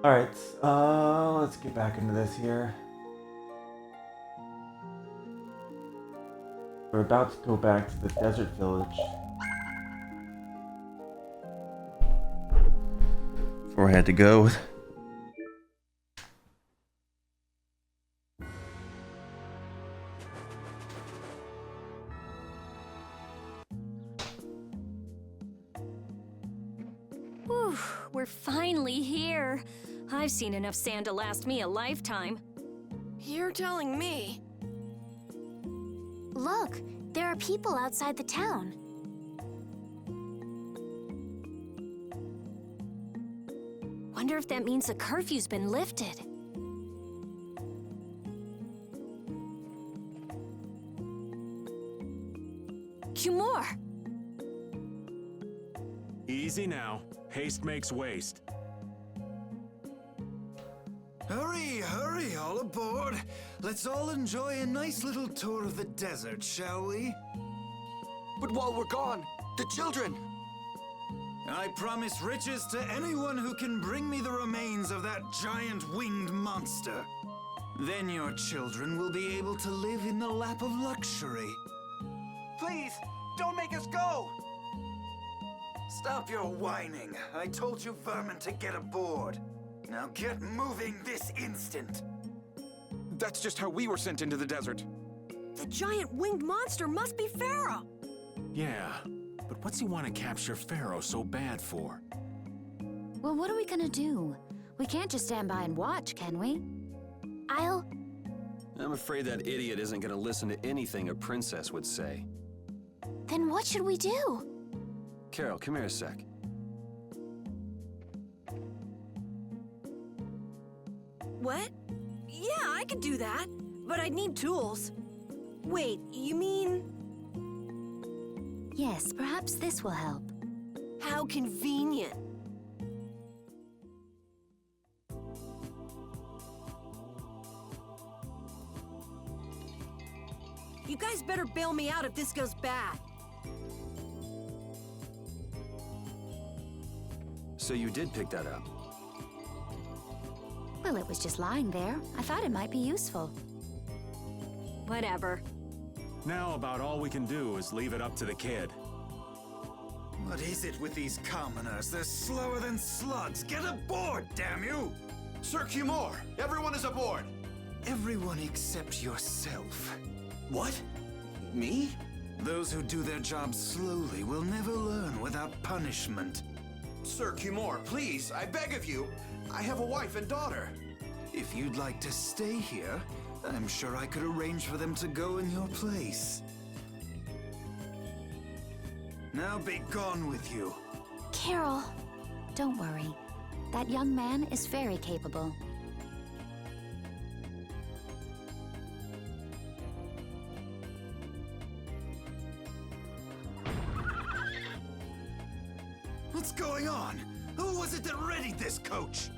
Alright, let's get back into this here. We're about to go back to the desert village. Before I had to go. Whew, we're finally here. I've seen enough sand to last me a lifetime. You're telling me. Look, there are people outside the town. Wonder if that means the curfew's been lifted. Kumor! Easy now. Haste makes waste. Hurry, hurry, all aboard. Let's all enjoy a nice little tour of the desert, shall we? But while we're gone, the children! I promise riches to anyone who can bring me the remains of that giant winged monster. Then your children will be able to live in the lap of luxury. Please, don't make us go! Stop your whining. I told you vermin to get aboard. Now get moving this instant. That's just how we were sent into the desert. The giant winged monster must be Pharaoh. Yeah, but what's he want to capture Pharaoh so bad for? Well, what are we gonna do? We can't just stand by and watch, can we? I'm afraid that idiot isn't gonna listen to anything a princess would say. Then what should we do? Carol, come here a sec. What? Yeah, I could do that, but I'd need tools. Wait, you mean... Yes, perhaps this will help. How convenient. You guys better bail me out if this goes bad. So you did pick that up? Well, it was just lying there. I thought it might be useful. Whatever. Now about all we can do is leave it up to the kid. What is it with these commoners? They're slower than slugs. Get aboard, damn you! Sir Kumor, everyone is aboard! Everyone except yourself. What? Me? Those who do their jobs slowly will never learn without punishment. Sir Kumor, please, I beg of you. I have a wife and daughter. If you'd like to stay here, I'm sure I could arrange for them to go in your place. Now be gone with you. Carol, don't worry. That young man is very capable. What's going on? Who was it that readied this coach?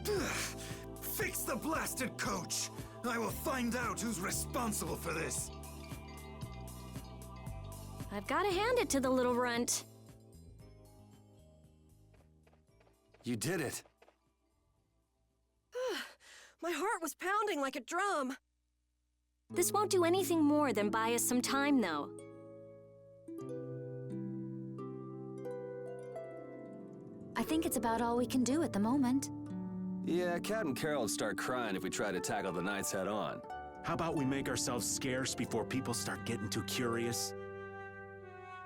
Ugh, fix the blasted coach! I will find out who's responsible for this. I've gotta hand it to the little runt. You did it. My heart was pounding like a drum. This won't do anything more than buy us some time, though. I think it's about all we can do at the moment. Yeah, Cat and Carol would start crying if we tried to tackle the knights head on. How about we make ourselves scarce before people start getting too curious?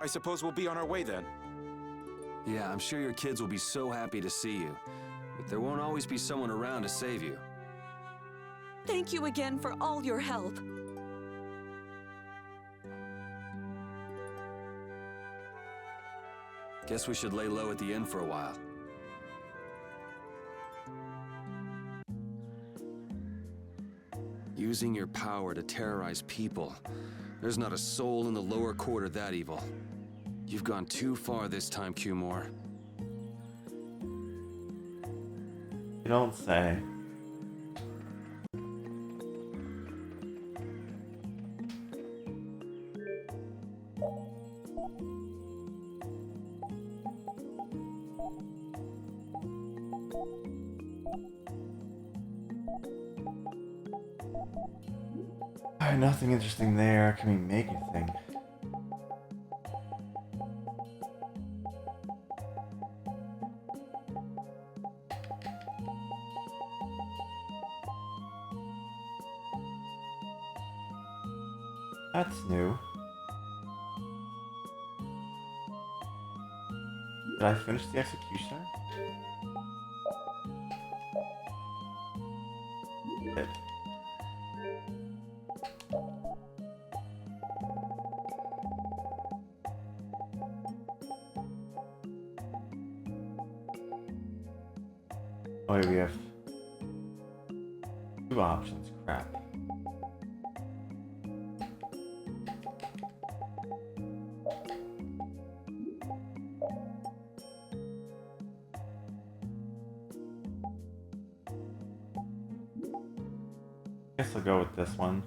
I suppose we'll be on our way then. Yeah, I'm sure your kids will be so happy to see you. But there won't always be someone around to save you. Thank you again for all your help. Guess we should lay low at the inn for a while. Using your power to terrorize people. There's not a soul in the lower quarter that evil. You've gone too far this time, Kumor. You don't say. Nothing interesting there. Can we make anything? That's new. Did I finish the executioner? Did. Oh wait, we have 2 options. Crap. Guess I'll go with this one.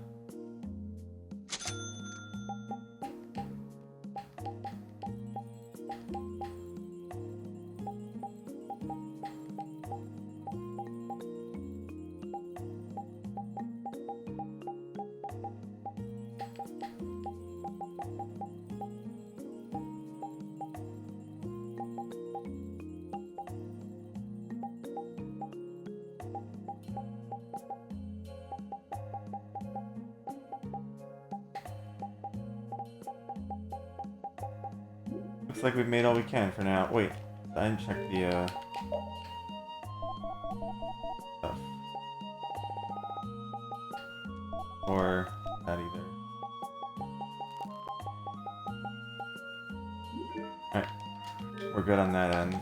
Looks like we've made all we can for now. Wait, I didn't check the stuff. Or that either. Alright, we're good on that end.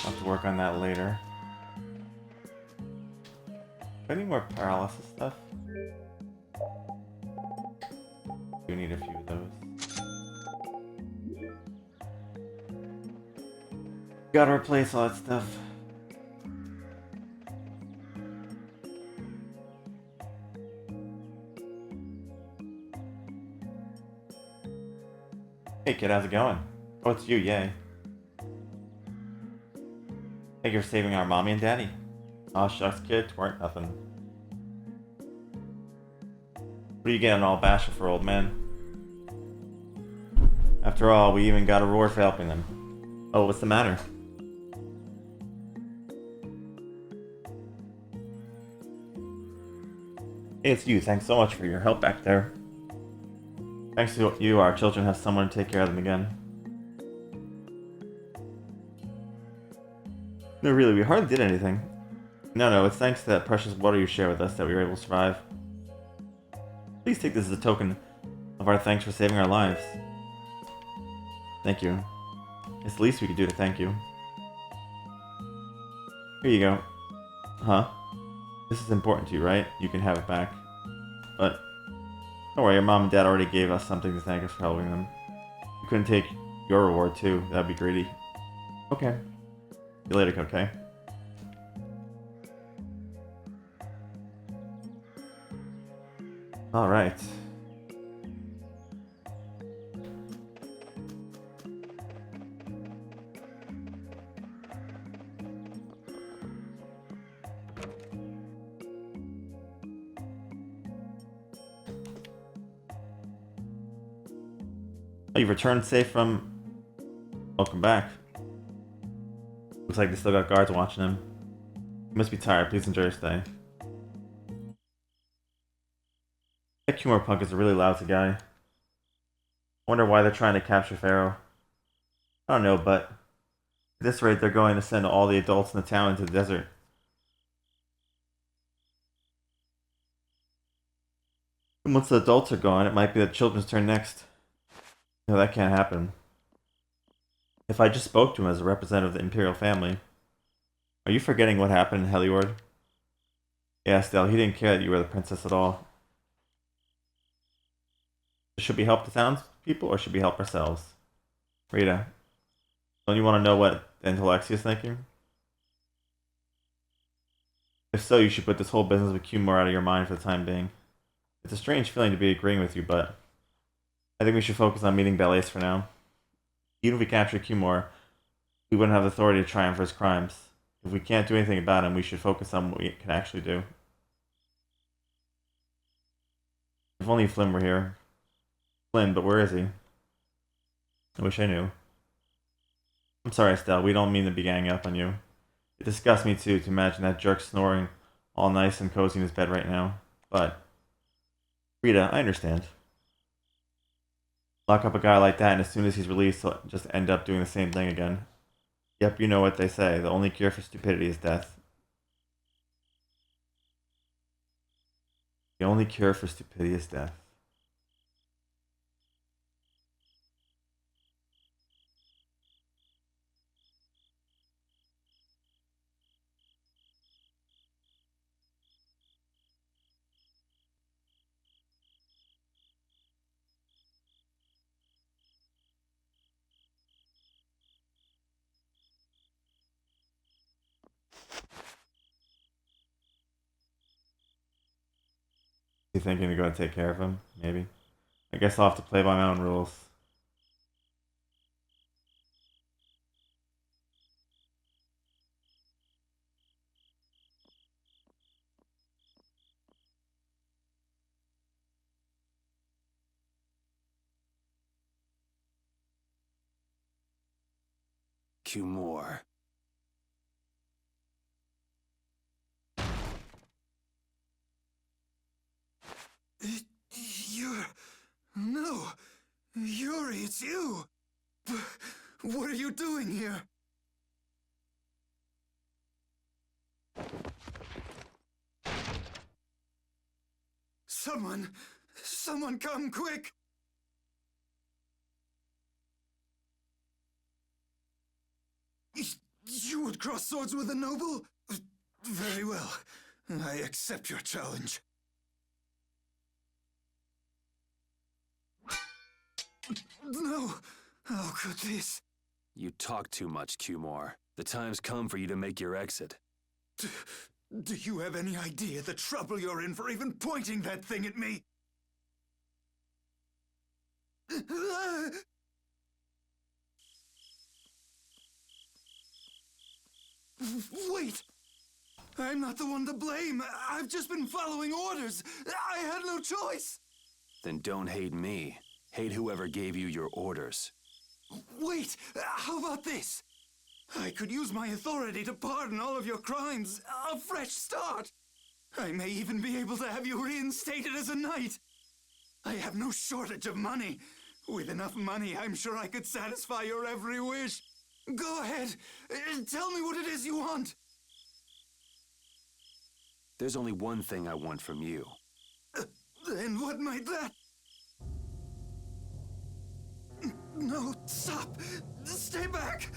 I'll have to work on that later. Any more paralysis stuff? Do need a few of those. Gotta replace all that stuff. Hey kid, how's it going? Oh, it's you, yay. Thank you for saving our mommy and daddy. Aw shucks kid, weren't nothing. What are you getting all bashful for, old man? After all, we even got a reward for helping them. Oh, what's the matter? Hey, it's you. Thanks so much for your help back there. Thanks to you, our children have someone to take care of them again. No, really, we hardly did anything. No, it's thanks to that precious water you share with us that we were able to survive. Please take this as a token of our thanks for saving our lives. Thank you. It's the least we could do to thank you. Here you go. Huh? This is important to you, right? You can have it back. But don't worry, your mom and dad already gave us something to thank us for helping them. You couldn't take your reward too. That'd be greedy. Okay. See you later, okay? Alright. Oh, you've returned safe from... Welcome back. Looks like they still got guards watching him. You must be tired. Please enjoy your stay. That Kumar punk is a really lousy guy. I wonder why they're trying to capture Pharaoh. I don't know, but at this rate, they're going to send all the adults in the town into the desert. And once the adults are gone, it might be the children's turn next. No, that can't happen. If I just spoke to him as a representative of the Imperial family. Are you forgetting what happened in Heliord? Yeah, Estelle, he didn't care that you were the princess at all. Should we help the townspeople or should we help ourselves? Rita, don't you want to know what Intellexia's thinking? If so, you should put this whole business with Cumore out of your mind for the time being. It's a strange feeling to be agreeing with you, but I think we should focus on meeting Belace for now. Even if we capture Cumore, we wouldn't have the authority to try him for his crimes. If we can't do anything about him, we should focus on what we can actually do. If only Flynn were here. Flynn, but where is he? I wish I knew. I'm sorry, Estelle. We don't mean to be ganging up on you. It disgusts me too to imagine that jerk snoring all nice and cozy in his bed right now. But, Rita, I understand. Lock up a guy like that, and as soon as he's released, he'll just end up doing the same thing again. Yep, you know what they say. The only cure for stupidity is death. The only cure for stupidity is death. You thinking to go and take care of him? Maybe. I guess I'll have to play by my own rules. Cumore. You're... No. Yuri, it's you. What are you doing here? Someone come quick. You would cross swords with a noble? Very well. I accept your challenge. No! How could this? You talk too much, Cumore. The time's come for you to make your exit. Do you have any idea the trouble you're in for even pointing that thing at me? Wait! I'm not the one to blame. I've just been following orders. I had no choice. Then don't hate me. Hate whoever gave you your orders. Wait! How about this? I could use my authority to pardon all of your crimes. A fresh start. I may even be able to have you reinstated as a knight. I have no shortage of money. With enough money, I'm sure I could satisfy your every wish. Go ahead. Tell me what it is you want. There's only one thing I want from you. And what might that... No, stop! Stay back!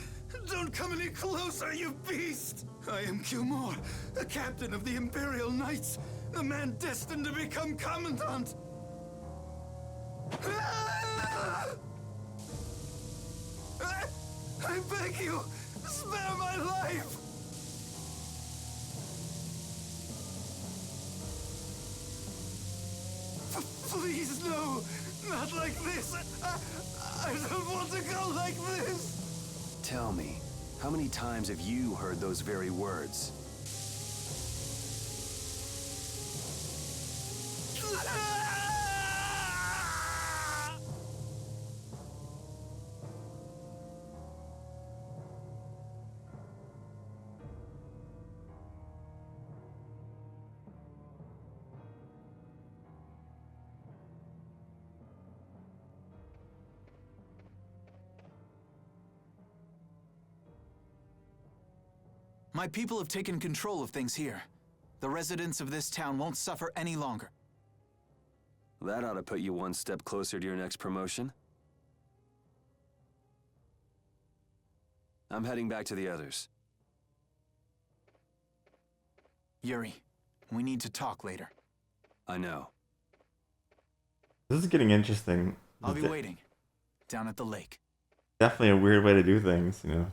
Don't come any closer, you beast! I am Cumore, a captain of the Imperial Knights, a man destined to become Commandant! I beg you, spare my life! Please, no! Not like this! I don't want to go like this! Tell me, how many times have you heard those very words? My people have taken control of things here. The residents of this town won't suffer any longer. That ought to put you one step closer to your next promotion. I'm heading back to the others. Yuri, we need to talk later. I know. This is getting interesting. I'll be waiting. Down at the lake. Definitely a weird way to do things, you know.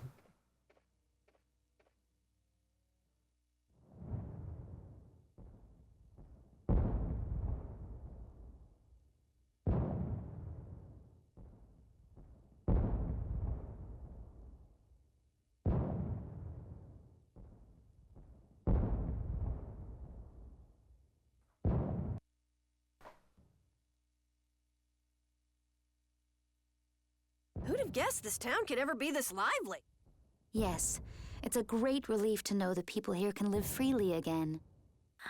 Who'd have guessed this town could ever be this lively? Yes, it's a great relief to know the people here can live freely again.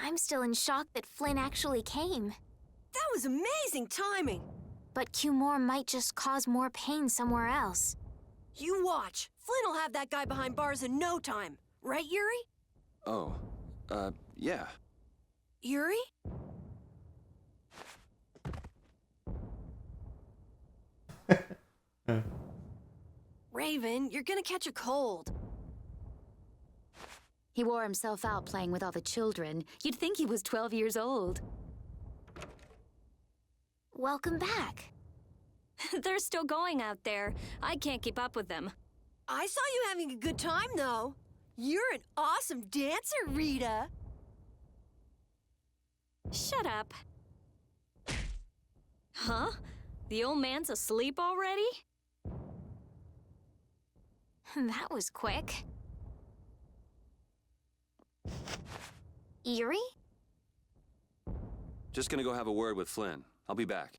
I'm still in shock that Flynn actually came. That was amazing timing! But Cumore might just cause more pain somewhere else. You watch. Flynn will have that guy behind bars in no time. Right, Yuri? Oh, yeah. Yuri? Raven, you're gonna catch a cold. He wore himself out playing with all the children. You'd think he was 12 years old. Welcome back. They're still going out there. I can't keep up with them. I saw you having a good time, though. You're an awesome dancer, Rita. Shut up. Huh? The old man's asleep already? That was quick. Yuri? Just gonna go have a word with Flynn. I'll be back.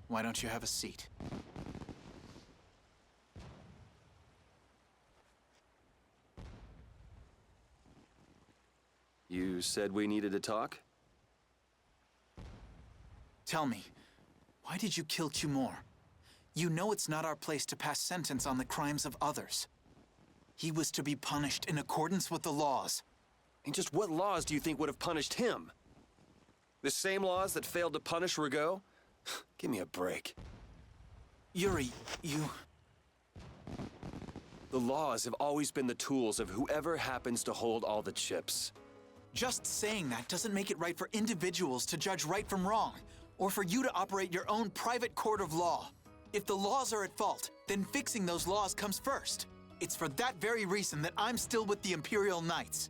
Why don't you have a seat? You said we needed to talk? Tell me, why did you kill Cumore? You know it's not our place to pass sentence on the crimes of others. He was to be punished in accordance with the laws. And just what laws do you think would have punished him? The same laws that failed to punish Rigaud? Give me a break. Yuri, you... The laws have always been the tools of whoever happens to hold all the chips. Just saying that doesn't make it right for individuals to judge right from wrong, or for you to operate your own private court of law. If the laws are at fault, then fixing those laws comes first. It's for that very reason that I'm still with the Imperial Knights.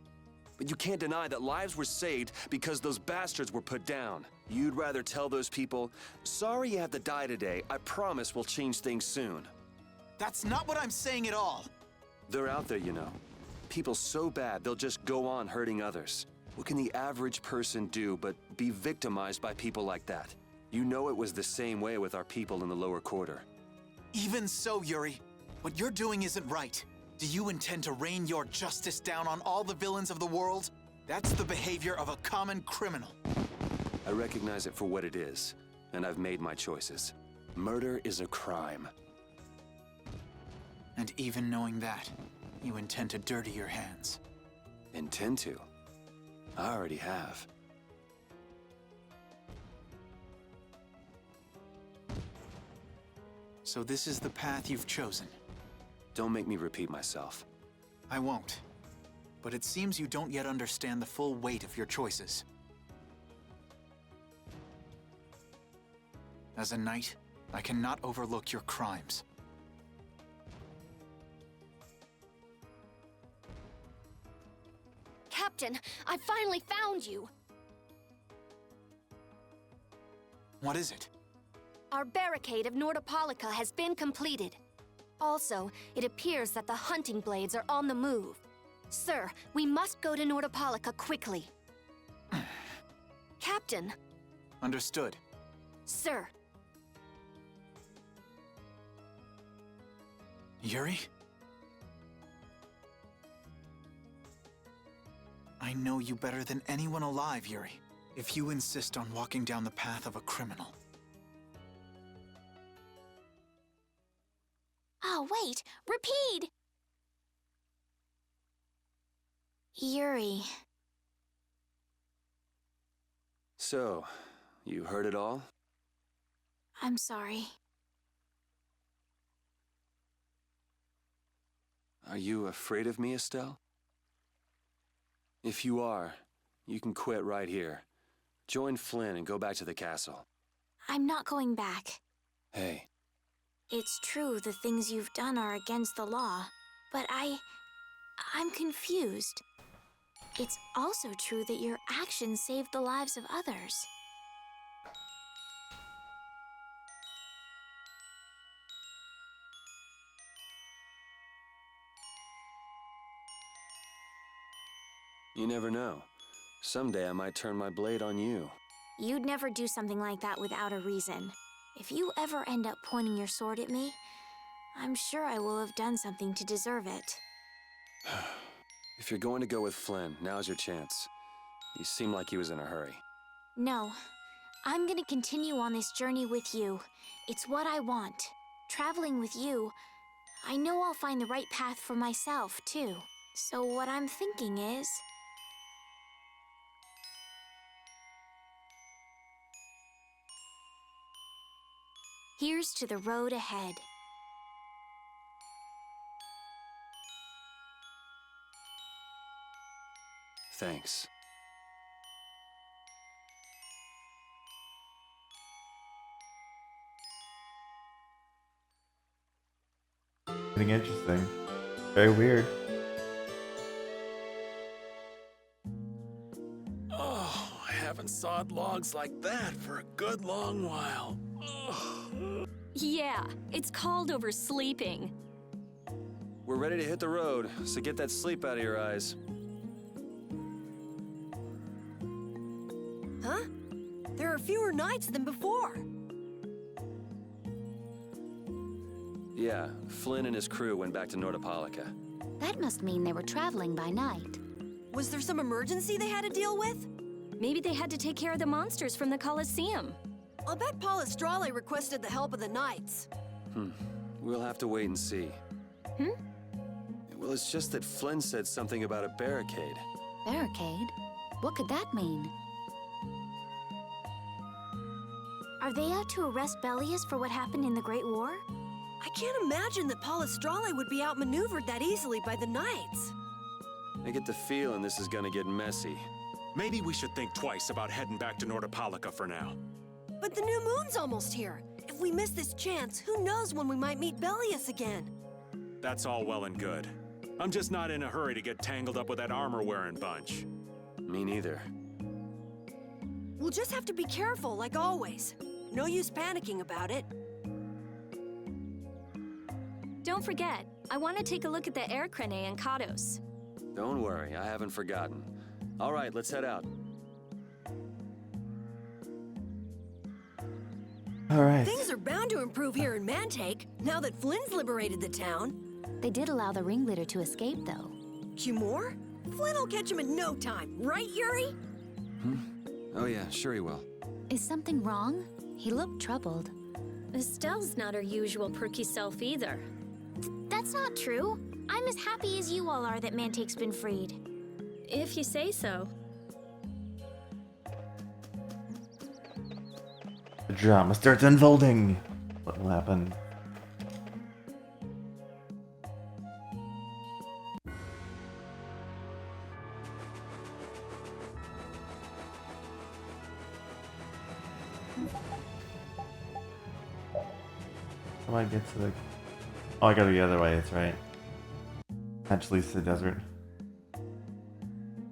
But you can't deny that lives were saved because those bastards were put down. You'd rather tell those people, sorry you have to die today, I promise we'll change things soon. That's not what I'm saying at all. They're out there, you know. People so bad they'll just go on hurting others. What can the average person do but be victimized by people like that? You know it was the same way with our people in the lower quarter. Even so, Yuri, what you're doing isn't right. Do you intend to rain your justice down on all the villains of the world? That's the behavior of a common criminal. I recognize it for what it is, and I've made my choices. Murder is a crime. And even knowing that, you intend to dirty your hands. Intend to? I already have. So this is the path you've chosen. Don't make me repeat myself. I won't. But it seems you don't yet understand the full weight of your choices. As a knight, I cannot overlook your crimes. Captain, I finally found you! What is it? Our barricade of Nordopolica has been completed. Also, it appears that the hunting blades are on the move. Sir, we must go to Nordopolica quickly. Captain! Understood. Sir! Yuri? I know you better than anyone alive, Yuri. If you insist on walking down the path of a criminal. Oh, wait! Repeat! Yuri. So, you heard it all? I'm sorry. Are you afraid of me, Estelle? If you are, you can quit right here. Join Flynn and go back to the castle. I'm not going back. Hey. It's true the things you've done are against the law, but I'm confused. it's also true that your actions saved the lives of others. You never know. Someday I might turn my blade on you. You'd never do something like that without a reason. If you ever end up pointing your sword at me, I'm sure I will have done something to deserve it. If you're going to go with Flynn, now's your chance. You seem like he was in a hurry. No, I'm gonna continue on this journey with you. It's what I want. Traveling with you, I know I'll find the right path for myself, too. So what I'm thinking is... here's to the road ahead. Thanks. Getting interesting. Very weird. Oh, I haven't sawed logs like that for a good long while. Ugh. Yeah, it's called oversleeping. We're ready to hit the road, so get that sleep out of your eyes. Huh? There are fewer nights than before. Yeah, Flynn and his crew went back to Nordopolica. That must mean they were traveling by night. Was there some emergency they had to deal with? Maybe they had to take care of the monsters from the Colosseum. I'll bet Palestrale requested the help of the knights. We'll have to wait and see. Hmm? Well, it's just that Flynn said something about a barricade. Barricade? What could that mean? Are they out to arrest Bellius for what happened in the Great War? I can't imagine that Palestrale would be outmaneuvered that easily by the knights. I get the feeling this is gonna get messy. Maybe we should think twice about heading back to Nordopolica for now. But the new moon's almost here. If we miss this chance, who knows when we might meet Bellius again? That's all well and good. I'm just not in a hurry to get tangled up with that armor-wearing bunch. Me neither. We'll just have to be careful, like always. No use panicking about it. Don't forget, I want to take a look at the air crane and Kados. Don't worry, I haven't forgotten. All right, let's head out. Alright. Things are bound to improve here in Mantake, now that Flynn's liberated the town. They did allow the ringleader to escape, though. Cumore? Flynn will catch him in no time, right, Yuri? Oh yeah, sure he will. Is something wrong? He looked troubled. Estelle's not her usual perky self either. That's not true. I'm as happy as you all are that Mantake's been freed. If you say so. The drama starts unfolding. What will happen? How do I get to the... Oh, I gotta go the other way, that's right. Actually, it's the desert.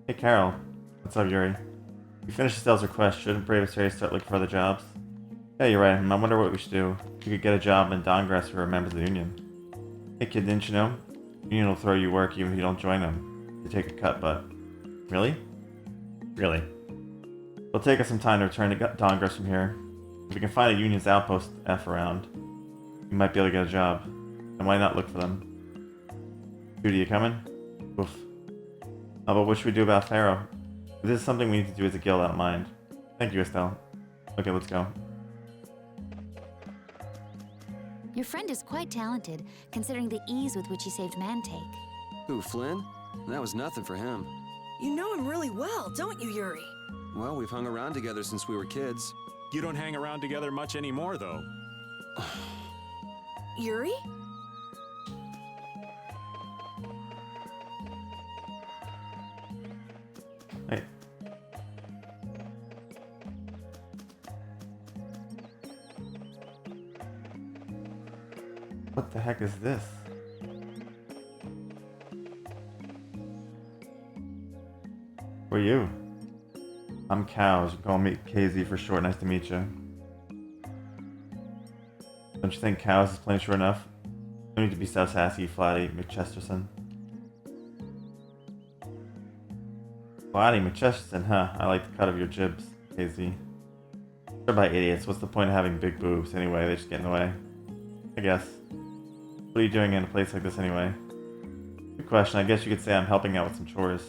Hey, Carol. What's up, Yuri? We finished Estelle's request. Shouldn't Vesperia start looking for other jobs? Yeah, you're right. I wonder what we should do. You could get a job in Dongrass for a member of the Union. Hey, kid, didn't you know? The Union will throw you work even if you don't join them. You take a cut, but... Really? Really. It'll take us some time to return to Dongrass from here. If we can find a Union's outpost F around, you might be able to get a job. And why not look for them? Dude, are you coming? Oof. Oh, but what should we do about Pharaoh? If this is something we need to do as a guild, I don't mind. Thank you, Estelle. Okay, let's go. Your friend is quite talented, considering the ease with which he saved Mantake. Who, Flynn? That was nothing for him. You know him really well, don't you, Yuri? Well, we've hung around together since we were kids. You don't hang around together much anymore, though. Yuri? Hey. What the heck is this? Who are you? I'm Cows. You can call me KZ for short. Nice to meet you. Don't you think Cows is plain short enough? No need to be so sassy, Flatty McChesterton. Flatty McChesterton, huh? I like the cut of your jibs, KZ. They're by idiots. What's the point of having big boobs anyway? They just get in the way. I guess. What are you doing in a place like this anyway? Good question. I guess you could say I'm helping out with some chores.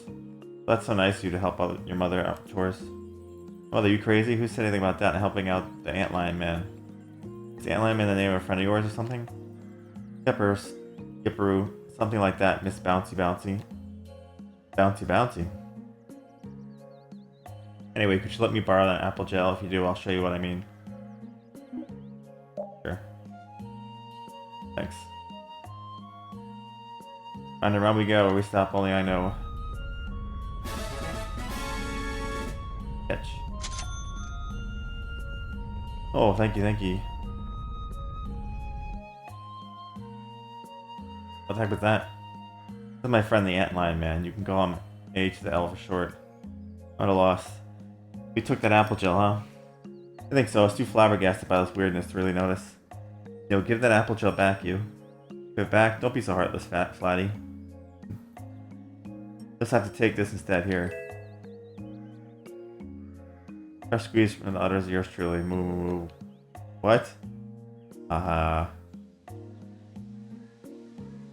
That's so nice of you to help your mother out with chores. Mother, you crazy? Who said anything about that? Helping out the Antlion Man. Is the Antlion Man the name of a friend of yours or something? Skipperoo, something like that. Miss Bouncy Bouncy. Bouncy Bouncy. Anyway, could you let me borrow that apple gel? If you do, I'll show you what I mean. Sure. Thanks. Round and round we go. Where we stop, only I know. Catch. Oh, thank you, thank you. What the heck was that? This is my friend the Antlion Man. You can call him A to the L for short. What a loss. We took that apple gel, huh? I think so. I was too flabbergasted by this weirdness to really notice. Yo, give that apple gel back, you. Give it back? Don't be so heartless, Flatty. Just have to take this instead, here. Fresh squeeze from the udders of yours truly. Moo moo moo. What? Haha.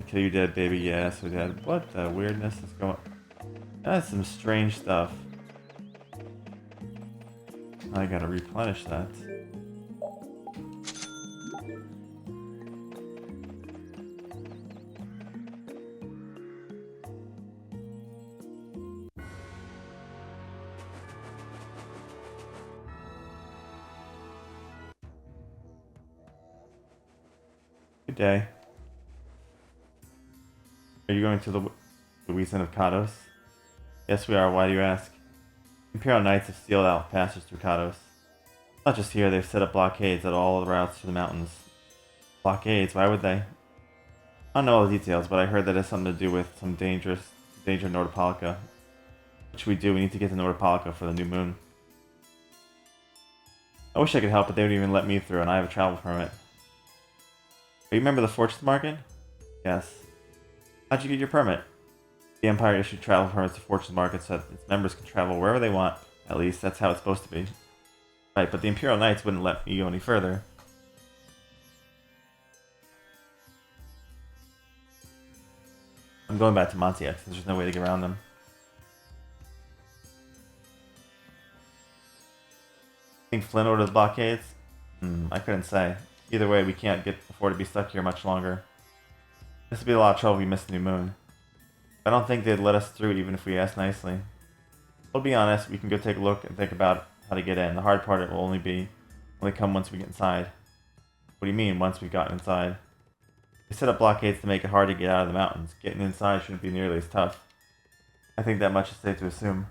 Kill you dead, baby. Yes, we did. What the weirdness is going on? That's some strange stuff. I gotta replenish that. Good day. Are you going to the Louisiana of Kados? Yes, we are. Why do you ask? Imperial Knights have sealed out passages through Kados. Not just here, they've set up blockades at all the routes to the mountains. Blockades? Why would they? I don't know all the details, but I heard that it has something to do with some danger in Nordopolica. What should we do? We need to get to Nordopolica for the new moon. I wish I could help, but they wouldn't even let me through, and I have a travel permit. You remember the Fortune Market? Yes. How'd you get your permit? The Empire issued travel permits to Fortune Market so that its members can travel wherever they want. At least, that's how it's supposed to be. Right, but the Imperial Knights wouldn't let me go any further. I'm going back to Montiac, since there's no way to get around them. Think Flynn ordered the blockades? I couldn't say. Either way, we can't afford to be stuck here much longer. This would be a lot of trouble if we missed the new moon. I don't think they'd let us through even if we asked nicely. I'll be honest, we can go take a look and think about how to get in. The hard part will only come once we get inside. What do you mean, once we've gotten inside? They set up blockades to make it hard to get out of the mountains. Getting inside shouldn't be nearly as tough. I think that much is safe to assume.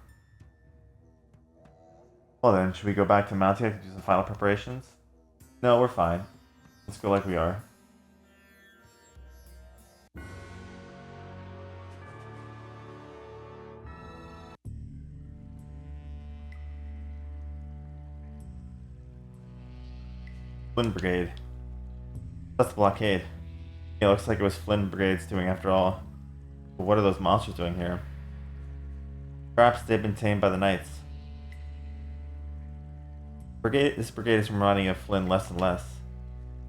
Well then, should we go back to Mountiac to do some final preparations? No, we're fine. Let's go like we are. Flynn Brigade. That's the blockade. Yeah, looks like it was Flynn Brigade's doing after all. But what are those monsters doing here? Perhaps they've been tamed by the Knights. This brigade is reminding of Flynn less and less.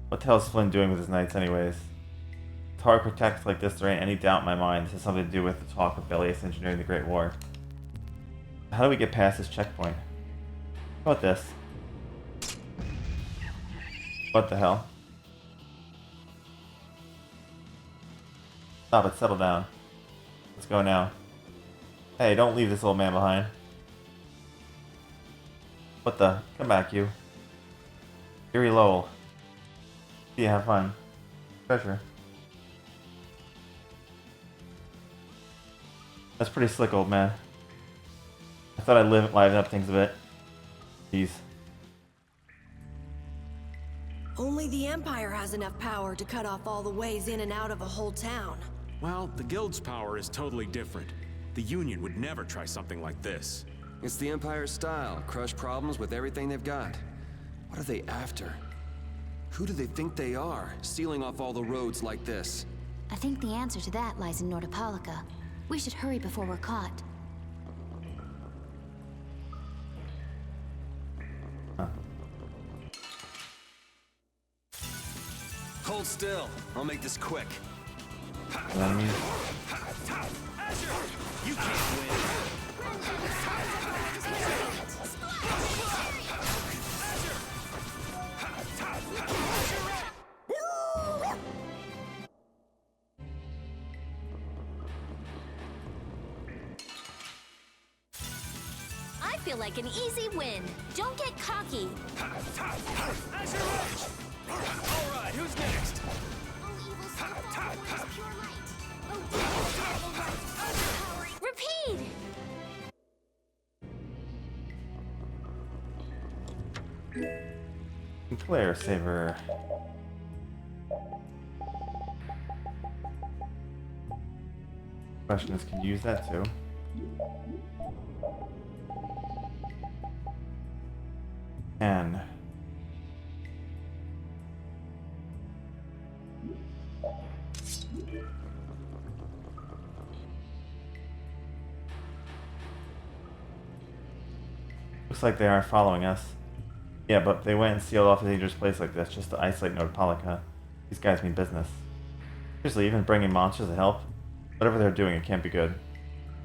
What the hell is Flynn doing with his Knights anyways? With hard protects like this, there ain't any doubt in my mind this has something to do with the talk of Bellius engineering the Great War. How do we get past this checkpoint? How about this? What the hell? Stop it, settle down. Let's go now. Hey, don't leave this old man behind. What the? Come back, you. Erie Lowell. See you, have fun. Treasure. That's pretty slick, old man. I thought I'd liven up things a bit. Jeez. Only the Empire has enough power to cut off all the ways in and out of a whole town. Well, the Guild's power is totally different. The Union would never try something like this. It's the Empire's style. Crush problems with everything they've got. What are they after? Who do they think they are, sealing off all the roads like this? I think the answer to that lies in Nordopolica. We should hurry before we're caught. Hold still. I'll make this quick. Let me. You can't win. I feel like an easy win. Don't get cocky. Alright, who's next? All evil so far is pure light. Oh, terrible light. Overpowering. Repeat! Player saver. Question is, can you use that too? Can. Looks like they are following us. Yeah, but they went and sealed off a dangerous place like this just to isolate Nordopolica. These guys mean business. Seriously, even bringing monsters to help? Whatever they're doing, it can't be good.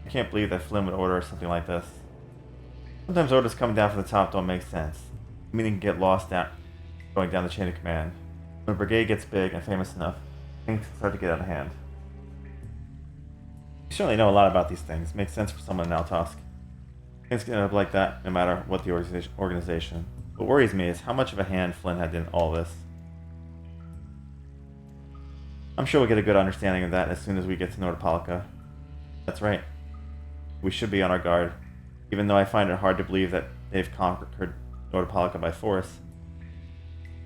I can't believe that Flynn would order something like this. Sometimes orders coming down from the top don't make sense. Meaning get lost out going down the chain of command. When a brigade gets big and famous enough, things start to get out of hand. You certainly know a lot about these things. Makes sense for someone in Altosk. Things can end up like that no matter what the organization. What worries me is how much of a hand Flynn had in all this. I'm sure we'll get a good understanding of that as soon as we get to Nordopolica. That's right. We should be on our guard, even though I find it hard to believe that they've conquered Nordopolica by force.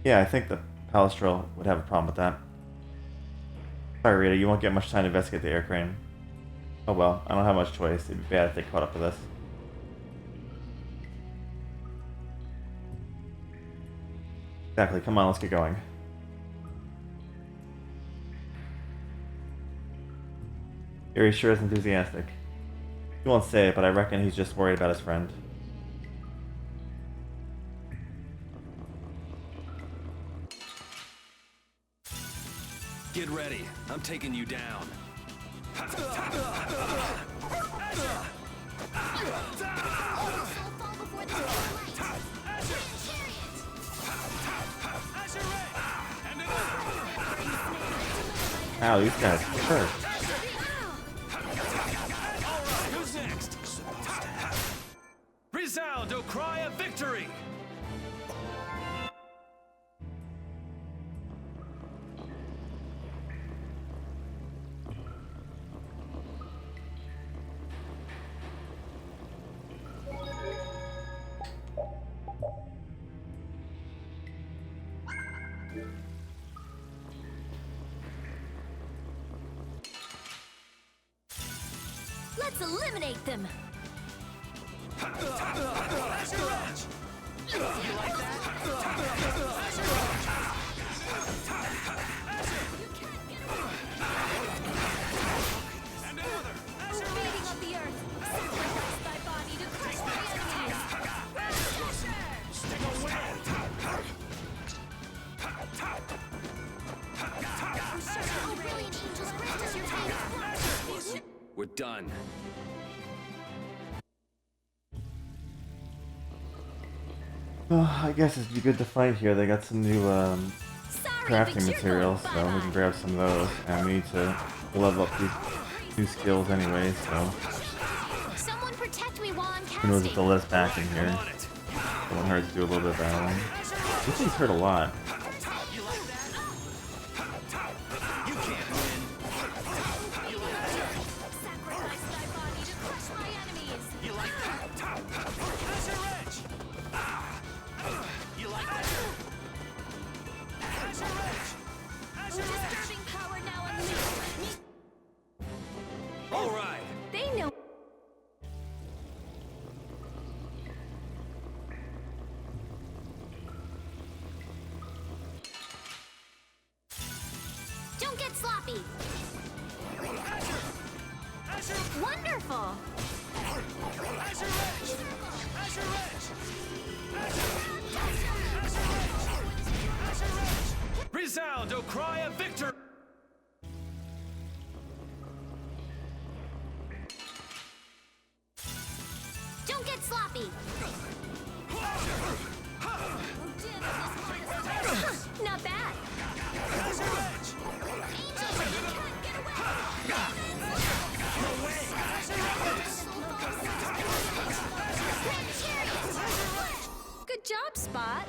Yeah, I think the Palistral would have a problem with that. Sorry, Rita, you won't get much time to investigate the air crane. Oh well, I don't have much choice. It'd be bad if they caught up with us. Exactly, come on, let's get going. Yuri sure is enthusiastic. He won't say it, but I reckon he's just worried about his friend. Get ready. I'm taking you down. Ow, these guys hurt. Who's next? Resound, O cry of victory! Let's eliminate them. Invading of the earth. Sacrifice thy body to crush thy enemies. Oh, brilliant angels, grant us your thanks. We're done. I guess it'd be good to fight here. They got some new crafting materials, so we can grab some of those. And we need to level up these new skills anyway, so Someone protect me while I'm who knows if casting. they'll let us back in here. It won't hurt to do a little bit of battling. These things hurt a lot. Sacrifice thy body to crush my enemies. You like that? Azure Edge! You like that? Azure Edge! Azure Edge! Disturbing power now unleashed. All right. They know. Don't get sloppy. Wonderful. Resound, O cry of victory! Don't get sloppy. Not bad. Good job, Spot.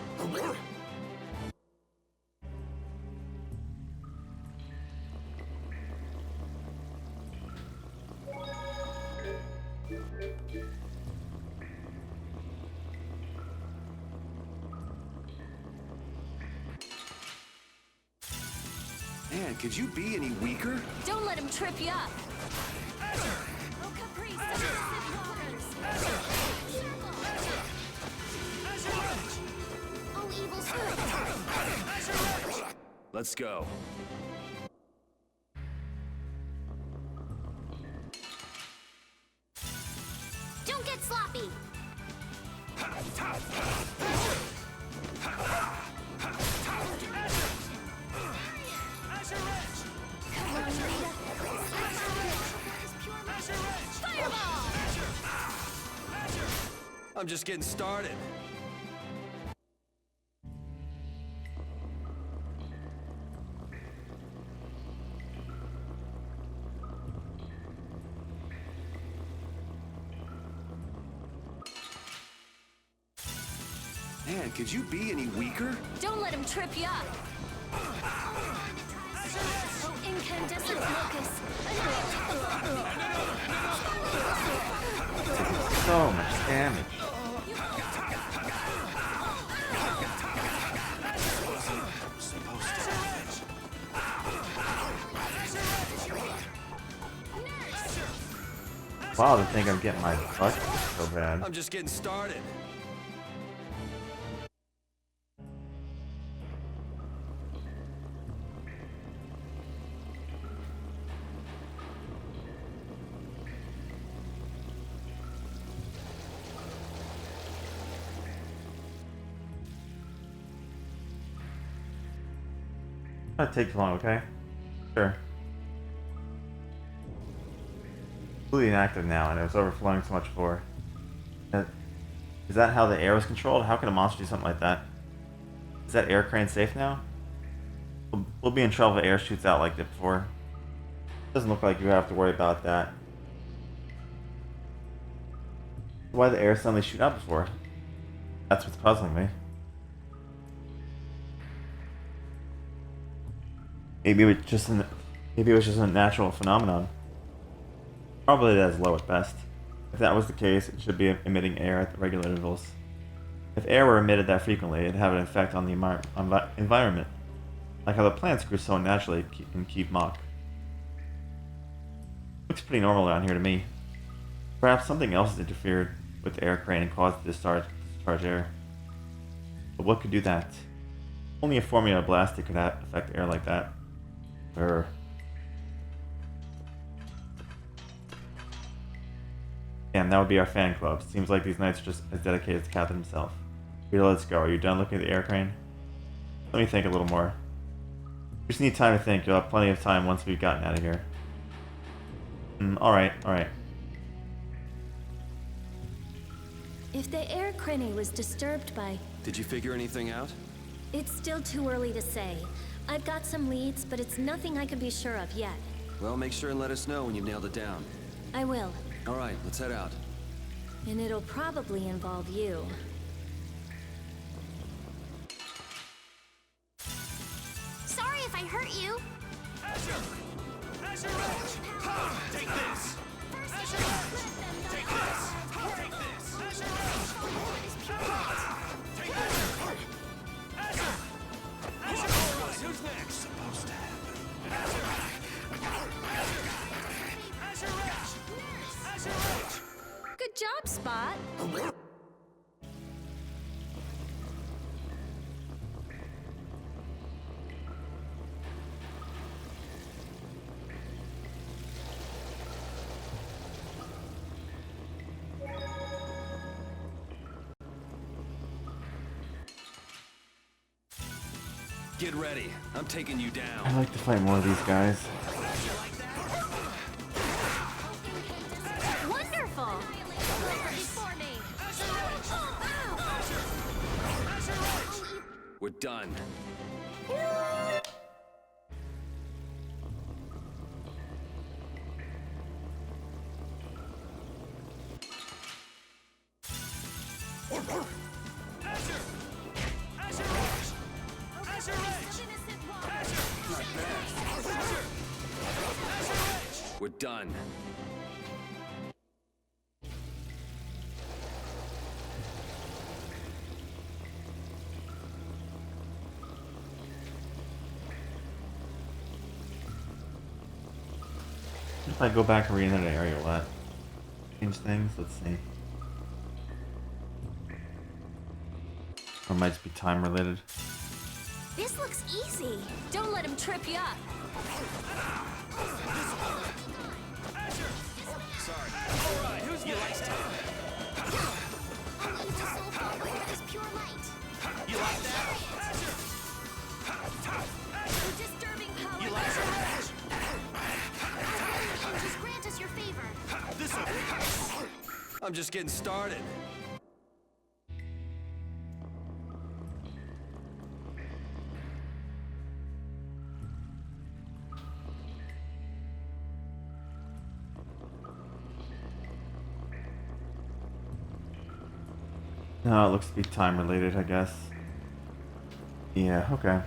Man, could you be any weaker? Don't let him trip you up. Oh, Caprice, oh, evil spirit. Let's go. Don't get sloppy. I'm just getting started. Man, could you be any weaker? Don't let him trip you up. Oh, incandescent locust. So much damage. Wow, to think I'm getting my butt so bad. I'm just getting started. Not take too long, okay? Sure. Completely inactive now, and it was overflowing so much before. Is that how the air was controlled? How can a monster do something like that? Is that air crane safe now? We'll be in trouble if air shoots out like that before. Doesn't look like you have to worry about that. Why the air suddenly shoot out before? That's what's puzzling me. Maybe it was just a natural phenomenon. Probably as low at best. If that was the case, it should be emitting air at regular intervals. If air were emitted that frequently, it'd have an effect on the environment, like how the plants grew so naturally in Keep Mock. Looks pretty normal around here to me. Perhaps something else has interfered with the air crane and caused it to discharge air. But what could do that? Only a formula blasted could affect air like that. Damn, that would be our fan club. Seems like these knights are just as dedicated as the captain himself. Here, let's go. Are you done looking at the air crane? Let me think a little more. We just need time to think. You'll have plenty of time once we've gotten out of here. Alright. If the air crane was disturbed by... Did you figure anything out? It's still too early to say. I've got some leads, but it's nothing I can be sure of yet. Well, make sure and let us know when you've nailed it down. I will. All right, let's head out. And it'll probably involve you. Sorry if I hurt you. Azure! Azure Edge! Ha! Take this! Azure Edge! Take this! Take this! Azure Edge! Ha! Take this! Azure! Azure! All right, who's next? Supposed to happen. Azure Edge! Azure Edge! Good job, Spot. Get ready. I'm taking you down. I'd like to fight more of these guys. Wonderful! Before me. We're done. We're done. If I go back and read that area, will that change things? Let's see. Or it might just be time related. This looks easy. Don't let him trip you up. Sorry. All right, who's next? Only the soul forward that is pure light. You like that? Your disturbing power. You like that? Just grant us your favor. This'll I'm just getting started. No, it looks to be time related, I guess. Yeah, okay.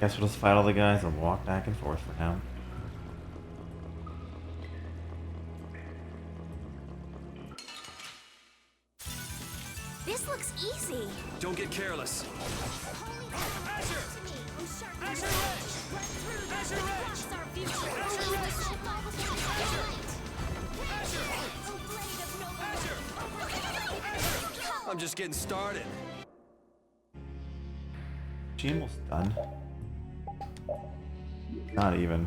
Guess we'll just fight all the guys and walk back and forth for now. This looks easy. Don't get careless. Holy power to me. Oh, sharp run through that which blocks our future. Only the soul forward that is pure light. Oh, blade of noble light. I'm just getting started. She almost done. Not even.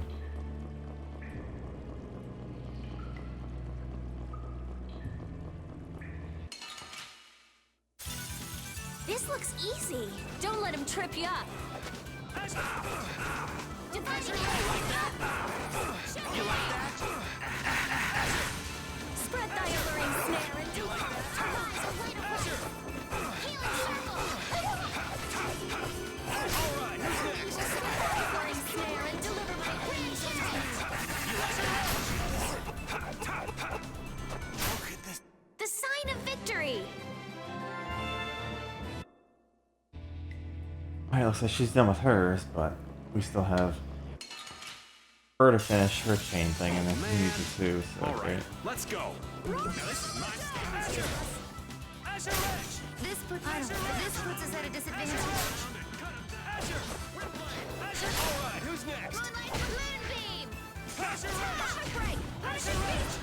This looks easy. Don't let him trip you up. Dividing You like that? Spread thy alluring snare and do rise of light of light. Healing circle. All right, who's next? alluring snare and deliver my wings into The sign of victory. Alright, looks like she's done with hers, but we still have her to finish her chain thing, and then he needs it too, so All right, great. let's go. Now this is my stage. Azure Edge! This puts us at a disadvantage. Azure! All right, who's next? Moonbeam. Azure Edge! Break. Azure Edge!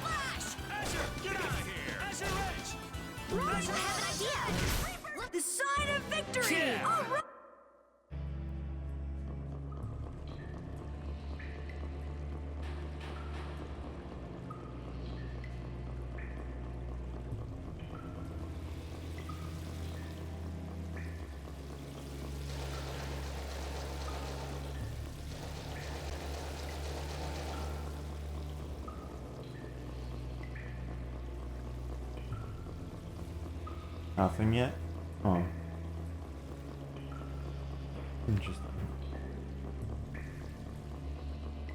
Azure, get out of here! Azure Edge! I have an idea. The sign of victory! Yeah. All right. Nothing yet? Oh. Interesting.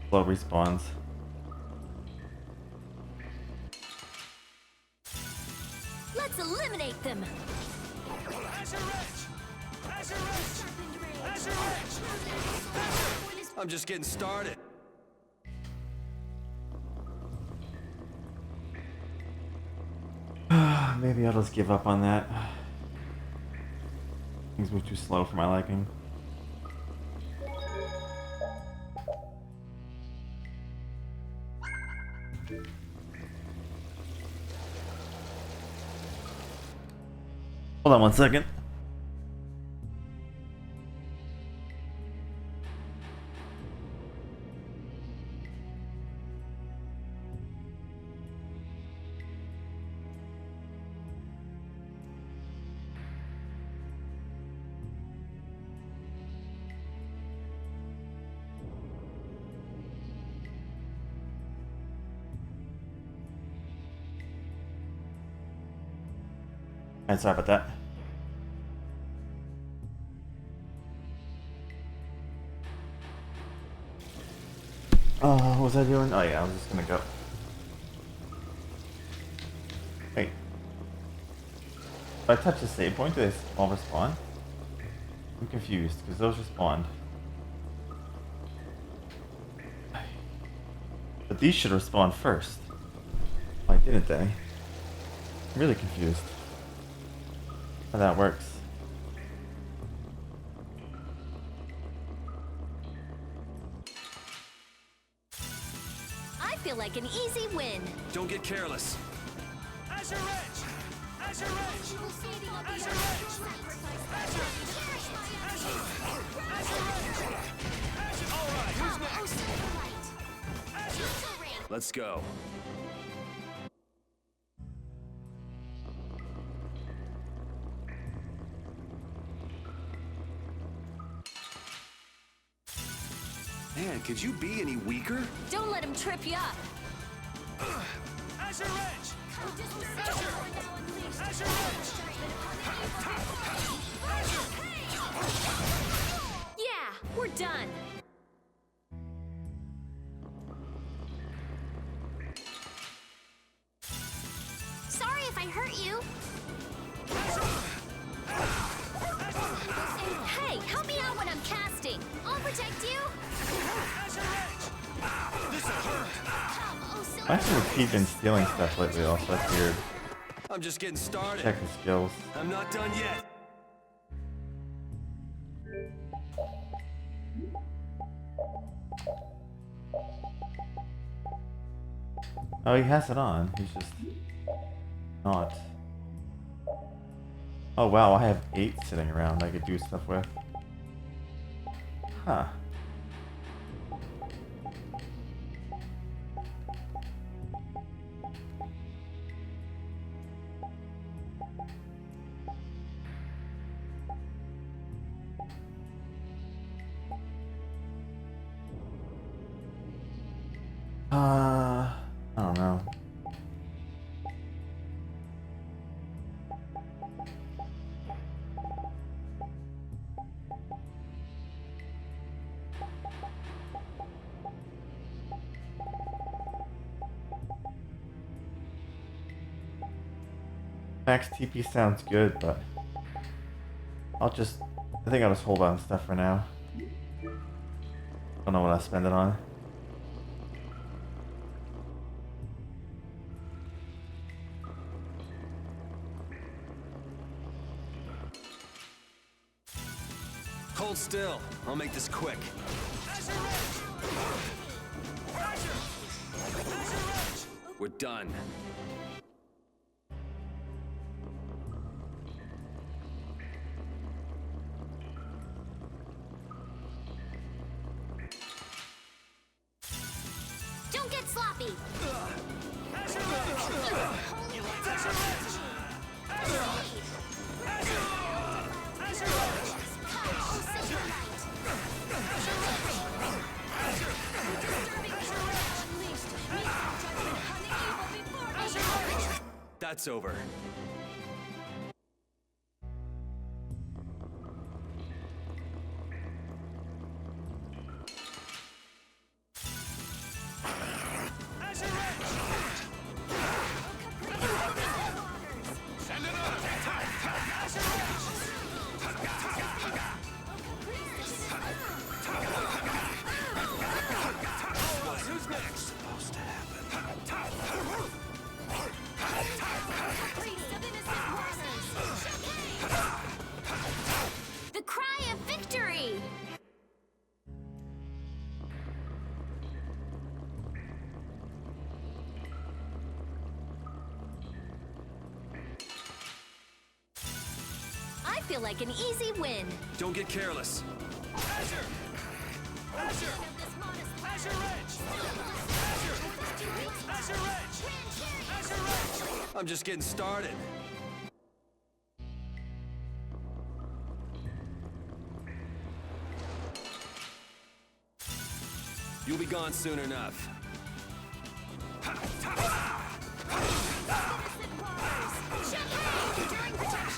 Slow respawns. Let's eliminate them. Azure Edge! Azure Edge! Azure Edge! I'm just getting started. Maybe I'll just give up on that. Things move too slow for my liking. Hold on one second. Alright, sorry about that. Oh, what was I doing? Oh yeah, I was just gonna go. Wait. If I touch the save point, do they all respawn? I'm confused, because those respawned. But these should respawn first. Why didn't they? I'm really confused how that works. I feel like an easy win. Don't get careless. Azure Edge! Azure Edge! Azure Edge! Alright, who's next? Let's go. Man, could you be any weaker? Don't let him trip you up. Azure Edge! Azure Edge! Yeah, we're done. Sorry if I hurt you. Hey, help me out when I'm casting. I'll protect you. Azure Edge! This'll hurt! Come, oh so I think he's been stealing stuff lately also, that's weird. I'm just getting started. Check his skills. I'm not done yet. Oh, he has it on. He's just not. Oh wow, I have 8 sitting around I could do stuff with. Huh. I don't know. Max TP sounds good, but I think I'll just hold on to stuff for now. Don't know what I'll spend it on. Hold still. I'll make this quick. Azure Edge! Azure! Azure Edge! We're done. don't get sloppy. Azure Edge! Azure Edge! Azure Edge! Come, oh so That's over. Azure Edge! Send it on! Azure Edge! Who's next? Supposed to happen. The cry of victory! I feel like an easy win. Don't get careless. Azure! Azure! Azure Edge! Azure! Azure Edge! Azure Edge! I'm just getting started. You'll be gone soon enough. During protection!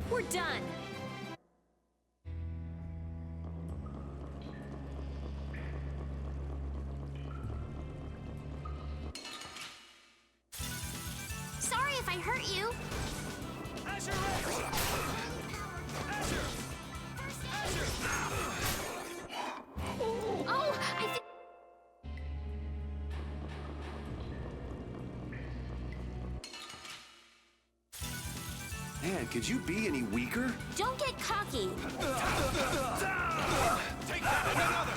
We're done. Sorry if I hurt you. Azure Edge! Azure! Azure! Oh, I think. Man, could you be any weaker? Don't get cocky. Take that and another!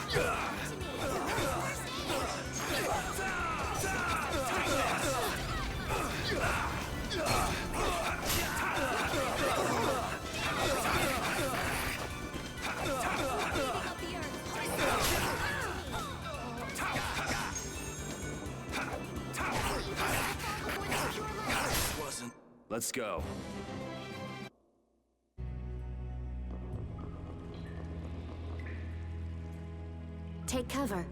Let's go. Take cover.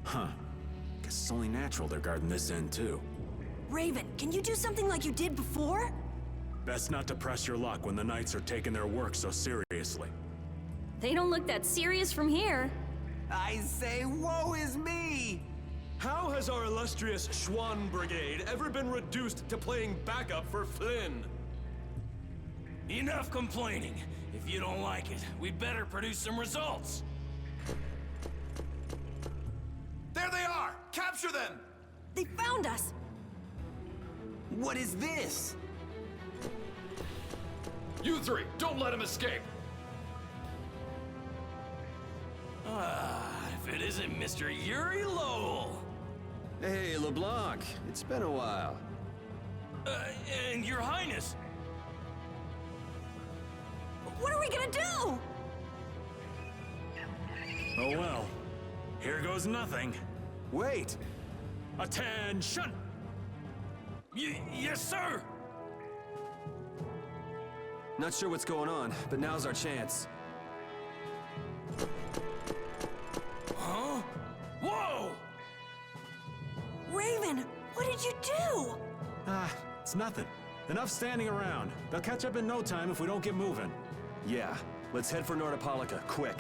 Huh. Guess it's only natural they're guarding this end, too. Raven, can you do something like you did before? Best not to press your luck when the Knights are taking their work so seriously. They don't look that serious from here. I say, woe is me! How has our illustrious Schwann Brigade ever been reduced to playing backup for Flynn? Enough complaining. If you don't like it, we better produce some results. There they are! Capture them! They found us! What is this? You three, don't let him escape! If it isn't Mr. Yuri Lowell. Hey, LeBlanc. It's been a while. And Your Highness. What are we gonna do? Oh well. Here goes nothing. Wait! Attention! Yes, sir! Not sure what's going on, but now's our chance. Huh? Whoa! Raven, what did you do? It's nothing. Enough standing around. They'll catch up in no time if we don't get moving. Yeah, let's head for Nordopolica, quick.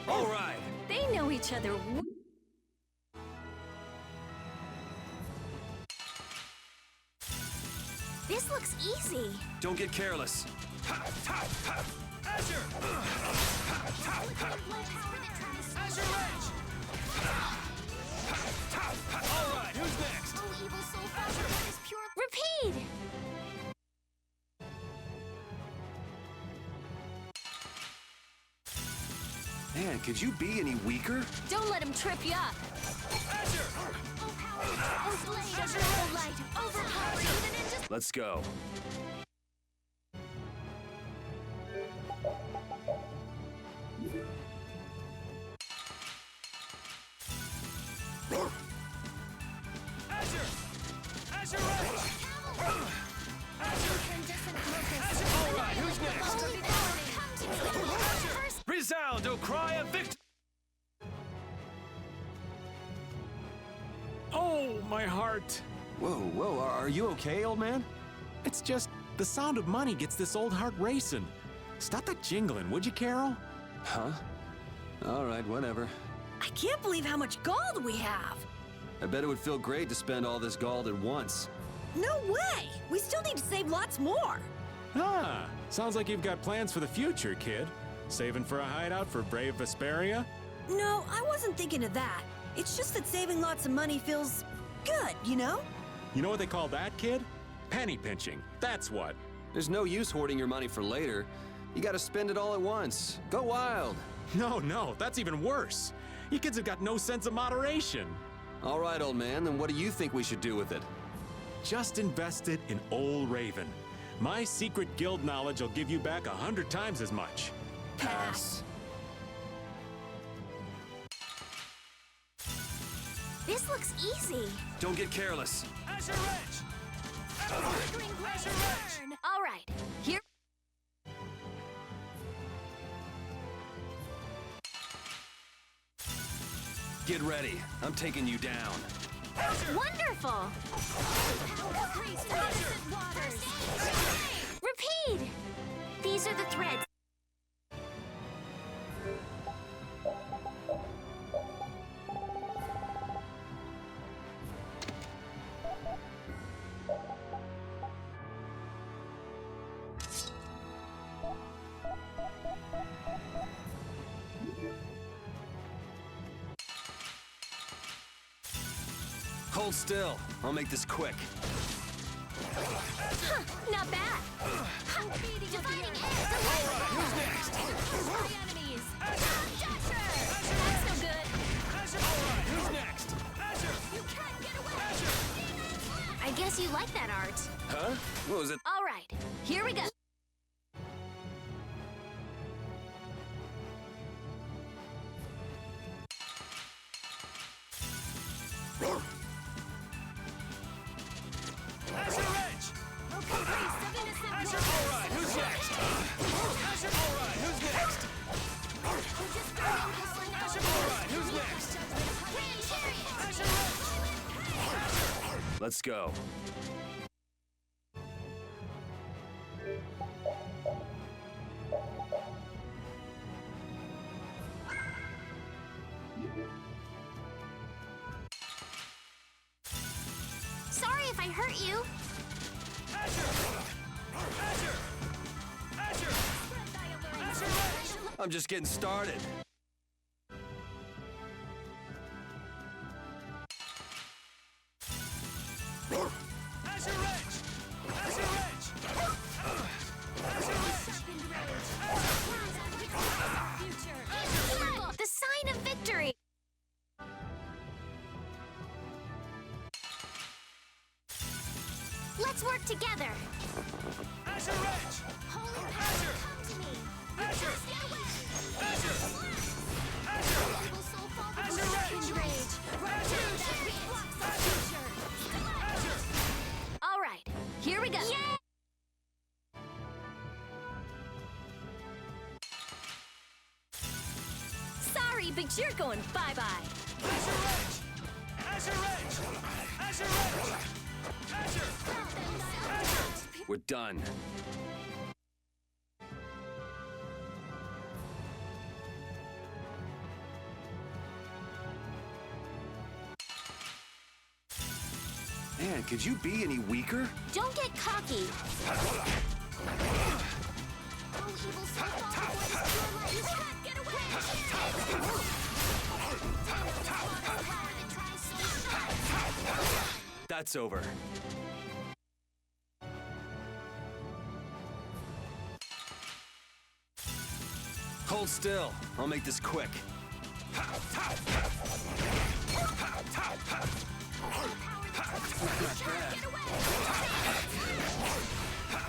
All right. They know each other. This looks easy. Don't get careless. Azure! Azure Edge! All right, who's next? Oh, evil soul father, that is pure. Repeat! Man, could you be any weaker? Don't let him trip you up. Azure! Oh, power! Oh, blade! Oh, light! Overpower even into. Let's go. Azure! Azure Edge! Azure! All right, who's next? Resound, O cry of victory! Oh, my heart. Whoa, are you okay, old man? It's just the sound of money gets this old heart racing. Stop that jingling, would you, Carol? Huh? All right, whatever. I can't believe how much gold we have. I bet it would feel great to spend all this gold at once. No way! We still need to save lots more. Ah, sounds like you've got plans for the future, kid. Saving for a hideout for brave Vesperia? No, I wasn't thinking of that. It's just that saving lots of money feels good, you know? You know what they call that, kid? Penny pinching. That's what. There's no use hoarding your money for later. You gotta spend it all at once. Go wild. No, that's even worse. You kids have got no sense of moderation. All right, old man, then what do you think we should do with it? Just invest it in Old Raven. My secret guild knowledge will give you back 100 times as much. Pass. This looks easy. Don't get careless. Azure Edge! Azure Edge! All right, here. Get ready. I'm taking you down. Wonderful! Repeat! These are the threads. Hold still. I'll make this quick. Huh, not bad. Dividing edge. Who's next? Destroy enemies. Dasher. That's no good. Alright, who's next? You can't get away. I guess you like that art. Huh? What was it? All right, here we go. Azure Edge! Azure, alright, who's next? Azure, alright, who's next? Azure, alright, who's next? Azure Edge! Let's go. Sorry if I hurt you. I'm just getting started. Azure Edge! Azure Edge! Azure Edge! The sign of victory. Let's work together. Azure Edge! Azure! Azure! Azure! Azure! Azure! All right, here we go. Sorry, but you're going bye-bye. Azure Edge! Azure Edge! Azure Edge! Azure! We're done. Man, could you be any weaker? Don't get cocky. That's over. Hold still. I'll make this quick.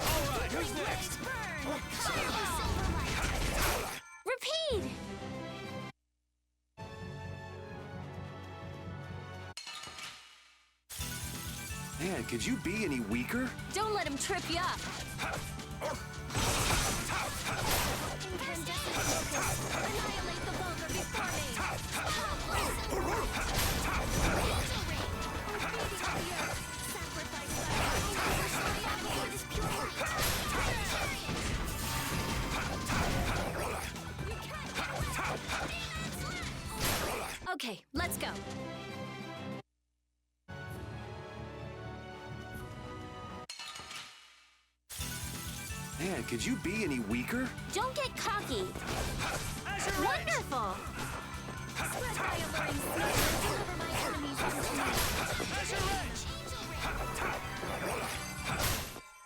Alright, who's next? Repeat. Man, could you be any weaker? Don't let him trip you up. Annihilate the vulgar before Okay, let's go. Man, could you be any weaker? Don't get cocky. Wonderful. Spread my alluring smell and deliver my enemies into me. Azure Edge!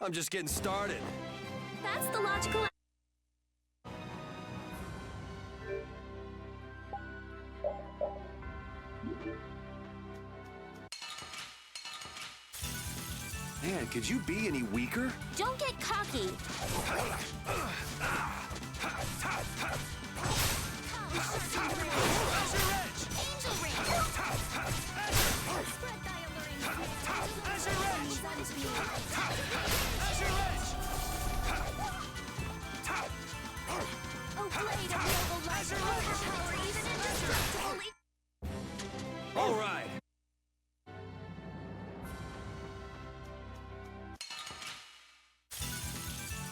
I'm just getting started. That's the logical. Man, could you be any weaker? Don't get cocky. All right.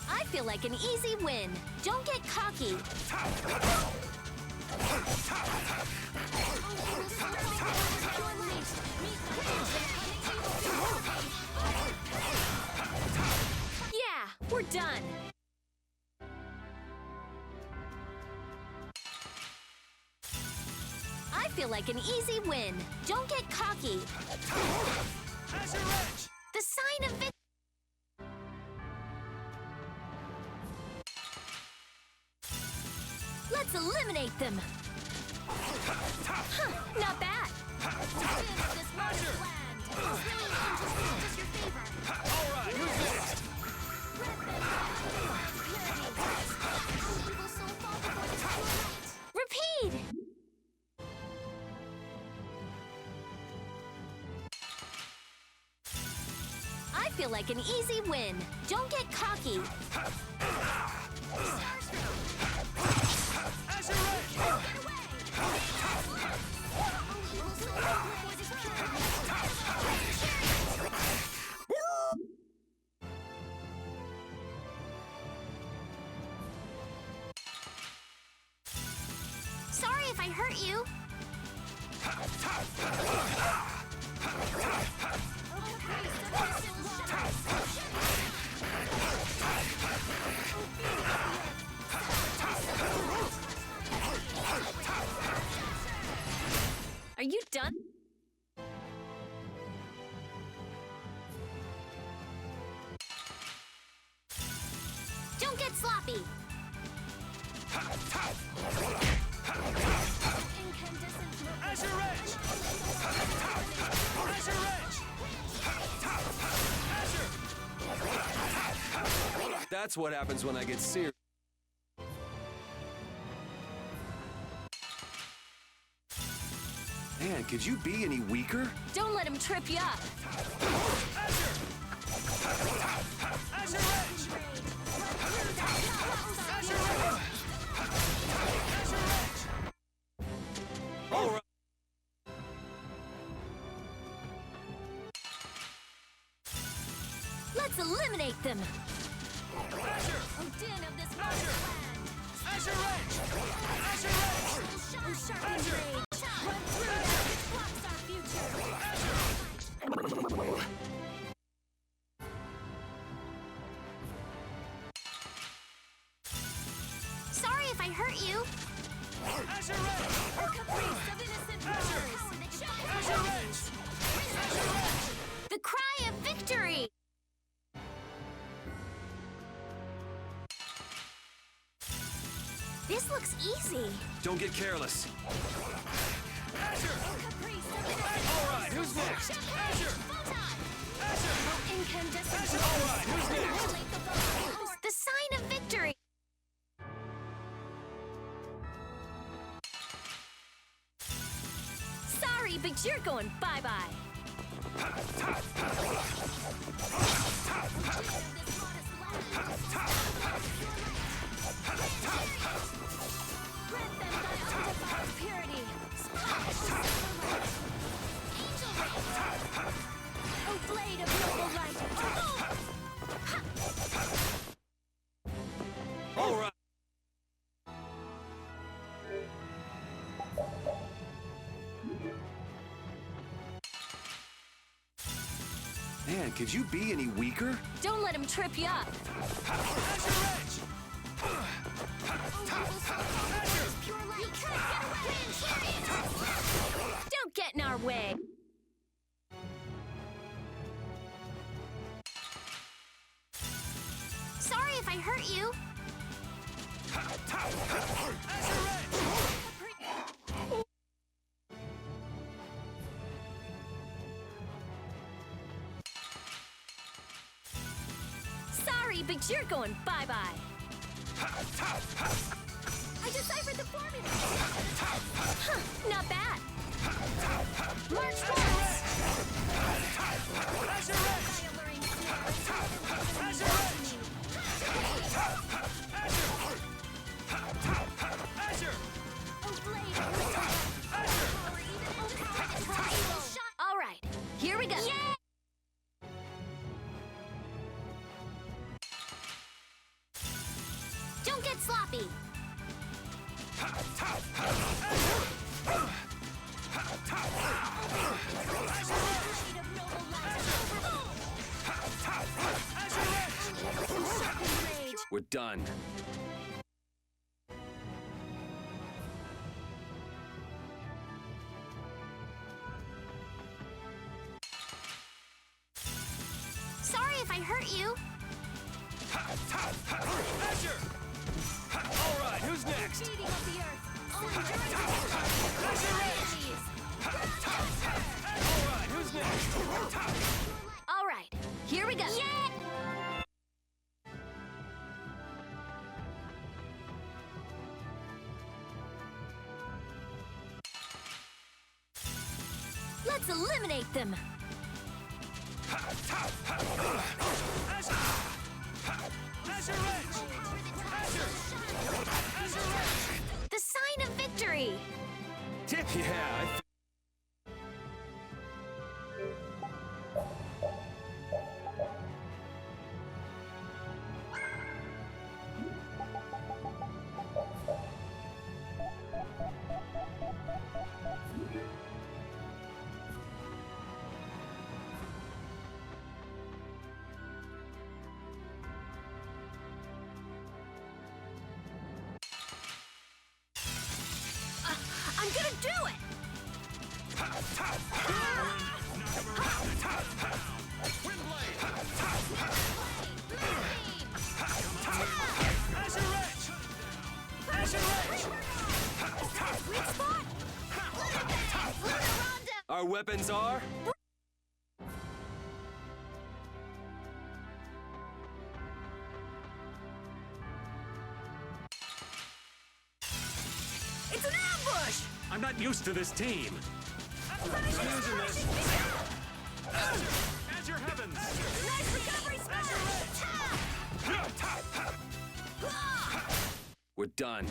I feel like an easy win. Don't get cocky. Yeah, we're done. I feel like an easy win. Don't get cocky. Azure Edge. The sign of victory. Let's eliminate them. Huh, not bad. All right, who's next? Repeat. I feel like an easy win. Don't get cocky. Azure Edge. Sorry if I hurt you. Are you done? Don't get sloppy. Azure Edge. Azure Edge. Azure. That's what happens when I get serious. Man, could you be any weaker? Don't let him trip you up. Azure. Azure Edge. Azure Edge. Azure Edge. All right. Let's eliminate them. Azure. Odin of this Azure. Azure Edge. Azure Edge. Azure. Sorry if I hurt you. Azure Edge. Azure Edge. Azure Edge. The cry of victory. This looks easy. Don't get careless. Azure. All right, who's next? Azure. Azure. Incandescent. All right, who's next? The sign of victory. Sorry, but you're going bye-bye. Purity. Oh, blade of noble light. All right. Man, could you be any weaker? Don't let him trip you up. Azure Edge. Don't get in our way. Sorry if I hurt you. Azure Edge. but you're going bye-bye. I deciphered the formula! Huh, not bad. March forwards! All right, here we go. Don't get sloppy. We're done. Sorry if I hurt you. All right, who's next? Feeding of the earth. All right, who's next? All right, here we go. Let's eliminate them. The sign of victory. Yeah, I'm gonna do it. Sweet spot! our weapons are... It's an ambush! I'm not used to this team. Using this. As your heavens. Nice recovery smash! We're done.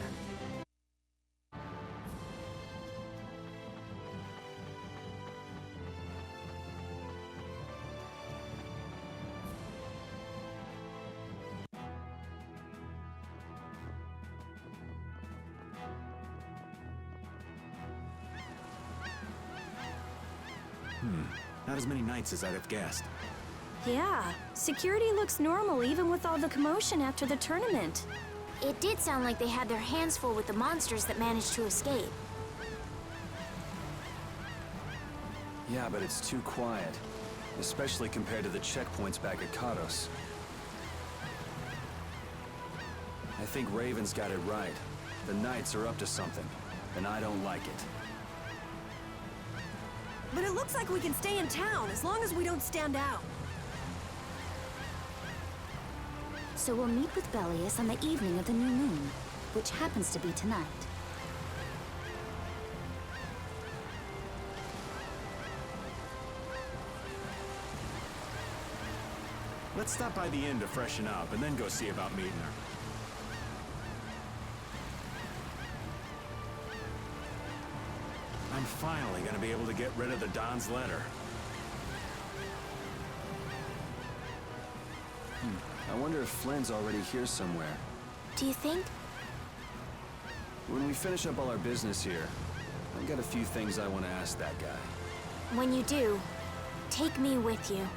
Not as many knights as I'd have guessed. Yeah, security looks normal even with all the commotion after the tournament. It did sound like they had their hands full with the monsters that managed to escape. Yeah, but it's too quiet. Especially compared to the checkpoints back at Kados. I think Raven's got it right. The Knights are up to something, and I don't like it. But it looks like we can stay in town as long as we don't stand out. So we'll meet with Bellius on the evening of the new moon, which happens to be tonight. Let's stop by the inn to freshen up and then go see about meeting her. I'm finally gonna be able to get rid of the Don's letter. I wonder if Flynn's already here somewhere. Do you think? When we finish up all our business here, I've got a few things I want to ask that guy. When you do, take me with you.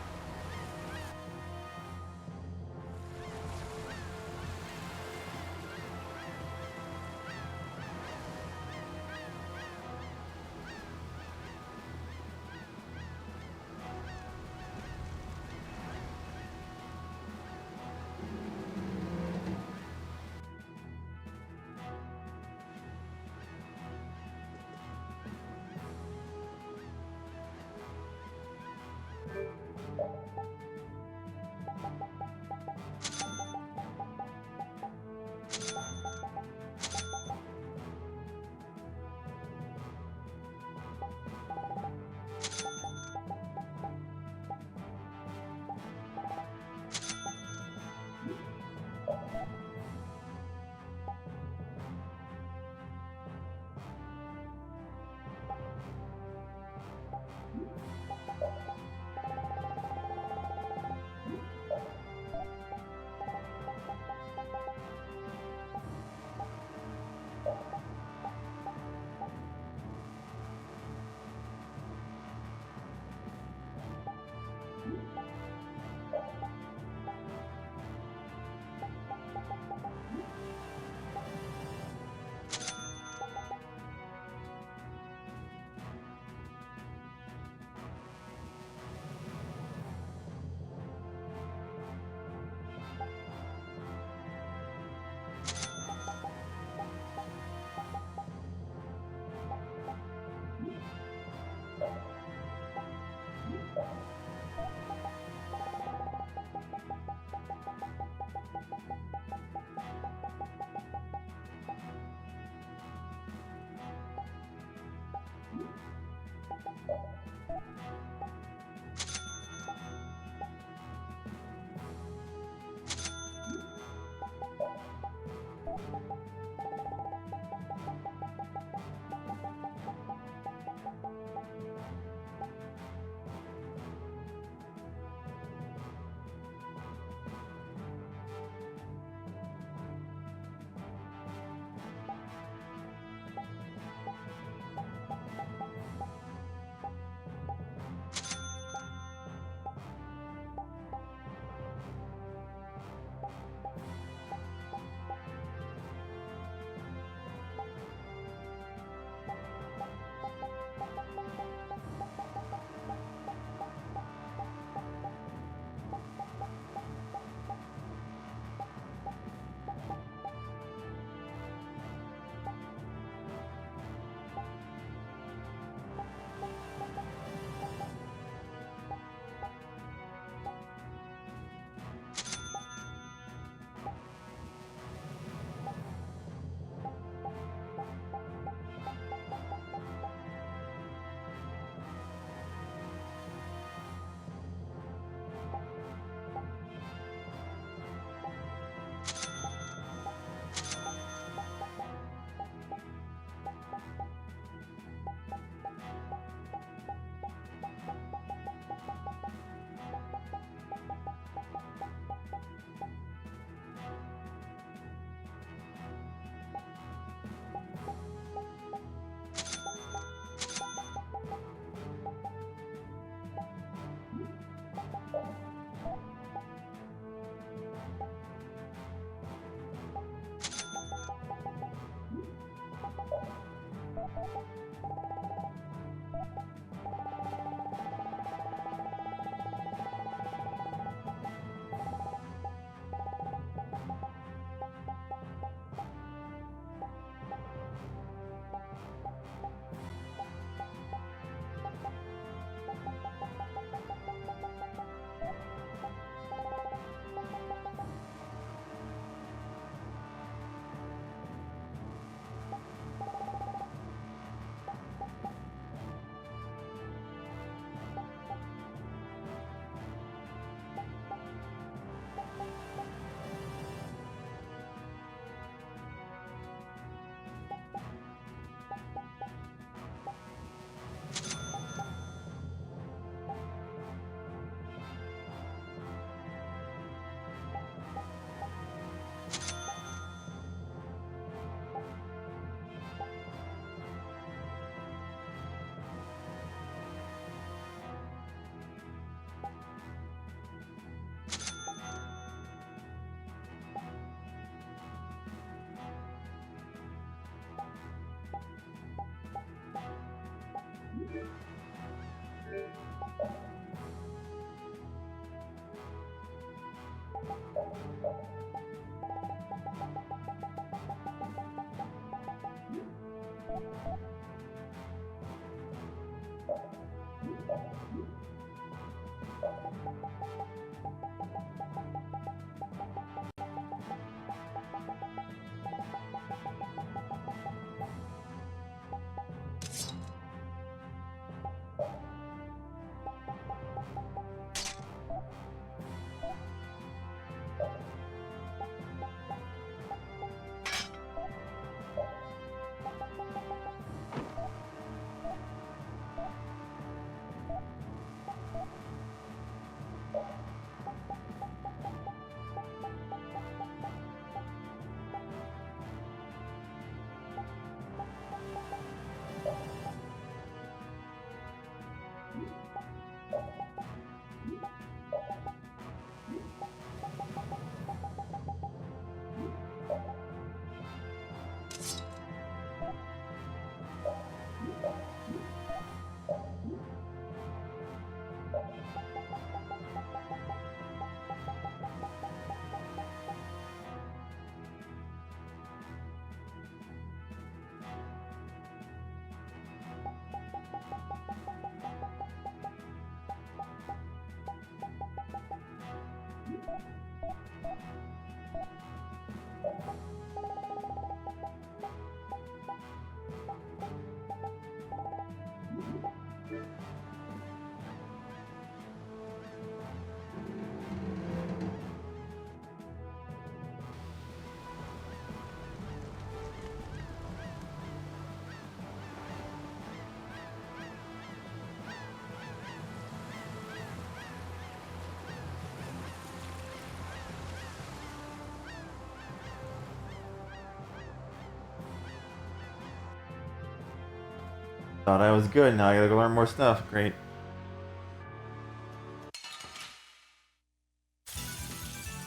Thought I was good, now I gotta go learn more stuff. Great.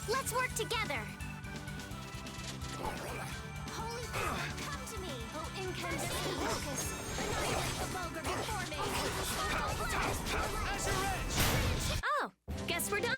Let's work together. Holy power, come to me. Oh, incandescent locus! Annihilate the vulgar before me! Oh, guess we're done.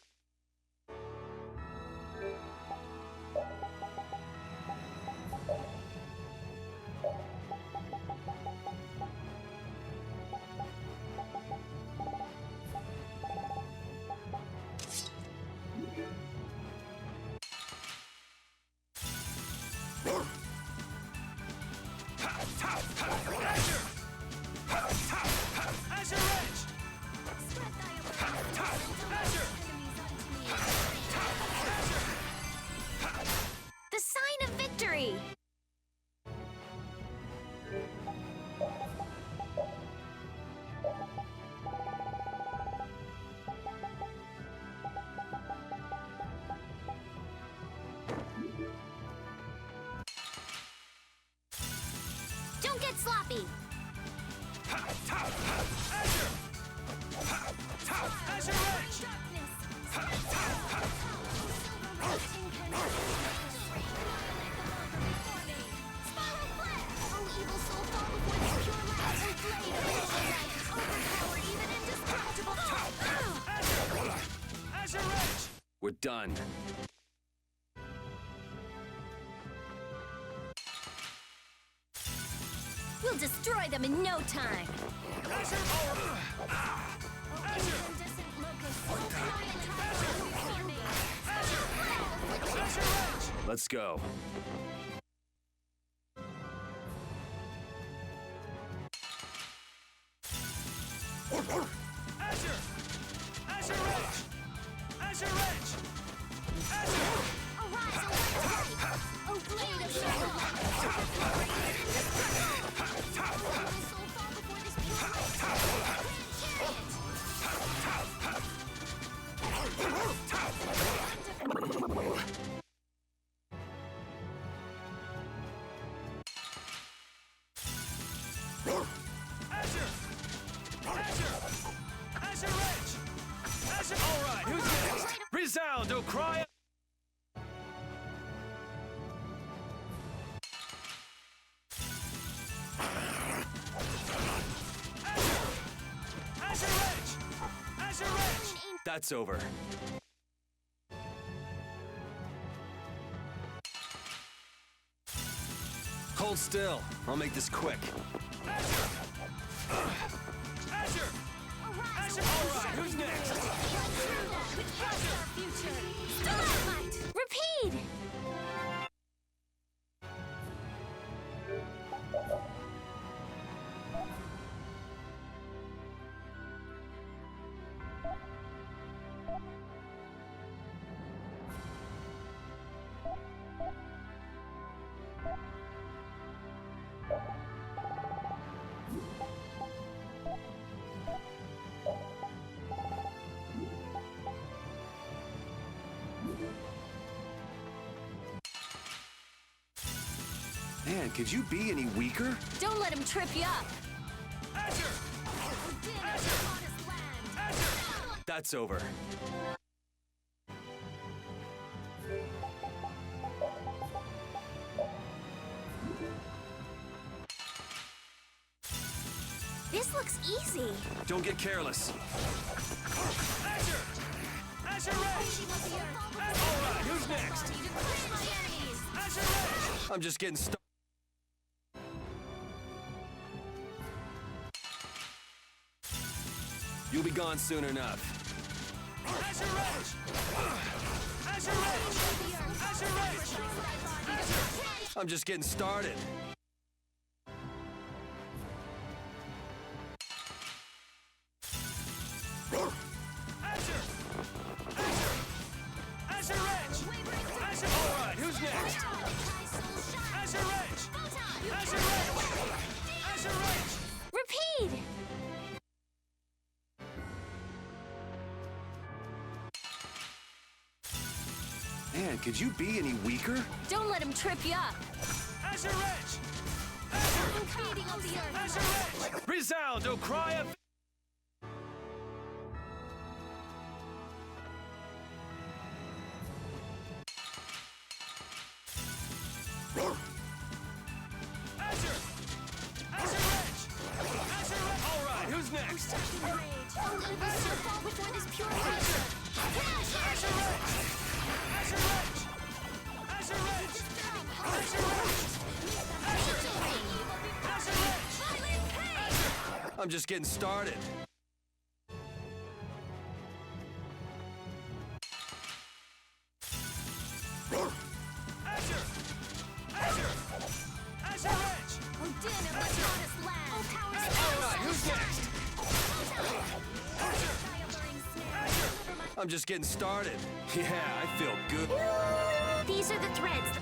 The sign of victory. Don't get sloppy. We're done. We'll destroy them in no time. Let's go. Alright, who's next? Resound, oh cry! That's over. Hold still. I'll make this quick. Alright, who's next? Repeat. Man, could you be any weaker? Don't let him trip you up. That's over. This looks easy. Don't get careless. Alright, who's next? I'm just getting started. You'll be gone soon enough. Azure Edge! Azure Edge! I'm just getting started. Azure! Azure! Azure Edge! Azure! Alright, who's next? Azure Edge! Azure Edge! Azure Edge! Repeat! Man, could you be any weaker? Don't let him trip you up. Azure Edge! Azure! Azure Edge! Resound, O cry of... Azure! Azure Edge! Azure Edge! Alright, who's next? Azure! Azure Edge! Azure Edge! Azure Edge! Azure Edge! I'm just getting started. Azure! Azure! Azure Edge! Alright, who's next? I'm just getting started. Yeah, I feel good. These are the threads.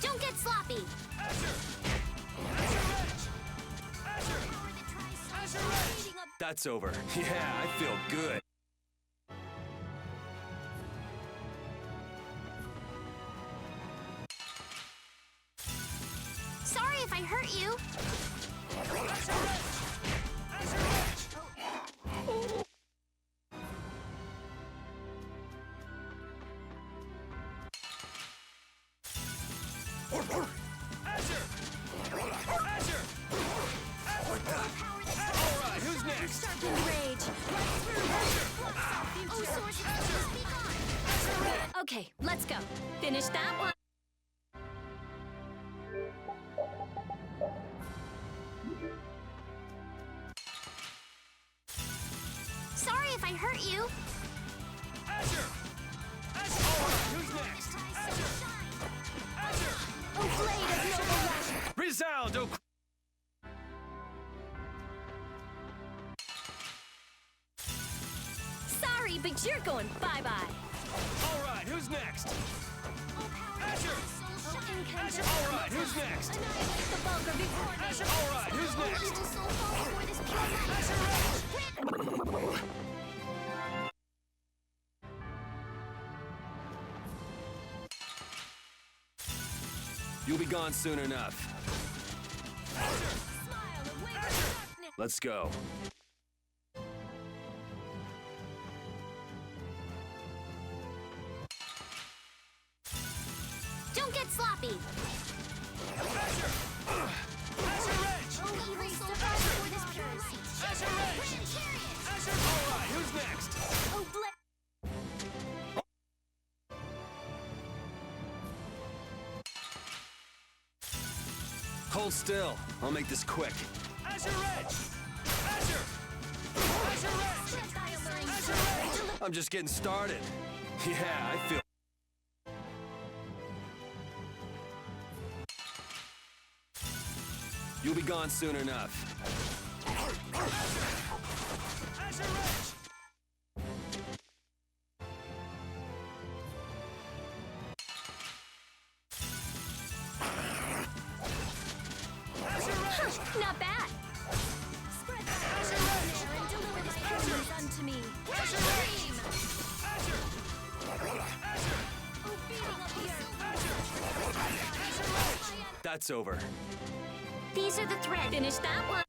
Don't get sloppy. Azure! Azure Edge! Azure! Azure Edge! That's over. Yeah, I feel good. Sorry if I hurt you. Azure Edge! Azure Edge! Azure! Azure! Alright, who's next? Start to rage. Oh, source, speak on. Okay, let's go. Finish that one. Sorry if I hurt you. Azure! Azure! Alright, who's next? Azure! Azure! Oh, blade of noble rush. Resound, O... Sorry, but you're going bye-bye. Alright, who's next? Azure! Azure! Alright, who's next? Annihilate the vulgar before me. Azure! Alright, who's next? Little soul fall before this pure light. Azure Edge! You'll be gone soon enough. Let's go. Don't get sloppy. Azure! Azure Edge! Oh, evil soul fall before this pure light. Azure Edge! Azure! Alright, who's next? Oh, blade. Hold still. I'll make this quick. Azure Edge! Azure! Azure Edge! Azure Edge! I'm just getting started. Yeah, I feel... You'll be gone soon enough. Azure Edge! Not bad. Azure Edge! And deliver this presence unto me. Azure Edge! Azure! Azure! Oh, beating up the earth. Azure! Azure Edge! That's over. These are the threads. Finish that one.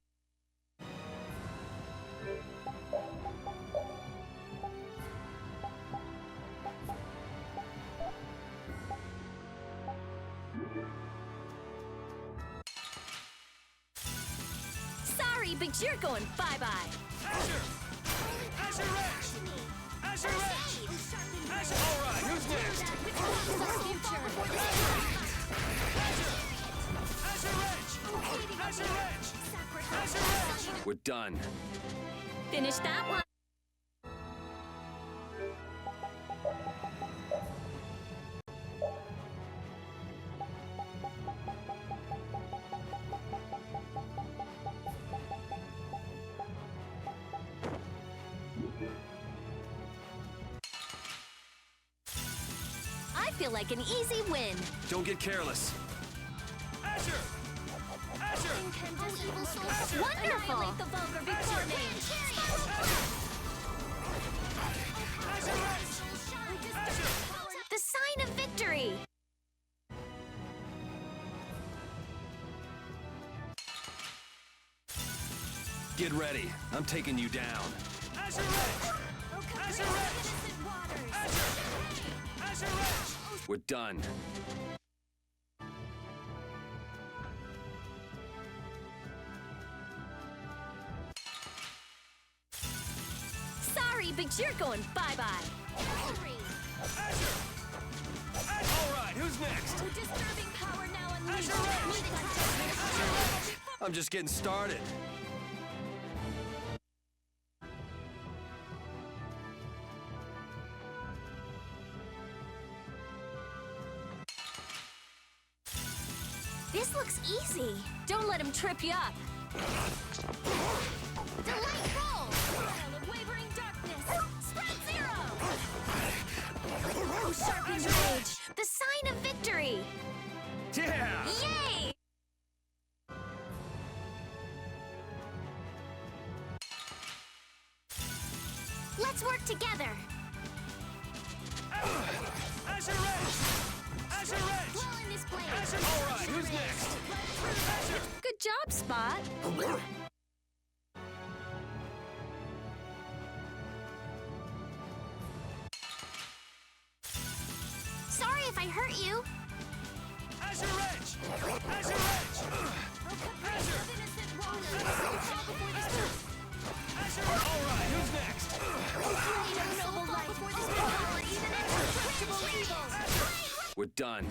Sorry, but you're going bye-bye. Azure! Azure Edge! Azure Edge! Azure! Alright, who's next? Azure Edge! Azure Edge! Azure Edge! We're done. Finish that one. I feel like an easy win. Don't get careless. Azure! Azure! Azure! Wonderful. Annihilate the vulgar before me! Azure Edge! Azure! The sign of victory! Get ready. I'm taking you down. Azure Edge! Azure Edge! Azure! Azure Edge! We're done. Sorry, but you're going bye-bye. Azure! Alright, who's next? Disturbing power now unleashed. Azure Edge! I'm just getting started. This looks easy. Don't let him trip you up. Delightful! Spell of wavering darkness. Spread zero. Oh, sharpened rage. The sign of victory! Yeah! Yay! Let's work together. Azure Edge! Azure Edge! Well in this blade. Azure! Alright, who's next? Azure! Good job, Spot. Sorry if I hurt you. Azure Edge! Azure Edge! Azure! Azure! Alright, who's next? Noble life before this power, even indestructible evil. We're done.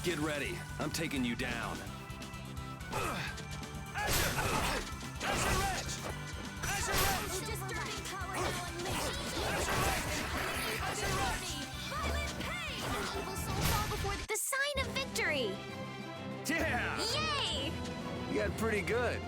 Get ready. I'm taking you down. Azure! Azure Edge! Azure Edge! Disturbing power now unleashed. Azure Edge! Azure Edge! Violent pain. Evil soul fall before the sign of victory. Yeah! Yay! You got pretty good.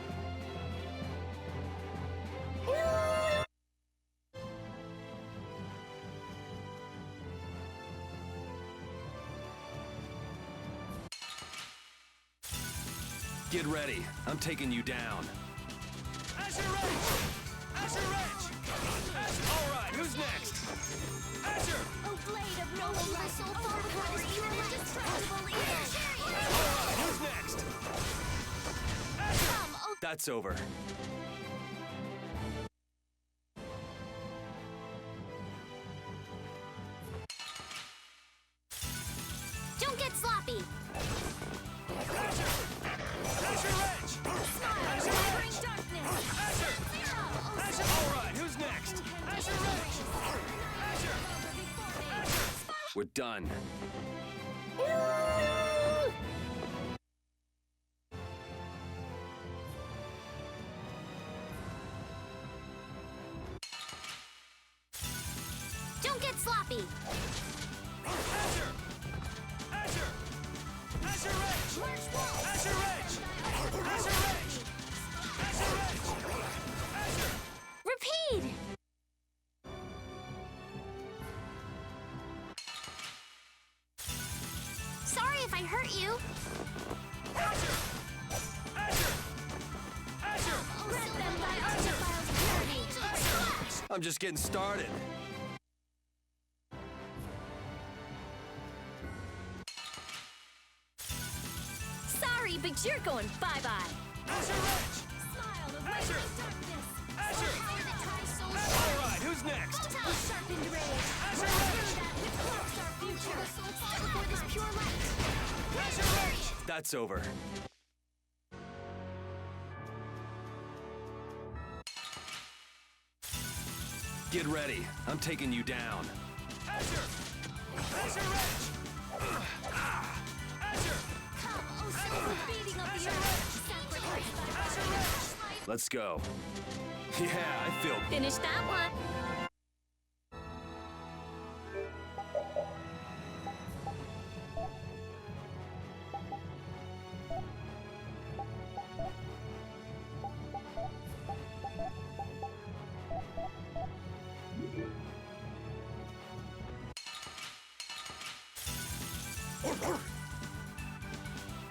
Get ready. I'm taking you down. Azure Edge! Azure Edge! Azure! Alright, who's next? Azure! Oh, blade of noble life, soul fall before this even indestructible evil. Alright, who's next? Come, oh, That's over. don't get sloppy. Azure! Azure Edge! Azure Wavering Edge! darkness. Azure! Azure! Alright, who's next? Azure Edge! Azure! We're done. Don't get sloppy. Azure! Azure! Azure Edge! Azure Edge! Azure Edge! Azure Edge! I'm just getting started. Sorry, but you're going bye-bye. Azure Edge! Smile, Azure! darkness. Azure! All right, who's next? Sharpened rage. Azure Edge! Which blocks our future. Before this pure light. Azure Edge! That's over. Get ready. I'm taking you down. Azure! Azure Edge! Azure! Come, oh silver beating of the earth. Sacrifice thy Azure Edge! Let's go. Yeah, I feel... Finish that one.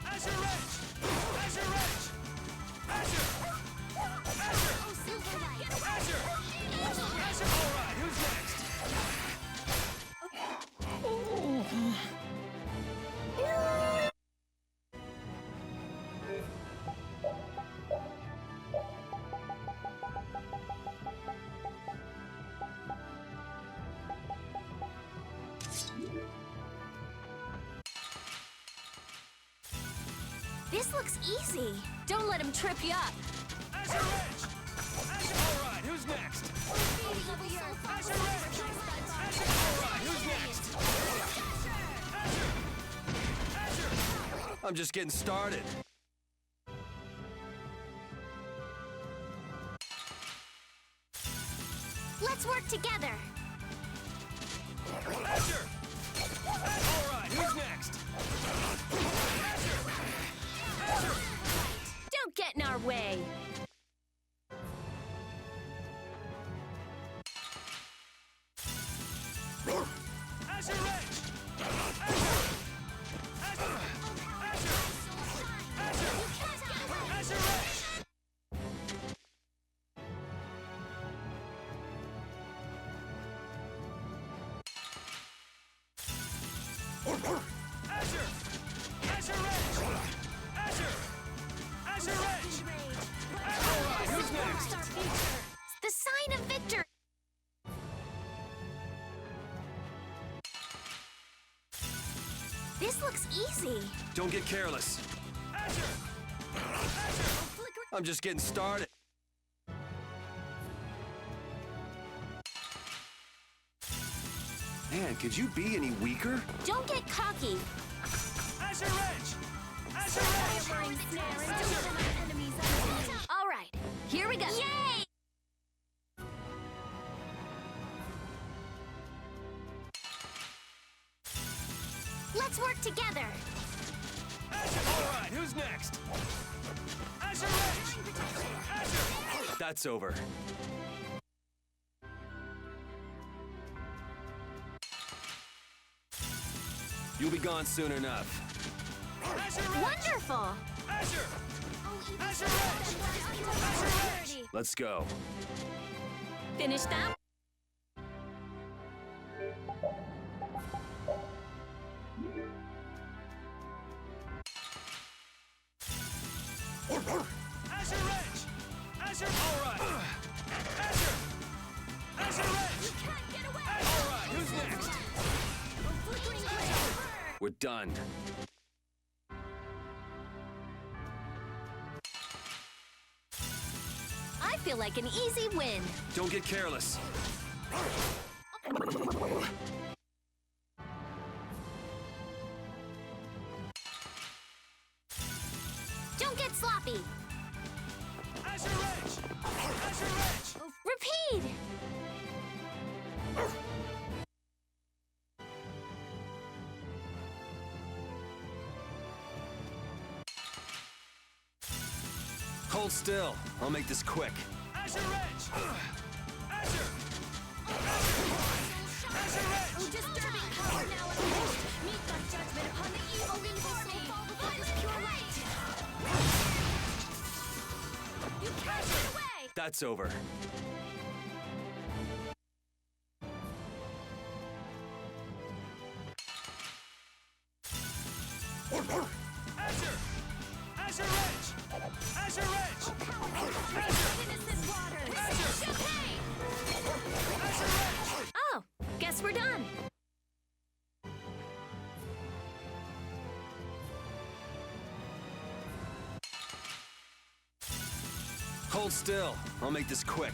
Azure Edge! Azure Edge! Azure! Azure! Oh silver light. Azure! Azure! All right, who's next? This looks easy. Don't let him trip you up. Azure Edge! Azure! All right, who's next? Beating of the earth. Azure Edge! Azure! All right, who's next? Azure! Azure! I'm just getting started. Let's work together. Azure! All right, who's next? Azure! Azure! Don't get in our way. Azure Edge! Azure! Azure! Azure! Azure! Azure Edge! Azure! Azure Edge! Azure! Azure Edge! All right, who's next? Our future. The sign of victory. This looks easy. Don't get careless. Azure! Azure! I'm just getting started. Man, could you be any weaker? Don't get cocky. Azure Edge! Azure Edge! All right, here we go. Yay! Let's work together. Azure! All right, who's next? Azure Edge! Azure! That's over. You'll be gone soon enough. Azure Edge! Wonderful. Azure! Azure Edge! Azure Edge! Let's go. Finish that. Azure Edge! Azure! All right! Azure! Azure Edge! All right, who's next? We're done. I feel like an easy win. Don't get careless. Don't get sloppy. Azure Edge! Azure Edge! Repeat. Hold still. I'll make this quick. Azure Edge! Azure! Azure Edge! Oh, disturbing power now unleashed. Meet thy judgment upon the evil before me. Before this pure light. You can't get away. That's over. Wrench! Azure Wrench! Innocent waters! Champagne! Azure Wrench! Oh, guess we're done. Hold still. I'll make this quick.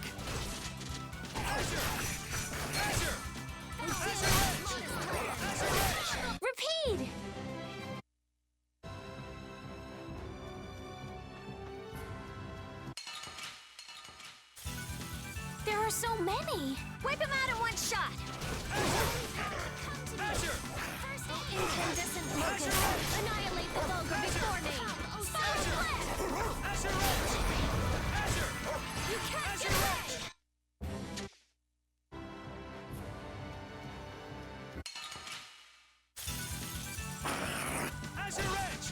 Repeat! There are so many. Wipe him out in one shot. Incandescent locust! Annihilate the vulgar before name! You can't get away! Azure Wrench!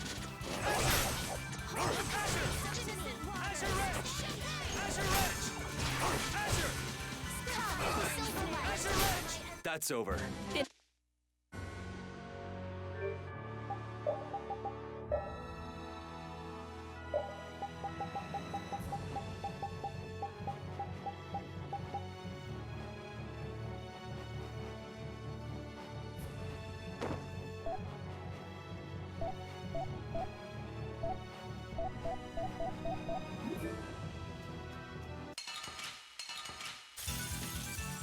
Azure Wrench! Azure Wrench! Azure Wrench! That's over.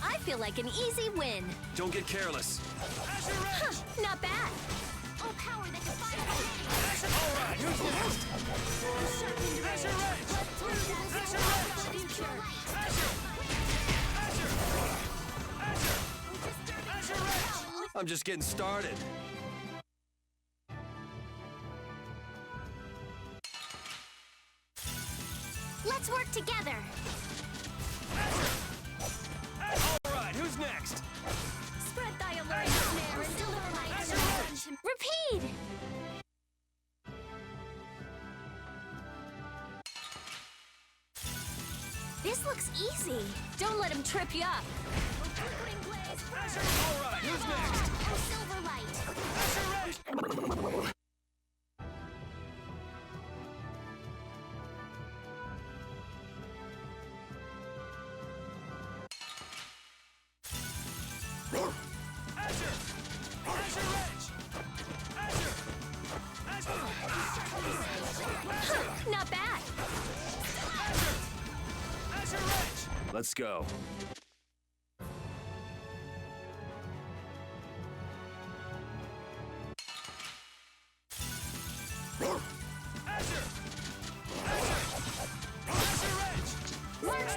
I feel like an easy win. Don't get careless. Huh, not bad. Oh, power that defies All right, who's next? Azure Wrench! Azure Wrench! Azure Wrench! I'm just getting started. Let's work together. All right, who's next? Spread thy alluring snare and deliver my enemies unto me. Repeat! This looks easy. Don't let him trip you up. Flickering blaze, All right, who's next? oh, silver light! Azure Wrench! Azure! Azure Wrench! Azure! Huh, not bad. Azure Wrench! Let's go. Azure! Azure Wrench!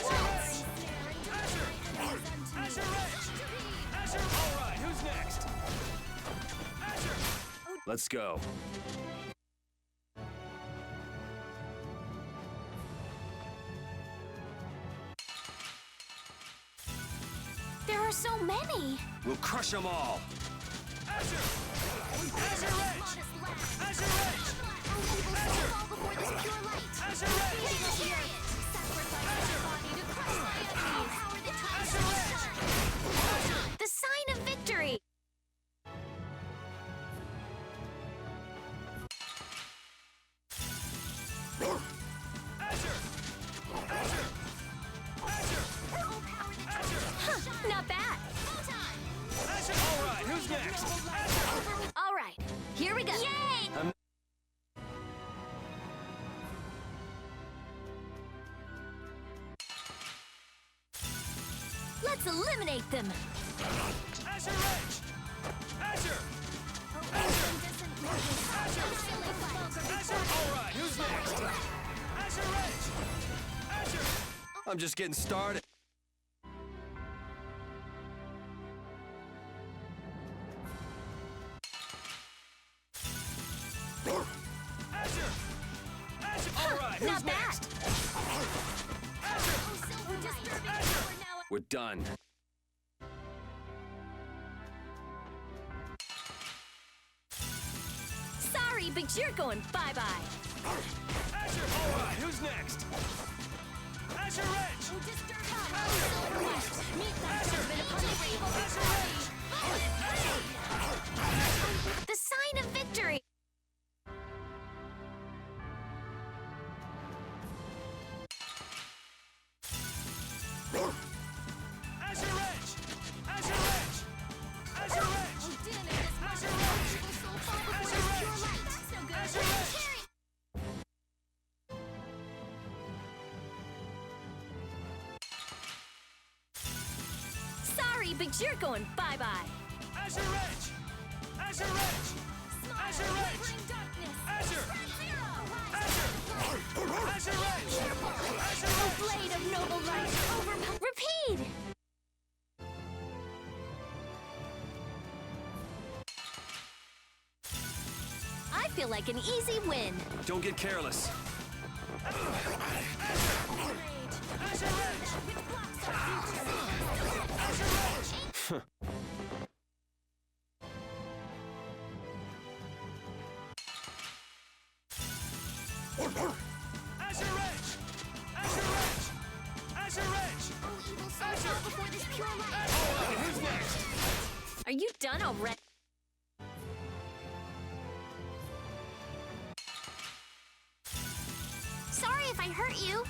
Azure Wrench! Azure! All right, who's next? Azure! Let's go. There are so many. We'll crush them all. Azure! Azure Wrench! Azure Wrench! Fall before this pure light. Azure Wrench! Sacrifice my body to crush my enemies. Power that tries Azure Wrench! The sign of victory. Azure! Azure! Azure! Huh, not bad. Azure! All right, who's next? Azure! All right, here we go. Yay! Let's eliminate them. Azure Wrench! Azure! Azure! All right, who's next? Azure Wrench! Azure! I'm just getting started. Azure! Azure! All right, who's Not bad. next? Azure! We're done. Sorry, but you're going bye-bye. Azure! All right, who's next? Azure Wrench! The sign of victory. Hey, but you're going bye-bye. Azure Edge! Azure Edge! Azure Edge! Azure! Azure! Azure Edge! Azure A Edge! blade of noble light. Repeat! I feel like an easy win. Don't get careless. Azure Edge! Azure Edge! Azure Edge! Azure Edge! Azure Edge! Azure! Before this pure light. Alright, who's next? Are you done already? Sorry if I hurt you.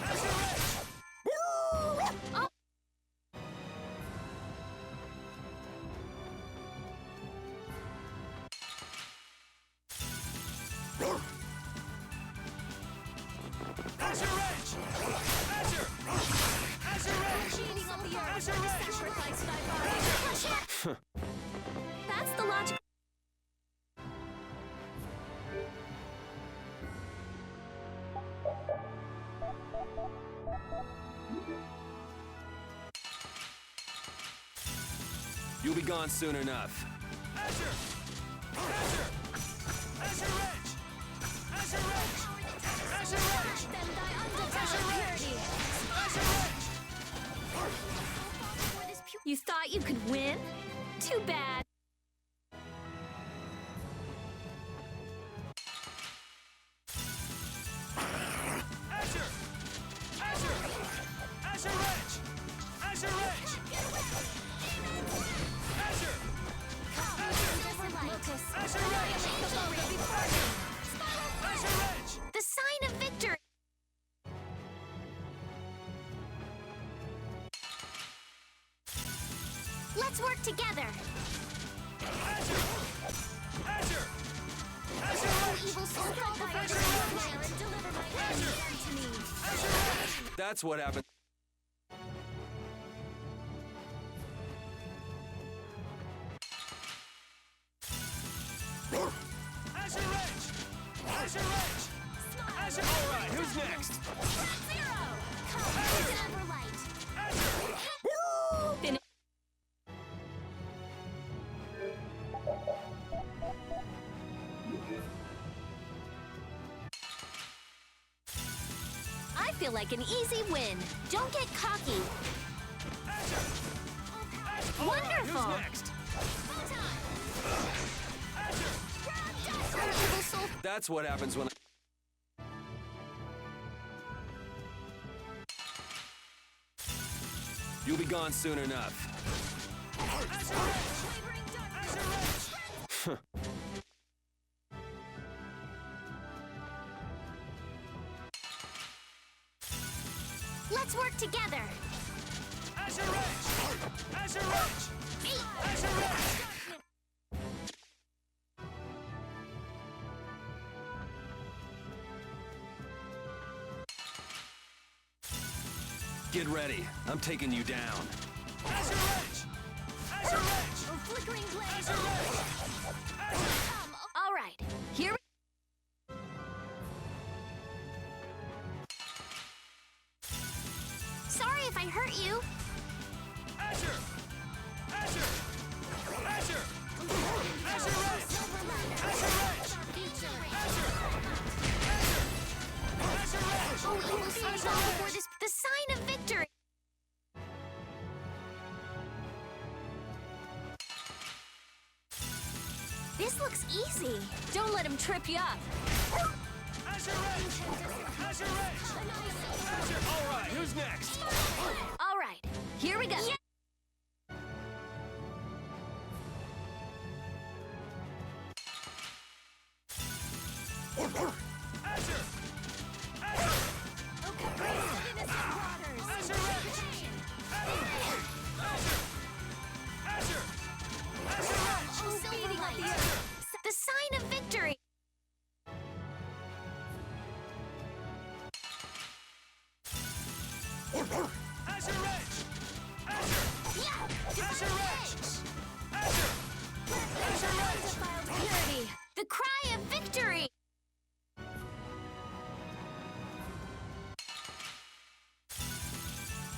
Azure Edge! Oh. Azure Edge! Azure! Azure Edge! Cheating on the earth. Azure Edge! Sacrifice thy body. That's the logic. You'll be gone soon enough. Azure! Azure! Azure Edge! Azure Edge! Azure Edge! Azure Edge! You thought you could win? Too bad. Azure! Azure! Azure Edge! Azure Edge! Azure! Azure Edge! Azure Edge! The sign of victory. Let's work together. Azure! Azure! Azure Edge! Evil soul, fall by Azure fire Edge! and deliver my Azure! enemy to me. Azure Edge! That's what happened. Azure Edge! Azure Edge! Azure! Alright, who's next? Finish. I feel like an easy win. Don't get cocky. Azure! Azure! Wonderful. Alright, who's next? Azure! Evil soul. That's what happens when You'll be gone soon enough. Azure Edge! Azure Edge! Let's work together. Azure Edge! Azure Edge! Azure Edge! Get ready. I'm taking you down. Azure Edge! Azure Edge! Flickering blade. Azure Edge! Come. All right, here we Sorry if I hurt you. Azure! Azure! Azure! Azure Edge! Azure Edge! Azure! Azure Edge! Oh, evil soul, fall before this. The sign of victory. This looks easy. don't let him trip you up. Azure Edge! Azure Edge! Azure! Alright, who's next? All right, here we go. Azure! Azure! Azure Edge! Azure! Azure Edge! Silver light. The sign of victory. Azure Edge! Azure Edge! Azure! Azure Edge! Undefiled purity. The cry of victory.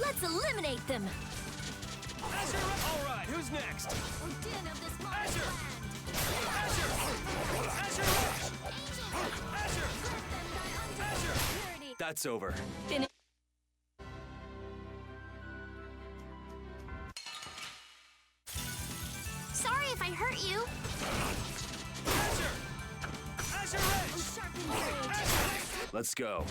Let's eliminate them. Azure! All right, who's next? Din of this Azure! Azure! Azure Edge! Azure! Azure! That's over. Sorry if I hurt you. Azure! Azure Edge! Let's go.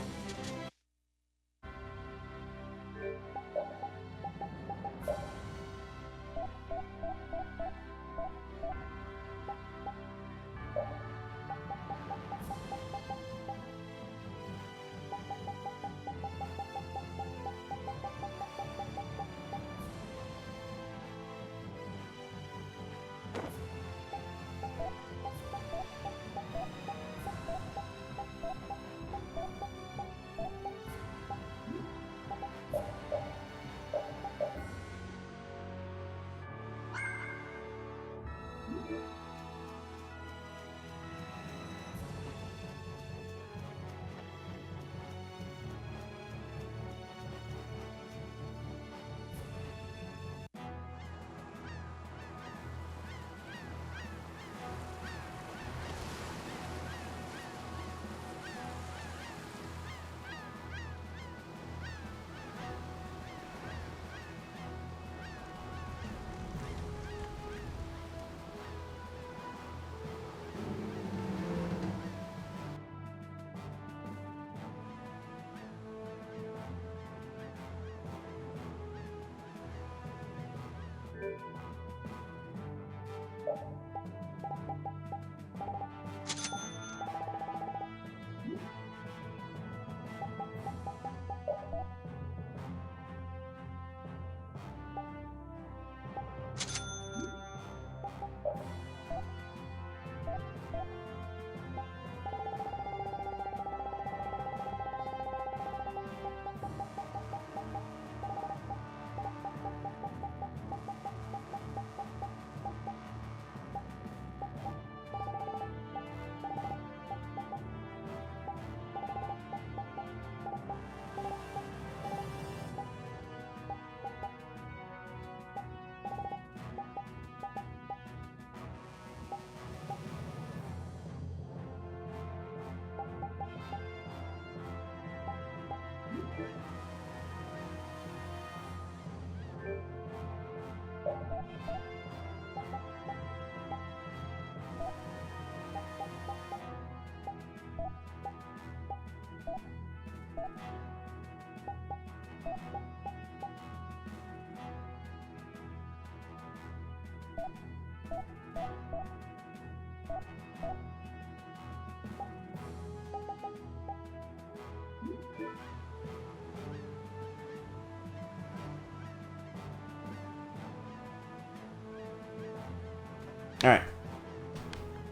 Alright.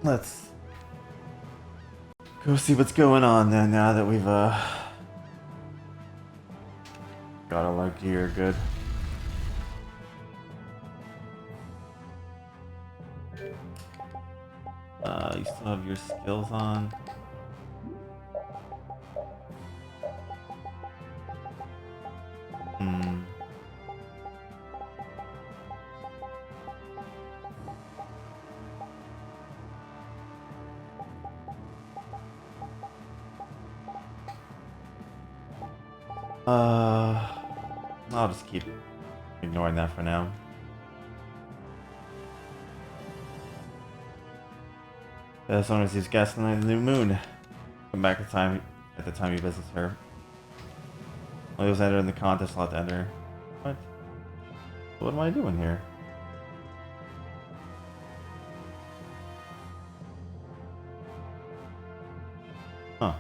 Let's go see what's going on then now that we've got all our gear good. You still have your skills on. I'll just keep ignoring that for now. As long as he's guessing the new moon. Come back at the time he visits her. Well, he was entered in the contest, I'll have to enter. What? What am I doing here? Huh.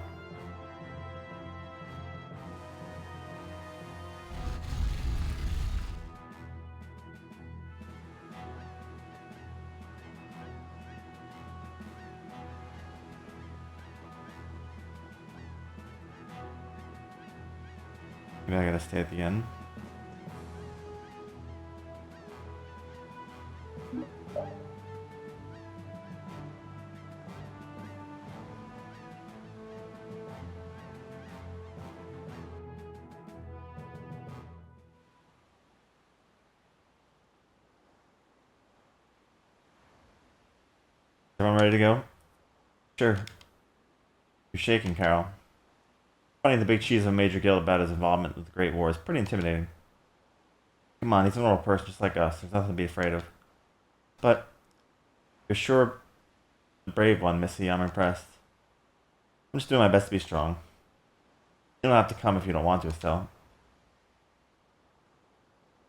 Maybe I gotta stay at the end. Everyone ready to go? Sure. You're shaking, Carol. Finding the big cheese of a major guild about his involvement with the Great War is pretty intimidating. Come on, he's a normal person just like us. There's nothing to be afraid of. But you're sure the brave one, Missy. I'm impressed. I'm just doing my best to be strong. You don't have to come if you don't want to, Estelle.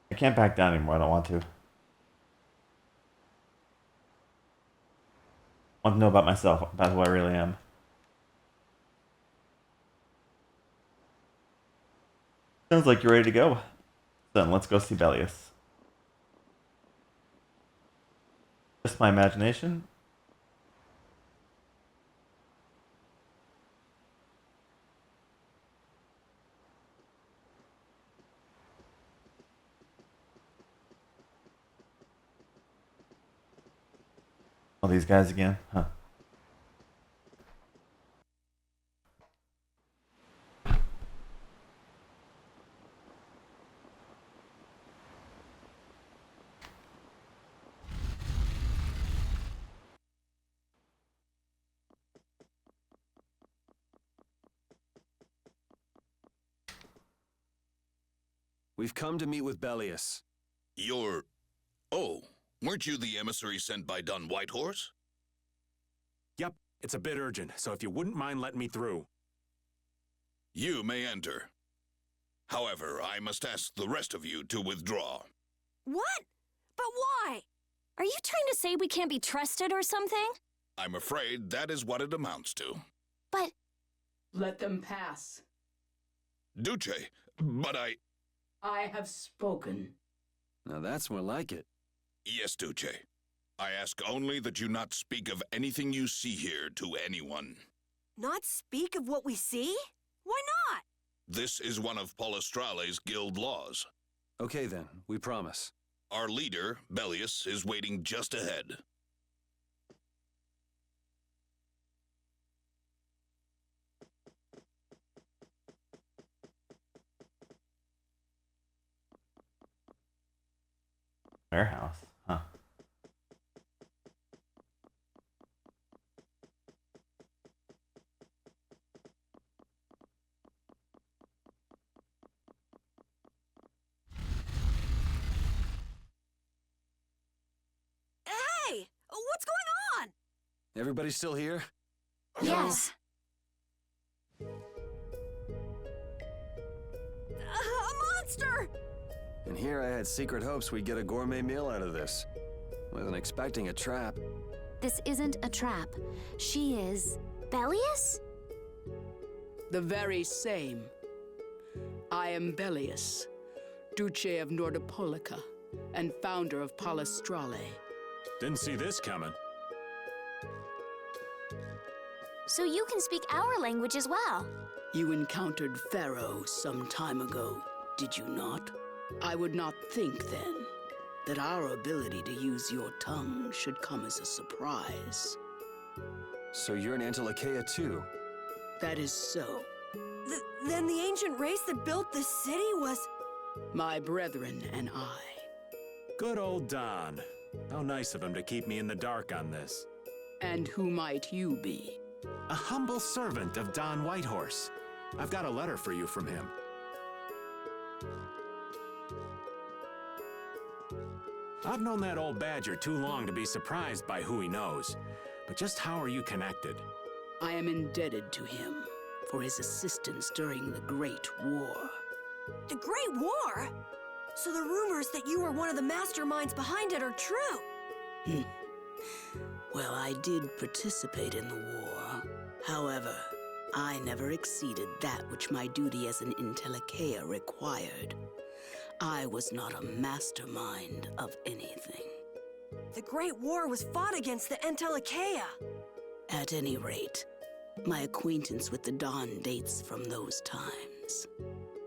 I can't back down anymore. I don't want to. I want to know about myself, about who I really am. Sounds like you're ready to go. Then let's go see Bellius. Just my imagination? All these guys again? Huh. We've come to meet with Bellius. You're... Oh, weren't you the emissary sent by Don Whitehorse? Yep, it's a bit urgent, so if you wouldn't mind letting me through. You may enter. However, I must ask the rest of you to withdraw. What? But why? Are you trying to say we can't be trusted or something? I'm afraid that is what it amounts to. But... Let them pass. Duce, but I have spoken. Now that's more like it. Yes, Duce. I ask only that you not speak of anything you see here to anyone. Not speak of what we see? Why not? This is one of Palestrale's guild laws. Okay then, we promise. Our leader, Bellius, is waiting just ahead. Warehouse, huh? Hey! What's going on? Everybody still here? Yes. A monster! And here I had secret hopes we'd get a gourmet meal out of this. Wasn't expecting a trap. This isn't a trap. She is... Bellius? The very same. I am Bellius, Duce of Nordopolica, and founder of Palestrale. Didn't see this coming. So you can speak our language as well. You encountered Pharaoh some time ago, did you not? I would not think then that our ability to use your tongue should come as a surprise. So you're an Antilocheia too? That is so. Then the ancient race that built this city was... My brethren and I. Good old Don. How nice of him to keep me in the dark on this. And who might you be? A humble servant of Don Whitehorse. I've got a letter for you from him. I've known that old badger too long to be surprised by who he knows. But just how are you connected? I am indebted to him for his assistance during the Great War. The Great War? So the rumors that you were one of the masterminds behind it are true? Well, I did participate in the war. However, I never exceeded that which my duty as an Intellicheia required. I was not a mastermind of anything. The Great War was fought against the Entellicheia. At any rate, my acquaintance with the Dawn dates from those times.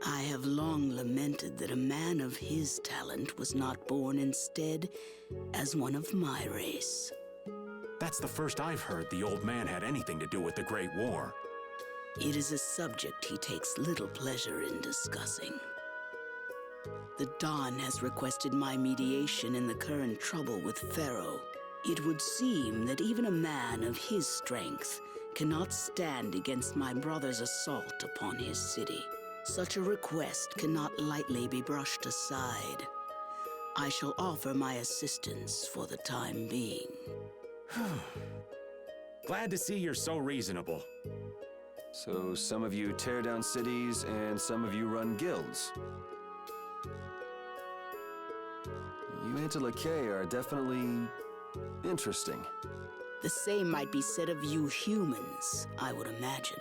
I have long lamented that a man of his talent was not born instead as one of my race. That's the first I've heard the old man had anything to do with the Great War. It is a subject he takes little pleasure in discussing. The Dawn has requested my mediation in the current trouble with Pharaoh. It would seem that even a man of his strength cannot stand against my brother's assault upon his city. Such a request cannot lightly be brushed aside. I shall offer my assistance for the time being. Glad to see you're so reasonable. So some of you tear down cities and some of you run guilds. You Antilochae are definitely interesting. The same might be said of you humans, I would imagine.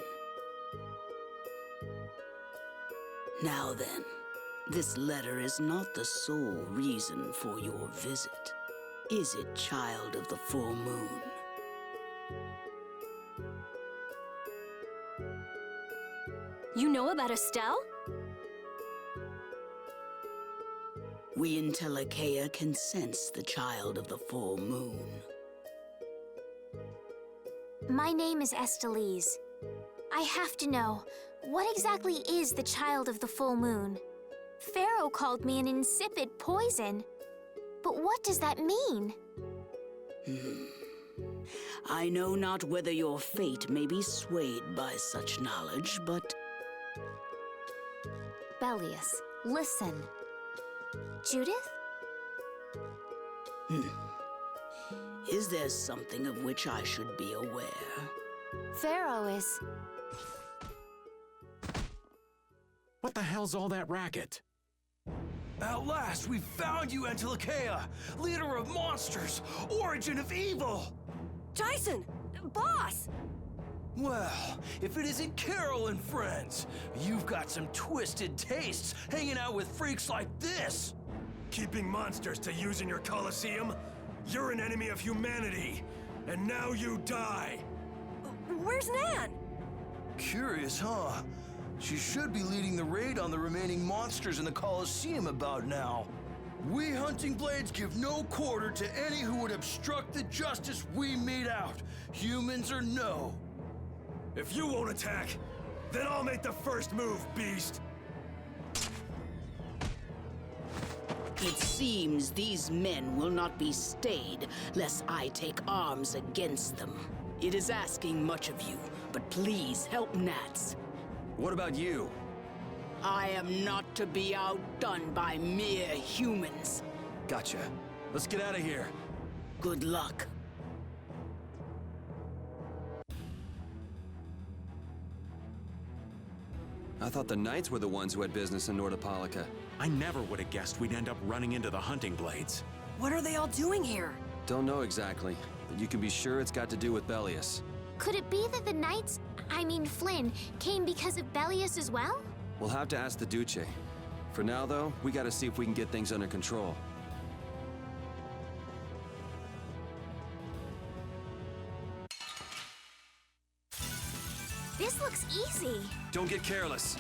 Now then, this letter is not the sole reason for your visit. Is it, child of the full moon? You know about Estelle? We in Telekea can sense the child of the full moon. My name is Estelise. I have to know, what exactly is the child of the full moon? Pharaoh called me an insipid poison. But what does that mean? I know not whether your fate may be swayed by such knowledge, but... Bellius, listen. Judith? Is there something of which I should be aware? Pharaoh is... What the hell's all that racket? At last, we found you, Antilochae, leader of monsters, origin of evil! Jason! Boss! Well, if it isn't Carol and friends, you've got some twisted tastes hanging out with freaks like this! Keeping monsters to use in your Colosseum? You're an enemy of humanity, and now you die! Where's Nan? Curious, huh? She should be leading the raid on the remaining monsters in the Colosseum about now. We Hunting Blades give no quarter to any who would obstruct the justice we mete out, humans or no. If you won't attack, then I'll make the first move, beast. It seems these men will not be stayed lest I take arms against them. It is asking much of you, but please help Nats. What about you? I am not to be outdone by mere humans. Gotcha. Let's get out of here. Good luck. I thought the Knights were the ones who had business in Nordopolica. I never would have guessed we'd end up running into the Hunting Blades. What are they all doing here? Don't know exactly, but you can be sure it's got to do with Bellius. Could it be that the Knights, I mean Flynn, came because of Bellius as well? We'll have to ask the Duce. For now, though, we gotta see if we can get things under control. This looks easy. Don't get careless.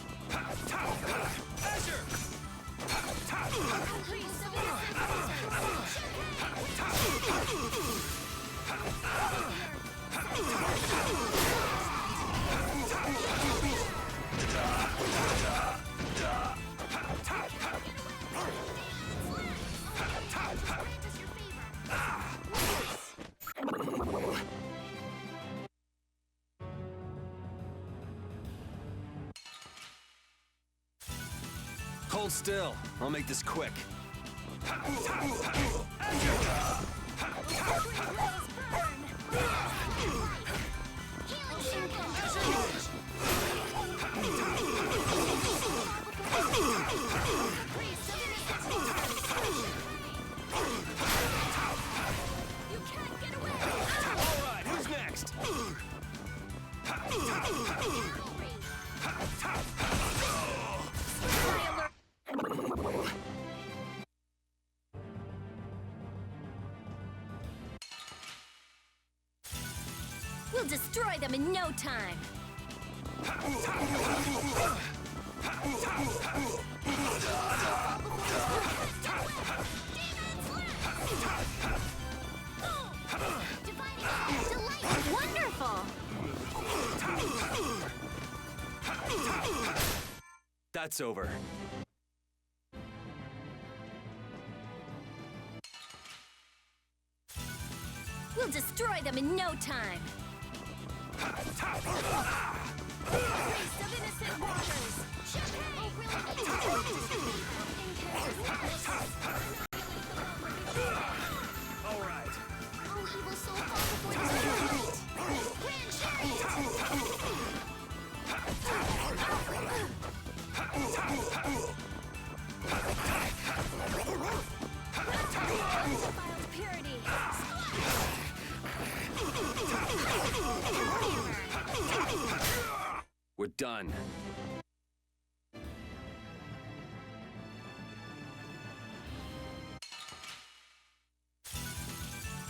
Hold still. I'll make this quick. Alright, who's next? We'll destroy them in no time. Wonderful! That's over. destroy them in no time. Priest of innocent waters. All right. Oh, he will so fall before this moment. Grand chariot! Defiled purity. We're done.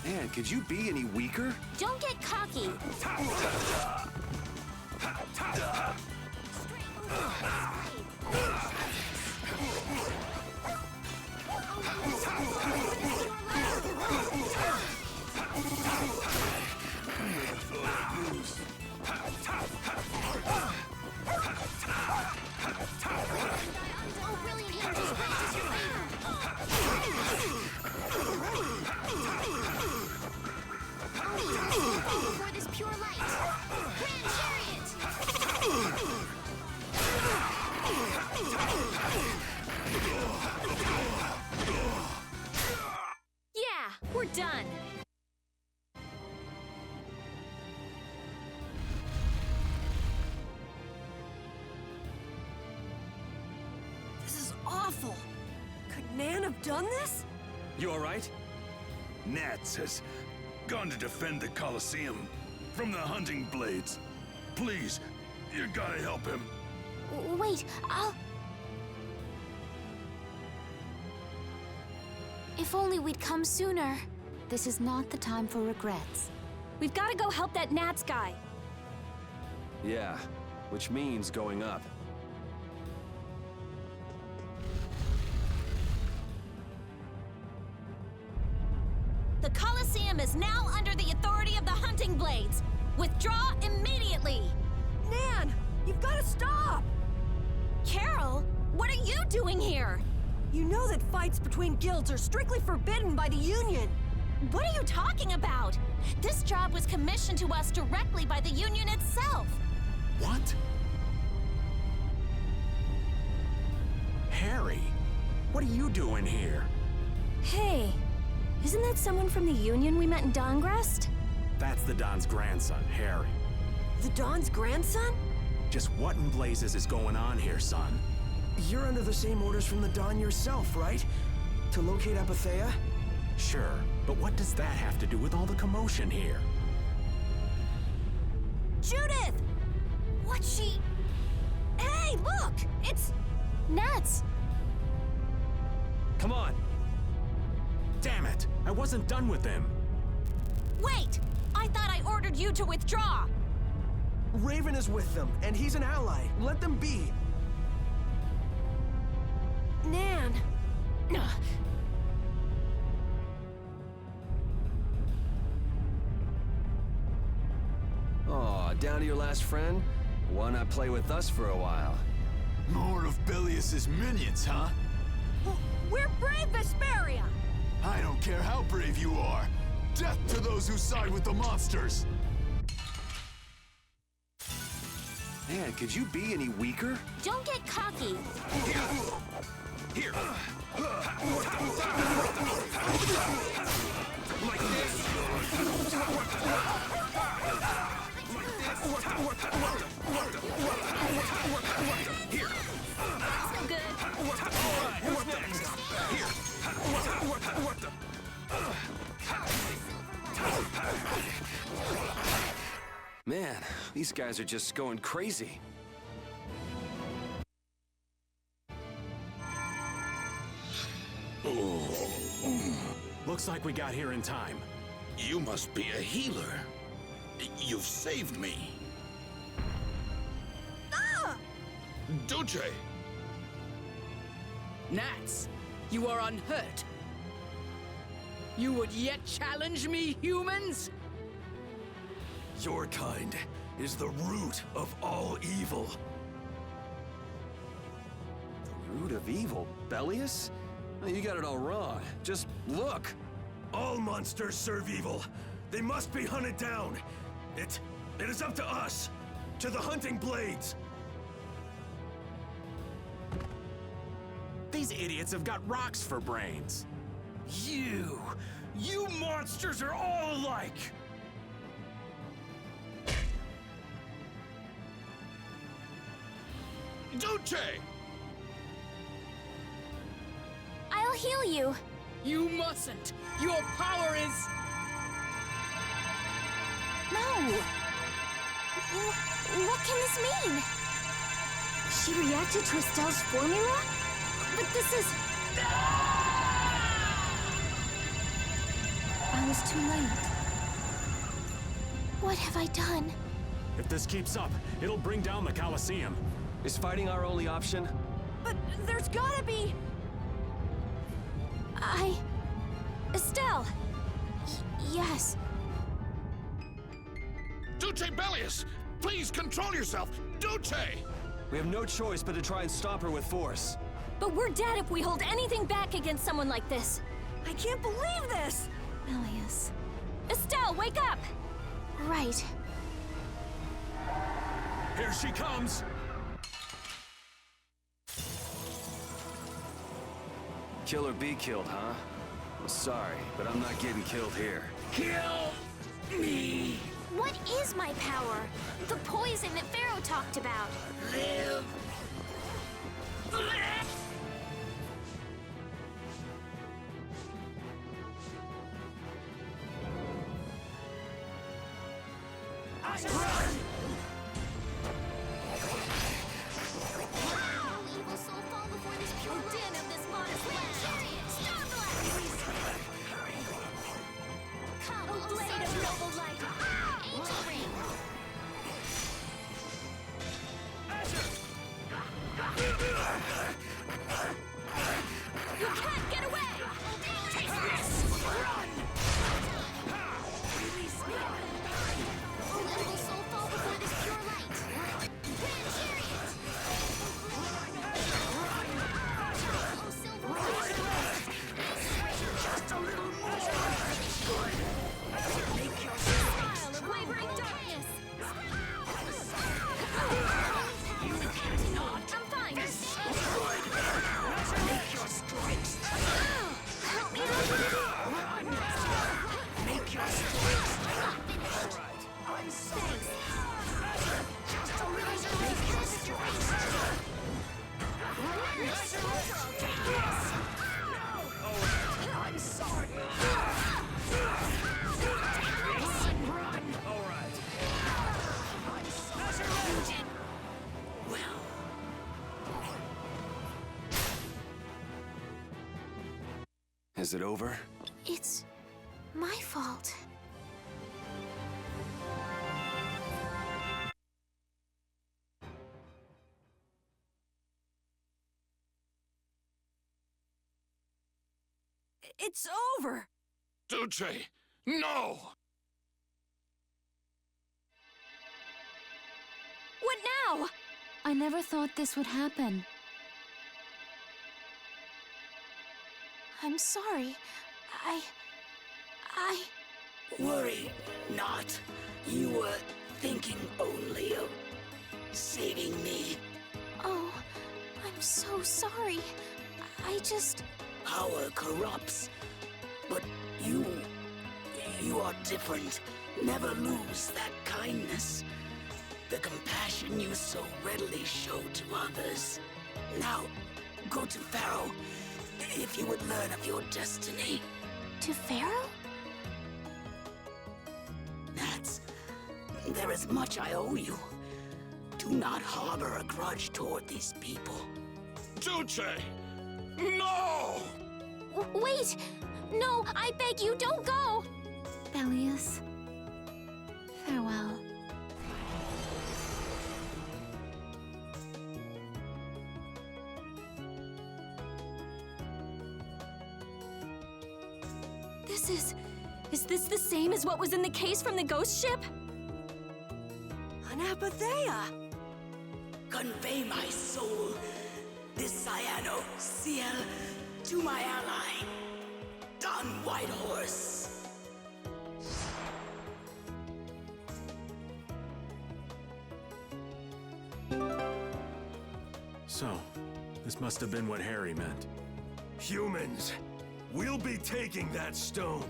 Man, could you be any weaker? Don't get cocky. For this pure light. Grand chariot. Yeah, we're done. This is awful. Could Nan have done this? You all right? Nats has gone to defend the Colosseum from the hunting blades. Please, you gotta help him. Wait, I'll... If only we'd come sooner. This is not the time for regrets. We've got to go help that Nats guy. Yeah, which means going up. The Colosseum is now under the authority of the hunting blades. Withdraw immediately. Nan, you've got to stop. Carol, what are you doing here? You know that fights between guilds are strictly forbidden by the Union. What are you talking about? This job was commissioned to us directly by the Union itself. What? Harry, what are you doing here? Hey, isn't that someone from the Union we met in Dongrest? That's the Don's grandson, Harry. The Don's grandson? Just what in blazes is going on here, son? You're under the same orders from the Don yourself, right? To locate Apatheia? Sure, but what does that have to do with all the commotion here? Judith! What's she... Hey, look! It's... Nats! Come on! Damn it! I wasn't done with them! Wait! I thought I ordered you to withdraw! Raven is with them, and he's an ally. Let them be. Nan. Aw, down to your last friend? Why not play with us for a while? More of Belius's minions, huh? We're brave Vesperia! I don't care how brave you are. Death to those who side with the monsters! Man, could you be any weaker? Don't get cocky. Here. Like this. Here. So good. All right, who's next? Here. Man, these guys are just going crazy. Looks like we got here in time. You must be a healer. You've saved me. Ah! Duce! Nats, you are unhurt. You would yet challenge me, humans? Your kind is the root of all evil. The root of evil? Belius? You got it all wrong. Just look. All monsters serve evil. They must be hunted down. It is up to us. To the hunting blades. These idiots have got rocks for brains. You monsters are all alike! Duce! I'll heal you. You mustn't. Your power is... No. What can this mean? She reacted to Estelle's formula? But this is... I was too late. What have I done? If this keeps up, it'll bring down the Colosseum. Is fighting our only option? But there's gotta be... Estelle! Yes. Duce Bellius! Please control yourself! Duce! We have no choice but to try and stop her with force. But we're dead if we hold anything back against someone like this. I can't believe this! Bellius. Estelle, wake up! Right. Here she comes! Kill or be killed, huh? I'm sorry, but I'm not getting killed here. Kill me! What is my power? The poison that Pharaoh talked about. Live! Run! Evil soul fall before this pure din of this modest land. Come, O blade of noble light. Angel ring. You can't get away! Take this! Run! Release me. O evil soul fall before this pure light. Grand chariot. O silver Just a little more! Good! Make your Smile of wavering darkness! You cannot! I'm fine! Good! Make your strikes! Help me! Run! Make your strikes! Alright, I'm sorry! Just a little more! Make your strikes! Take this! No! I'm sorry! Run! Alright! I'm sorry! Well... Is it over? It's my fault. It's over! Duce! No! What now? I never thought this would happen. I'm sorry. I... Worry not. You were thinking only of saving me. Oh, I'm so sorry. I just... Power corrupts, but you are different. Never lose that kindness, the compassion you so readily show to others. Now, go to Pharaoh, if you would learn of your destiny. To Pharaoh? There is much I owe you. Do not harbor a grudge toward these people. Duce! No! Wait! No, I beg you, don't go! Bellius, farewell. Is this the same as what was in the case from the ghost ship? An Apatheia! Convey my soul, this cyano Ciel, to my ally, Don Whitehorse. So, this must have been what Harry meant. Humans, we'll be taking that stone.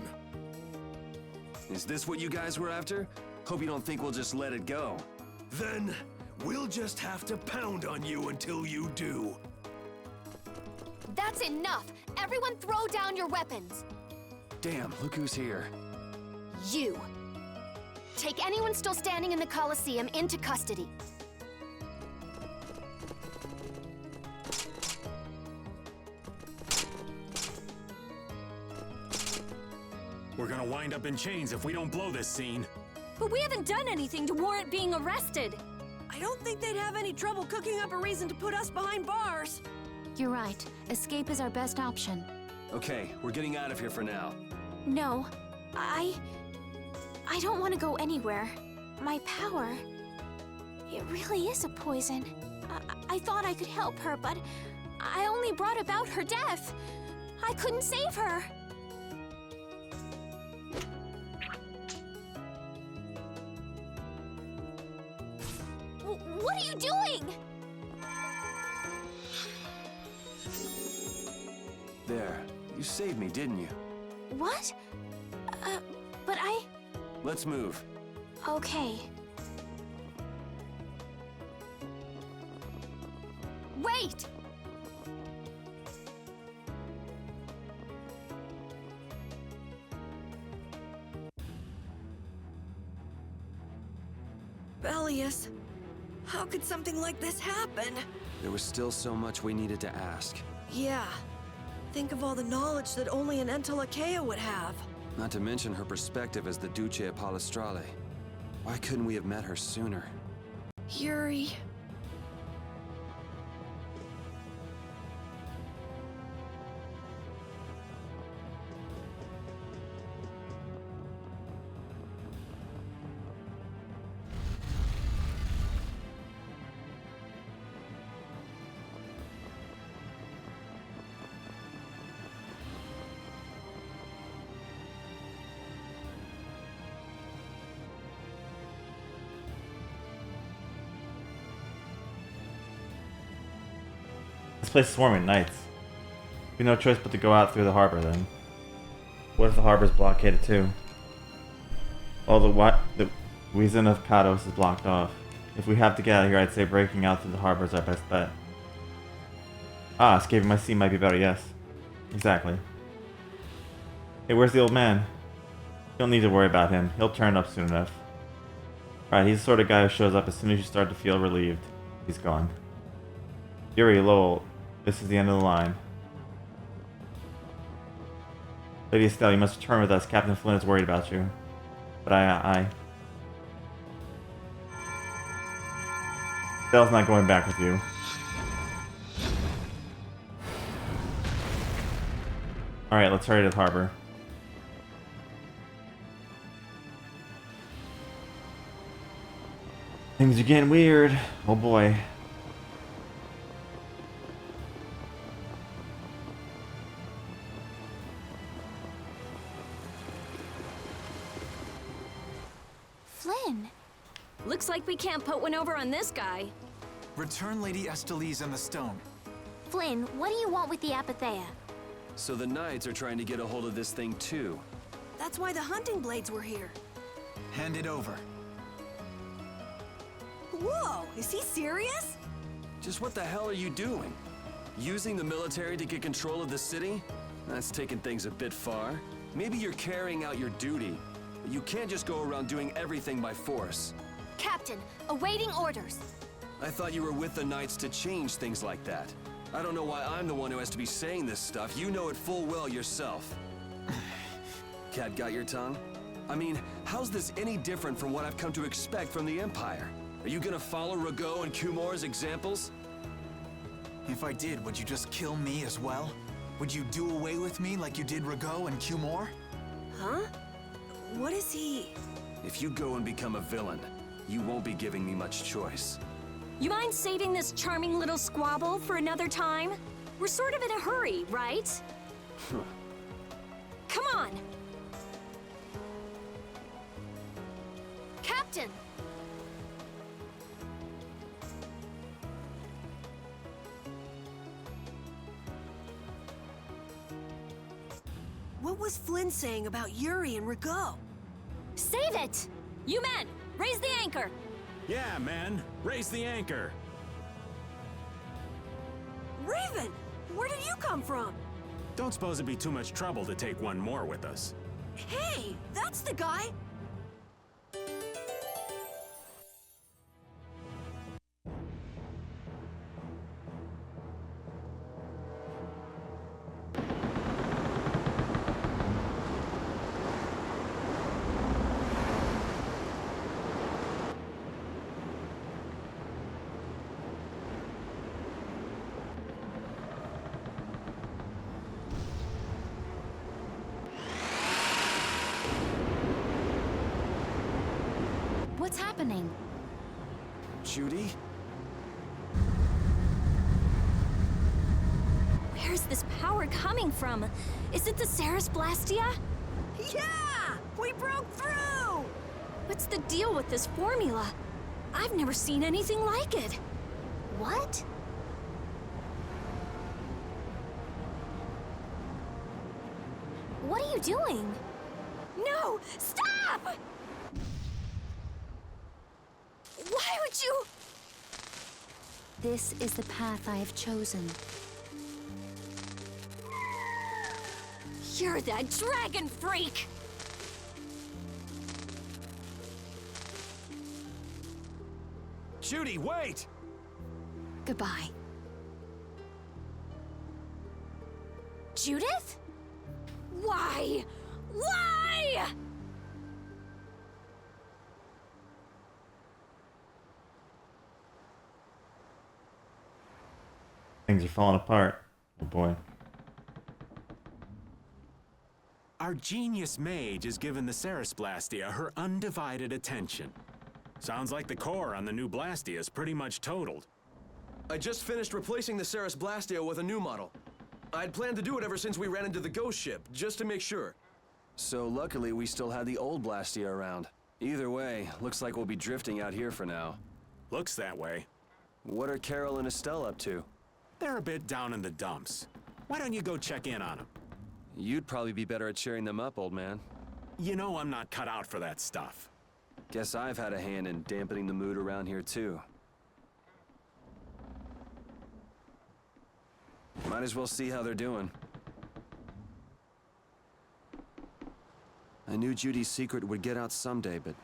Is this what you guys were after? Hope you don't think we'll just let it go. Then, we'll just have to pound on you until you do. That's enough! Everyone throw down your weapons! Damn, look who's here. You! Take anyone still standing in the Colosseum into custody. We're gonna wind up in chains if we don't blow this scene. But we haven't done anything to warrant being arrested. I don't think they'd have any trouble cooking up a reason to put us behind bars. You're right. Escape is our best option. Okay, we're getting out of here for now. No, I don't want to go anywhere. My power, it really is a poison. I thought I could help her, but I only brought about her death. I couldn't save her. What are you doing? There, you saved me, didn't you? What? But Let's move. Okay. Wait! Bellius, how could something like this happen? There was still so much we needed to ask. Yeah. Think of all the knowledge that only an Entelekea would have. Not to mention her perspective as the Duce Palestrale. Why couldn't we have met her sooner? Yuri. This place is swarming nights. We have no choice but to go out through the harbor then. What if the harbor's blockaded too? All the Weason of Kados is blocked off. If we have to get out of here, I'd say breaking out through the harbor is our best bet. Ah, escaping my sea might be better, yes. Exactly. Hey, where's the old man? You don't need to worry about him. He'll turn up soon enough. Alright, he's the sort of guy who shows up as soon as you start to feel relieved. He's gone. Yuri, Lowell, this is the end of the line. Lady Estelle, you must return with us. Captain Flynn is worried about you. But Estelle's not going back with you. Alright, let's hurry to the harbor. Things are getting weird. Oh boy. Flynn. Looks like we can't put one over on this guy. Return Lady Estellise and the stone. Flynn, what do you want with the Apatheia? So the Knights are trying to get a hold of this thing too. That's why the hunting blades were here. Hand it over. Whoa, is he serious? Just what the hell are you doing? Using the military to get control of the city? That's taking things a bit far. Maybe you're carrying out your duty, but you can't just go around doing everything by force. Captain, awaiting orders. I thought you were with the Knights to change things like that. I don't know why I'm the one who has to be saying this stuff. You know it full well yourself. Cat got your tongue? I mean, how's this any different from what I've come to expect from the Empire? Are you gonna follow Rago and Kumor's examples? If I did, would you just kill me as well? Would you do away with me like you did Rago and Kumor? Huh? What is he? If you go and become a villain, you won't be giving me much choice. You mind saving this charming little squabble for another time? We're sort of in a hurry, right? Come on! Captain! What was Flynn saying about Yuri and Rigaud? Save it! You men, raise the anchor! Yeah, man. Raise the anchor. Raven! Where did you come from? Don't suppose it'd be too much trouble to take one more with us. Hey, that's the guy! What's happening? Judy? Where's this power coming from? Is it the Ceres Blastia? Yeah! We broke through! What's the deal with this formula? I've never seen anything like it. What? What are you doing? No! Stop! Why would you? This is the path I have chosen. You're that dragon freak! Judy, wait! Goodbye. Judith? Why? Why? Things are falling apart. Oh boy. Our genius mage has given the Ceres Blastia her undivided attention. Sounds like the core on the new Blastia is pretty much totaled. I just finished replacing the Ceres Blastia with a new model. I'd planned to do it ever since we ran into the ghost ship, just to make sure. So luckily we still had the old Blastia around. Either way, looks like we'll be drifting out here for now. Looks that way. What are Carol and Estelle up to? They're a bit down in the dumps. Why don't you go check in on them? You'd probably be better at cheering them up, old man. You know I'm not cut out for that stuff. Guess I've had a hand in dampening the mood around here, too. Might as well see how they're doing. I knew Judy's secret would get out someday, but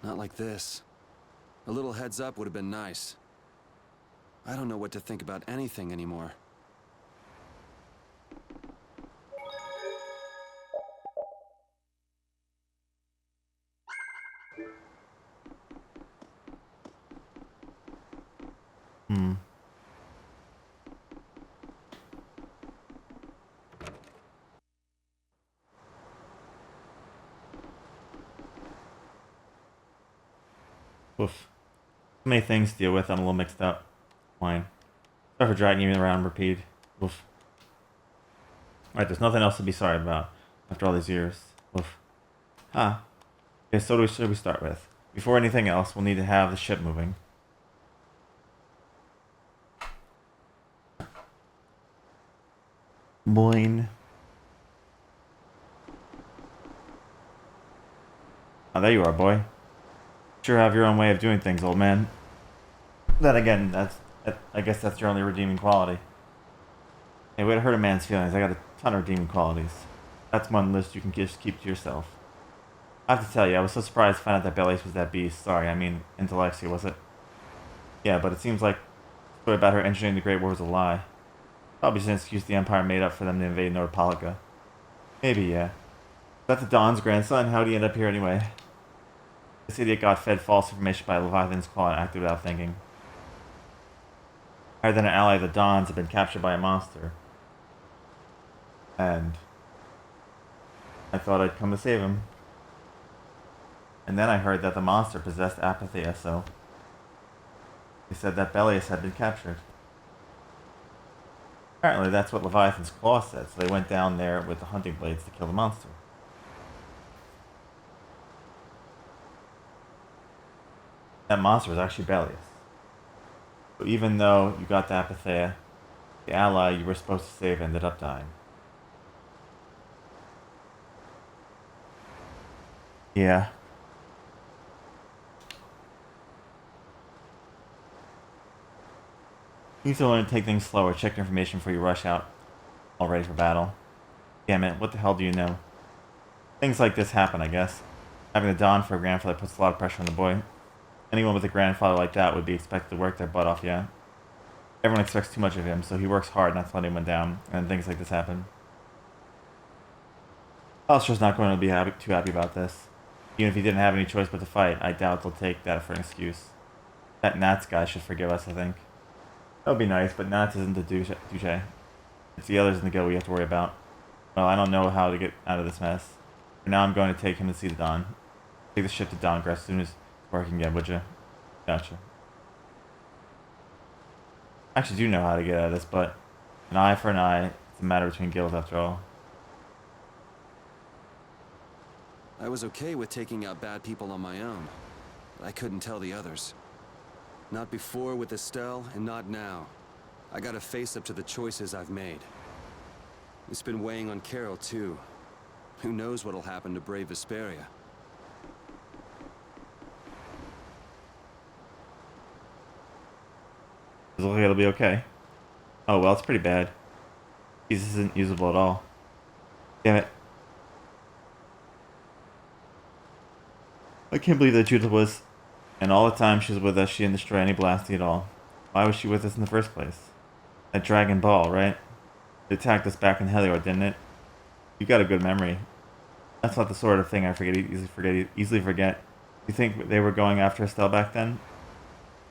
not like this. A little heads up would have been nice. I don't know what to think about anything anymore. Oof. Too many things to deal with. I'm a little mixed up. Fine. Sorry for dragging you around, repeat. Oof. Alright, there's nothing else to be sorry about after all these years. Oof. Ah. Okay, so what should we start with? Before anything else, we'll need to have the ship moving. Boing. Oh, there you are, boy. Sure have your own way of doing things, old man. Then again, I guess that's your only redeeming quality. Hey, way to hurt a man's feelings. I got a ton of redeeming qualities. That's one list you can just keep to yourself. I have to tell you, I was so surprised to find out that Belias was that beast. Sorry, I mean, Intelexia, was it? Yeah, but it seems like the story about her engineering the Great War was a lie. Probably just an excuse the Empire made up for them to invade Nordpolica. Maybe, yeah. That's the Don's grandson. How'd he end up here anyway? This idiot got fed false information by Leviathan's Claw and acted without thinking. Higher than an ally of the Dons had been captured by a monster. And I thought I'd come to save him. And then I heard that the monster possessed Apathia, so they said that Belias had been captured. Apparently that's what Leviathan's Claw said, so they went down there with the hunting blades to kill the monster. That monster was actually Belias. So even though you got the Apathia, the ally you were supposed to save ended up dying. Yeah. You need to learn to take things slower. Check your information before you rush out, all ready for battle. Damn it, what the hell do you know? Things like this happen, I guess. Having a Don for a grandfather puts a lot of pressure on the boy. Anyone with a grandfather like that would be expected to work their butt off, yeah? Everyone expects too much of him, so he works hard not to let anyone down, and things like this happen. Alistair's not going to be too happy about this. Even if he didn't have any choice but to fight, I doubt they'll take that for an excuse. That Nats guy should forgive us, I think. That would be nice, but Nats isn't the douche. It's the others in the guild we have to worry about. Well, I don't know how to get out of this mess. For now, I'm going to take him to see the Don. Take the ship to Dongrass as soon as I can get, would you? Gotcha. I actually do know how to get out of this, but an eye for an eye, it's a matter between guilds after all. I was okay with taking out bad people on my own, but I couldn't tell the others. Not before with Estelle, and not now. I gotta face up to the choices I've made. It's been weighing on Carol, too. Who knows what'll happen to brave Vesperia? Does it look like it'll be okay? Oh, well, it's pretty bad. This isn't usable at all. Damn it. I can't believe that Judith was... And all the time she was with us, she didn't destroy any Blasty at all. Why was she with us in the first place? That Dragon Ball, right? It attacked us back in Heliod, didn't it? You got a good memory. That's not the sort of thing I easily forget. You think they were going after Estelle back then?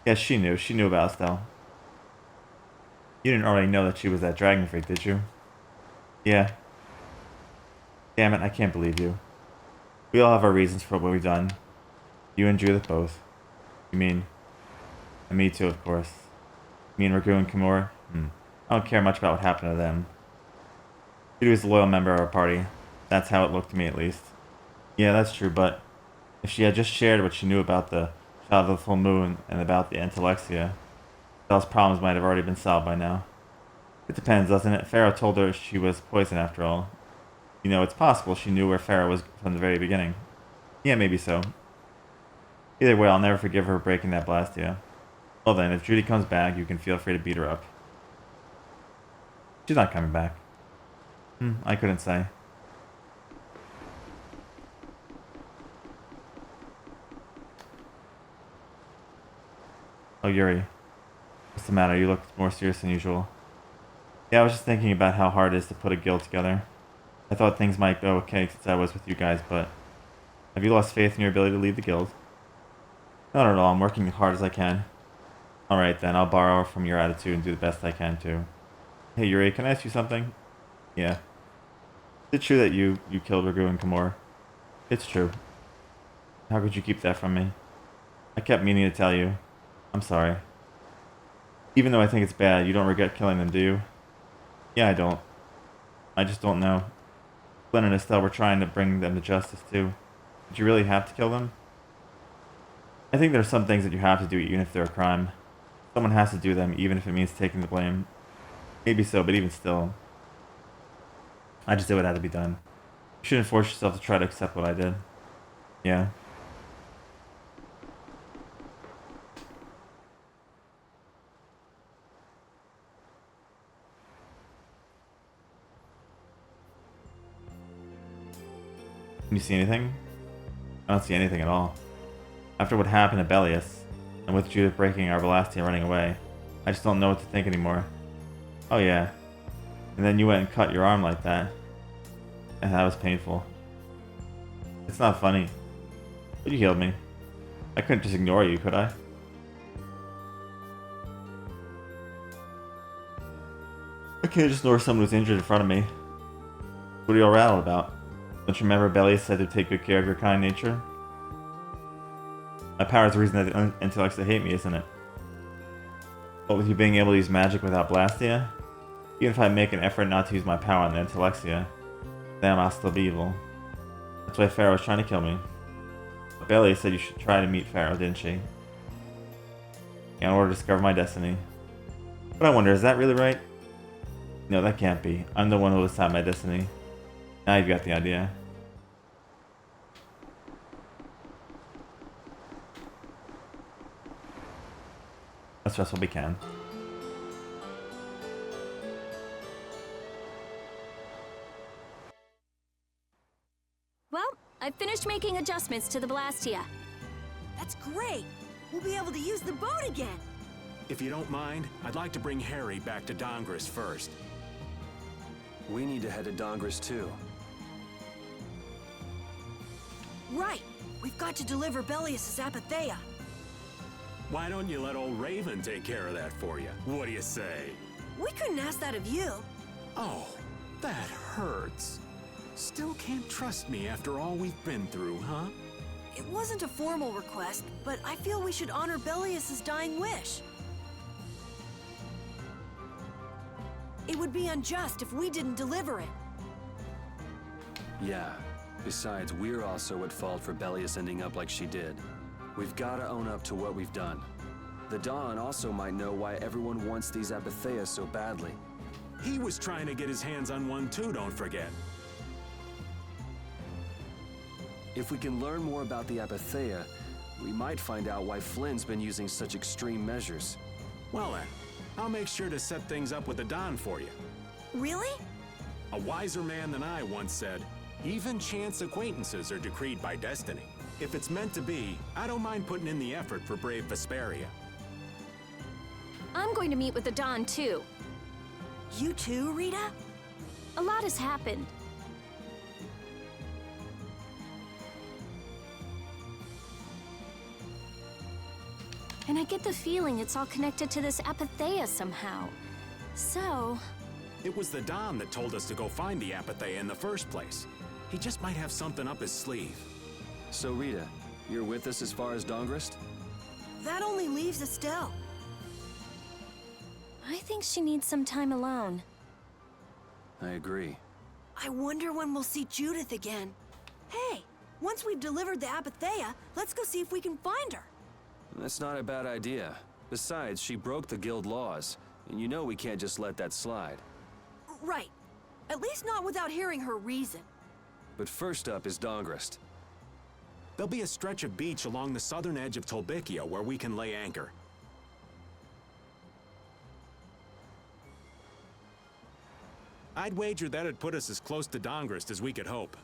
Yes, she knew. She knew about Estelle. You didn't already know that she was that dragon freak, did you? Yeah. Damn it, I can't believe you. We all have our reasons for what we've done. You and Judith both. You mean... And me too, of course. Me and Ragu and Kimura? I don't care much about what happened to them. She was a loyal member of our party. That's how it looked to me, at least. Yeah, that's true, but... If she had just shared what she knew about the Child of the Full Moon and about the Intelexia, Estelle's problems might have already been solved by now. It depends, doesn't it? Pharaoh told her she was poison after all. You know, it's possible she knew where Pharaoh was from the very beginning. Yeah, maybe so. Either way, I'll never forgive her for breaking that Blastia. Well then, if Judy comes back, you can feel free to beat her up. She's not coming back. I couldn't say. Oh, Yuri. What's the matter? You look more serious than usual. Yeah, I was just thinking about how hard it is to put a guild together. I thought things might go okay since I was with you guys, but... Have you lost faith in your ability to lead the guild? Not at all. I'm working as hard as I can. Alright then, I'll borrow from your attitude and do the best I can too. Hey Yuri, can I ask you something? Yeah. Is it true that you killed Ragu and Kimura? It's true. How could you keep that from me? I kept meaning to tell you. I'm sorry. Even though I think it's bad, you don't regret killing them, do you? Yeah, I don't. I just don't know. Glenn and Estelle were trying to bring them to justice too. Did you really have to kill them? I think there are some things that you have to do even if they're a crime. Someone has to do them even if it means taking the blame. Maybe so, but even still. I just did what had to be done. You shouldn't force yourself to try to accept what I did. Yeah. Can you see anything? I don't see anything at all. After what happened to Bellius, and with Judith breaking our Velastia and running away, I just don't know what to think anymore. Oh yeah. And then you went and cut your arm like that. And that was painful. It's not funny. But you healed me. I couldn't just ignore you, could I? I can't just ignore someone who's injured in front of me. What are you all rattled about? Don't you remember Bellius said to take good care of your kind nature? My power is the reason that the intellects that hate me, isn't it? But with you being able to use magic without Blastia, even if I make an effort not to use my power on the Intellexia, then I'll still be evil. That's why Pharaoh was trying to kill me. But Bellius said you should try to meet Pharaoh, didn't she? In order to discover my destiny. But I wonder, is that really right? No, that can't be. I'm the one who will decide my destiny. Now you've got the idea. As best we can. Well, I finished making adjustments to the Blastia. That's great. We'll be able to use the boat again. If you don't mind, I'd like to bring Harry back to Dongris first. We need to head to Dongris too. Right. We've got to deliver Belius's Apatheia. Why don't you let old Raven take care of that for you? What do you say? We couldn't ask that of you. Oh, that hurts. Still can't trust me after all we've been through, huh? It wasn't a formal request, but I feel we should honor Belius's dying wish. It would be unjust if we didn't deliver it. Yeah. Besides, we're also at fault for Belius ending up like she did. We've got to own up to what we've done. The Dawn also might know why everyone wants these Apatheias so badly. He was trying to get his hands on one too, don't forget. If we can learn more about the Apatheia, we might find out why Flynn's been using such extreme measures. Well then, I'll make sure to set things up with the Don for you. Really? A wiser man than I once said, even chance acquaintances are decreed by destiny. If it's meant to be, I don't mind putting in the effort for brave Vesperia. I'm going to meet with the Don, too. You too, Rita? A lot has happened. And I get the feeling it's all connected to this Apatheia somehow. So... It was the Don that told us to go find the Apatheia in the first place. He just might have something up his sleeve. So Rita, you're with us as far as Dongris? That only leaves Estelle. I think she needs some time alone. I agree. I wonder when we'll see Judith again. Hey, once we've delivered the Apatheia, let's go see if we can find her. That's not a bad idea. Besides, she broke the guild laws, and you know we can't just let that slide. Right. At least not without hearing her reason. But first up is Dongris. There'll be a stretch of beach along the southern edge of Tolbikia where we can lay anchor. I'd wager that'd put us as close to Dongris as we could hope.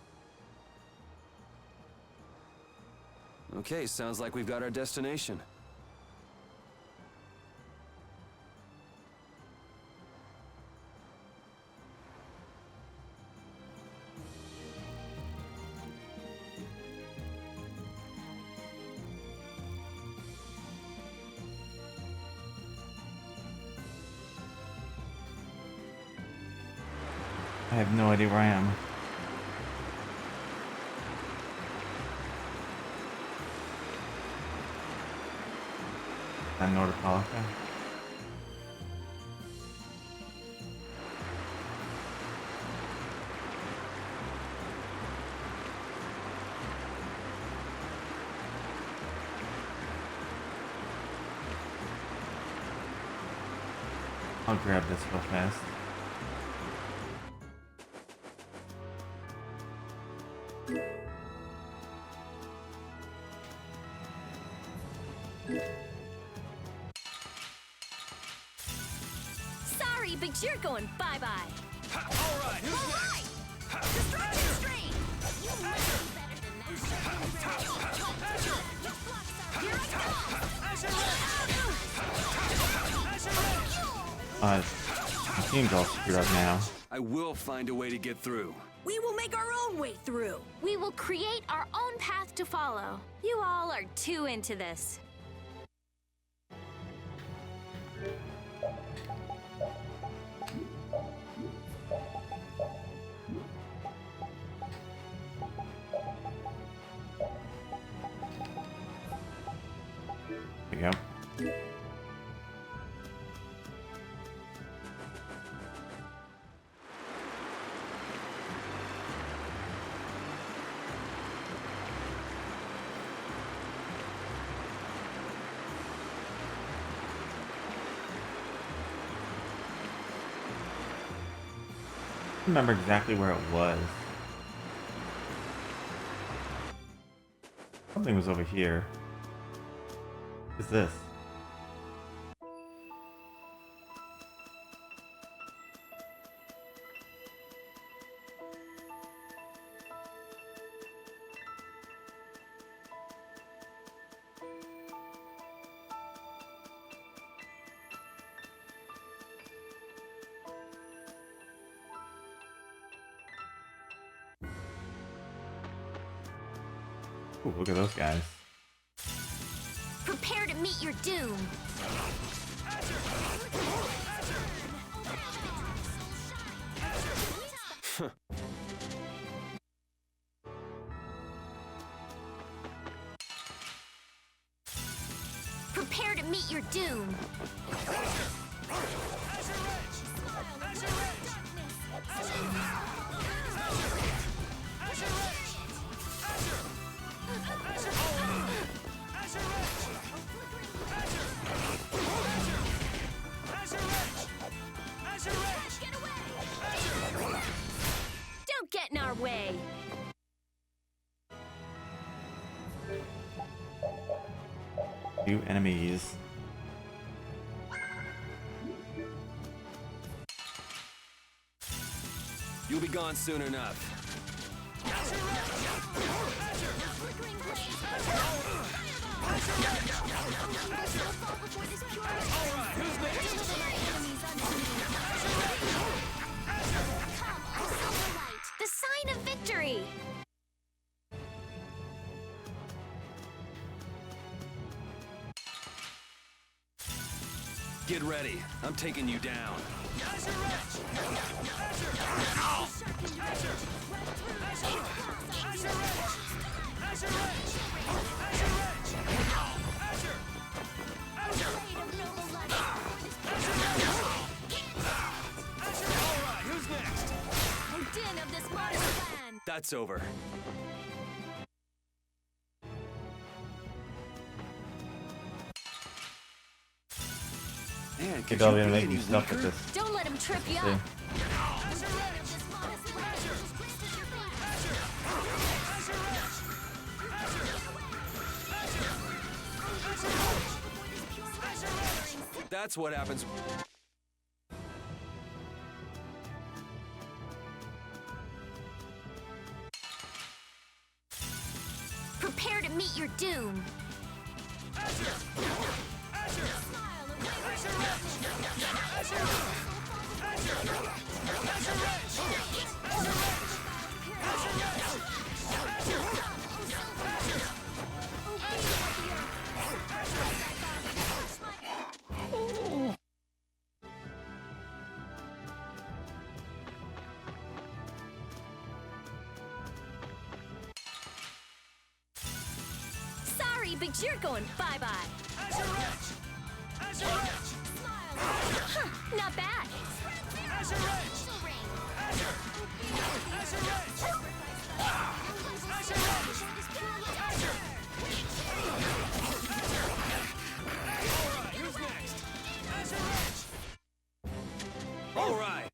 Okay, sounds like we've got our destination. I have no idea where I am. I'm Nordipolica. I'll grab this real fast. Sorry, but you're going bye-bye. All right, who's next? Destruction Stream! Here I come! My team's all screwed up now. I will find a way to get through. We will make our own way through. We will create our own path to follow. You all are too into this. There you go. I don't remember exactly where it was. Something was over here. What is this? Ooh, look at those guys. Prepare to meet your doom. Prepare to meet your doom. Don't get in our way. New enemies. You'll be gone soon enough. The sign of victory. Get ready. I'm taking you down. Who's next? Odin of this modern land. That's over. Man, Think could I'll you be be making any stuff with weaker? this. Don't let him trip you See. up. That's what happens. Prepare to meet your doom. Sorry, but you're going bye-bye. Huh, not bad. All right.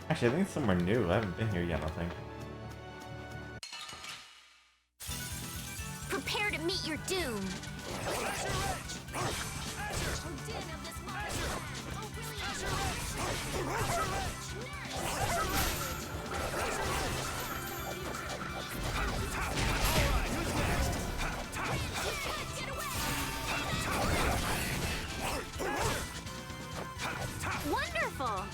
Actually, I think it's somewhere new. I haven't been here yet, I think. Prepare to meet your doom. Wonderful.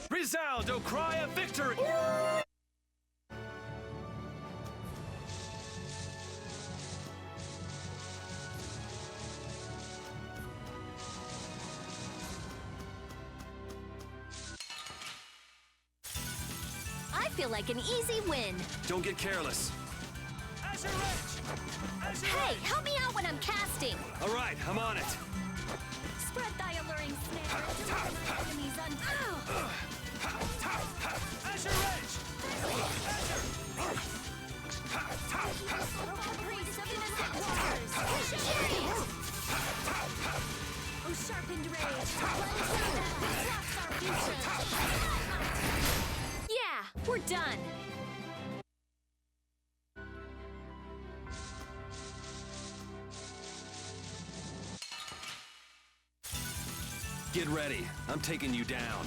Resound, O cry of victory! I feel like an easy win. Don't get careless. Hey, help me out when I'm casting. All right, I'm on it. Spread thy alluring snare and deliver my enemies unto. Oh, sharpened rage, bloods our future. Yeah, we're done. Get ready. I'm taking you down.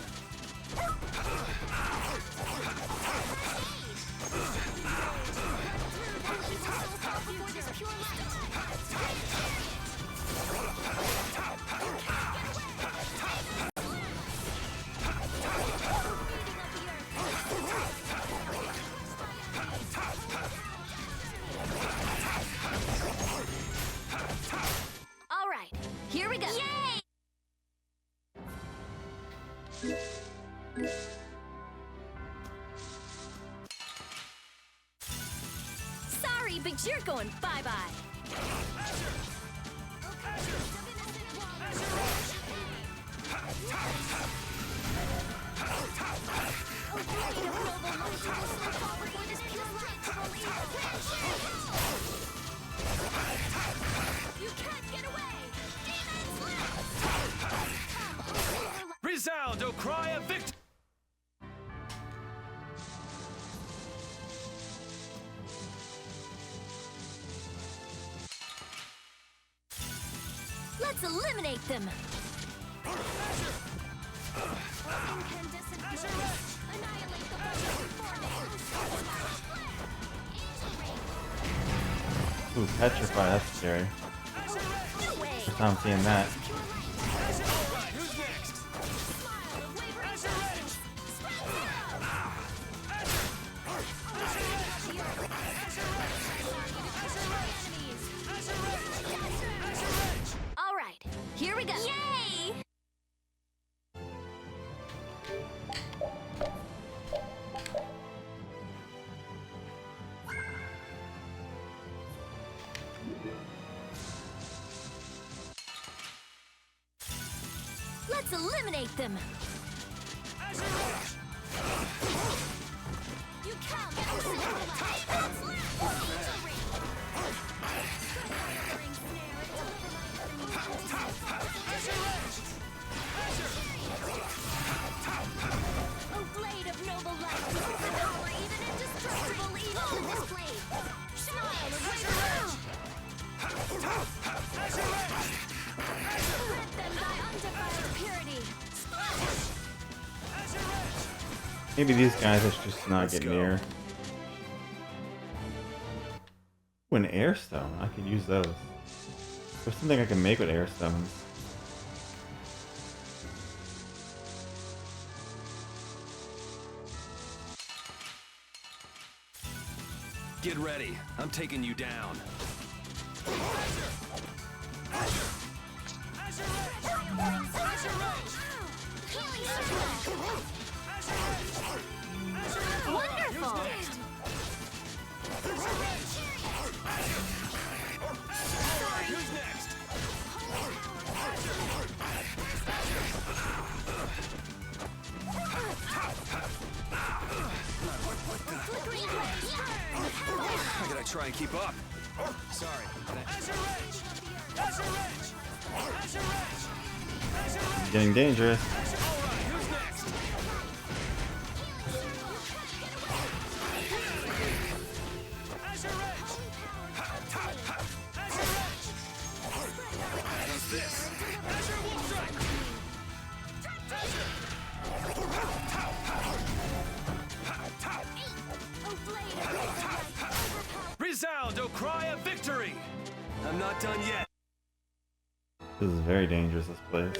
me, but you're going bye-bye. You can't get away! Resound, O cry of victory! Let's eliminate them. Ooh, petrify, that's scary. First time seeing that. All right, here we go. Yay! Let's eliminate them. You can't get Oh, blade of noble light, overpower even indestructible evil in this blade. Smile of Rid them by undefiled purity. Maybe these guys I should just not get near. Ooh, an air stone. I could use those. There's something I can make with air stones. Get ready. I'm taking you down. Wonderful! Who's next? I gotta try and keep up. Sorry. It's getting dangerous. Resound, O cry of victory! I'm not done yet. This is very dangerous, this place.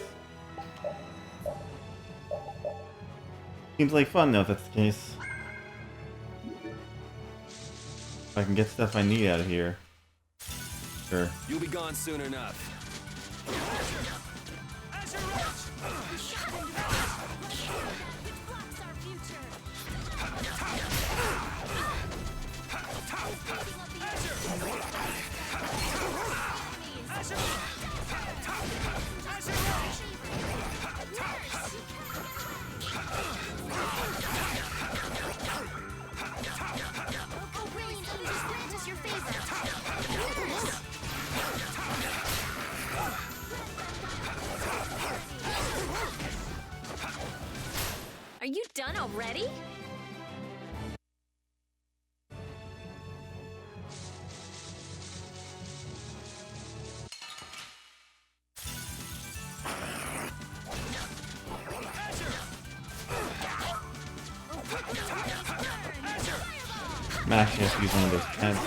Seems like fun though, if that's the case. If I can get stuff I need out of here. Sure. You'll be gone soon enough. Are you done already? I'm actually have to use one of those tents.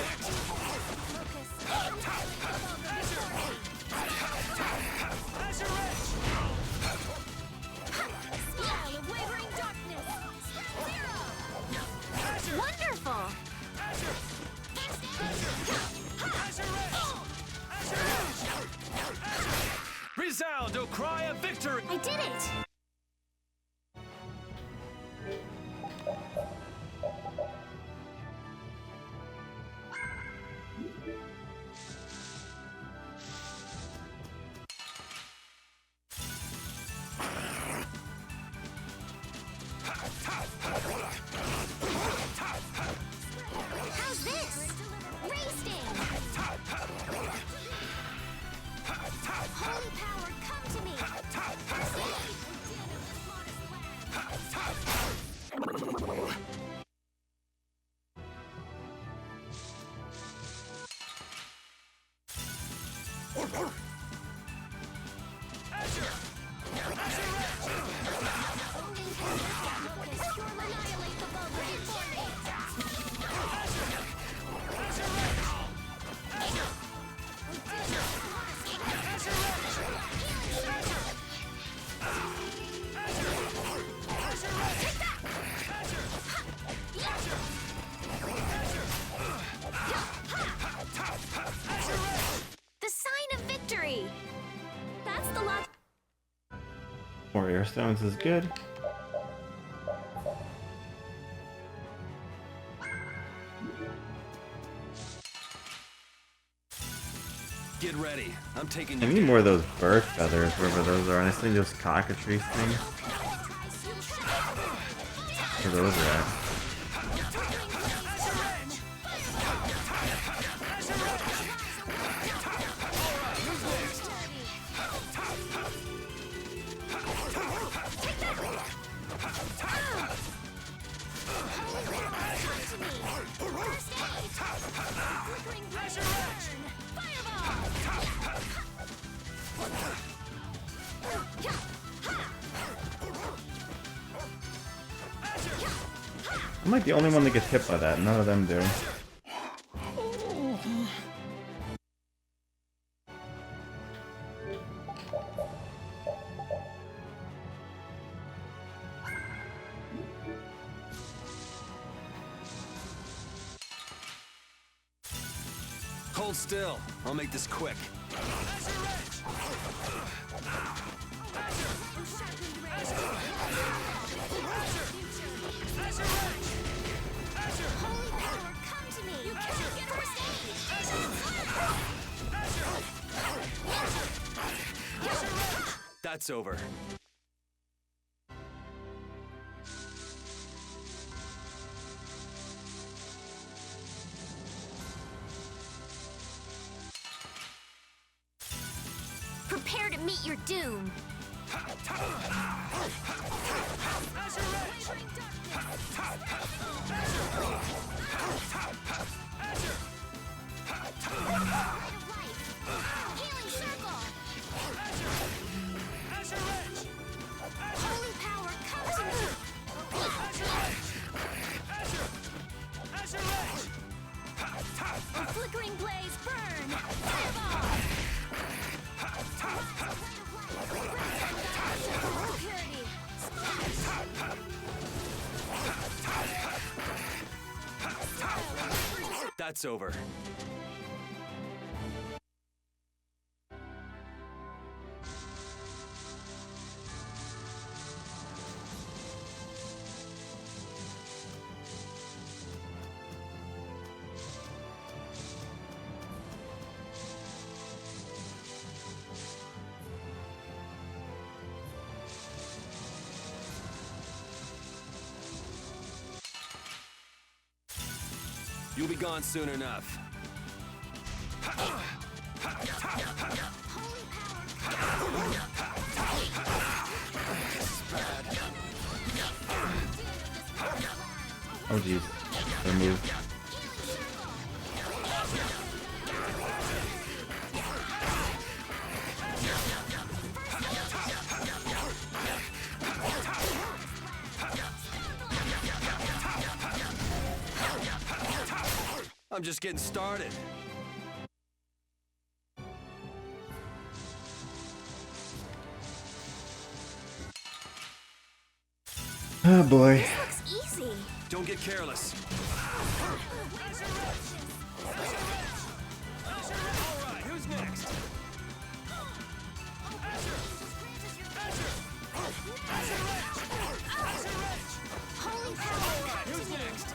Wonderful! Resound, O cry of victory! I did it! Rare stones is good. Get ready. I'm taking I you. need more of those bird feathers, wherever those are. And I think those cockatrice things. Where those are at. I'm like the only one that gets hit by that. None of them do. Hold still. I'll make this quick. That's over. Prepare to meet your doom. Healing circle. Holy power, come to me. A flickering blaze, burn. Fireball. Purity. That's over. You'll be gone soon enough. Oh jeez. They moved. I'm just getting started. Oh boy. Looks easy. Don't get careless. Alright, who's next? Holy power. Alright, who's next?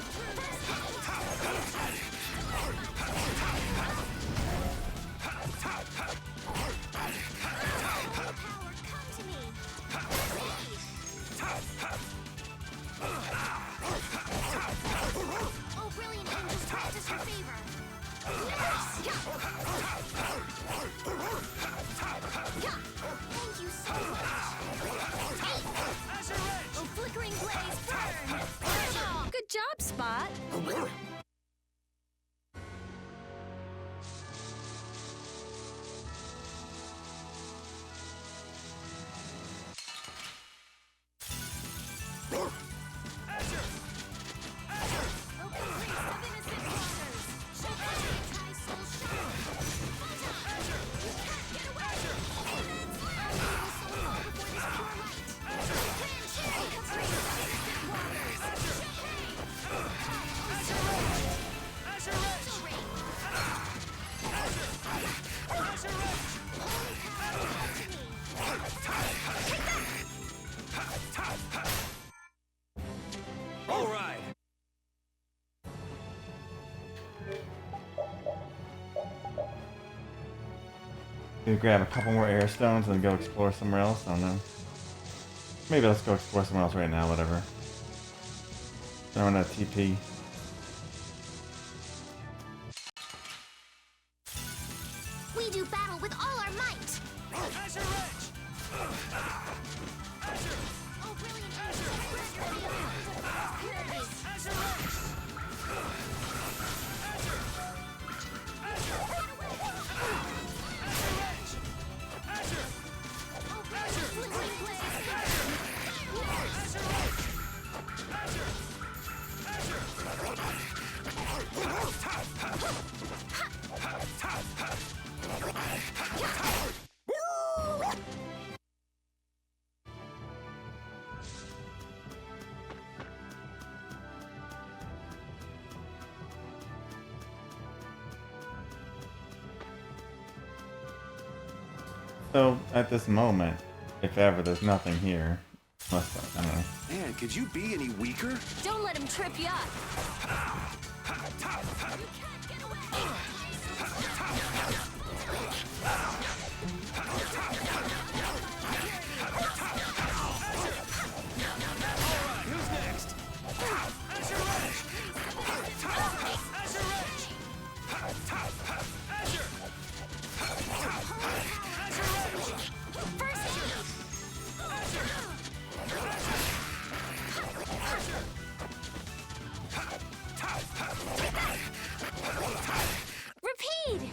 Oh, brilliant angels, practice your favor. Thank you so much. Oh, flickering blaze, burn. Fireball. Good job, Spot. Maybe grab a couple more air stones and go explore somewhere else. I don't know. Maybe let's go explore somewhere else right now. Whatever. Throwing a TP. We do battle with all our might. Azure Edge! Azure! Oh, brilliant! Azure Edge! Azure! So, at this moment, if ever, there's nothing here. Unless, I don't know. Man, could you be any weaker? Don't let him trip you up. Who's next? Azure Edge! Azure Edge! Azure! Repeat!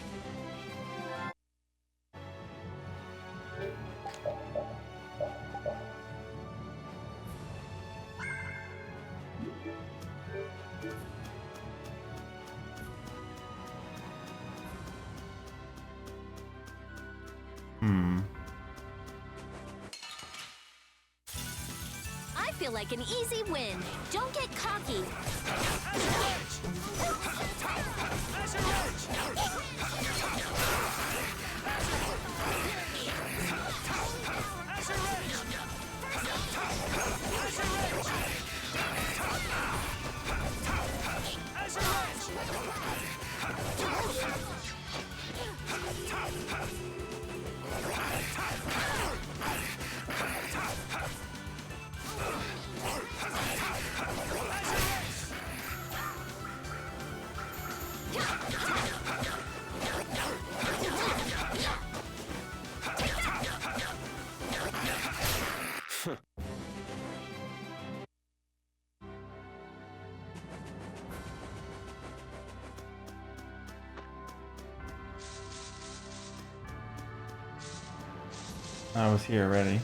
I feel like an easy win. Don't get cocky. I was here already.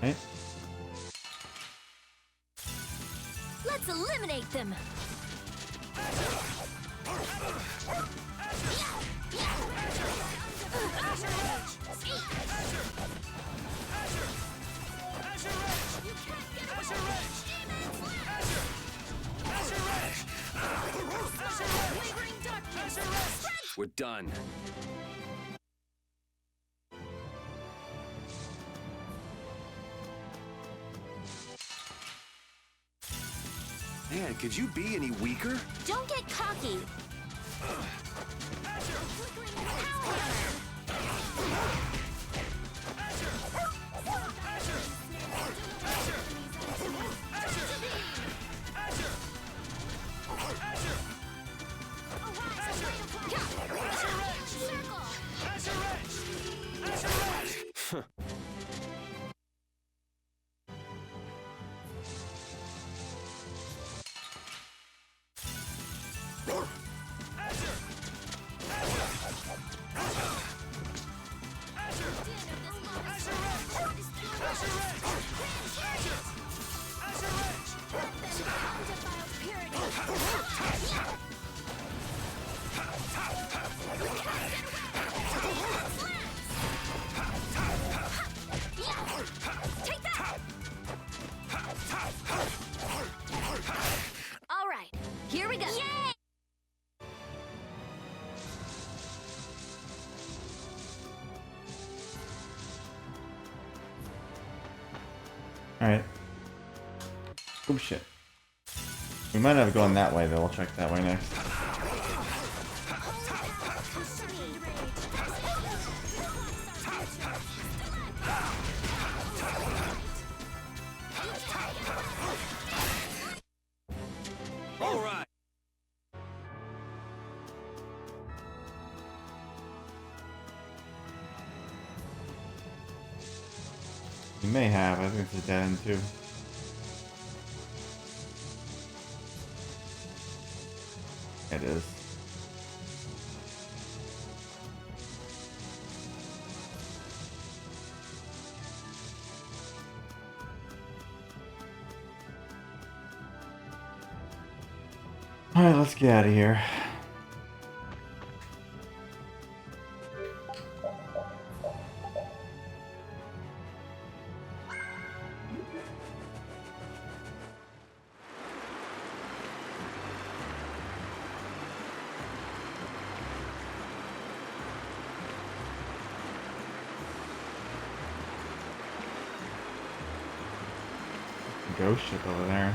Right? Let's eliminate them. We're done. Man, could you be any weaker? Don't get cocky. All right, here we go. Yay! Alright. Oh shit. We might have gone that way though, we'll check that way next. All right. You may have. I think it's a dead end too. It is. Alright, let's get out of here. Ghost ship over there.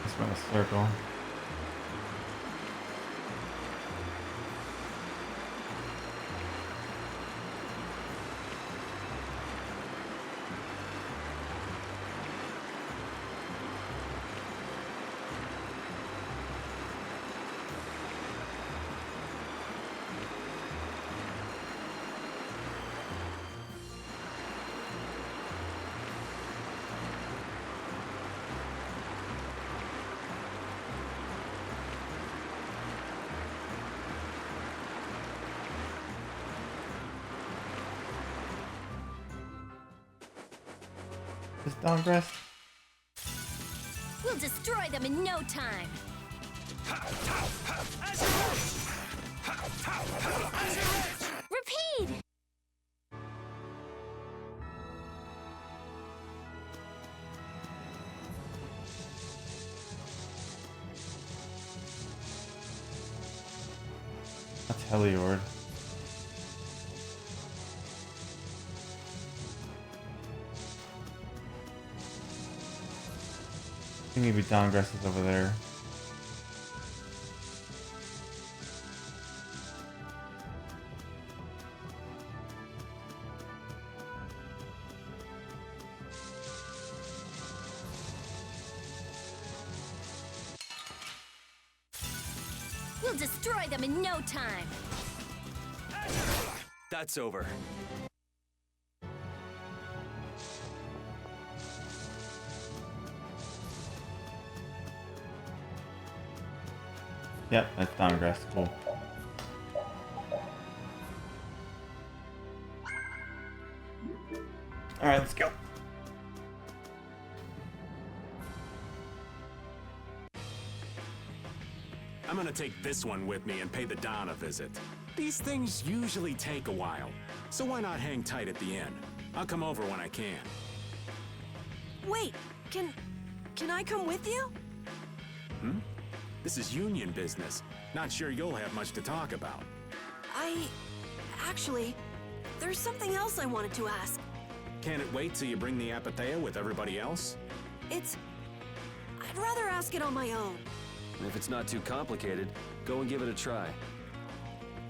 Just run a circle. This Dongrass? We'll destroy them in no time. Repeat! That's Heliord. I think maybe Dongrass is over there. We'll destroy them in no time. That's over. Yep, that's Dongrass. Cool. Alright, let's go. I'm gonna take this one with me and pay the Don a visit. These things usually take a while, so why not hang tight at the end? I'll come over when I can. Wait, Can I come with you? Hmm? This is union business. Not sure you'll have much to talk about. Actually, there's something else I wanted to ask. Can it wait till you bring the Apathea with everybody else? I'd rather ask it on my own. If it's not too complicated, go and give it a try.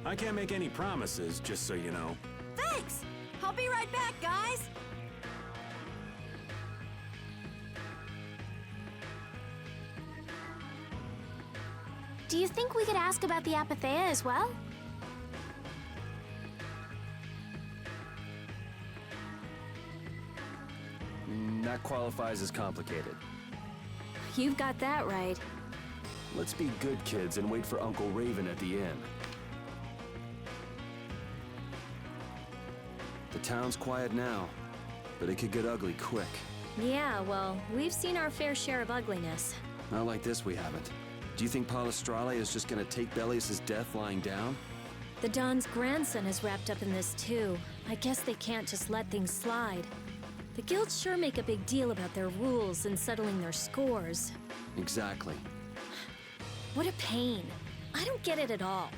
I can't make any promises, just so you know. Thanks! I'll be right back, guys! Do you think we could ask about the Apathea as well? That qualifies as complicated. You've got that right. Let's be good kids and wait for Uncle Raven at the inn. The town's quiet now, but it could get ugly quick. Yeah, well, we've seen our fair share of ugliness. Not like this, we haven't. Do you think Palestrale is just gonna take Bellius' death lying down? The Don's grandson is wrapped up in this too. I guess they can't just let things slide. The guilds sure make a big deal about their rules and settling their scores. Exactly. What a pain. I don't get it at all.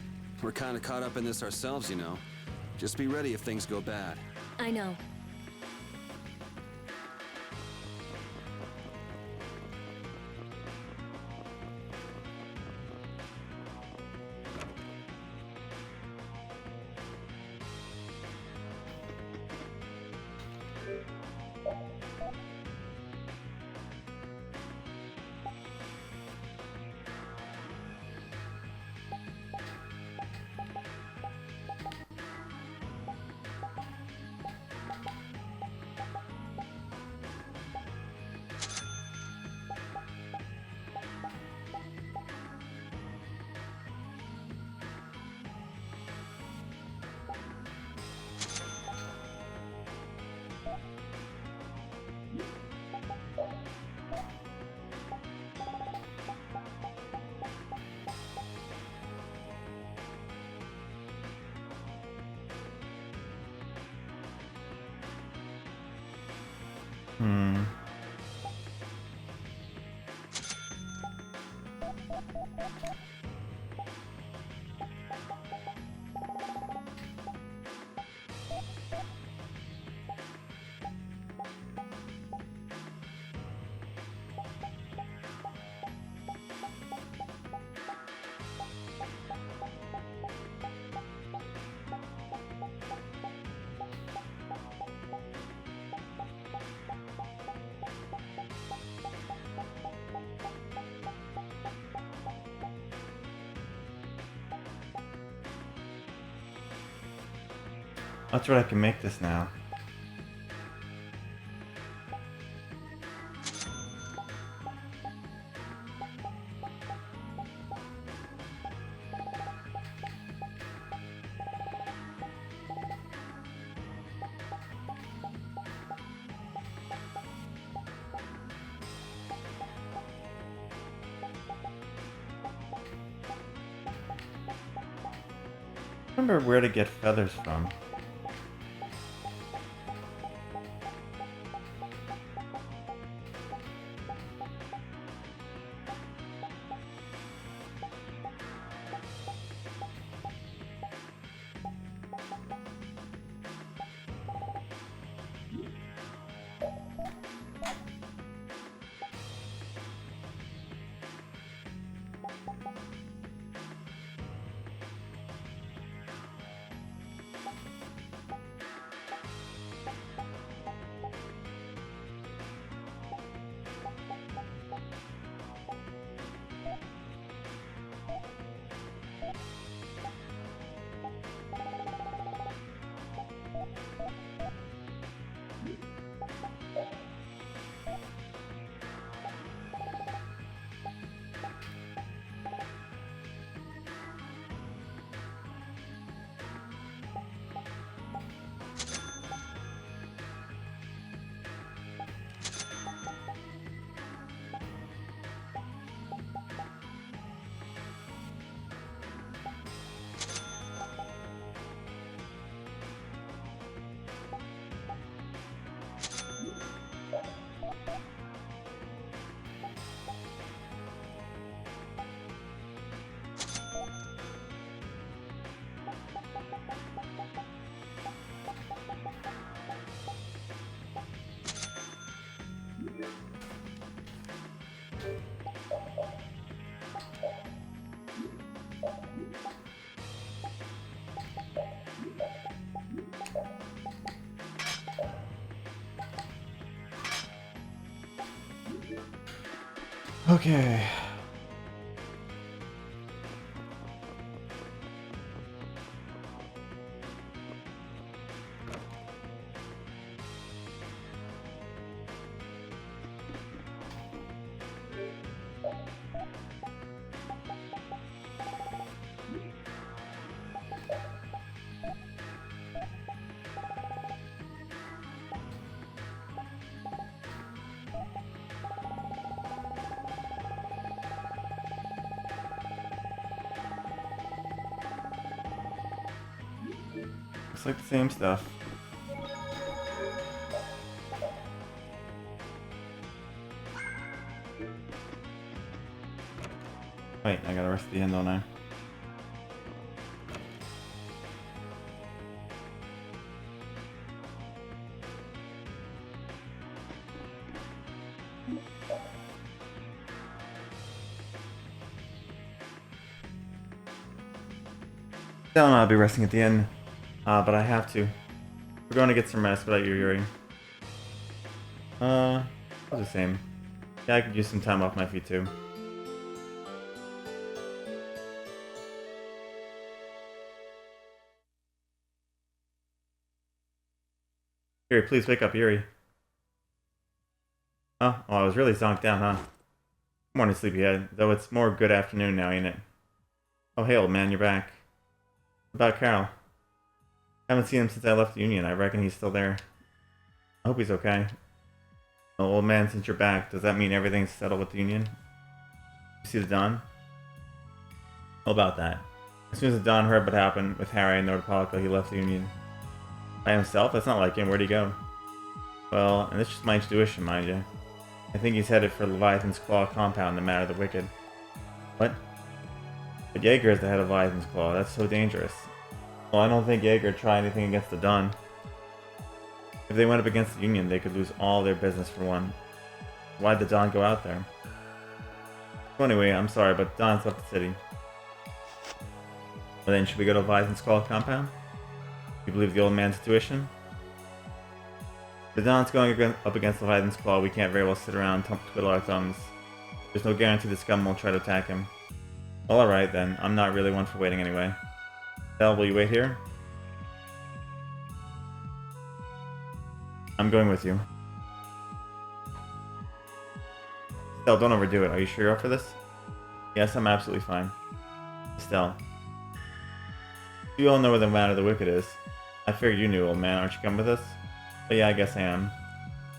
We're kinda caught up in this ourselves, you know. Just be ready if things go bad. I know. That's right, I can make this now. Remember where to get feathers from. Okay. Looks like the same stuff. Wait, I gotta rest the end, don't I? Don't know, I'll be resting at the end, but I have to. We're going to get some rest without you, Yuri. I'll do the same. Yeah, I could use some time off my feet too. Yuri, please wake up, Yuri. Oh, I was really zonked down, huh? Morning, sleepyhead. Though it's more good afternoon now, ain't it? Oh, hey, old man, you're back. What about Carol? Haven't seen him since I left the Union. I reckon he's still there. I hope he's okay. Well, old man, since you're back, does that mean everything's settled with the Union? You see the Don? All about that. As soon as the Don heard what happened with Harry and Nordopolico, he left the Union. By himself? That's not like him. Where'd he go? Well, and this is just my intuition, mind you. I think he's headed for Leviathan's Claw compound to matter the wicked. What? But Jaeger is the head of Leviathan's Claw. That's so dangerous. Well, I don't think Jaeger would try anything against the Don. If they went up against the Union, they could lose all their business for one. Why'd the Don go out there? So anyway, I'm sorry, but Don's left the city. Well then, should we go to Leviathan's Claw compound? You believe the old man's intuition? If the Don's going up against Leviathan's Claw, we can't very well sit around and twiddle our thumbs. There's no guarantee the scum won't try to attack him. Well, alright then. I'm not really one for waiting anyway. Del, will you wait here? I'm going with you. Estelle, don't overdo it. Are you sure you're up for this? Yes, I'm absolutely fine. Estelle. You all know where the Matter of the Wicked is. I figured you knew, old man. Aren't you coming with us? But yeah, I guess I am.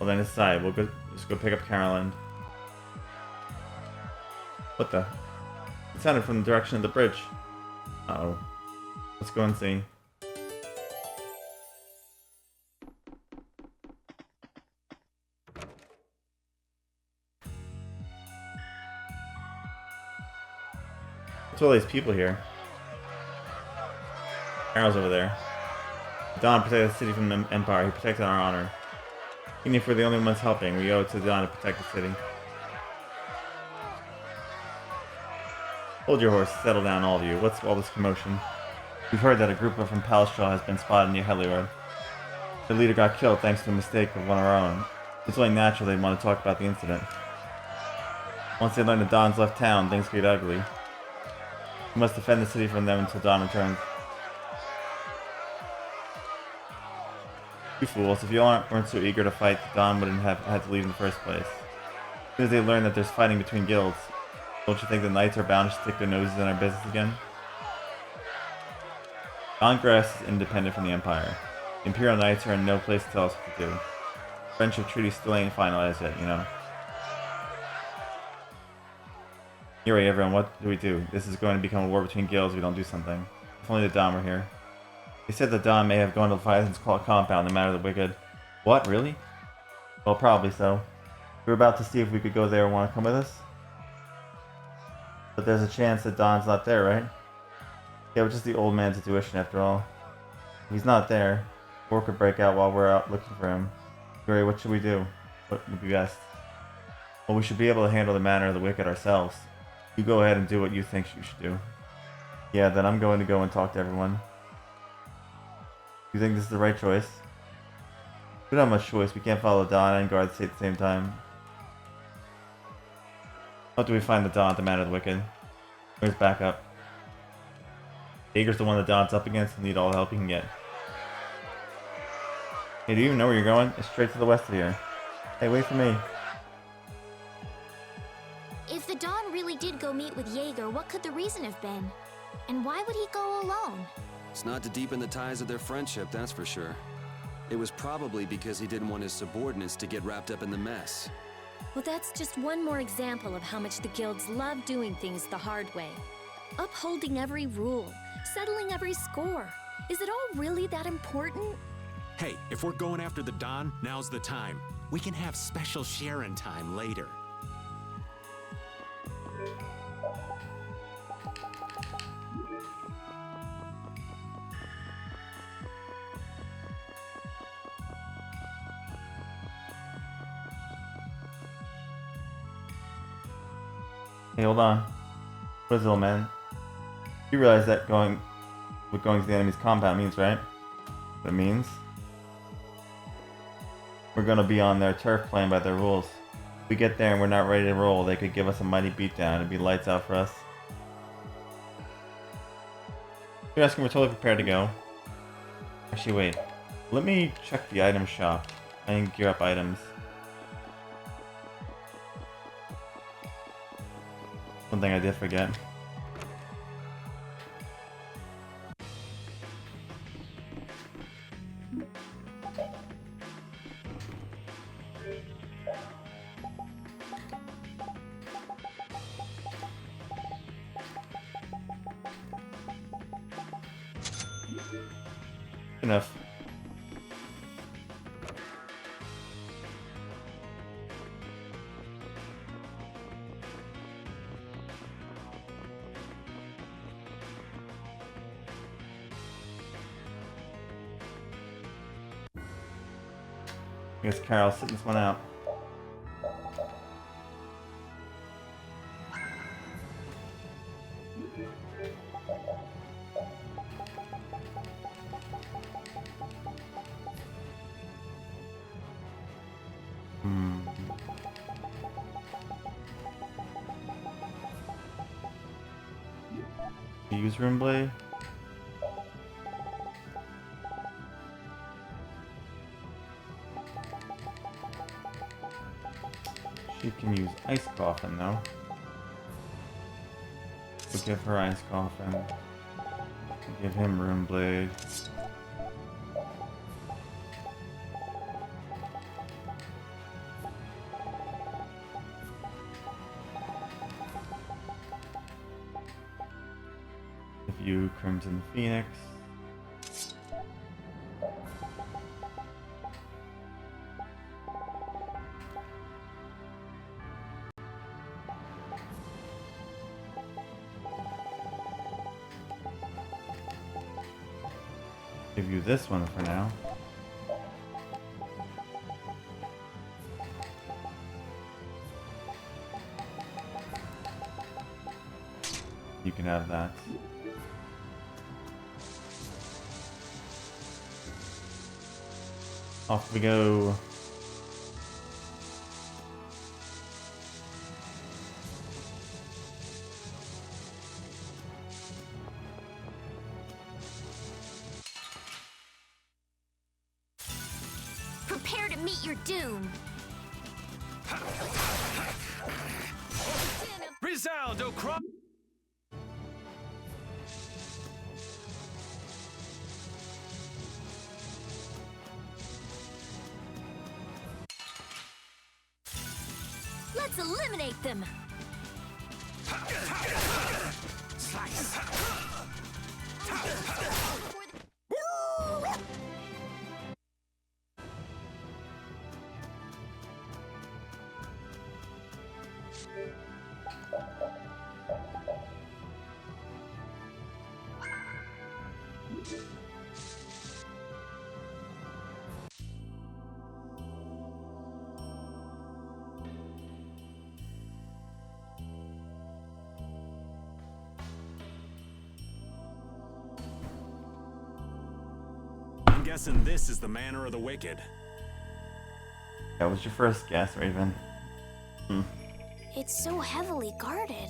Well then, decide. We'll just go pick up Carolyn. What the? It sounded from the direction of the bridge. Uh-oh. Let's go and see. What's all these people here? Arrow's over there. Don protected the city from the Empire. He protected our honor. Even if we're the only ones helping, we owe it to Don to protect the city. Hold your horse. Settle down, all of you. What's all this commotion? We've heard that a group from Palstraw has been spotted near Heliod. Their leader got killed thanks to a mistake of one of our own. It's only natural they'd want to talk about the incident. Once they learn that Don's left town, things get ugly. We must defend the city from them until Don returns. You fools, if you weren't so eager to fight, Don wouldn't have had to leave in the first place. As soon as they learn that there's fighting between guilds, don't you think the knights are bound to stick their noses in our business again? Don Grass is independent from the Empire. The Imperial Knights are in no place to tell us what to do. Friendship treaty still ain't finalized yet, you know. Yuri, everyone, what do we do? This is going to become a war between guilds if we don't do something. If only the Don were here. They said that Don may have gone to Leviathan's Claw compound, no matter the wicked. What, really? Well, probably so. We were about to see if we could go there and want to come with us. But there's a chance that Don's not there, right? Yeah, but just the old man's intuition after all. If he's not there, war could break out while we're out looking for him. Yuri, what should we do? What would be best? Well, we should be able to handle the matter of the wicked ourselves. You go ahead and do what you think you should do. Yeah, then I'm going to go and talk to everyone. You think this is the right choice? We don't have much choice. We can't follow Dawn and guard the state at the same time. How do we find the Dawn to matter of the wicked? Where's backup? Jaeger's the one that Dawn's up against and need all the help he can get. Hey, do you even know where you're going? It's straight to the west of here. Hey, wait for me. If the Dawn really did go meet with Jaeger, what could the reason have been? And why would he go alone? It's not to deepen the ties of their friendship, that's for sure. It was probably because he didn't want his subordinates to get wrapped up in the mess. Well, that's just one more example of how much the guilds love doing things the hard way. Upholding every rule, settling every score. Is it all really that important? Hey, if we're going after the Dawn, now's the time. We can have special sharing time later. Hey, hold on. What is it, old man? You realize that going to the enemy's compound means, right? What it means? We're gonna be on their turf playing by their rules. If we get there and we're not ready to roll, they could give us a mighty beatdown. It'd be lights out for us. You're asking, we're totally prepared to go. Actually, wait. Let me check the item shop and gear up items. Something I did forget. Enough. I guess Carol's sitting this one out. Use Room Blade. She can use Ice Coffin though. We'll give her Ice Coffin. Give him Rune Blade. Give you Crimson Phoenix. Give you this one for now. You can have that. Off we go. Prepare to meet your doom. Resound, O cry! Let's eliminate them! Slice! guessing this is the manor of the wicked. That was your first guess, Raven. It's so heavily guarded.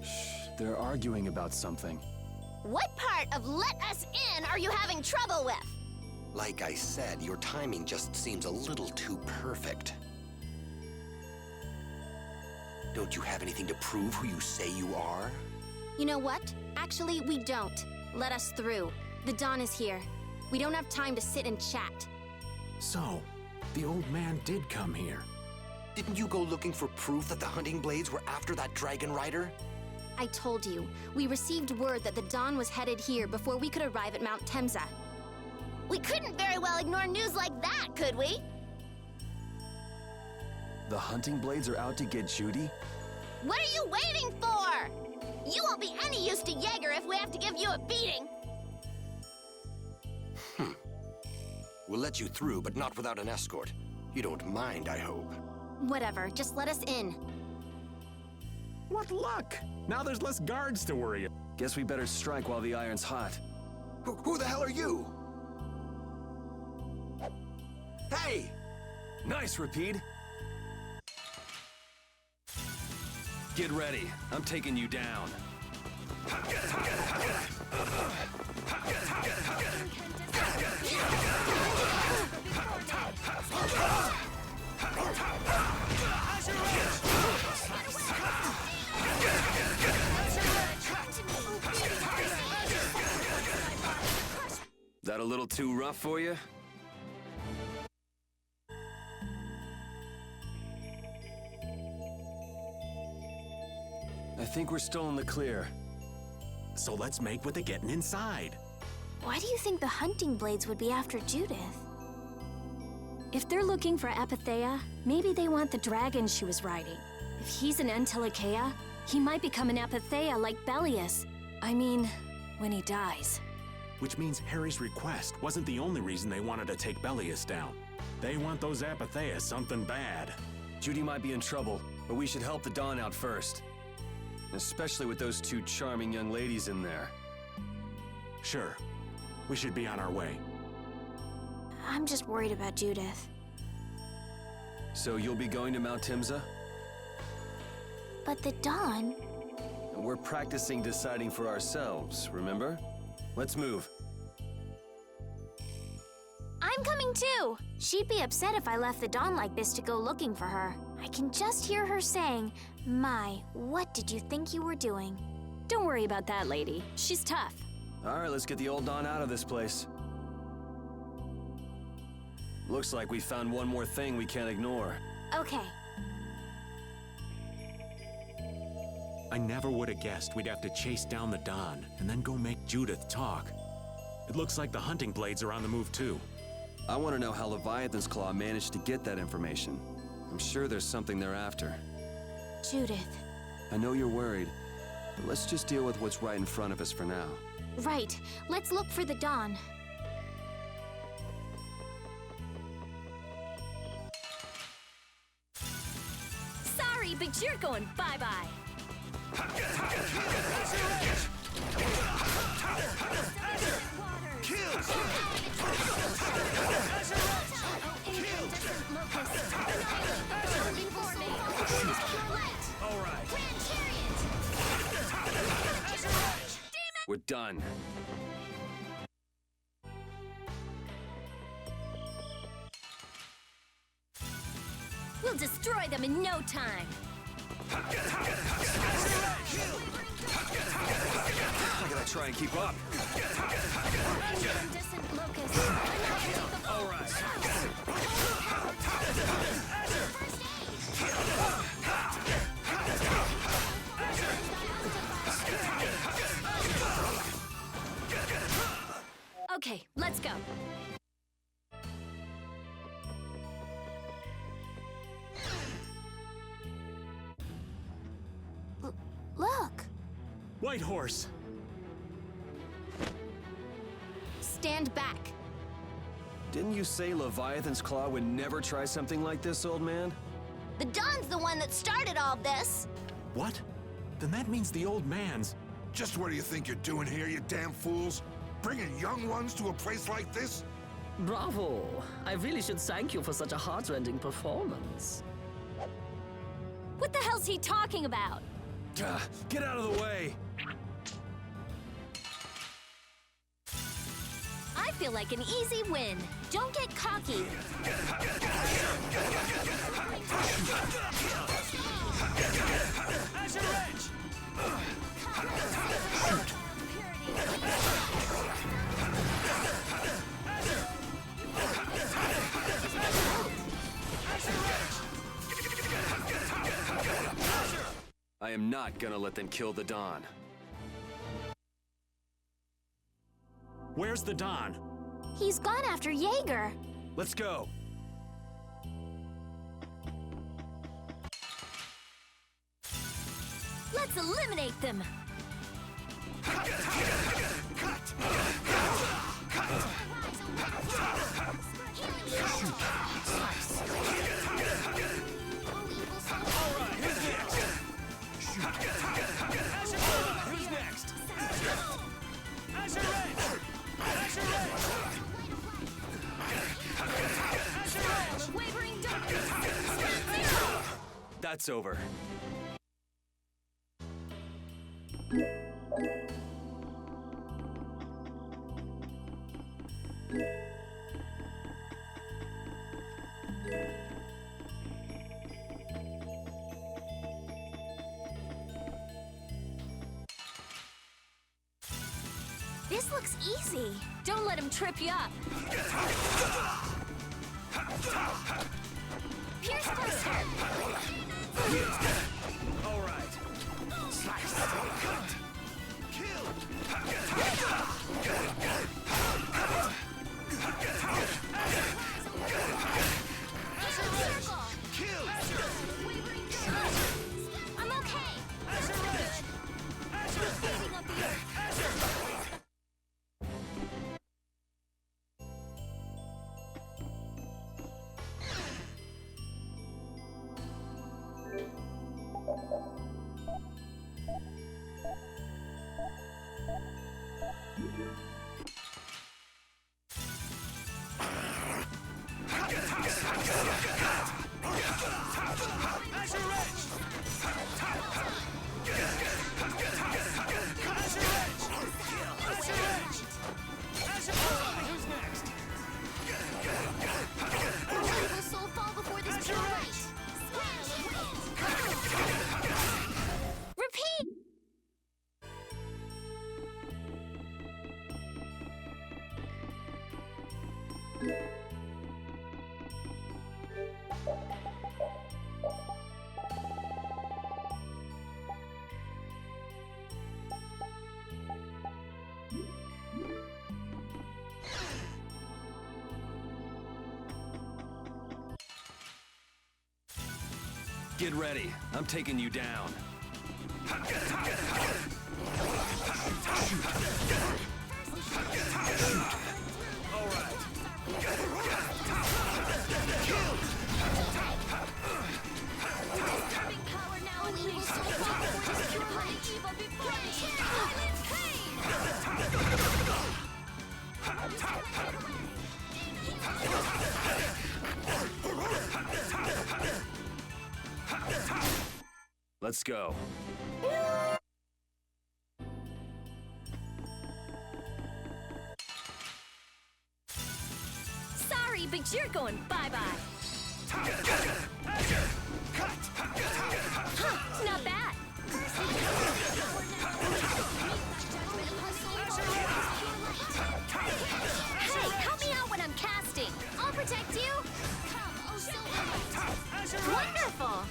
Shh, they're arguing about something. What part of let us in are you having trouble with? Like I said, your timing just seems a little too perfect. Don't you have anything to prove who you say you are? You know what? Actually, we don't. Let us through. The dawn is here. We don't have time to sit and chat. So, the old man did come here. Didn't you go looking for proof that the hunting blades were after that dragon rider? I told you, we received word that the dawn was headed here before we could arrive at Mount Temza. We couldn't very well ignore news like that, could we? The hunting blades are out to get Judy? What are you waiting for? You won't be any use to Jaeger if we have to give you a beating. We'll let you through, but not without an escort. You don't mind, I hope. Whatever, just let us in. What luck! Now there's less guards to worry. Guess we better strike while the iron's hot. Who the hell are you? Hey! Nice, Rapide. Get ready. I'm taking you down. That a little too rough for you? I think we're still in the clear. So let's make with the getting inside. Why do you think the hunting blades would be after Judith? If they're looking for Apatheia, maybe they want the dragon she was riding. If he's an Entelikeia, he might become an Apatheia like Belius. I mean, when he dies. Which means Harry's request wasn't the only reason they wanted to take Belius down. They want those Apatheia something bad. Judy might be in trouble, but we should help the Dawn out first. Especially with those two charming young ladies in there. Sure. We should be on our way. I'm just worried about Judith. So you'll be going to Mount Timza? But the Dawn... We're practicing deciding for ourselves, remember? Let's move. I'm coming too! She'd be upset if I left the Dawn like this to go looking for her. I can just hear her saying, "My, what did you think you were doing?" Don't worry about that lady. She's tough. All right, let's get the old Dawn out of this place. Looks like we found one more thing we can't ignore. Okay. I never would have guessed we'd have to chase down the Dawn and then go make Judith talk. It looks like the hunting blades are on the move too. I want to know how Leviathan's Claw managed to get that information. I'm sure there's something they're after. Judith. I know you're worried, but let's just deal with what's right in front of us for now. Right. Let's look for the Dawn. Sorry, but you're going bye-bye. We're done. We'll destroy them in no time. I gotta try and keep up. All right. Okay, let's go. Look! White Horse! Stand back. Didn't you say Leviathan's Claw would never try something like this, old man? The Dawn's the one that started all this. What? Then that means the old man's... Just what do you think you're doing here, you damn fools? Bringing young ones to a place like this? Bravo! I really should thank you for such a heart-rending performance. What the hell's he talking about? Get out of the way! I feel like an easy win. Don't get cocky. Azure Edge! I am not gonna let them kill the Don. Where's the Don? He's gone after Jaeger. Let's go. Let's eliminate them. Who's next? Azure Edge! Azure Edge! Azure Edge! Wavering darkness. That's over. This looks easy. Don't let him trip you up. Pierce Buster! All right. Slice. Cut. Kill. Kill. I'm okay. Beating up the earth. Who's next? Will soul fall before this pure light? Repeat! Get ready. I'm taking you down. All right. Having power now unleashed. Fall before this pure light. Evil before me. Violent Let's go. Sorry, but you're going bye-bye. Huh, not bad. Hey, help me out when I'm casting. I'll protect you. Wonderful.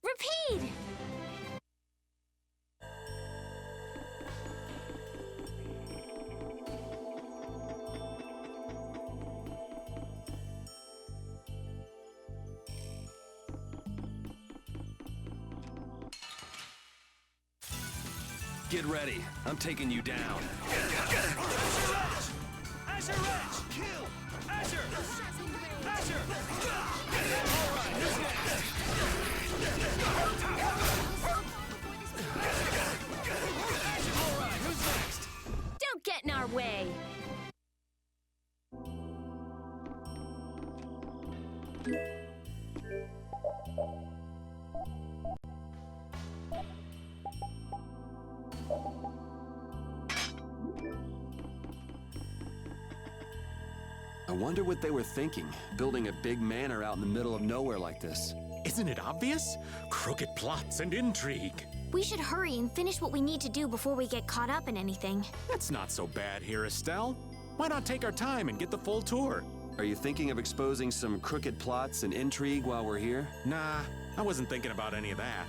Repeat. Get ready. I'm taking you down. Azure Edge! Kill! Azure! Azure! All right, who's next? I wonder what they were thinking, building a big manor out in the middle of nowhere like this. Isn't it obvious? Crooked plots and intrigue. We should hurry and finish what we need to do before we get caught up in anything. That's not so bad here, Estelle. Why not take our time and get the full tour? Are you thinking of exposing some crooked plots and intrigue while we're here? Nah, I wasn't thinking about any of that.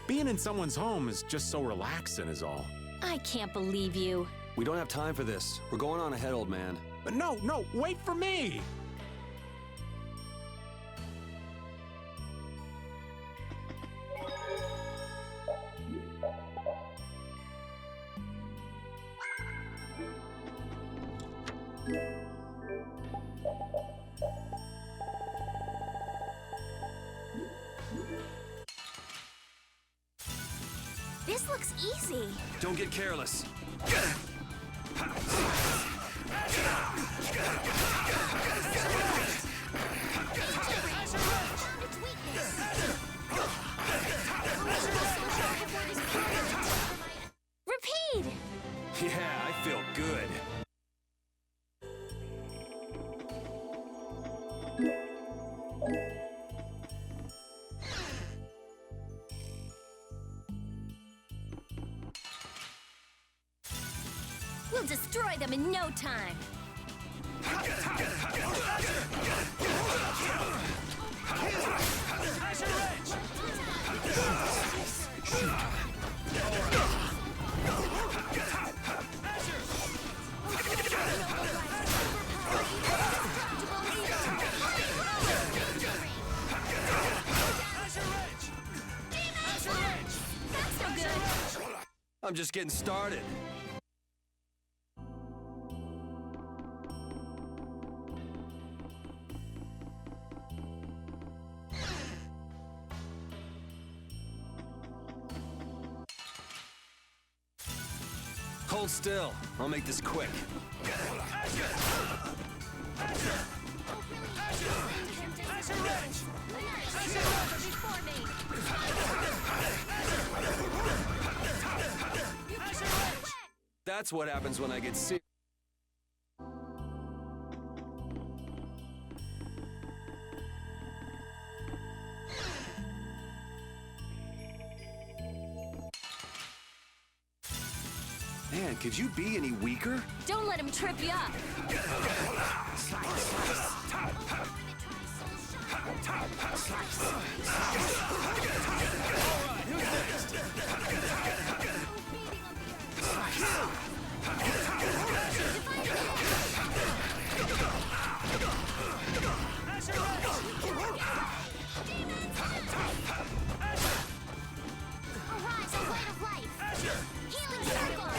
Being in someone's home is just so relaxing is all. I can't believe you. We don't have time for this. We're going on ahead, old man. But no, wait for me! This looks easy. Don't get careless. Repeat! Yeah, I feel good. We'll destroy them in no time. I'm just getting started. Hold still. I'll make this quick. That's what happens when I get serious. Man, could you be any weaker? Don't let him trip you up. Arise, a light of life! Healing circle!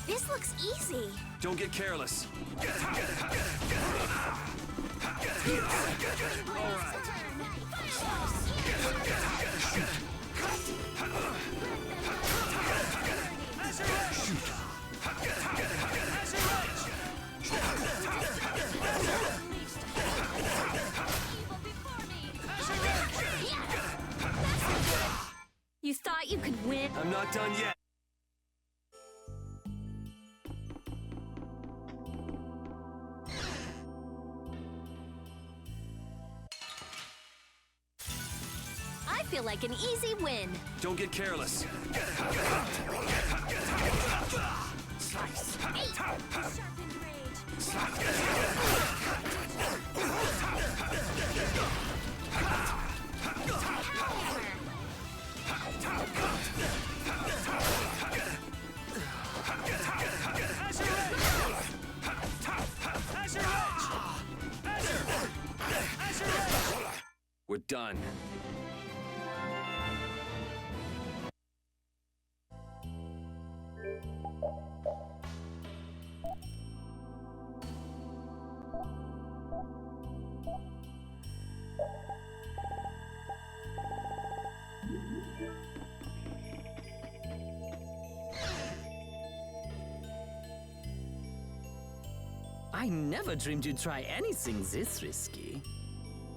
This looks easy. Don't get careless. You thought you could win? I'm not done yet. feel like an easy win. Don't get careless. Slice. Sharpened rage. We're done. I never dreamed you'd try anything this risky.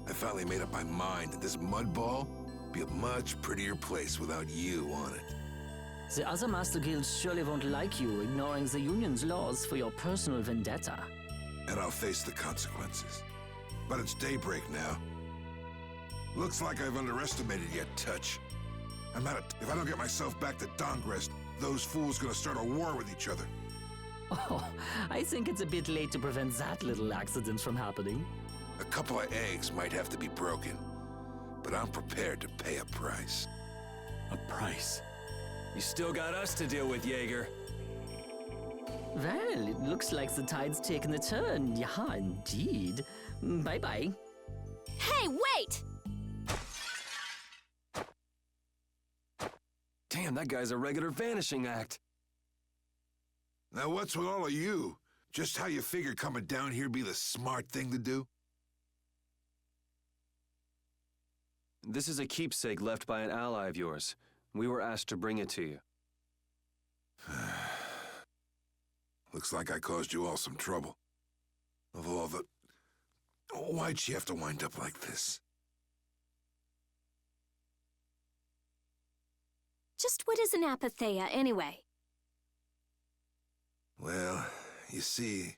I finally made up my mind that this mud ball be a much prettier place without you on it. The other Master Guilds surely won't like you ignoring the Union's laws for your personal vendetta. And I'll face the consequences. But it's daybreak now. Looks like I've underestimated your touch. If I don't get myself back to Dongrest, those fools gonna start a war with each other. Oh, I think it's a bit late to prevent that little accident from happening. A couple of eggs might have to be broken, but I'm prepared to pay a price. A price? You still got us to deal with, Jaeger. Well, it looks like the tide's taken a turn. Yeah, indeed. Bye-bye. Hey, wait! Damn, that guy's a regular vanishing act. Now what's with all of you? Just how you figure coming down here be the smart thing to do? This is a keepsake left by an ally of yours. We were asked to bring it to you. Looks like I caused you all some trouble. Of all the... Why'd she have to wind up like this? Just what is an apatheia, anyway? Well, you see...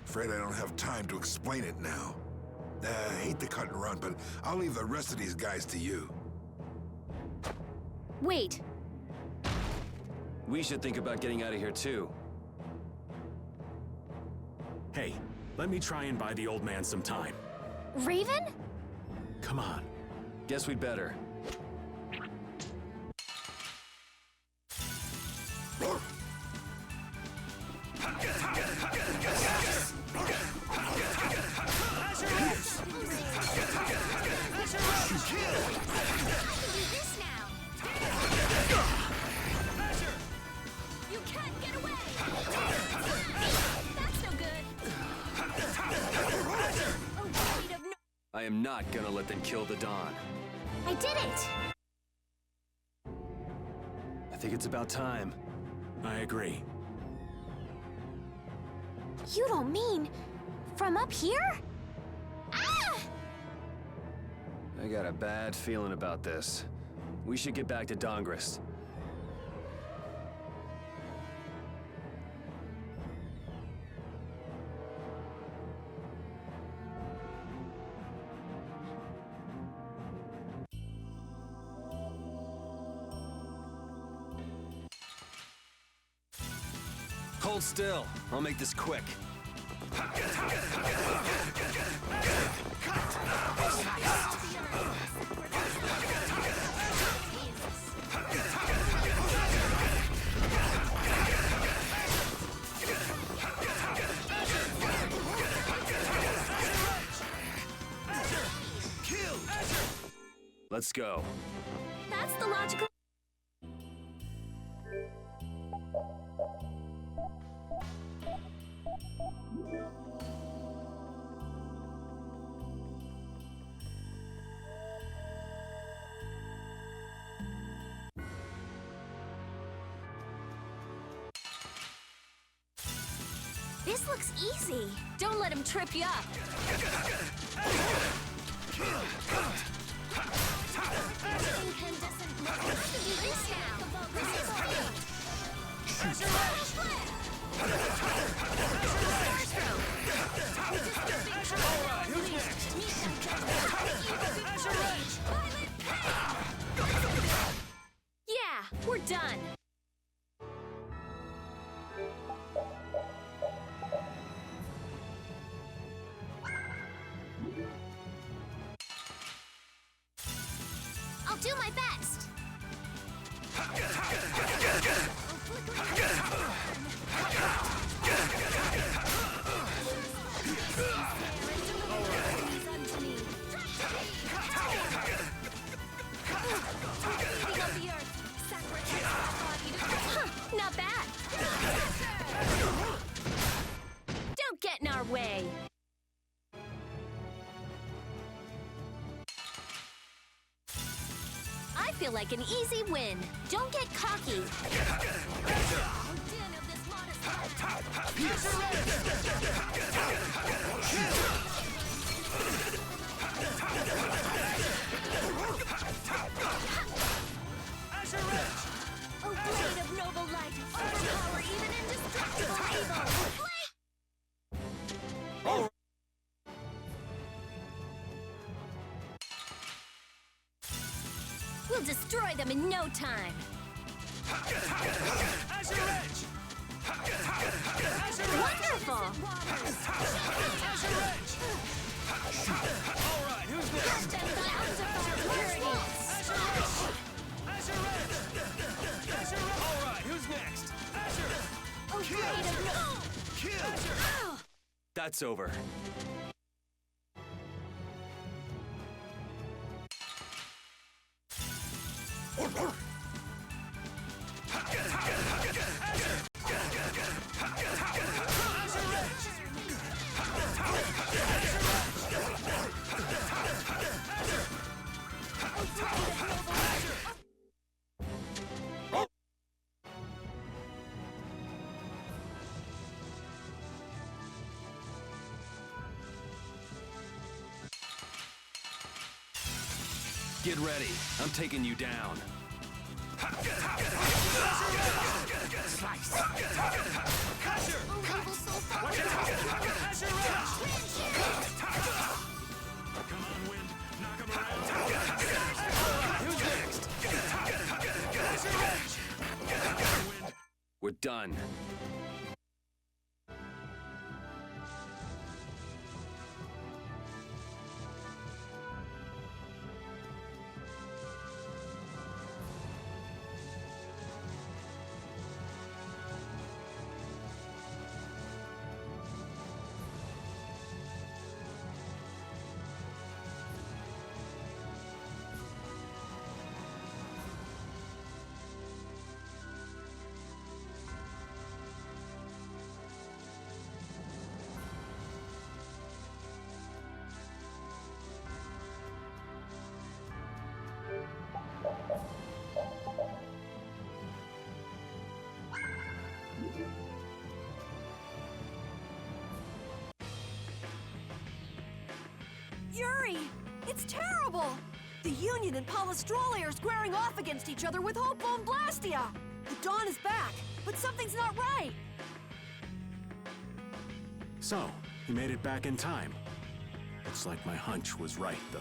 Afraid I don't have time to explain it now. I hate to cut and run, but I'll leave the rest of these guys to you. Wait. We should think about getting out of here, too. Hey, let me try and buy the old man some time. Raven? Come on. Guess we'd better. You can't get away! That's no good! I am not gonna let them kill the Dawn. I did it! I think it's about time. I agree. You don't mean from up here? Ah! I got a bad feeling about this. We should get back to Dongrest. Hold still. I'll make this quick. Let's go. That's the logical... This looks easy. Don't let him trip you up. Incandescent look. I can do this now. This is great. Yeah, we're done. I'll do my best. Huh, not bad. Don't get in our way. I feel like an easy win. Don't get cocky. A blade of noble light, overpower even indestructible evil! We'll destroy them in no time. Wonderful! Alright, who's next? Let them bound to Alright, who's next? That's over. Get ready. I'm taking you down. We're done. Yuri! It's terrible! The Union and Palestrole are squaring off against each other with Hopeful and Blastia! The Dawn is back, but something's not right! So, he made it back in time. Looks like my hunch was right, though.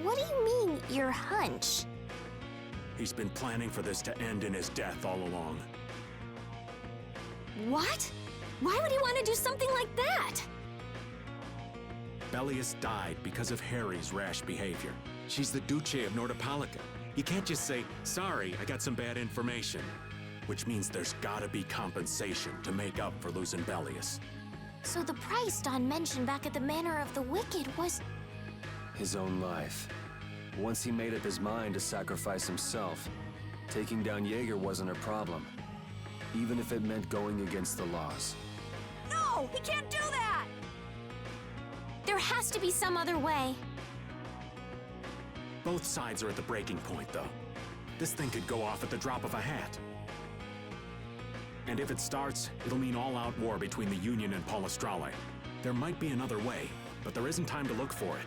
What do you mean, your hunch? He's been planning for this to end in his death all along. What? Why would he want to do something like that? Bellius died because of Harry's rash behavior. She's the Duce of Nordopolica. You can't just say, sorry, I got some bad information. Which means there's gotta be compensation to make up for losing Bellius. So the price Don mentioned back at the Manor of the Wicked was... His own life. Once he made up his mind to sacrifice himself, taking down Jaeger wasn't a problem. Even if it meant going against the laws. No! He can't do that! There has to be some other way. Both sides are at the breaking point, though. This thing could go off at the drop of a hat. And if it starts, it'll mean all-out war between the Union and Palestrole. There might be another way, but there isn't time to look for it.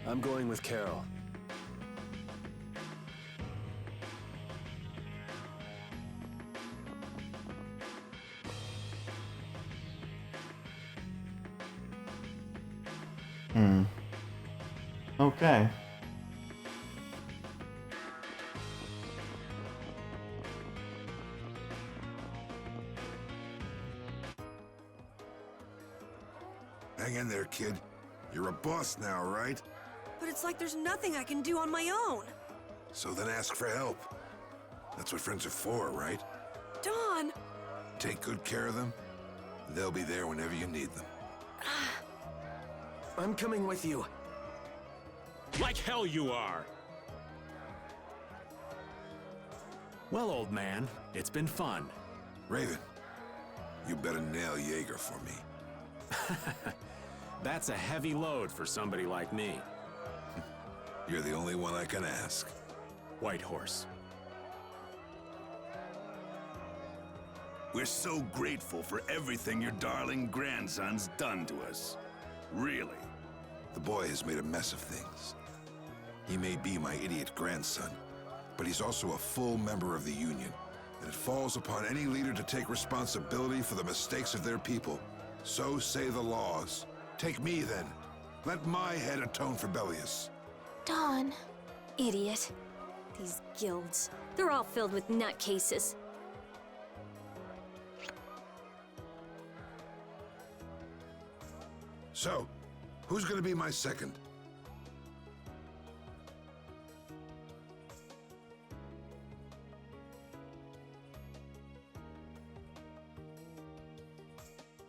I'm going with Carol. Hmm. Okay. Hang in there, kid. You're a boss now, right? But it's like there's nothing I can do on my own. So then ask for help. That's what friends are for, right? Don! Take good care of them. They'll be there whenever you need them. I'm coming with you. Like hell you are! Well, old man, it's been fun. Raven, you better nail Jaeger for me. That's a heavy load for somebody like me. You're the only one I can ask. White Horse. We're so grateful for everything your darling grandson's done to us. Really. The boy has made a mess of things. He may be my idiot grandson, but he's also a full member of the Union, and it falls upon any leader to take responsibility for the mistakes of their people. So say the laws. Take me, then. Let my head atone for Bellius. Dawn. Idiot. These guilds. They're all filled with nutcases. So, who's gonna be my second?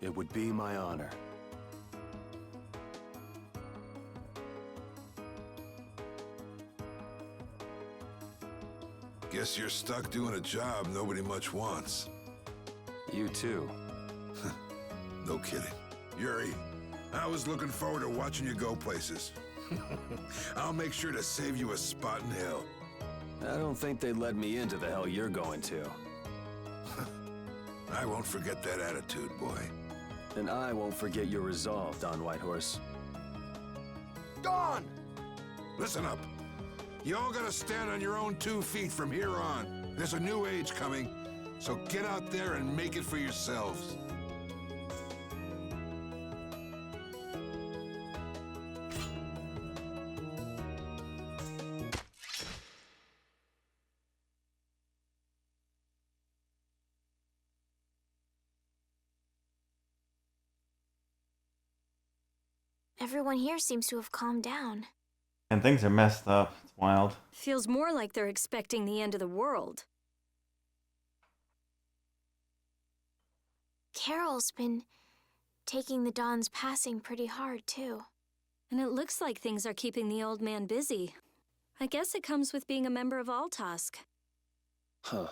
It would be my honor. Guess you're stuck doing a job nobody much wants. You too. No kidding. Yuri, I was looking forward to watching you go places. I'll make sure to save you a spot in hell. I don't think they'd let me into the hell you're going to. I won't forget that attitude, boy. And I won't forget your resolve, Don Whitehorse. Dawn! Listen up. You all gotta stand on your own 2 feet from here on. There's a new age coming, so get out there and make it for yourselves. Everyone here seems to have calmed down. And things are messed up. It's wild. Feels more like they're expecting the end of the world. Carol's been taking the Dawn's passing pretty hard, too. And it looks like things are keeping the old man busy. I guess it comes with being a member of Altosk. Huh.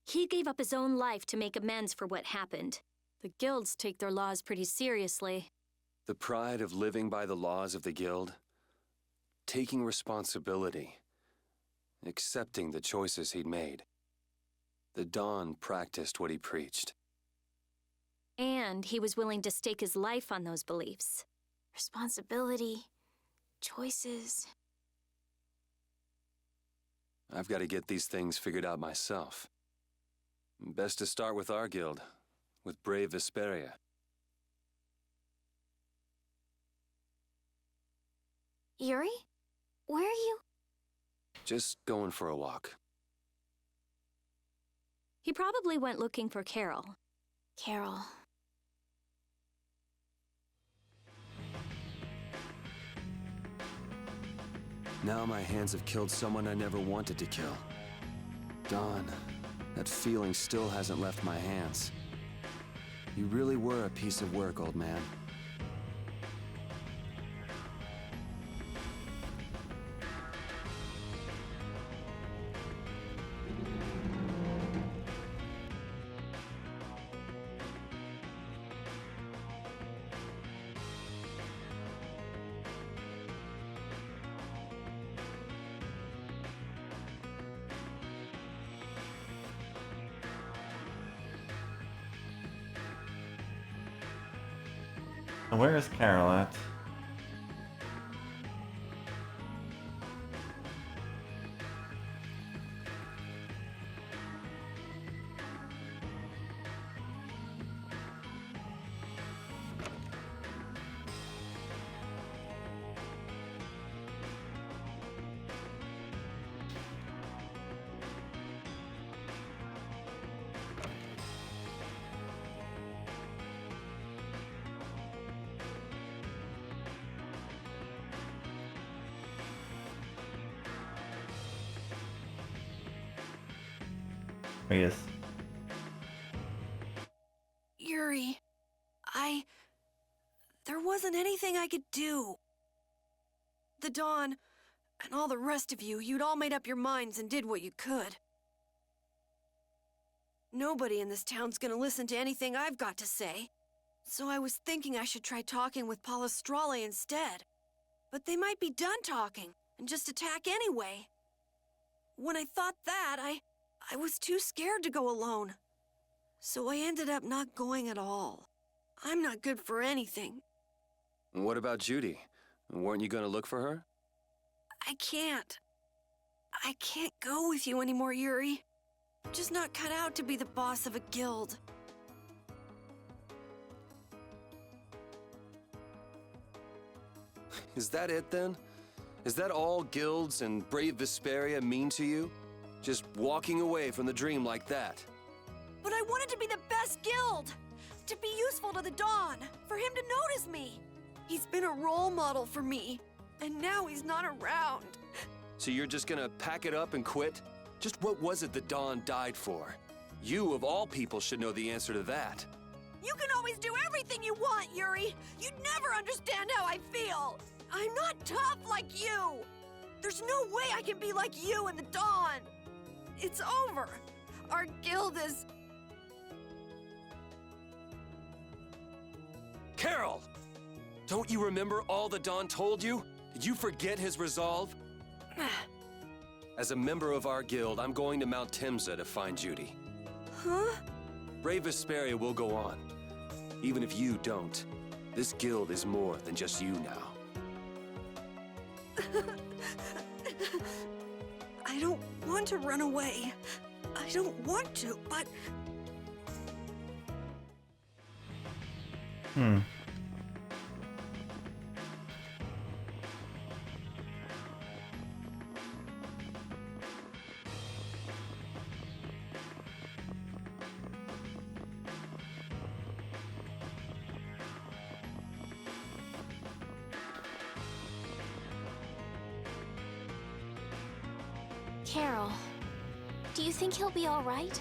He gave up his own life to make amends for what happened. The guilds take their laws pretty seriously. The pride of living by the laws of the guild, taking responsibility, accepting the choices he'd made. The Dawn practiced what he preached. And he was willing to stake his life on those beliefs. Responsibility, choices. I've got to get these things figured out myself. Best to start with our guild, with brave Vesperia. Yuri? Where are you? Just going for a walk. He probably went looking for Carol. Carol. Now my hands have killed someone I never wanted to kill. Dawn, that feeling still hasn't left my hands. You really were a piece of work, old man. And where is Carol at? There he is. Yuri, there wasn't anything I could do. The Dawn, and all the rest of you, you'd all made up your minds and did what you could. Nobody in this town's gonna listen to anything I've got to say. So I was thinking I should try talking with Palestrale instead. But they might be done talking, and just attack anyway. When I thought that, I was too scared to go alone. So I ended up not going at all. I'm not good for anything. What about Judy? Weren't you gonna look for her? I can't. I can't go with you anymore, Yuri. I'm just not cut out to be the boss of a guild. Is that it then? Is that all guilds and brave Vesperia mean to you? Just walking away from the dream like that? But I wanted to be the best guild! To be useful to the Dawn, for him to notice me. He's been a role model for me, and now he's not around. So you're just gonna pack it up and quit? Just what was it the Dawn died for? You, of all people, should know the answer to that. You can always do everything you want, Yuri! You'd never understand how I feel! I'm not tough like you! There's no way I can be like you and the Dawn! It's over! Our guild is... Carol! Don't you remember all the Dawn told you? Did you forget his resolve? As a member of our guild, I'm going to Mount Temsa to find Judy. Huh? Brave Vesperia will go on. Even if you don't, this guild is more than just you now. I don't want to run away. I don't want to, but... Carol, do you think he'll be all right?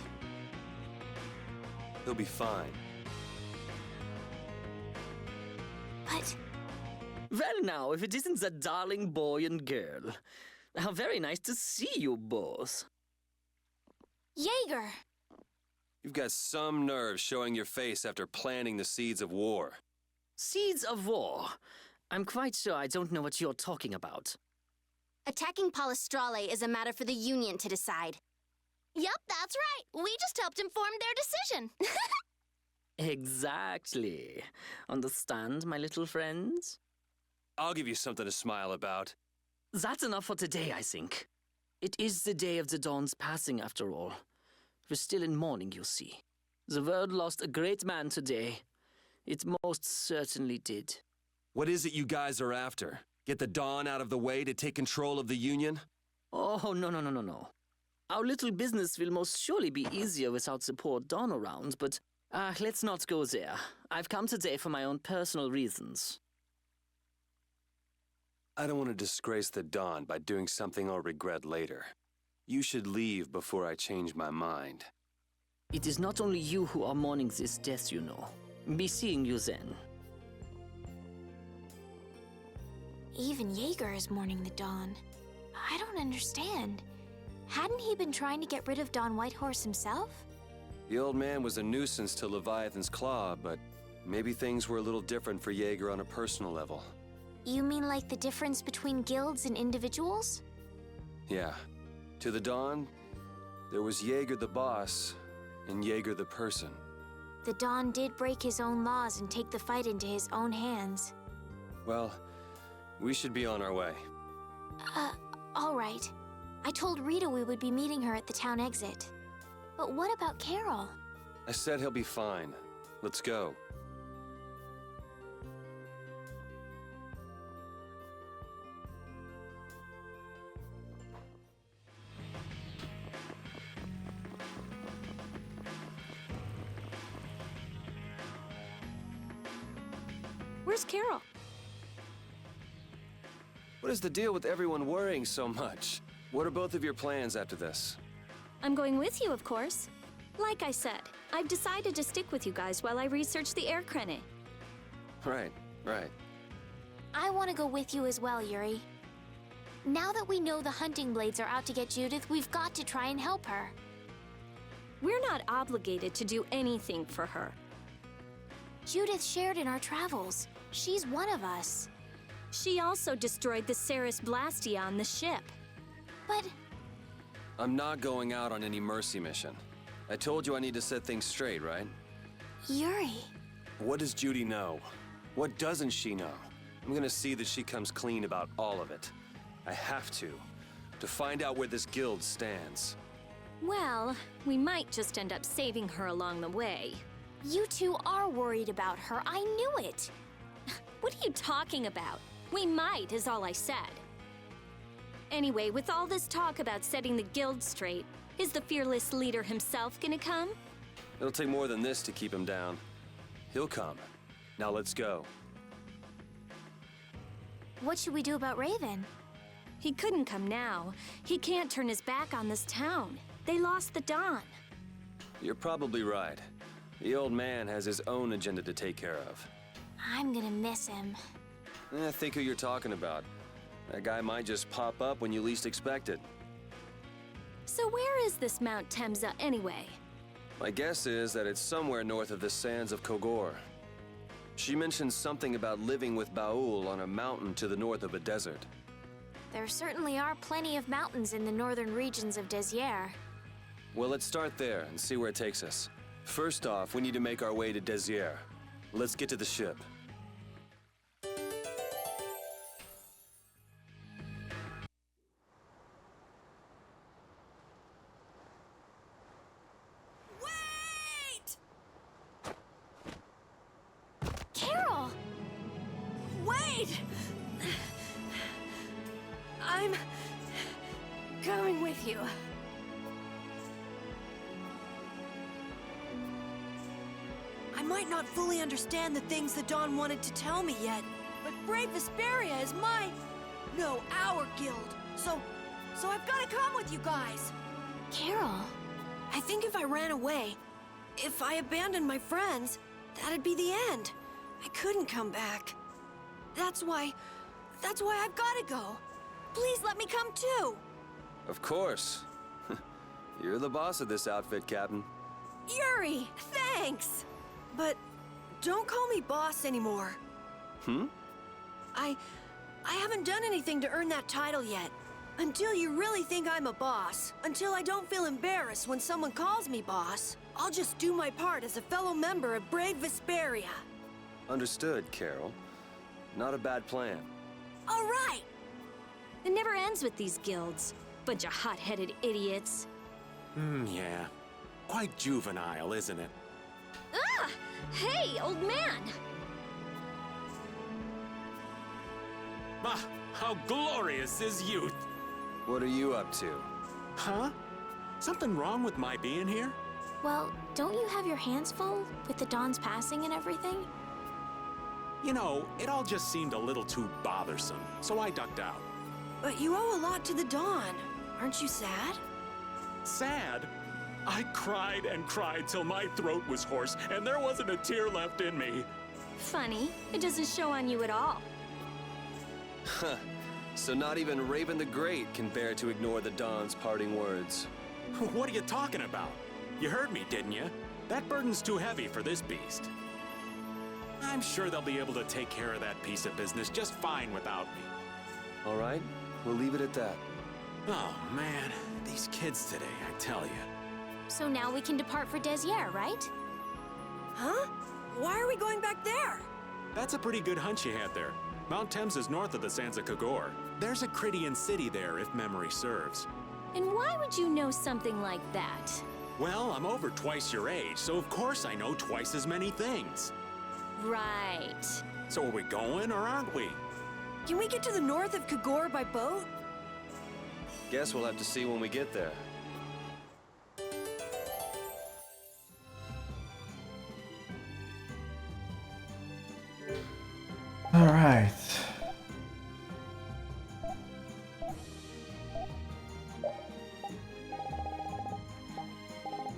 He'll be fine. But... Well now, if it isn't that darling boy and girl. How very nice to see you both. Jaeger! You've got some nerve showing your face after planting the seeds of war. Seeds of war? I'm quite sure I don't know what you're talking about. Attacking Palestrale is a matter for the Union to decide. Yup, that's right. We just helped inform their decision. Exactly. Understand, my little friends? I'll give you something to smile about. That's enough for today, I think. It is the day of the Dawn's passing, after all. We're still in mourning, you see. The world lost a great man today. It most certainly did. What is it you guys are after? Get the Dawn out of the way to take control of the Union? Oh, no. Our little business will most surely be easier without support Dawn around, but let's not go there. I've come today for my own personal reasons. I don't want to disgrace the Dawn by doing something I'll regret later. You should leave before I change my mind. It is not only you who are mourning this death, you know. Be seeing you then. Even Jaeger is mourning the Dawn. I don't understand. Hadn't he been trying to get rid of Don Whitehorse himself? The old man was a nuisance to Leviathan's Claw, but maybe things were a little different for Jaeger on a personal level. You mean like the difference between guilds and individuals? Yeah. To the Dawn, there was Jaeger the boss, and Jaeger the person. The Dawn did break his own laws and take the fight into his own hands. Well, we should be on our way. All right. I told Rita we would be meeting her at the town exit. But what about Carol? I said he'll be fine. Let's go. Where's Carol? What is the deal with everyone worrying so much? What are both of your plans after this? I'm going with you, of course. Like I said, I've decided to stick with you guys while I research the air krene. Right, right. I want to go with you as well, Yuri. Now that we know the hunting blades are out to get Judith, we've got to try and help her. We're not obligated to do anything for her. Judith shared in our travels. She's one of us. She also destroyed the Ceres Blastia on the ship. But... I'm not going out on any mercy mission. I told you I need to set things straight, right? Yuri... What does Judy know? What doesn't she know? I'm gonna see that she comes clean about all of it. I have to find out where this guild stands. Well, we might just end up saving her along the way. You two are worried about her. I knew it. What are you talking about? We might, is all I said. Anyway, with all this talk about setting the guild straight, is the fearless leader himself gonna come? It'll take more than this to keep him down. He'll come. Now let's go. What should we do about Raven? He couldn't come now. He can't turn his back on this town. They lost the Dawn. You're probably right. The old man has his own agenda to take care of. I'm gonna miss him. Think who you're talking about. That guy might just pop up when you least expect it. So where is this Mount Temsa anyway? My guess is that it's somewhere north of the sands of Kogor. She mentioned something about living with Baul on a mountain to the north of a desert. There certainly are plenty of mountains in the northern regions of Desier. Well, let's start there and see where it takes us. First off, we need to make our way to Desier. Let's get to the ship. Wait! Carol! Wait! I'm going with you. I might not fully understand the things the Dawn wanted to tell me yet, but Brave Vesperia is no, our guild. So I've got to come with you guys. Carol? I think if I ran away, if I abandoned my friends, that'd be the end. I couldn't come back. That's why I've got to go. Please let me come too. Of course. You're the boss of this outfit, Captain. Yuri, thanks. But don't call me boss anymore. I haven't done anything to earn that title yet. Until you really think I'm a boss, until I don't feel embarrassed when someone calls me boss, I'll just do my part as a fellow member of Brave Vesperia. Understood, Carol. Not a bad plan. All right. It never ends with these guilds. Bunch of hot-headed idiots. Yeah. Quite juvenile, isn't it? Ah! Hey, old man! Ah, how glorious is youth! What are you up to? Huh? Something wrong with my being here? Well, don't you have your hands full with the Dawn's passing and everything? You know, it all just seemed a little too bothersome, so I ducked out. But you owe a lot to the Dawn. Aren't you sad? Sad? I cried and cried till my throat was hoarse, and there wasn't a tear left in me. Funny, it doesn't show on you at all. Huh. So not even Raven the Great can bear to ignore the Dawn's parting words. What are you talking about? You heard me, didn't you? That burden's too heavy for this beast. I'm sure they'll be able to take care of that piece of business just fine without me. All right, we'll leave it at that. Oh, man. These kids today, I tell you. So now we can depart for Desier, right? Huh? Why are we going back there? That's a pretty good hunch you had there. Mount Thames is north of the Sands of Kogor. There's a Crydian city there, if memory serves. And why would you know something like that? Well, I'm over twice your age, so of course I know twice as many things. Right. So are we going, or aren't we? Can we get to the north of Kogor by boat? Guess we'll have to see when we get there. All right.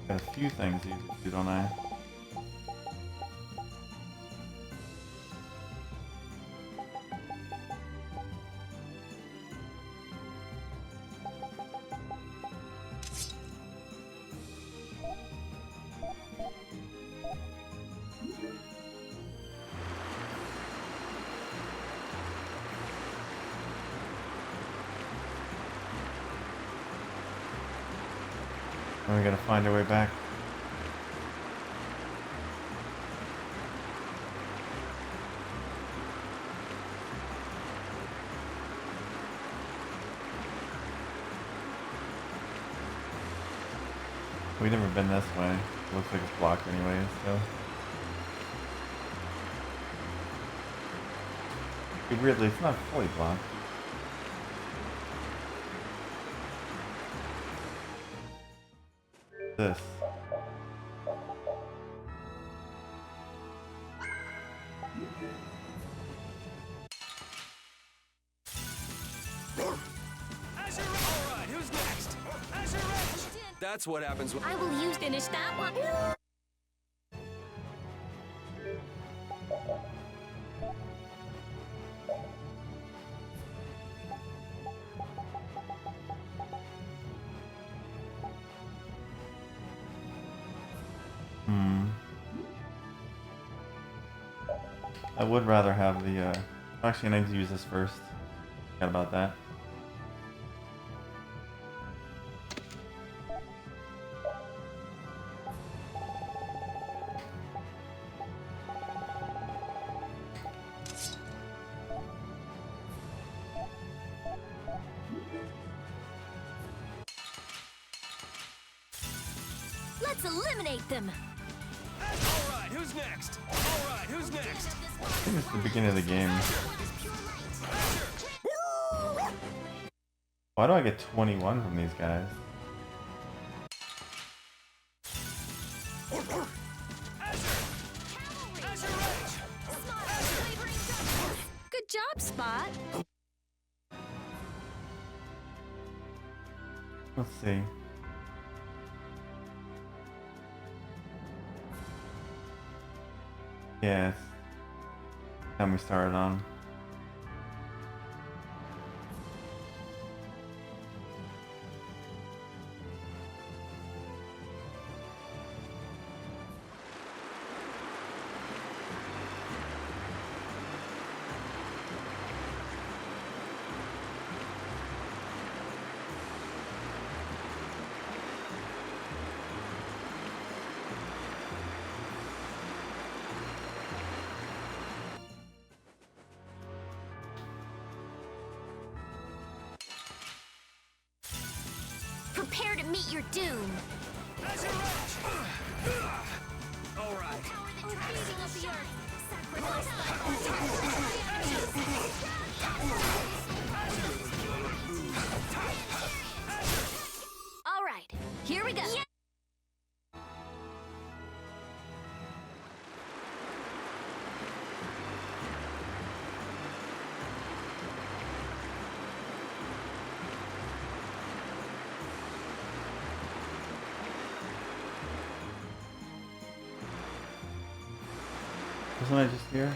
Got a few things you can do, don't I? And we gotta find our way back. We've never been this way. Looks like it's blocked anyways, so. Weirdly, it's not fully blocked. This. Alright, who's next? That's what happens when I will use finish that one. I would rather have the, actually I need to use this first. Forgot about that. Let's eliminate them. Alright, who's next? Alright, who's next? I think it's the beginning of the game. Why do I get 21 from these guys? Good job, Spot. Let's see. Yeah, it's time we started on. Prepare to meet your doom. Alright. Feeding of the earth. All right, here we go. Wasn't I just here?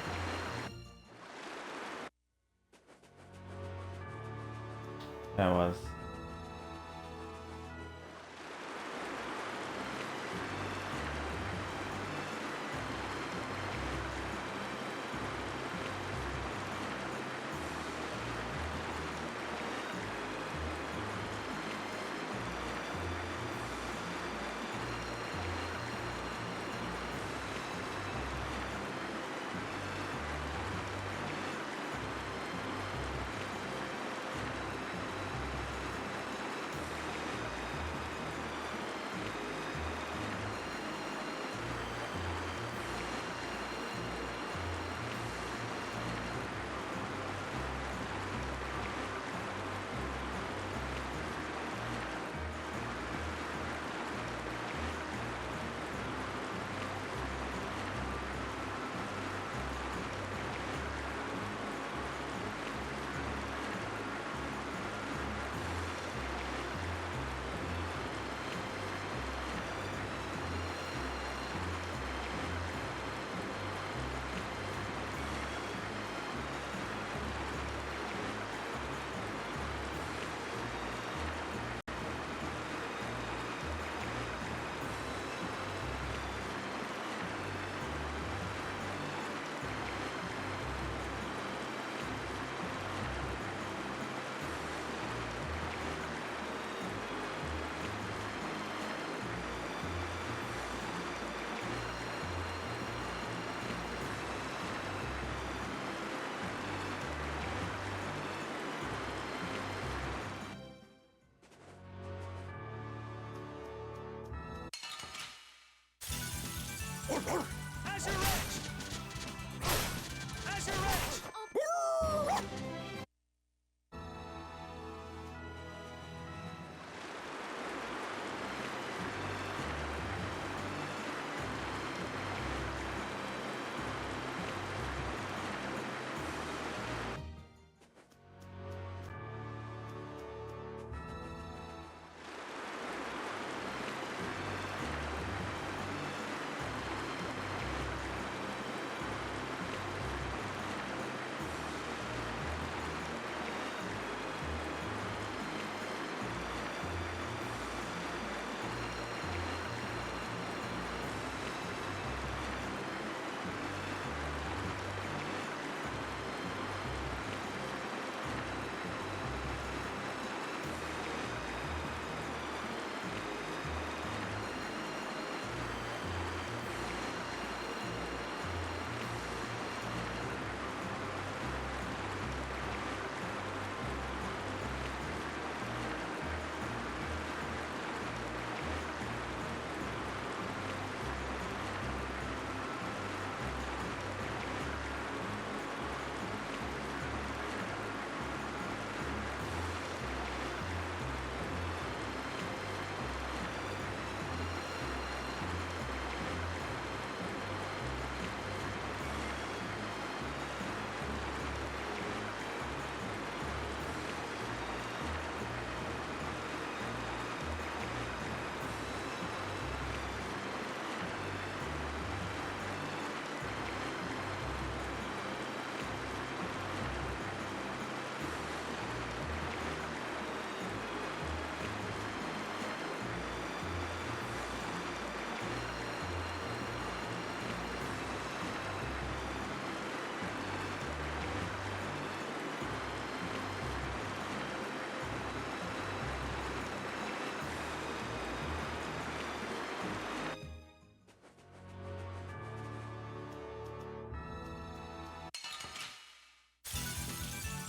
That was. Azure Edge! Azure Edge!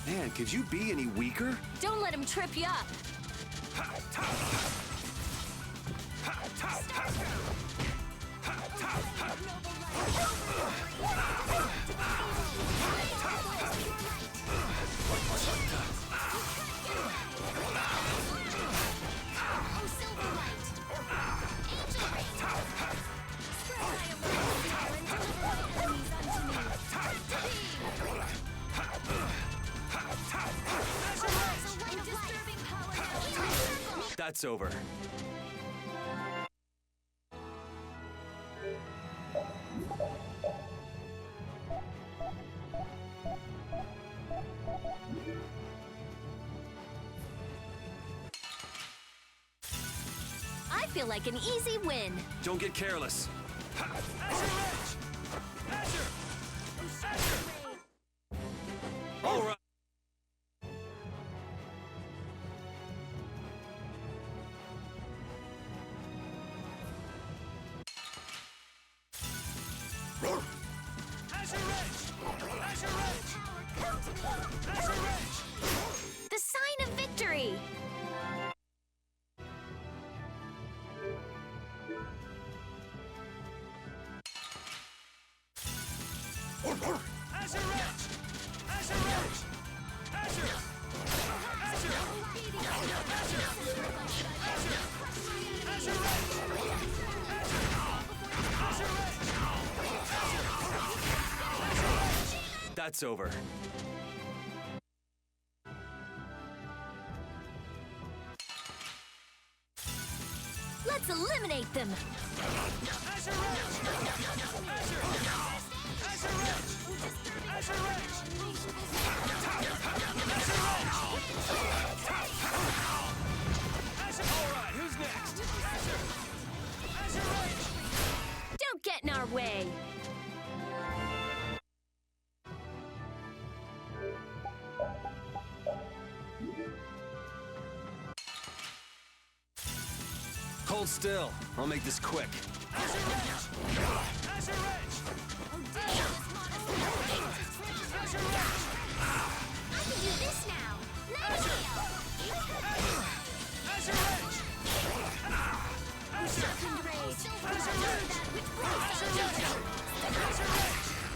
Man, could you be any weaker? Don't let him trip you up. That's over. I feel like an easy win. Don't get careless. Azure Edge! Azure! Azure! All right. Azure Edge! Azure Edge! Azure Edge! The sign of victory. Azure Edge! Azure Edge! Azure! Azure! Azure! That's over. Let's eliminate them. Azure Edge! Azure! Azure Edge! Azure Edge! Alright, who's next? Azure! Azure Edge! Don't get in our way. Hold still. I'll make this quick. Azure Edge! Azure Edge! Azure Edge! I can do this now. Nice deal. Azure Edge! Azure!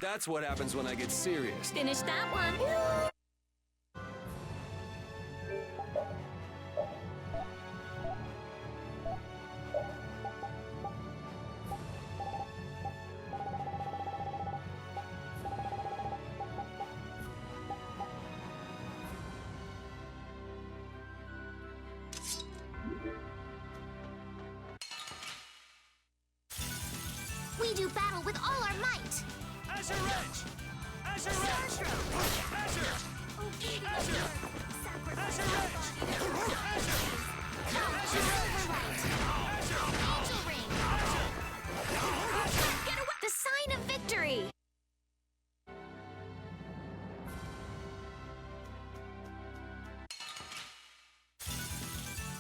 That's what happens when I get serious. Finish that one. We do battle with all our might. Azure Edge! Azure Edge! Azure! Azure! Azure Get away! The sign of victory.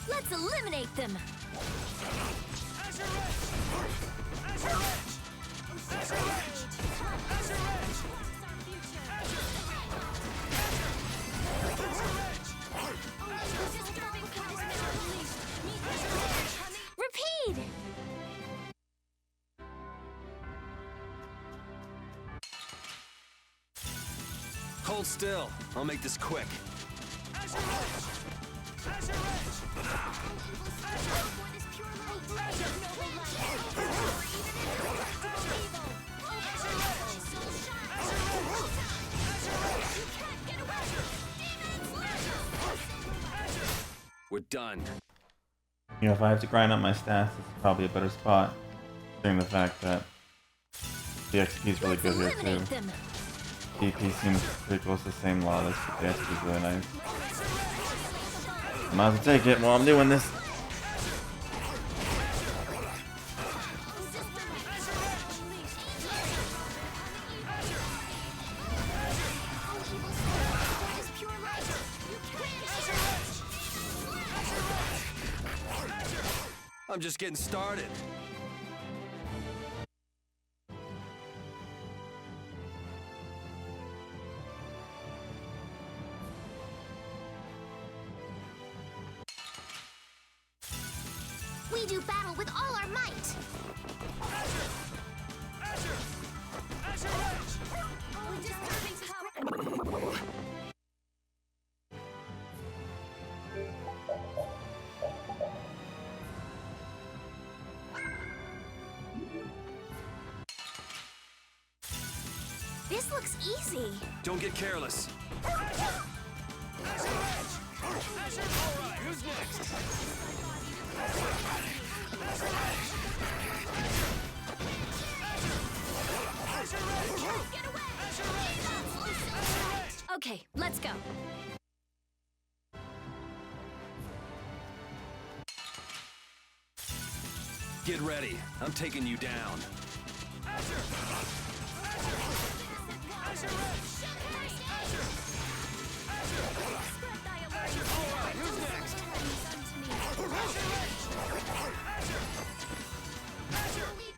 Let's eliminate them. Azure Edge! Azure Edge! Azure Edge! Azure Edge! Repeat. Hold still. I'll make this quick. Azure Edge! Azure Edge! We're done. You know, if I have to grind up my stats, this is probably a better spot. Considering the fact that the XP is really good here too. DP seems pretty close to the same lawless, but the XP is really nice. I might as well take it while I'm doing this. I'm just getting started. We do battle with all our might. This looks easy. Don't get careless. Alright, who's next? Okay, let's go. Get ready. I'm taking you down.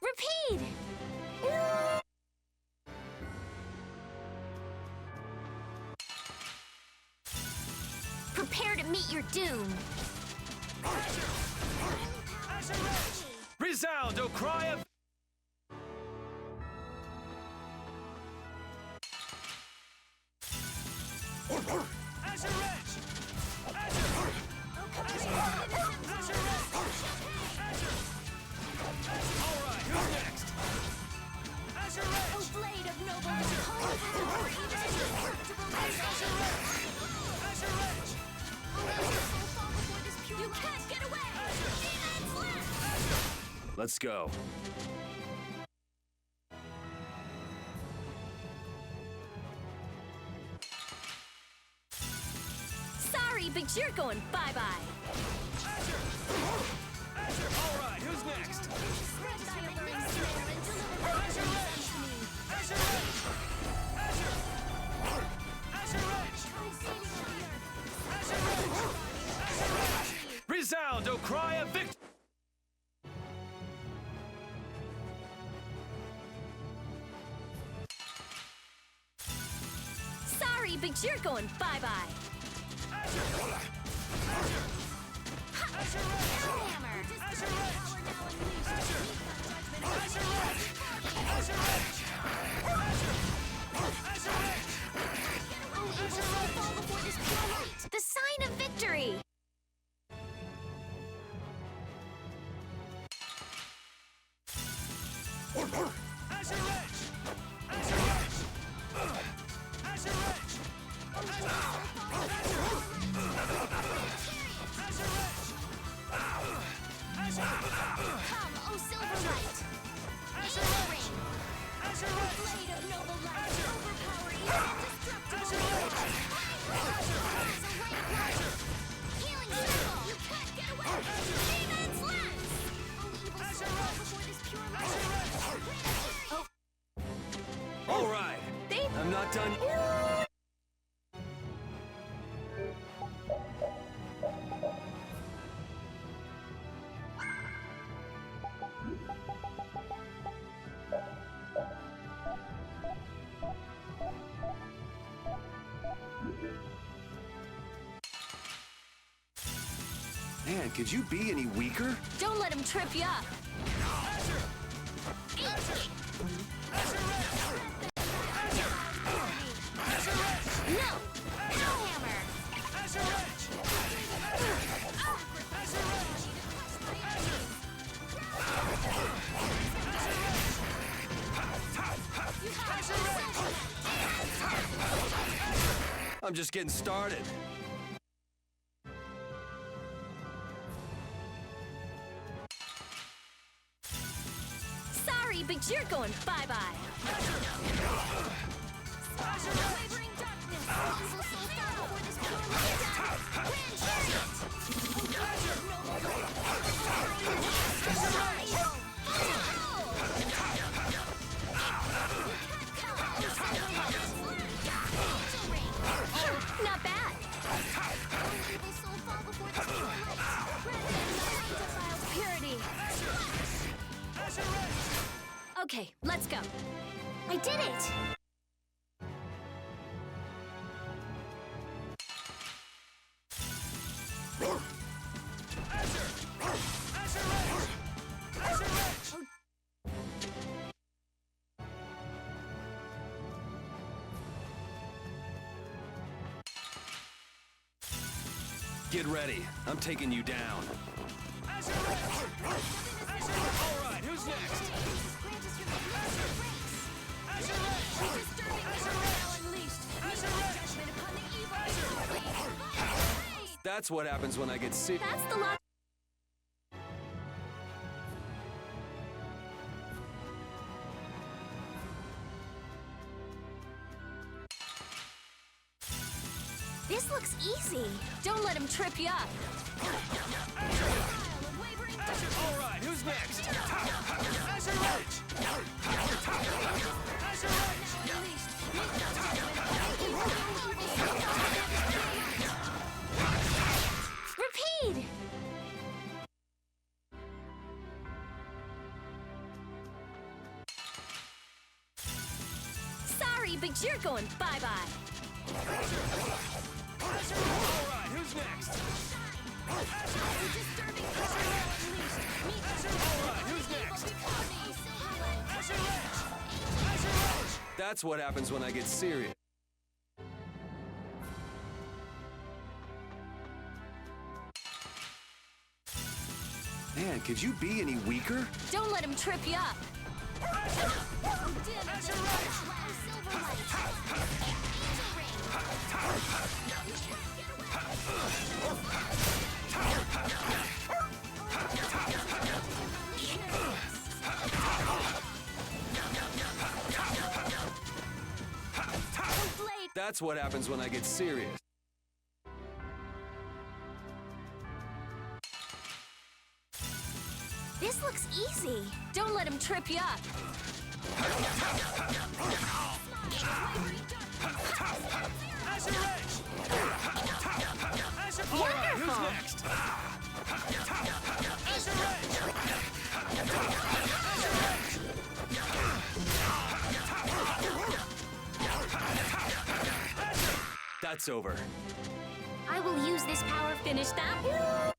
Repeat. Prepare to meet your doom. Resound, O cry of... Azure Edge! Alright, who's next? Azure Edge! Oh, blade of noble You can't get away! Let's go. Sorry, but you're going bye-bye. Alright, who's next? Resound, O cry of victory! Sorry, but you're going bye-bye. Hammer! Azure Edge! Azure Edge! Azure Edge! Come, O Silverlight! Azure Ring! Azure Edge! Blade of noble light! Overpower even indestructible! Healing circle! You can't get away! Demon's lance! All evil souls fall before this pure light! All right. I'm not done. Man, could you be any weaker? Don't let him trip you up. No! Hellhammer! I'm just getting started. Sorry, but you're going bye-bye. Wavering darkness! Evil soul fall before this pure light! Grand chariot! Not bad. Evil soul fall before this pure light! Grand Purity. Okay, let's go. I did it! Get ready. I'm taking you down. All right, who's next? That's what happens when I get sick. That's the lot. This looks easy. Don't let him trip you up. All right, who's next? Repeat! Sorry, but you're going bye-bye. All right, who's next? All right, who's next? That's what happens when I get serious. Man, could you be any weaker? Don't let him trip you up. That's what happens when I get serious. This looks easy. Don't let him trip you up. All right, who's next? That's over. I will use this power. Finish that.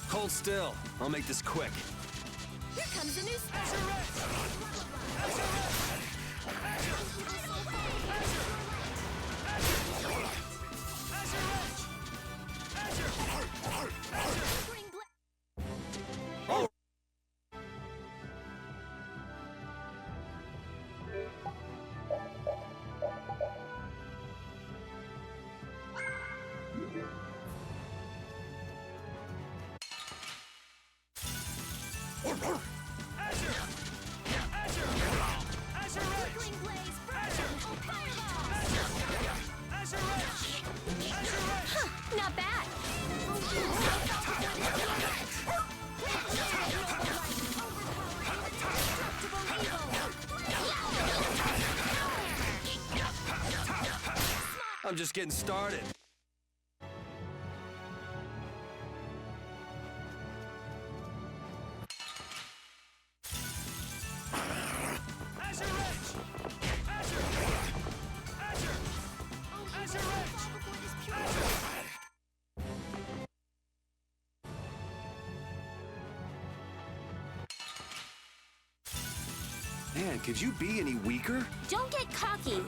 Hold still. I'll make this quick. Here comes the new special. Not bad. I'm just getting started. Man, could you be any weaker? Don't get cocky.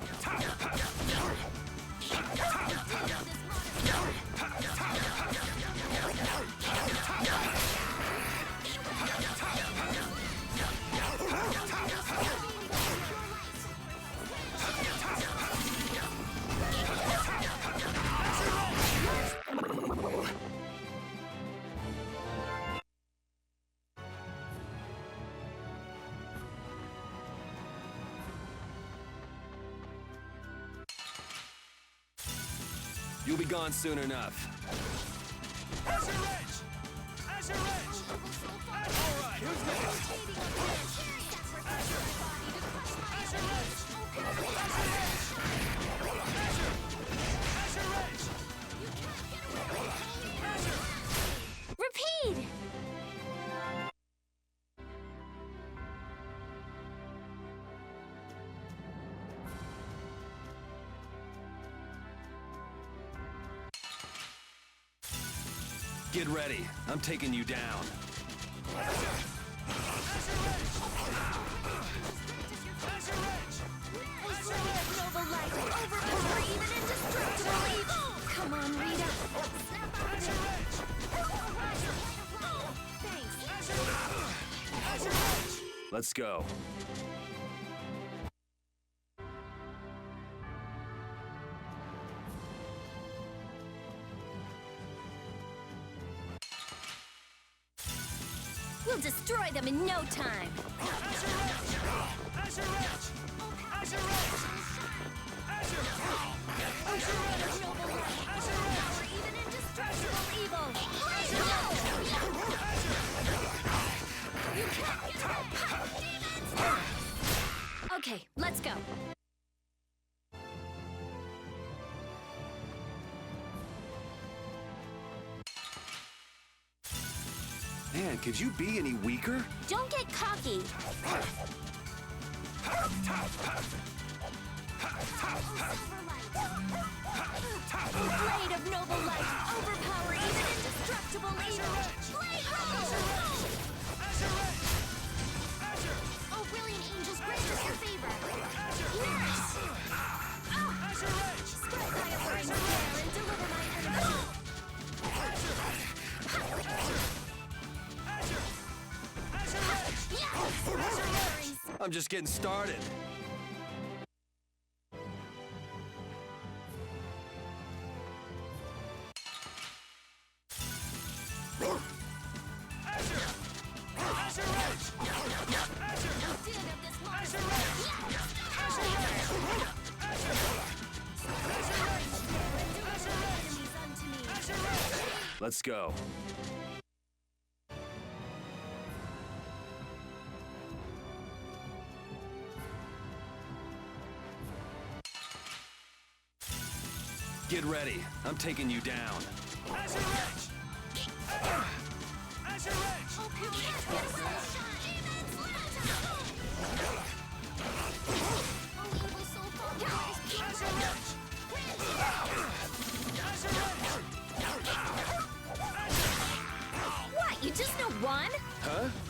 You'll be gone soon enough. Alright, who's next? Repeat! Get ready. I'm taking you down. Come on, Rita. Let's go. We'll destroy them in no time. Okay, let's go. Man, could you be any weaker? Don't get cocky. Blade of noble light, overpower even indestructible evil. Blade Oh, brilliant angels, grant us your favor. Nurse! Strike my alluring snare and deliver my enemy. I'm just getting started. Let's go. Get ready. I'm taking you down.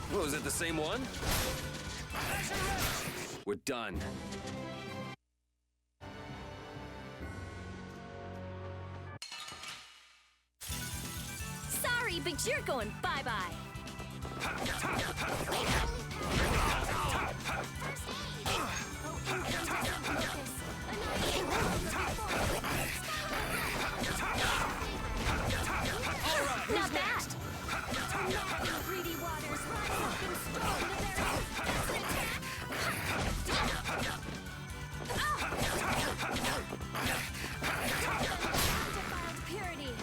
What, was it the same one? We're done. Sorry, but you're going bye-bye. Not bad. Greedy waters rise up and storm to their undefiled purity.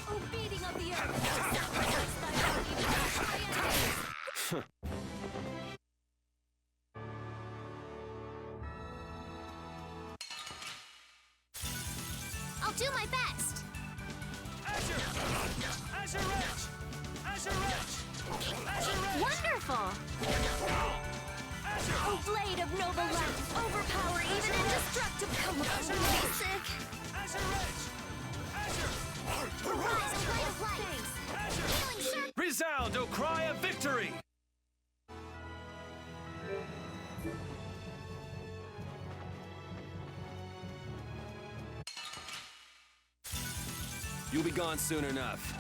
Oh, beating of the earth, sacrifice thy body to crush my enemies. I'll do my best. Wonderful! Oh, blade of noble light, overpower even indestructible. Come on, be sick. Rise, light of light. Healing circle. Resound, O cry of victory! You'll be gone soon enough.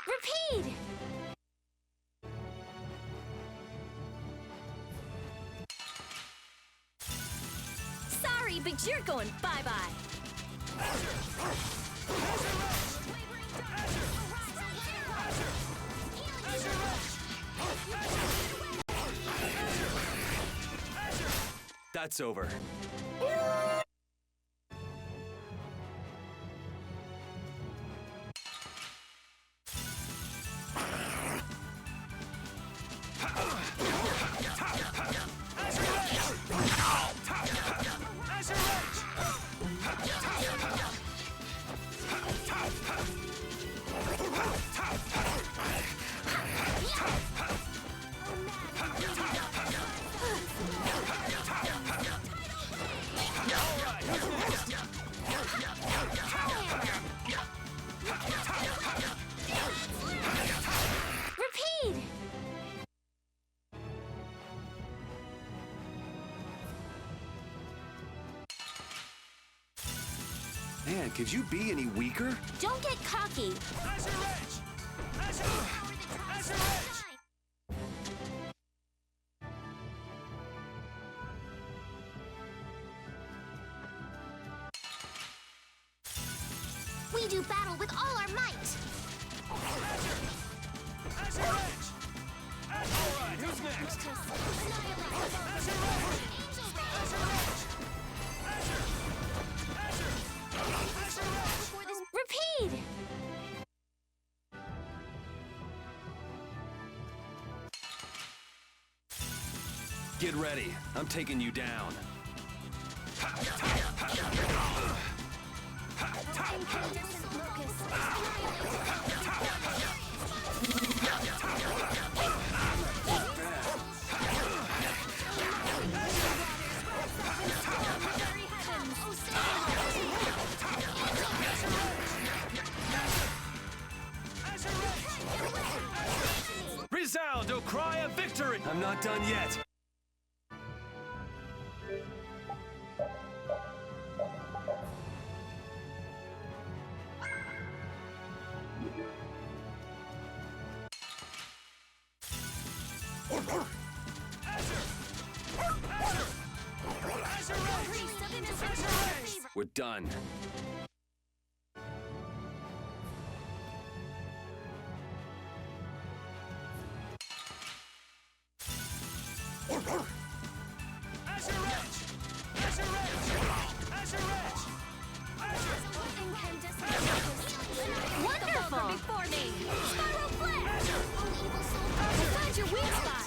Repeat! Sorry, but you're going bye-bye. That's over. Repeat! Man, could you be any weaker? Don't get cocky. We do battle with all our might. Alright, who's next? Repeat! Get ready. I'm taking you down. Incandescent locust. Resound, O cry of victory! I'm not done yet. We're done. Wonderful! Before me! Spiral flip! I found your weak spot!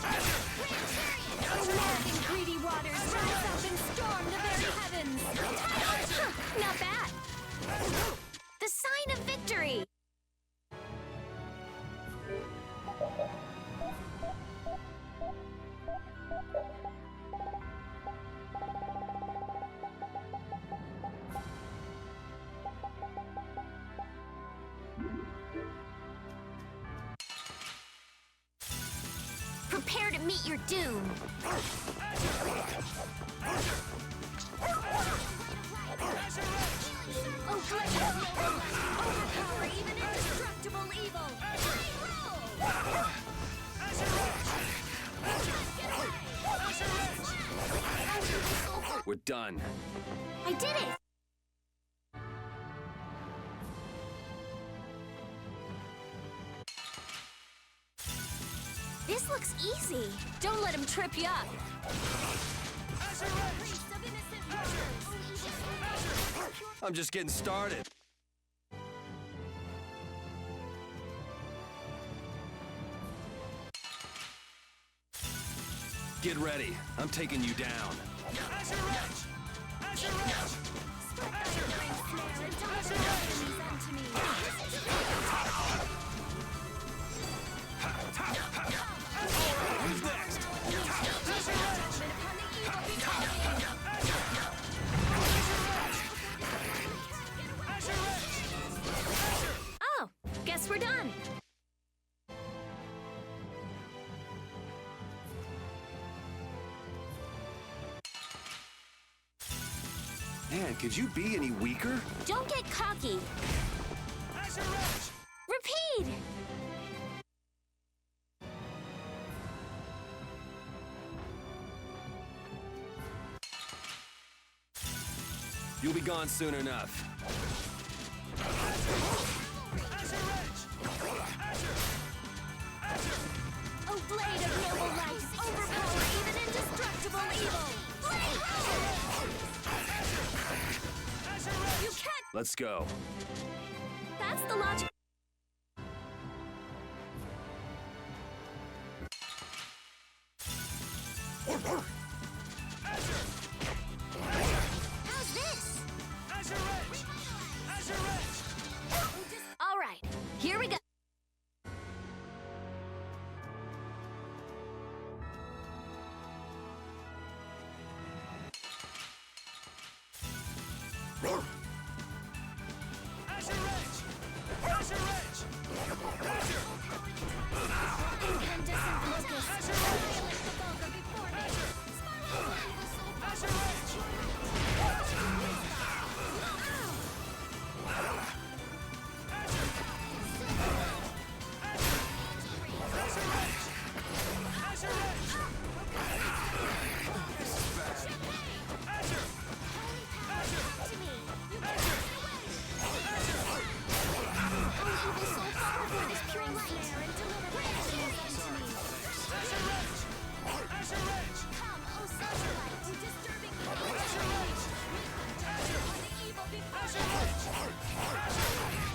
Oh, mad and greedy waters rise up and storm the very heavens! Huh, not bad! The sign of victory! Prepare to meet your doom! Oh, goodness! Overpower even indestructible evil! We're done. I did it! This looks easy. Don't let him trip you up! I'm just getting started. Get ready. I'm taking you down. Who's next? Oh, guess we're done! Man, could you be any weaker? Don't get cocky. Repeat! You'll be gone soon enough. Oh, blade of noble light! Overpower even indestructible evil! You can't... Let's go. That's the logic... How's this? All right, here we go.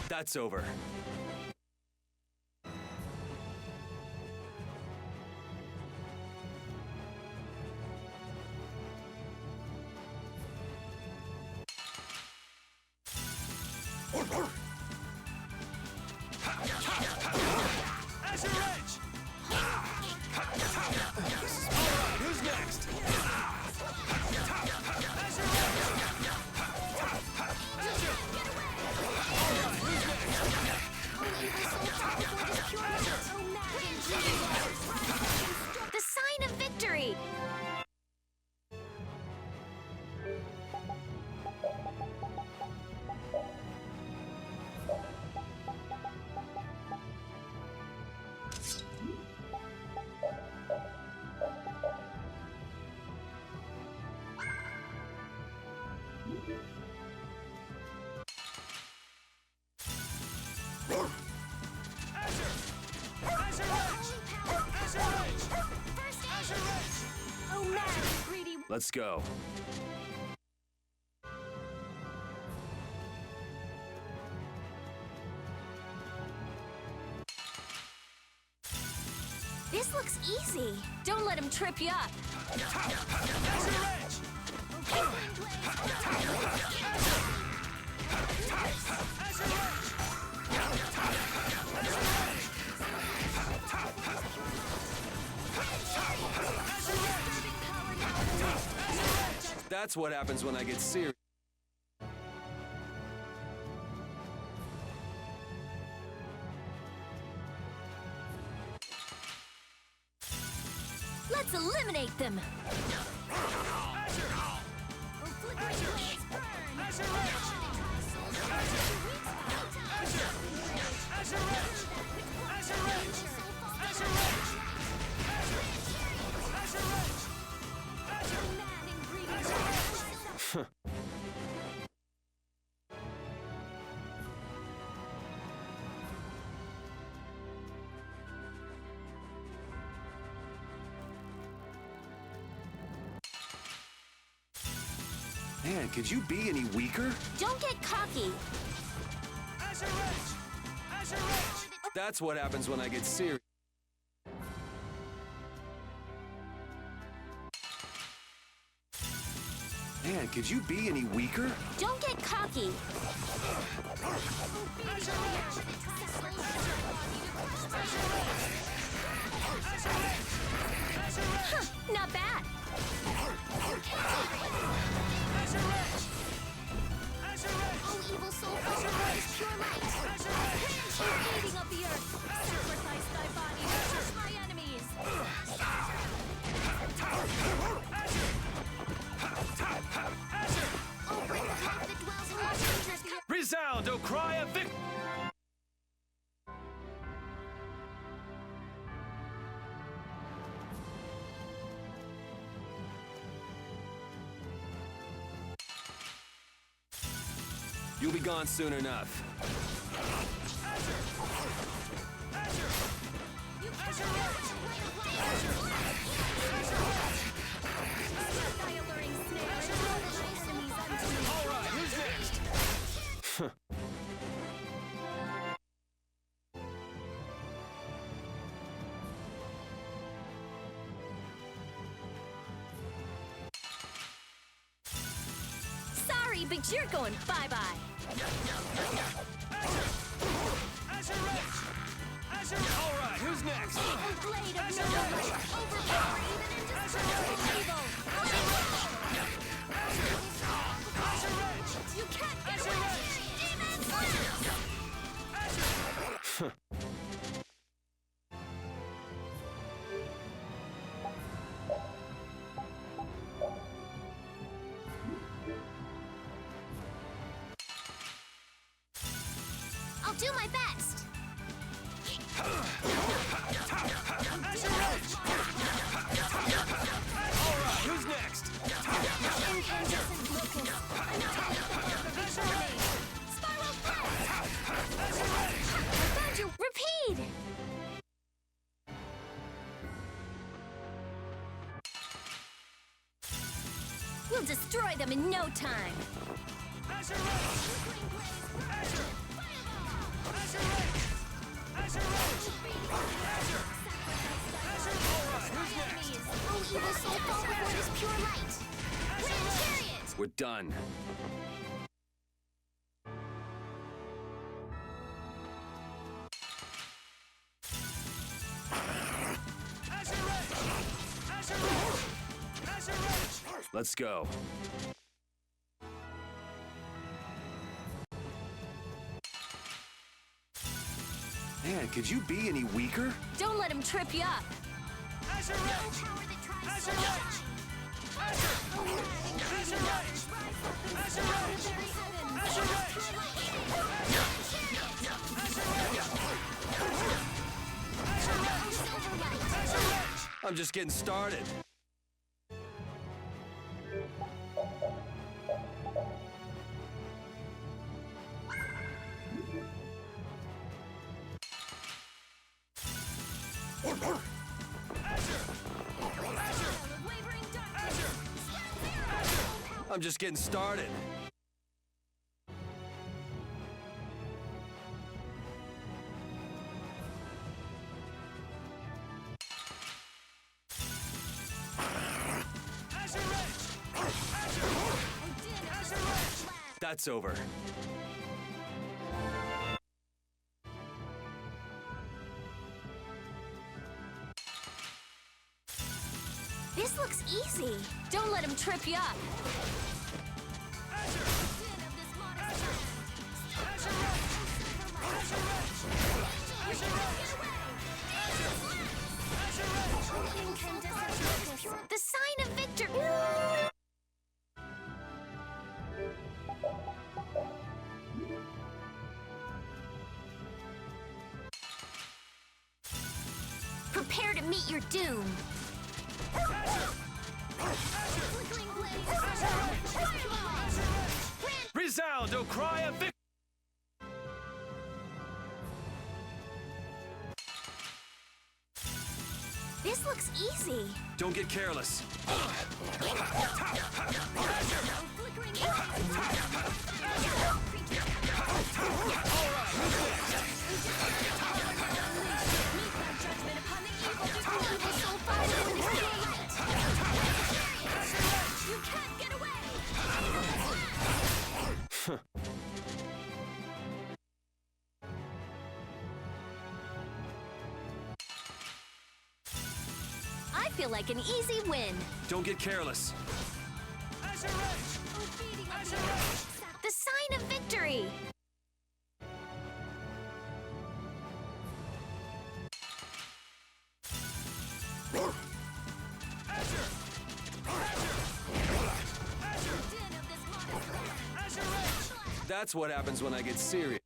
That's over. Who's next? The sign of victory! Oh, mad and greedy. Let's go. This looks easy. Don't let him trip you up. That's what happens when I get serious. Let's eliminate them. Man, could you be any weaker? Don't get cocky. That's what happens when I get serious. Man, could you be any weaker? Don't get cocky. Huh, not bad. Oh, evil soul, follow what is pure light. Eating of the earth. Sacrifice thy body to crush my enemies. Oh, bring the love that dwells in all strangers. Resound, O cry of victory! You'll be gone soon enough. All right, who's next? Sorry, but you're going bye-bye. All right, who's next? Blade of no light. Overpower even indestructible evil. You can't get away. Demon Slash! I'll do my best. All right, who's next? Incandescent locust. Annihilate the heart of each enemy. Spiral blast! I found you. Repeat! We'll destroy them in no time. Oh, evil soul, follow what is pure light. Grand chariot! We're done. Let's go. Man, could you be any weaker? Don't let him trip you up. I'm just getting started. I'm just getting started. That's over. This looks easy. Don't let him trip you up. The sign of victory! Prepare to meet your doom. Resound, O cry of victory! This looks easy. Don't get careless. I feel like an easy win. Don't get careless. The sign of victory. That's what happens when I get serious.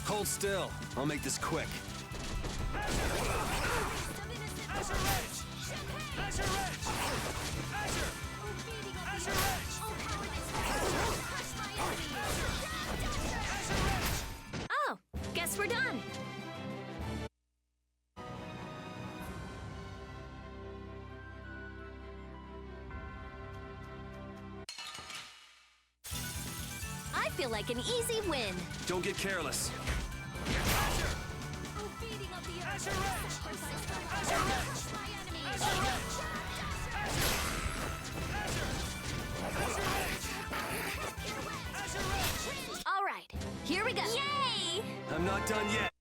Hold still. I'll make this quick. Oh, guess we're done. I feel like an easy win. Don't get careless. All right, here we go. Yay! I'm not done yet.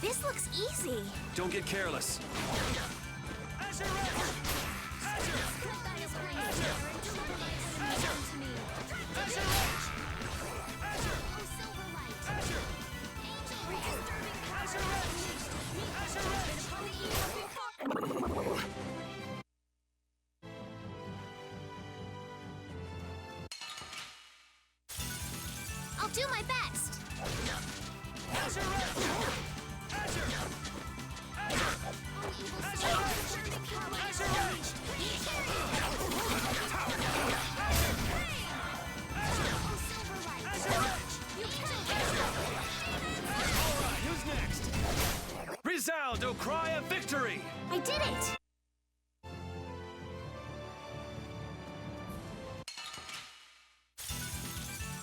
This looks easy. Don't get careless. I'll do my best. Who's next? Resound, O cry of victory! I did it!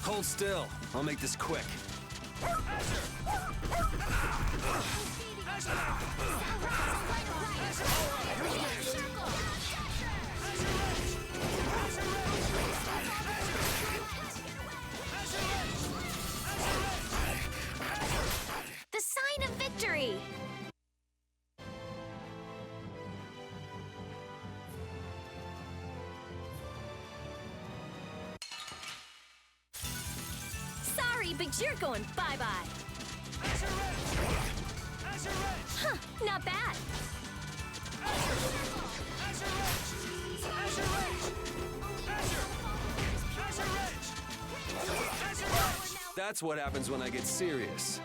Hold still. I'll make this quick. The sign of victory! Sorry, but you're going bye-bye. Huh, not bad. That's what happens when I get serious.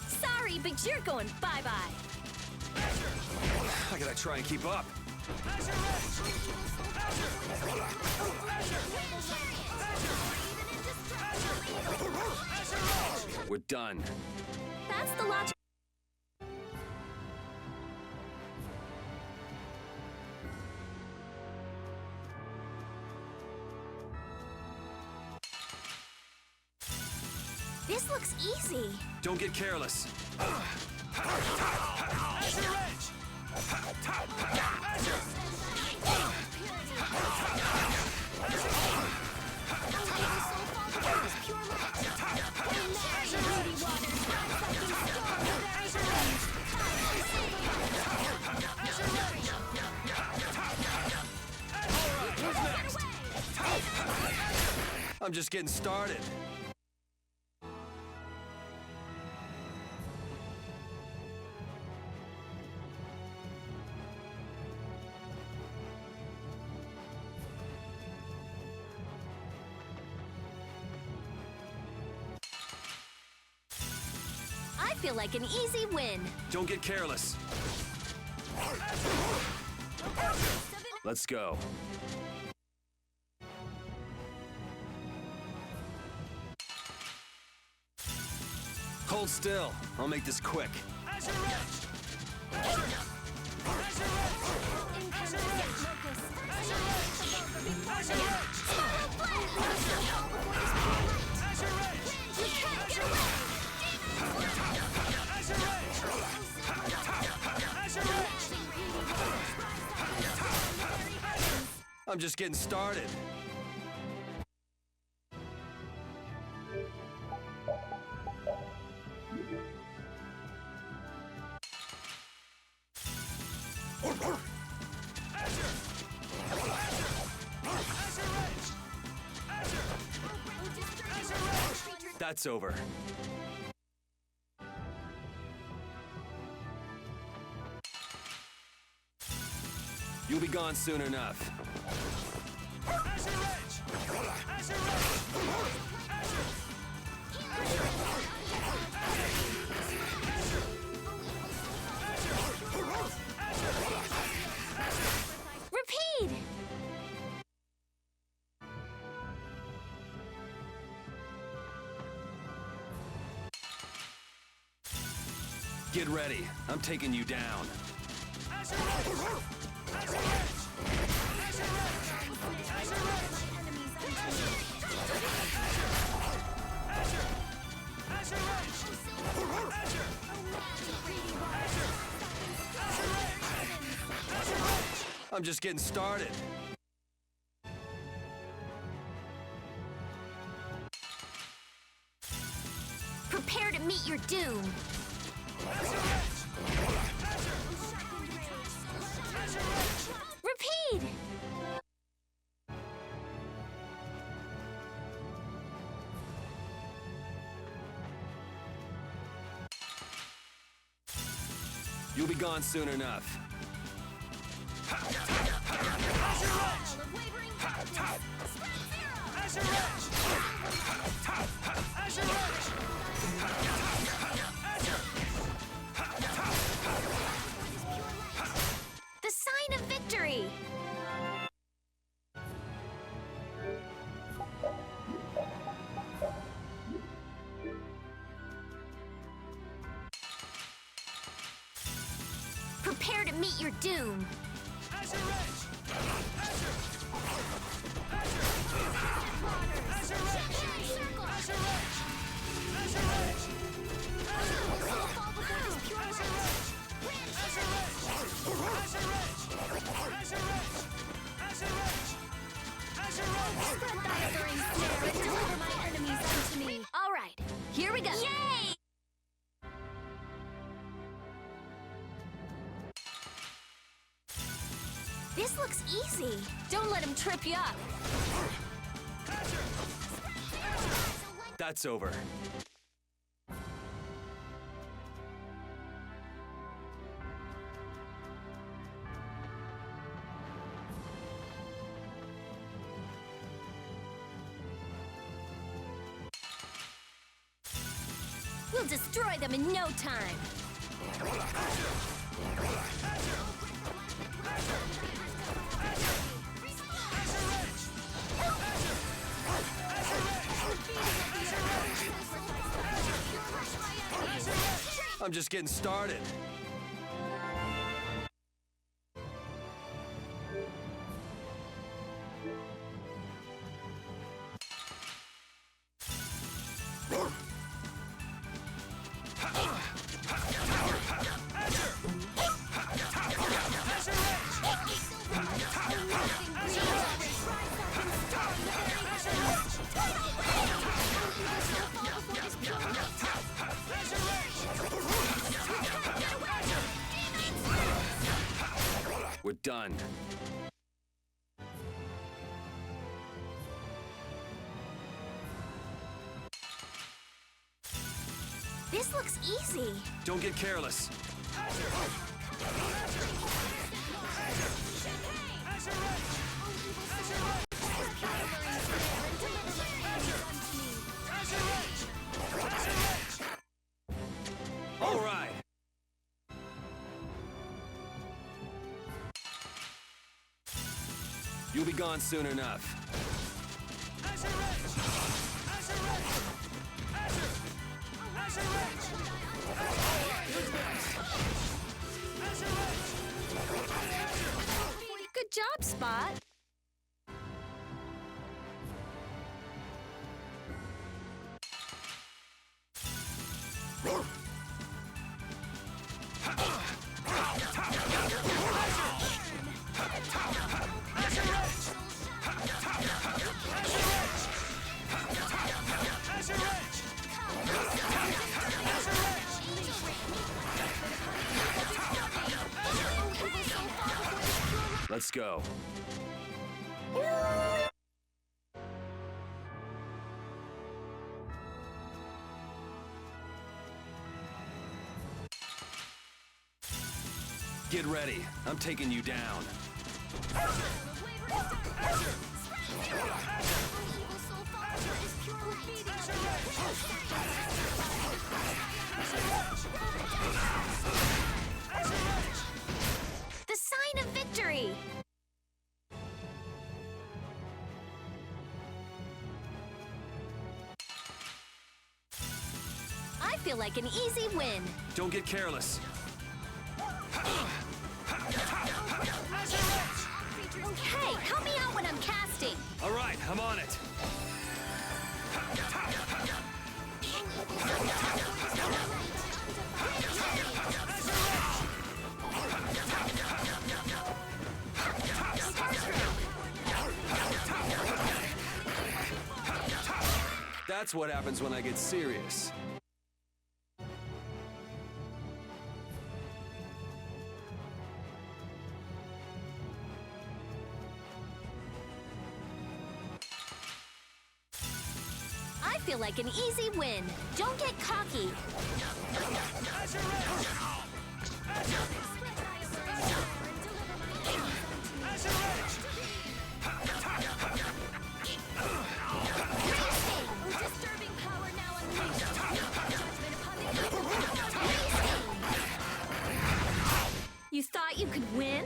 Sorry, but you're going bye-bye. I gotta try and keep up. We're done. That's the logic. This looks easy. Don't get careless. I'm just getting started. I feel like an easy win. Don't get careless. Let's go. Hold still. I'll make this quick. I'm just getting started. That's over. You'll be gone soon enough. Repeat! Get ready. I'm taking you down. I'm just getting started. Prepare to meet your doom. Repeat! You'll be gone soon enough. The sign of victory! Prepare to meet your doom. All right, here we go. Yay! This looks easy. Don't let him trip you up. That's over. We'll destroy them in no time. I'm just getting started. We're done. This looks easy. Don't get careless. All right. You'll be gone soon enough. Good job, Spot. Let's go. Get ready. I'm taking you down. The sign of victory! I feel like an easy win. Don't get careless. Hey, help me out when I'm casting. All right, I'm on it. That's what happens when I get serious. I feel like an easy win. Don't get cocky. You thought you could win?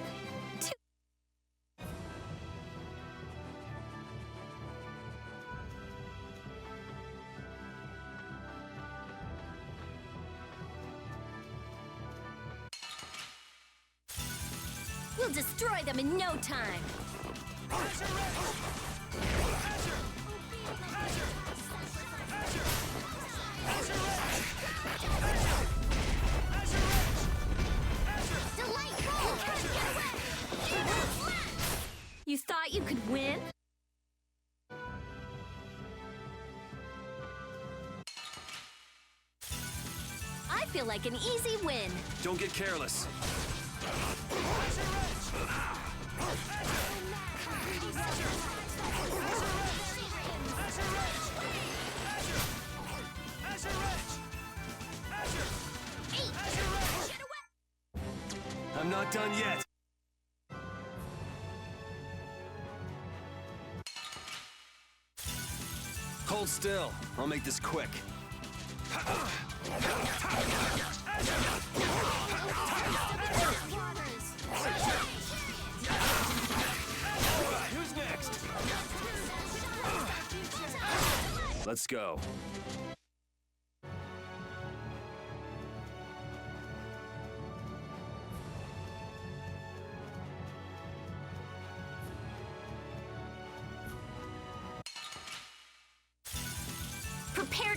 We'll destroy them in no time. You thought you could win? I feel like an easy win. Don't get careless. I'm not done yet. Hold still. I'll make this quick. Who's next? Let's go.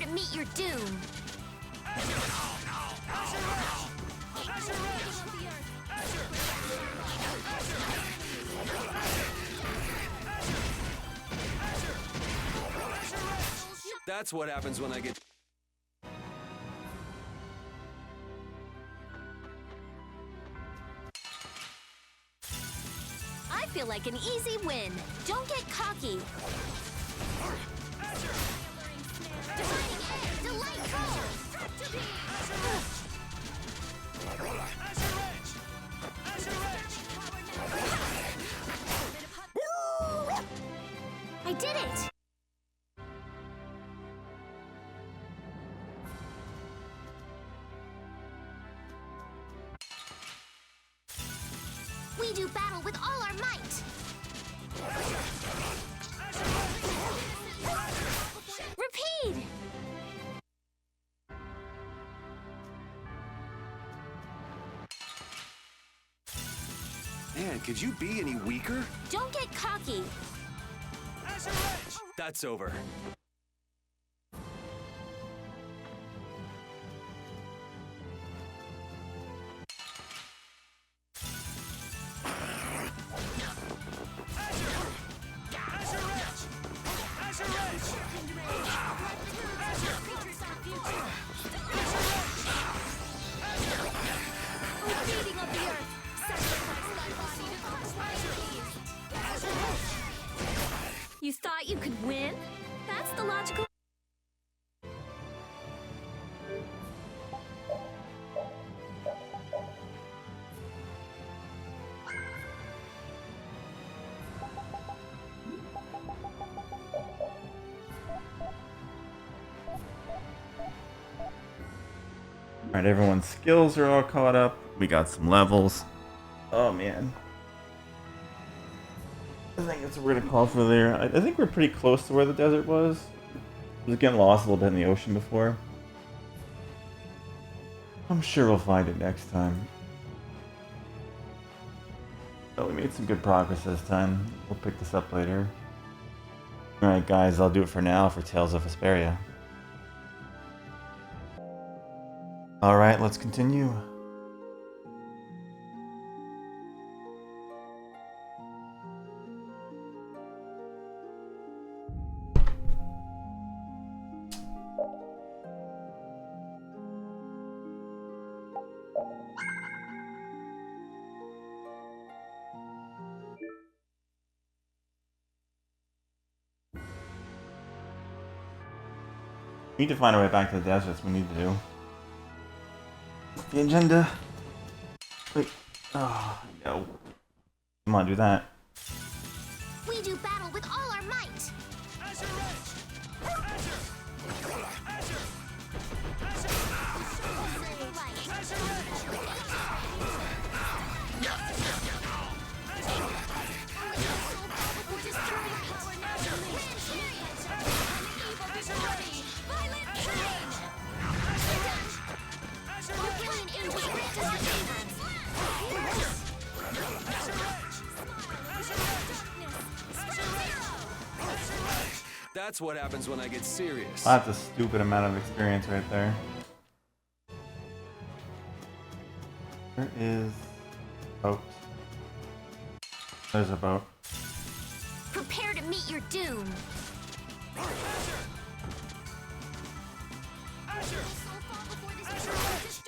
to meet your doom. That's what happens when I get... I feel like an easy win. Don't get cocky. Dividing edge, delightful. I did it! We do battle with all our might! Repeat! Man, could you be any weaker? Don't get cocky. That's over. You thought you could win? That's the logical... Alright, everyone's skills are all caught up. We got some levels. Oh man. I think that's what we're gonna call for there. I think we're pretty close to where the desert was. I was getting lost a little bit in the ocean before. I'm sure we'll find it next time. But we made some good progress this time. We'll pick this up later. Alright guys, I'll do it for now for Tales of Vesperia. Alright, let's continue. We need to find our way back to the deserts. We need to do the agenda. Wait. Oh, no. Come on, do that. We do battle with all our might! That's what happens when I get serious. That's a stupid amount of experience right there. There is a boat. There's a boat. Prepare to meet your doom!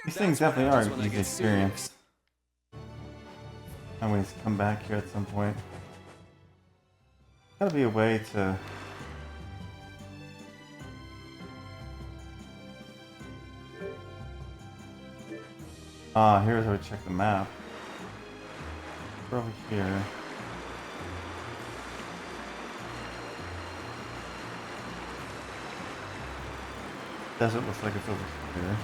These things definitely are an easy experience. I always come back here at some point. Gotta be a way to... Ah, here's where we check the map. We're over here. Desert looks like it's over here.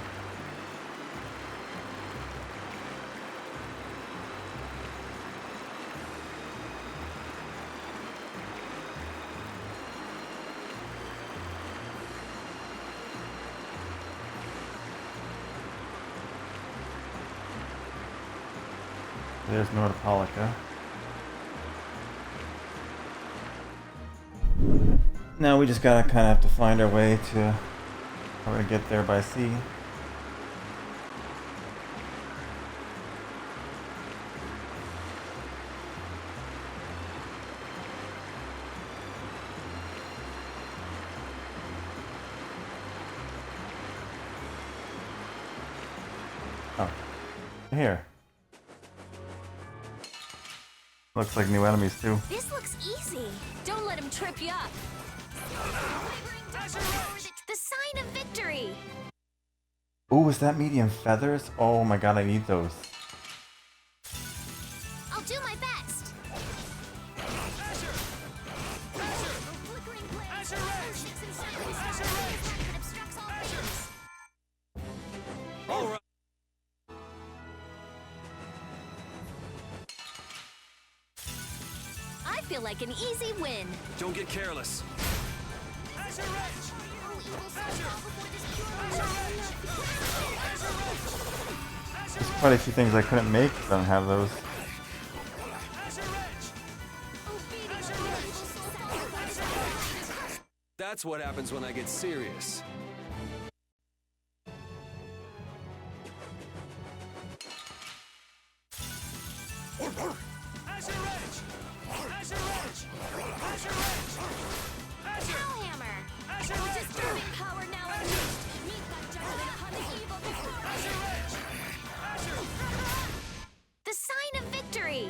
There's Nordopolica. Now we just gotta kind of have to find our way to I'm gonna get there by sea. Oh, here. Looks like new enemies too. This looks easy. Don't let him trip you up. The sign of victory. Ooh, is that medium feathers? Oh my god, I need those. I'll do my best. All right. I feel like an easy win. Don't get careless. There's quite a few things I couldn't make if I don't have those. That's what happens when I get serious. The sign of victory.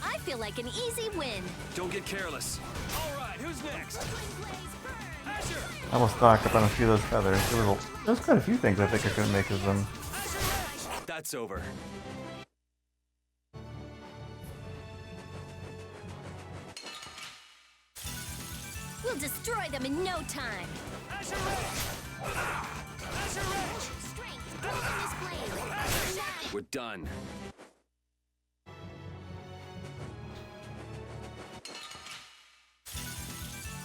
I feel like an easy win. Don't get careless. All right, who's next? I almost stocked up on a few of those feathers. There's quite a few things I think I couldn't make as them. That's over. We'll destroy them in no time. We're done.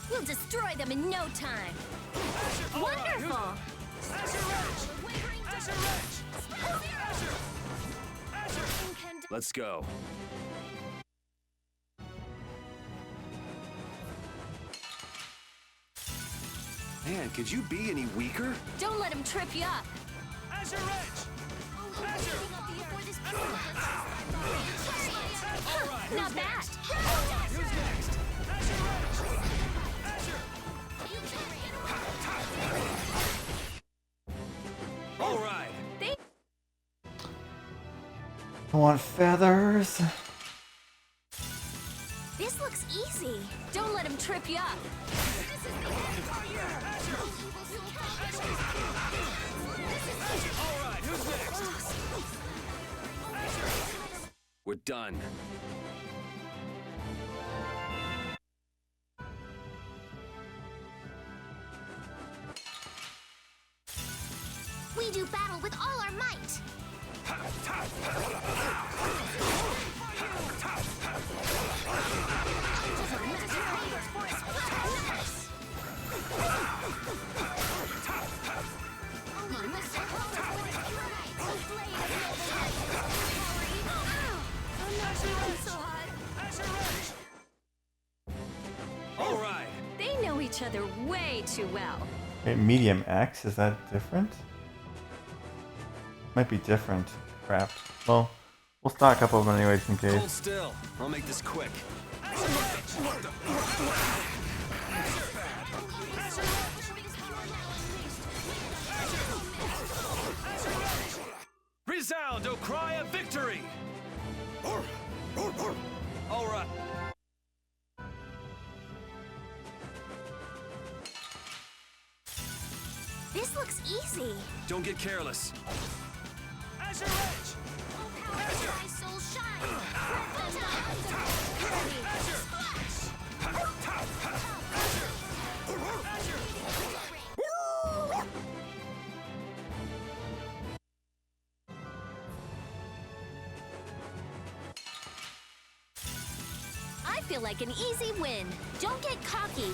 We'll destroy them in no time. Wonderful. Let's go. Man, could you be any weaker? Don't let him trip you up. Not bad. Who's next? All right. I want feathers. This looks easy. Don't let him trip you up. All right, who's next? We're done. We do battle with all our might. All right. They know each other way too well. Okay, medium X, is that different? Might be different. Crap. Well, we'll stock up of them anyways in Hold case. still. I'll make this quick. Resound, O cry of victory! All right. This looks easy. Don't get careless. I feel like an easy win. Don't get cocky.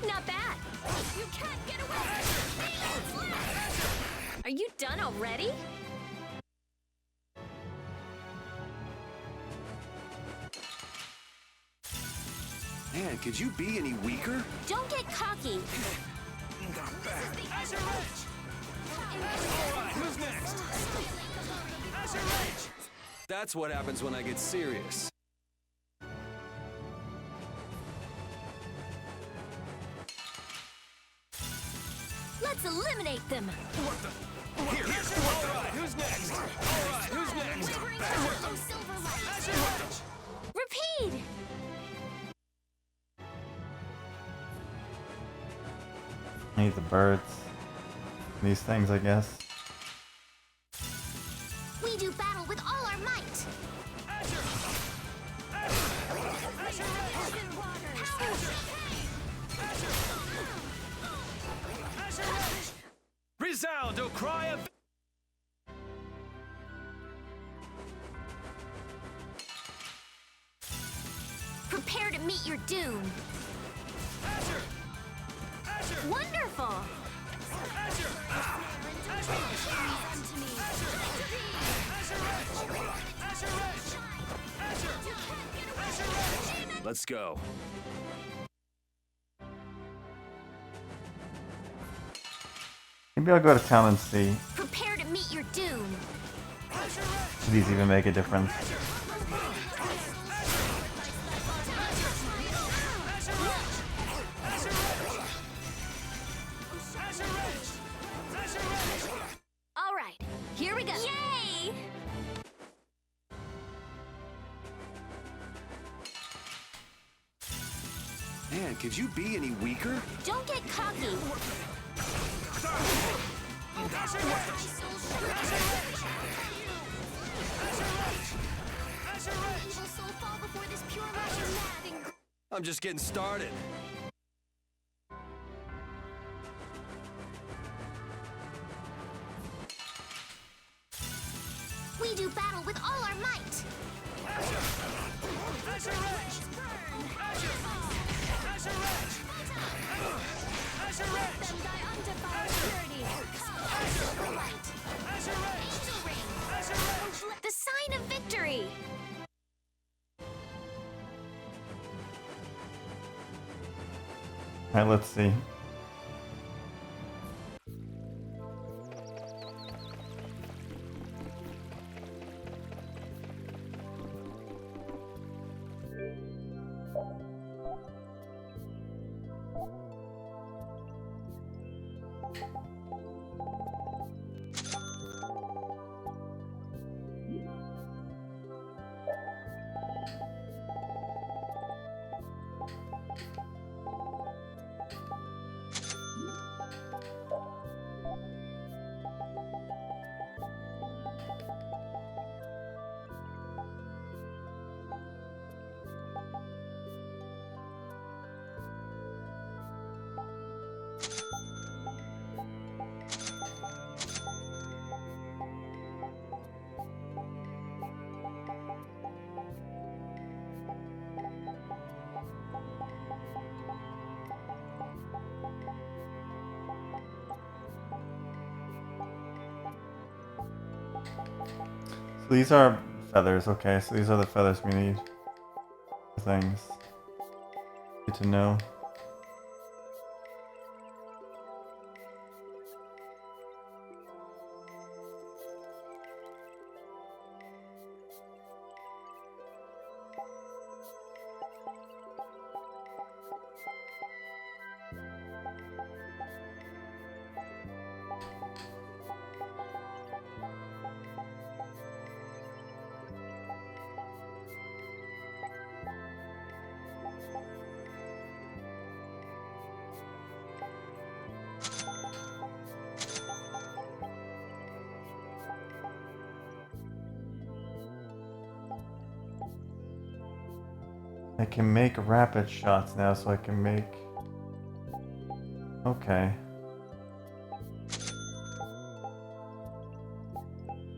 Not bad. You can't get away. Are you done already? Man, could you be any weaker? Don't get cocky. Not bad. Azure Edge! Alright, who's next? Azure Edge! That's what happens when I get serious. Let's eliminate them. What the? Here. Alright, who's next? Alright, who's next? Azure Edge! Repeat! I need the birds. These things, I guess. We do battle with all our might. Resound, O cry of... Prepare to meet your doom. Wonderful. Let's go. Maybe I'll go to town and see. Prepare to meet your doom. Do these even make a difference? All right, here we go. Yay! Man, could you be any weaker? Don't get cocky. I'm just getting started. We do battle with all our might. The sign of victory. Alright, let's see. So these are feathers, okay, so these are the feathers we need. Things. Good to know. I can make rapid shots now, so I can make... Okay.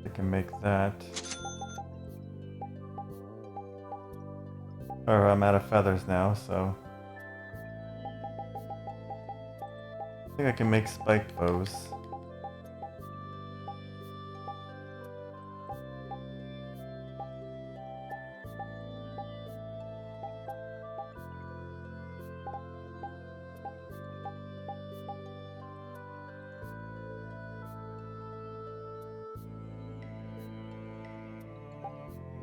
I can make that. Or I'm out of feathers now, so... I think I can make spiked bows.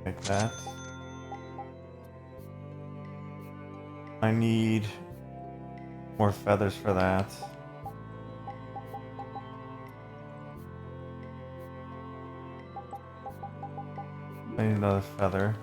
Like that. I need more feathers for that. I need another feather.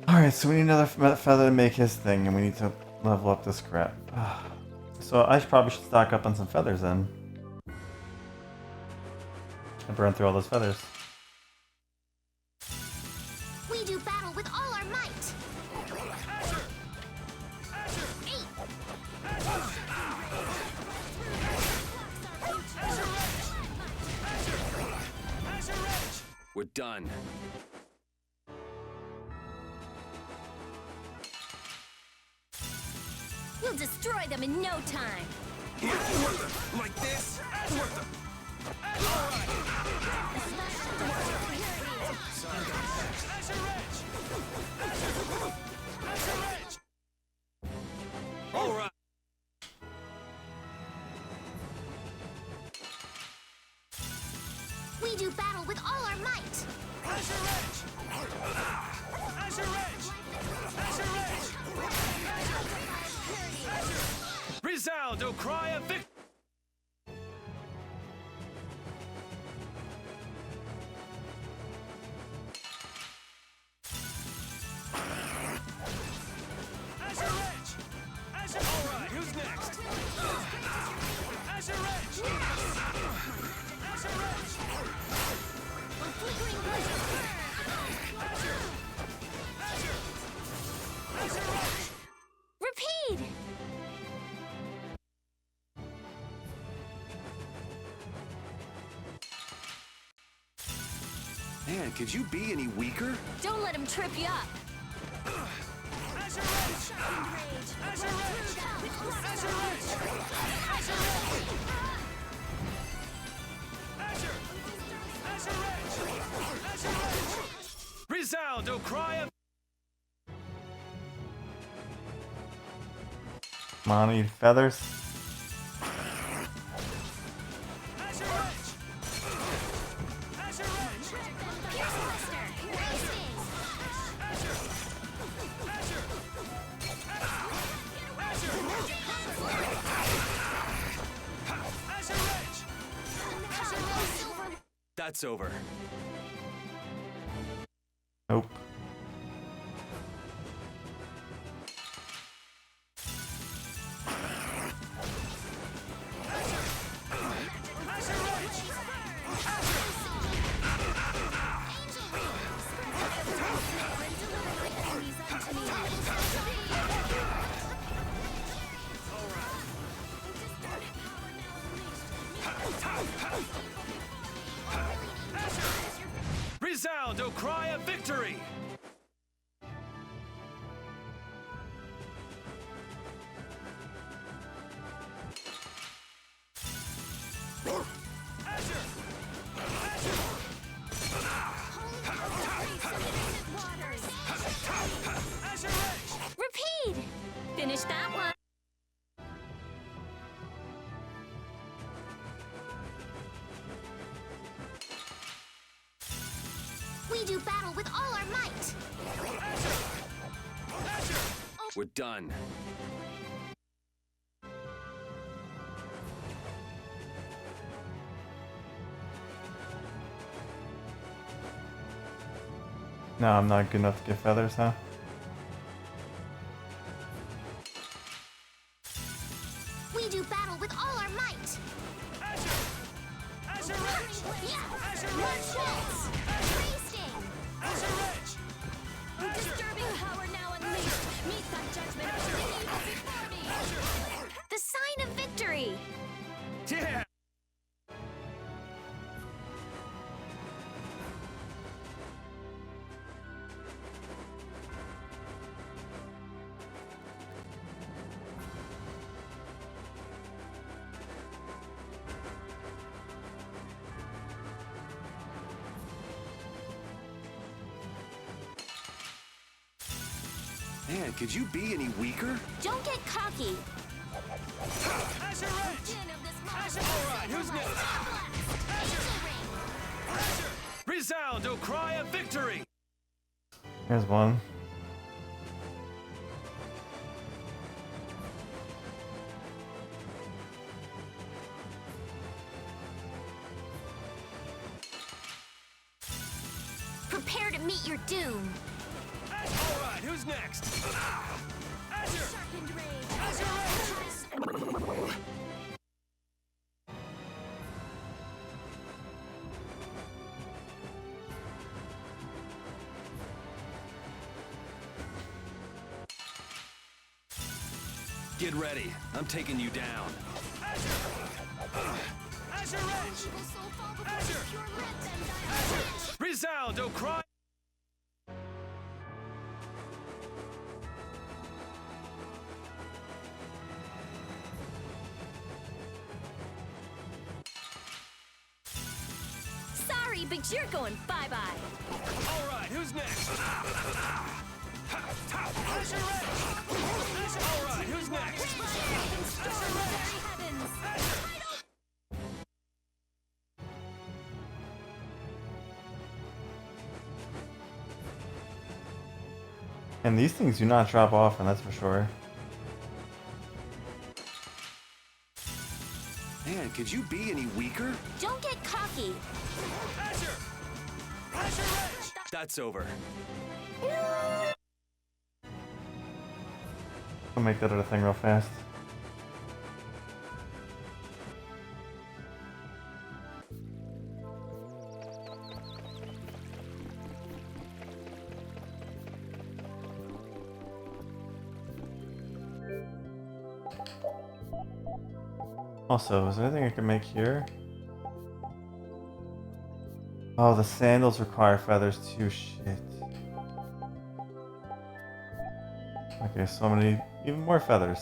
Alright, so we need another feather to make his thing, and we need to level up this crap. So I probably should stock up on some feathers then. And burn through all those feathers. We do battle with all our might. We're done. We'll destroy them in no time. Like this? All right. We do battle with all our might. Resound, O cry of victory! Alright, who's next? Repeat! Man, could you be any weaker? Don't let him trip you up. Resound, O cry of... Come on, eat feathers. That's over. Nope. Resound, O cry of victory! Repeat! Finish that one. We do battle with all our might. We're done. No, I'm not good enough to get feathers, huh? do battle with all our might. Azure Edge! Yeah! Azure More Edge! chance! Wasting! Azure Edge! The disturbing power now unleashed. Meet that judgment of the evil before me. The sign of victory! Yeah! Man, could you be any weaker? Don't get cocky! Azure Edge! Azure! Alright, who's next? Azure! Resound, O cry of victory! Here's one. Prepare to meet your doom! Alright, who's next? Azure! Azure Edge! Get ready. I'm taking you down. Azure Edge! Azure! Azure! Resound, O cry! Sorry, but you're going bye-bye. Alright, who's next? Azure Edge! Alright, who's next? Azure Edge! And these things do not drop off, and that's for sure. Man, could you be any weaker? Don't get cocky! Azure! Azure Edge! That's over. I'll make that other thing real fast. Also, is there anything I can make here? Oh, the sandals require feathers too. Shit. Okay, so I'm gonna need even more feathers.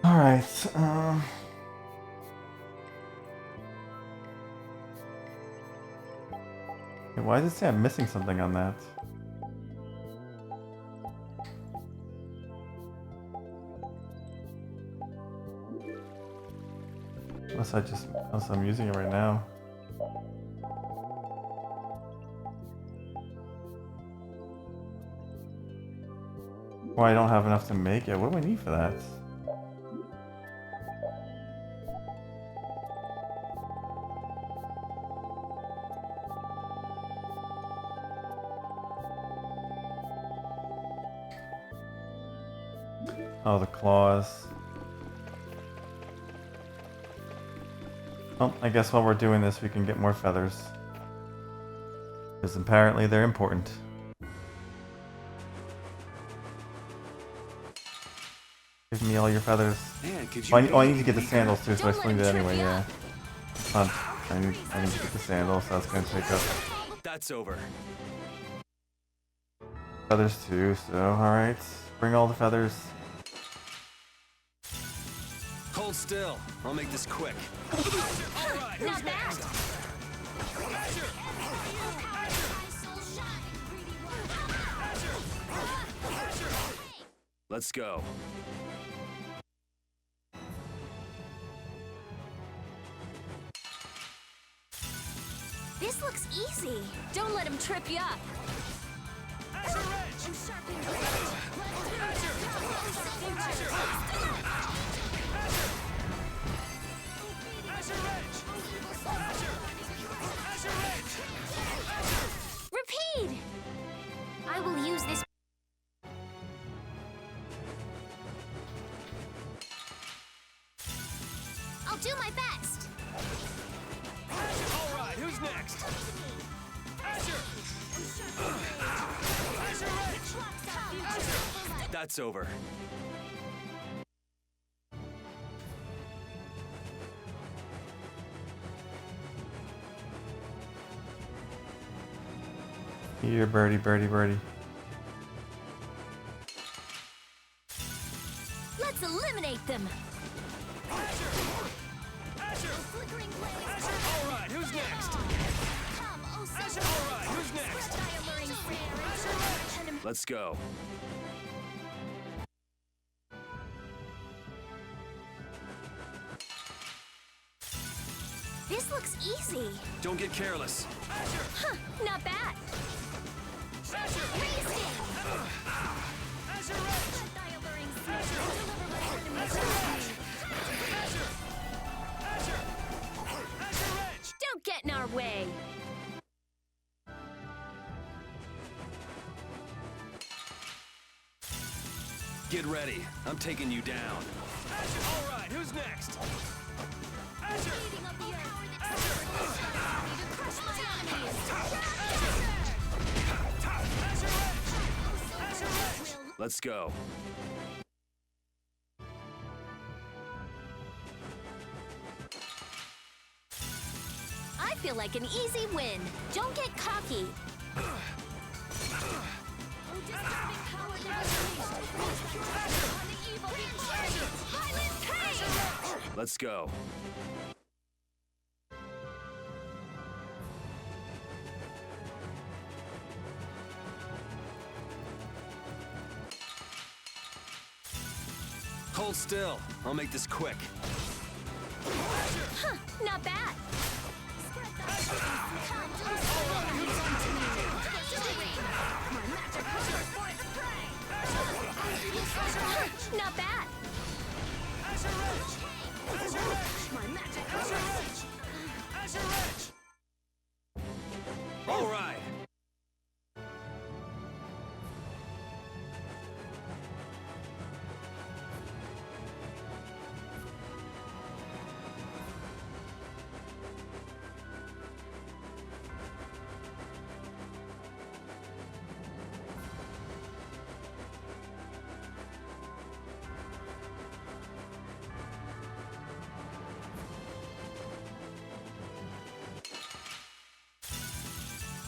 Alright, why does it say I'm missing something on that? Unless I'm using it right now. Or I don't have enough to make it. What do I need for that? Oh, the claws. Well, I guess while we're doing this, we can get more feathers. Because apparently they're important. Give me all your feathers. Man, could Oh, you I need to get the sandals too, so I slinged it anyway, yeah. I need to get the sandals, so that's gonna take up That's over. feathers too, so alright. Bring all the feathers. Hold still. I'll make this quick. Alright, who's next? Let's go. This looks easy. Don't let him trip you up. Repeat! I will use this. I'll do my best. Alright, who's next? That's over. Here, birdie, birdie, birdie. Let's eliminate them. Alright, who's next? Alright, who's next? Let's go. This looks easy. Don't get careless. Huh, not bad. Don't get in our way. Get ready. I'm taking you down. Alright, who's next? Let's go. I feel like an easy win. Don't get cocky. Let's go. Hold still. I'll make this quick. Huh, not bad. Not bad. All right.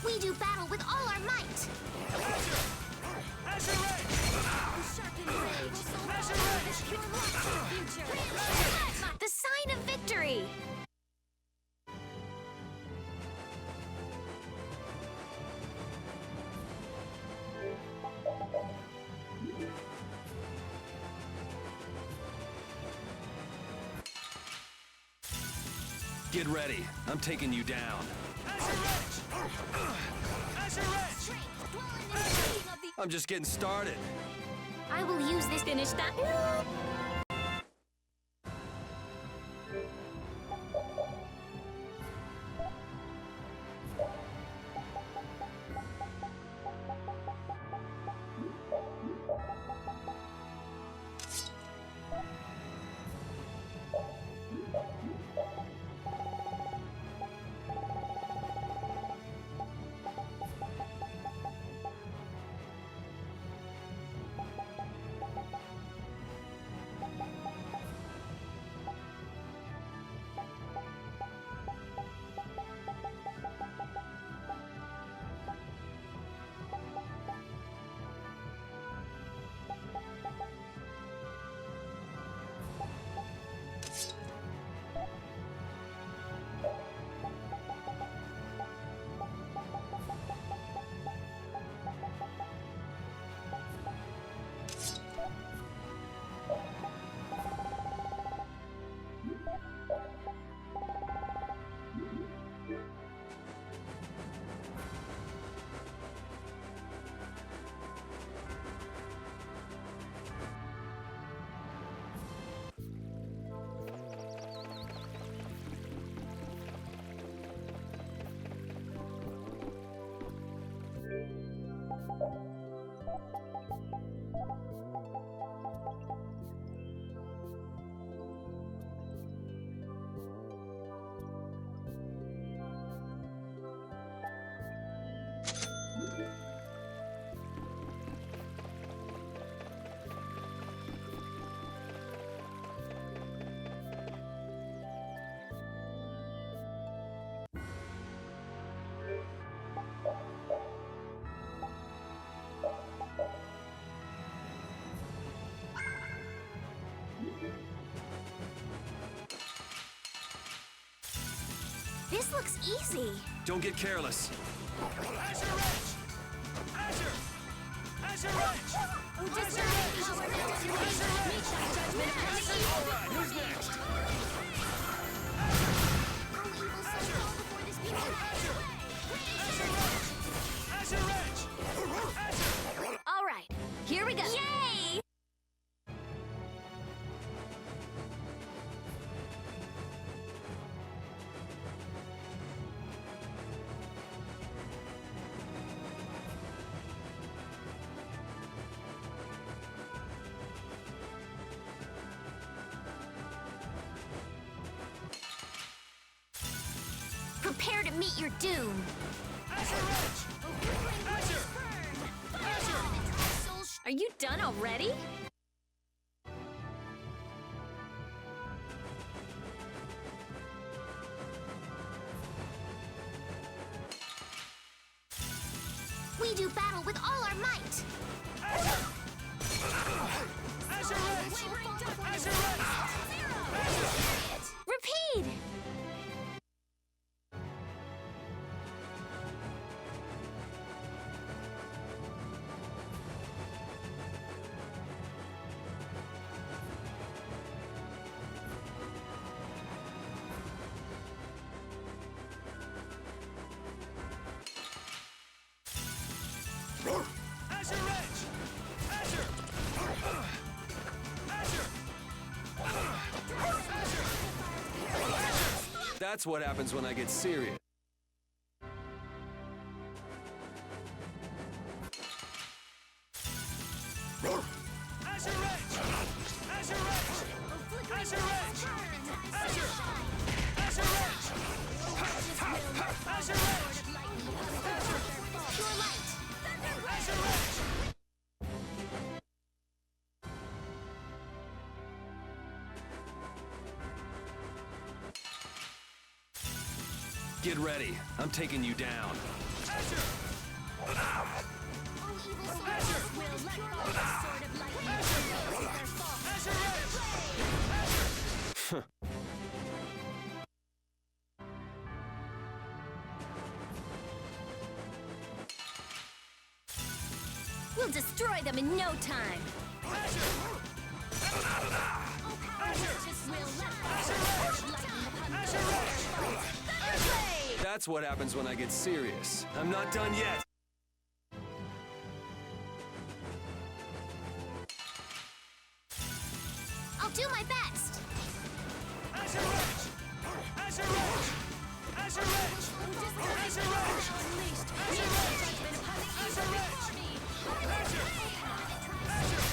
We do battle with all our might. The sign of victory. Get ready. I'm taking you down. I'm just getting started. I will use this. Finish that. This looks easy. Don't get careless. Azure Edge! Azure! Azure Edge! Azure Edge! Alright, who's next? Azure Edge! All right, here we go. Yay! Prepare to meet your doom. Azure Edge! Azure! Azure! Are you done already? We do battle with all our might. Azure! Azure Edge! Azure Edge! Repeat! Azure Edge! Azure! Azure! That's what happens when I get serious. Azure Edge! Azure Edge! Azure Edge! Azure! Azure Edge! Azure Edge! Pure light. Azure Edge! Get ready. I'm taking you down. Azure! Azure Edge! We'll destroy them in no time. That's what happens when I get serious. I'm not done yet. I'll do my best. Azure Edge! Azure Edge! Azure Edge! Azure Edge! Azure Edge! Azure Edge! Azure!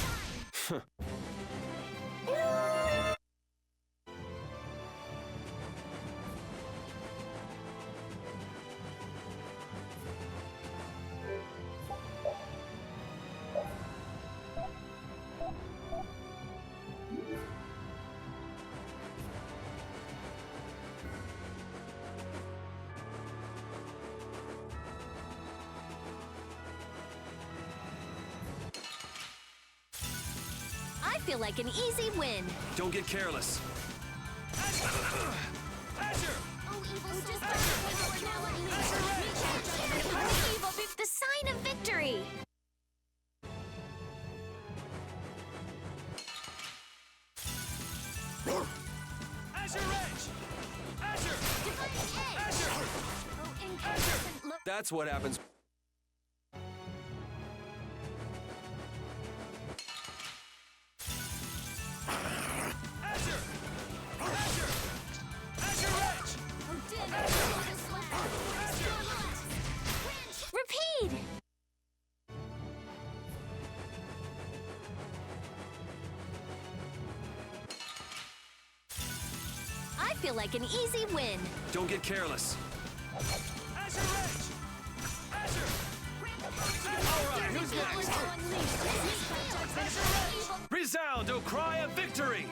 I feel like an easy win. Don't get careless. Azure! The sign of victory. Azure Edge! Azure! Azure! Azure! That's what happens. Azure! Azure! Azure Edge! Repeat! I feel like an easy win. Don't get careless. Azure Edge! Azure! Alright, who's next? Resound, O cry of victory!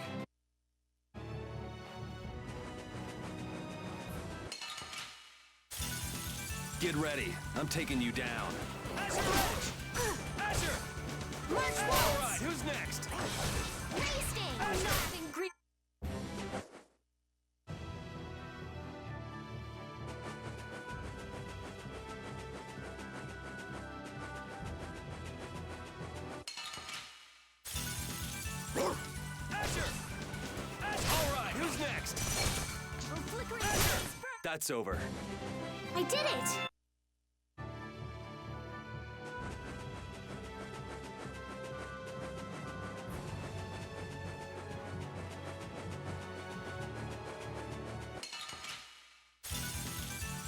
Get ready. I'm taking you down. Azure Edge! Azure! Alright, who's next? That's over. I did it!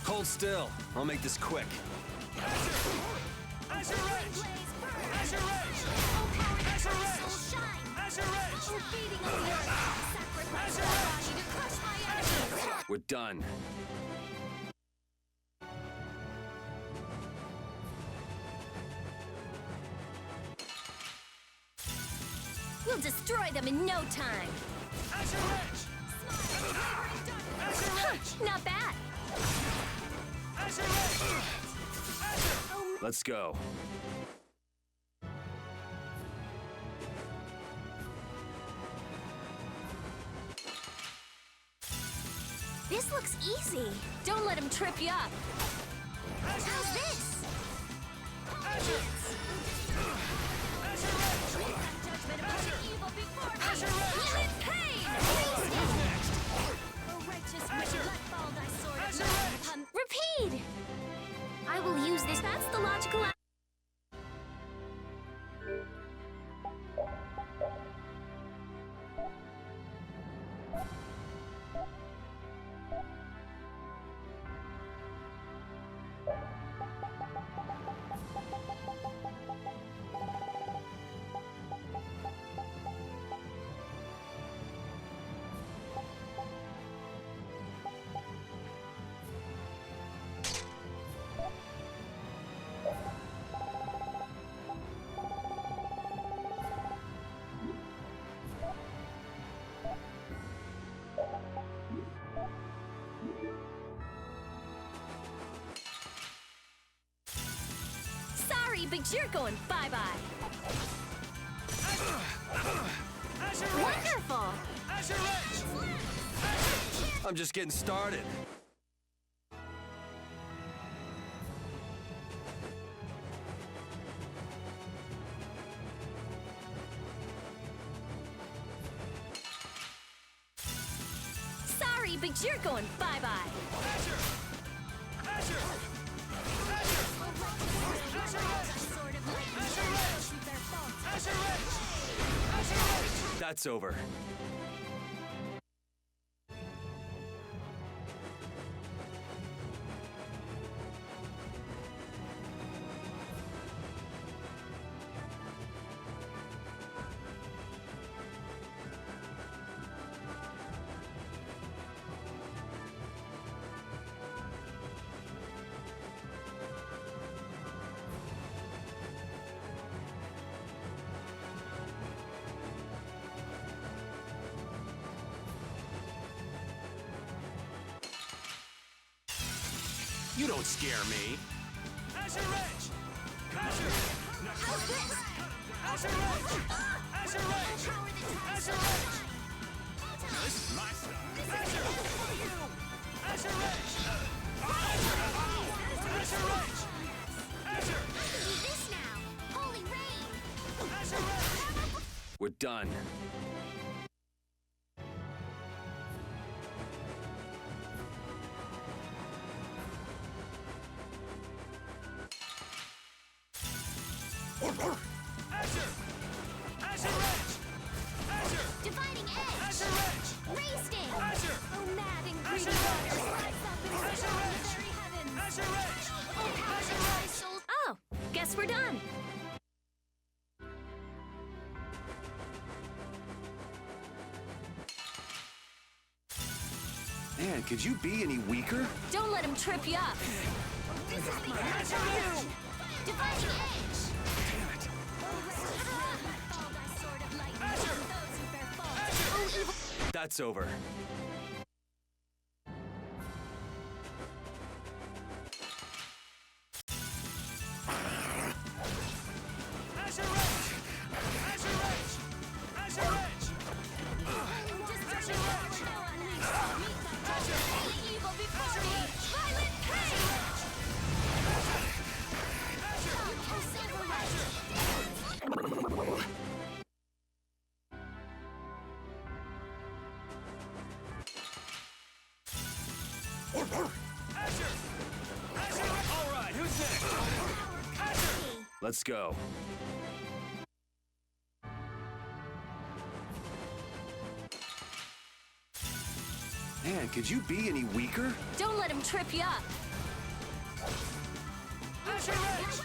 Hold still. I'll make this quick. Azure Edge! Azure Edge! Azure Edge! Azure Edge! Feeding on the earth! Sacrifice my body to crush my enemies! We're done. We'll destroy them in no time. Azure Edge! Azure Edge! Not bad. Azure Edge! Let's go. This looks easy. Don't let him trip you up. How's this? Azure! Azure Edge! Judgment upon the evil before me. Azure Edge! Feel its pain. Who's next? A righteous Azure! blood fall thy sword of Azure light Edge! upon. Repeat. I will use this. That's the logical. Sorry, but you're going bye-bye. Azure Edge! Wonderful. Azure Edge! I'm just getting started. Sorry, but you're going bye-bye. Azure! Azure! Azure! Sword of light. Azure Edge! Their fault. Azure Edge! Azure Edge! That's over. You don't scare me. Azure Edge! Azure! How's this? Azure Edge! Azure Edge! Azure Edge! This is my style. Azure! Azure Edge! Azure Edge! Azure! Do this now! Holy rain! Azure Edge! We're done. Azure! Azure Edge! Azure! Dividing edge! Azure Edge! Ray sting! Azure! Oh, mad and greedy Azure waters Edge! rise up and Azure surround Edge! the very heavens. Azure Edge! Oh, power that dries souls. Oh, guess we're done. Man, could you be any weaker? Don't let him trip you up. Azure Edge! Dividing edge! Damn it! Fall thy sword of light Azure! upon those who bear fault. Azure! Oh, evil. That's over. Azure Edge! Azure Edge! Azure Edge! Azure Edge! The evil before me. Violent pain. Asher! Asher! All right, who's next? Asher! Let's go. Man, could you be any weaker? Don't let him trip you up. Asher Ridge!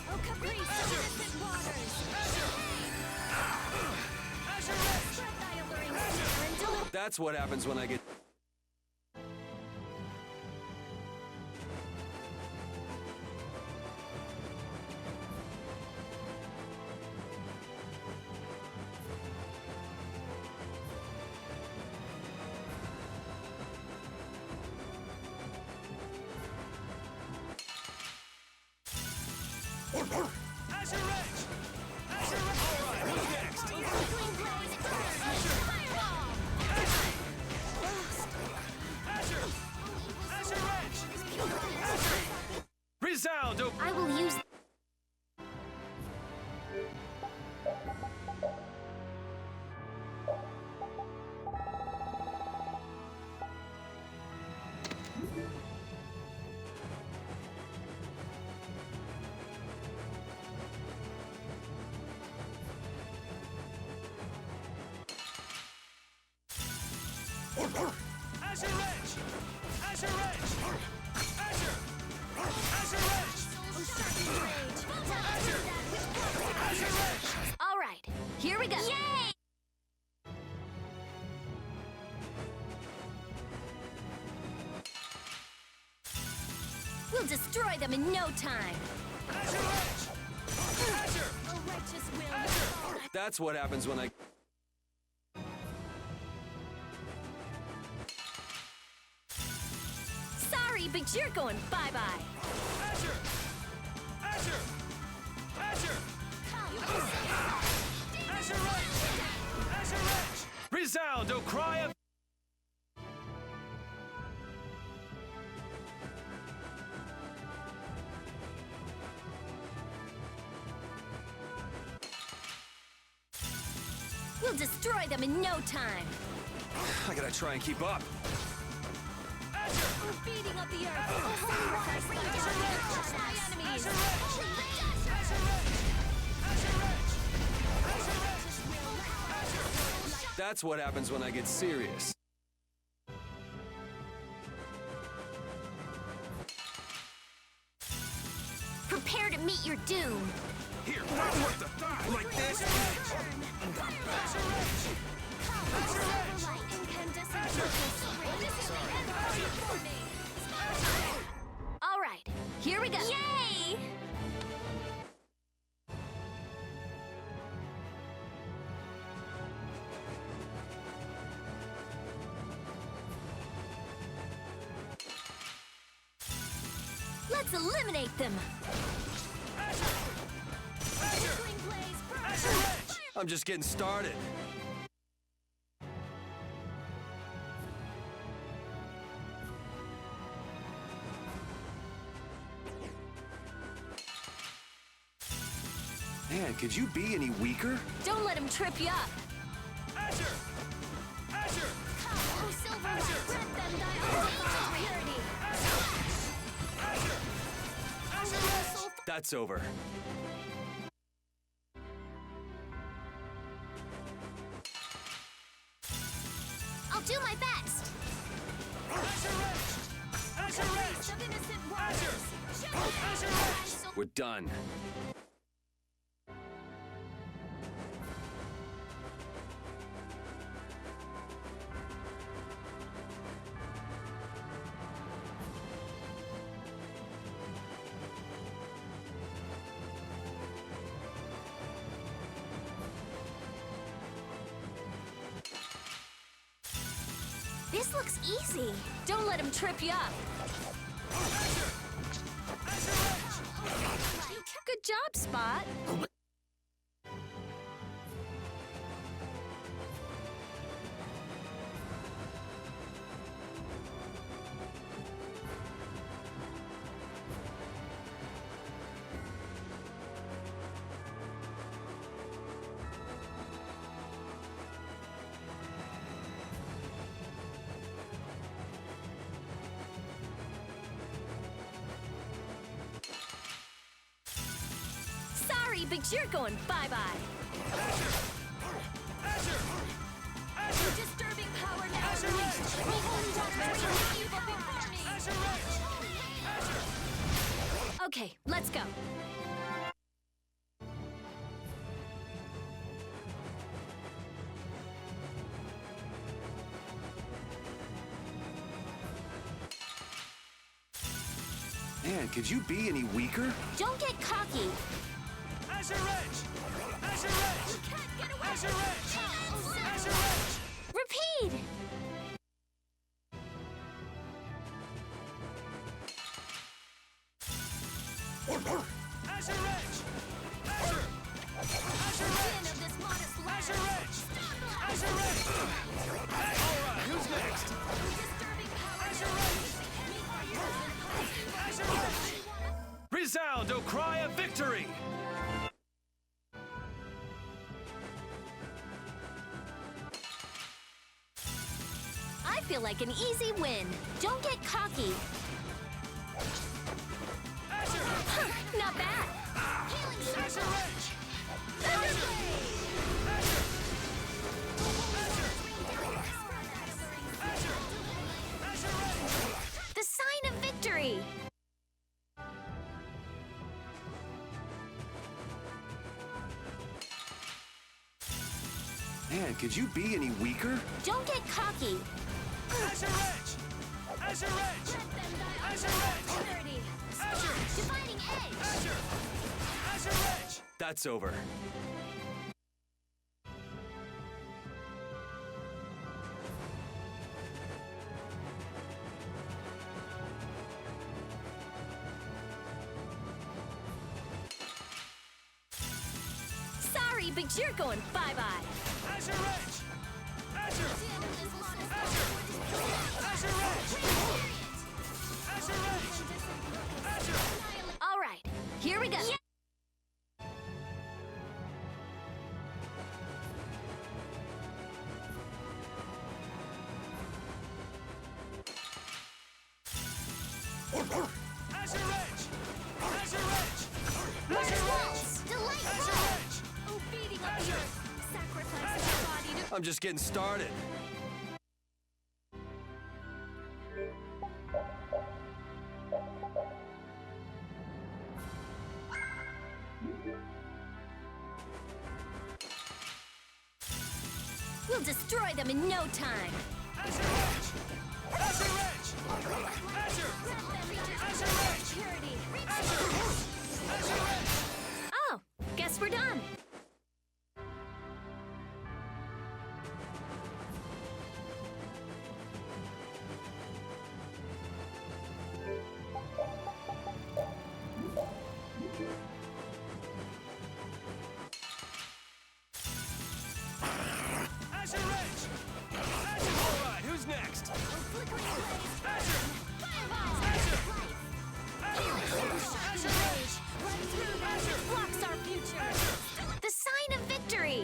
Oh, Caprice, innocent waters. Asher Ridge! Spread thy alluring snare and deliver. That's what happens when I get... Asher Ridge! Asher Ridge! All right, who's next? Asher! Asher Ridge! Asher! Resound, oh... I will use... Asher Ridge! Asher Ridge! Asher! Asher Ridge! Asher! Asher Ridge! All right, here we go. Yay! We'll destroy them in no time. Asher Ridge! Asher! A righteous will. That's what happens when I... Sorry, but you're going bye-bye. Asher! Asher! Asher! Asher Ridge! Asher Ridge! Resound, O cry of... We'll destroy them in no time. I gotta try and keep up. We're beating up the earth. A holy sacrifice bring down and crush my enemies. That's what happens when I get serious. Prepare to meet your doom. Here, what the... Like this? All right, here we go. Yay! Let's eliminate them. I'm just getting started. Man, could you be any weaker? Don't let him trip you up. Asher! Asher! Oh, Silverlight, grant them thy undivided purity. Asher! That's over. I'll do my best. Asher Ridge! Asher Ridge! Of innocent Asher! waters. Asher Ridge! We're done. This looks easy. Don't let him trip you up. Good job, Spot. but you're going bye-bye. Your disturbing power now unleashed. Behold what reigns evil before me. Okay, let's go. Man, could you be any weaker? Don't get cocky. Azure Edge! Azure Edge! You can't get away! Azure Edge! Azure Edge! Repeat! Azure Edge! Azure! Azure Edge! Of this modest land. Azure Edge! Azure Edge! Alright, who's next? Disturbing power. Azure Edge! Azure Edge! Resound, O cry of victory! I feel like an easy win. Don't get cocky. Not bad. Azure Edge! The sign of victory. Man, could you be any weaker? Don't get cocky. Azure Edge! Azure Edge! Azure Edge! Azure! Dividing edge. Azure! Azure Edge! That's over. Sorry, but you're going bye-bye. Azure Edge! Azure! Azure! Azure Edge! Azure Edge! Azure! All right, here we go. Azure Edge! Azure Edge! Azure Edge! Azure Edge! Obedient of the earth. Sacrifice your body to... I'm just getting started. We'll destroy them in no time. Azure Edge! Azure Edge! Azure! Azure Edge! Purity. Azure! Azure Edge! Oh, guess we're done. Azure Edge! Azure! Alright, who's next? Azure! Azure! Azure Edge! Azure! Blocks our future. The sign of victory.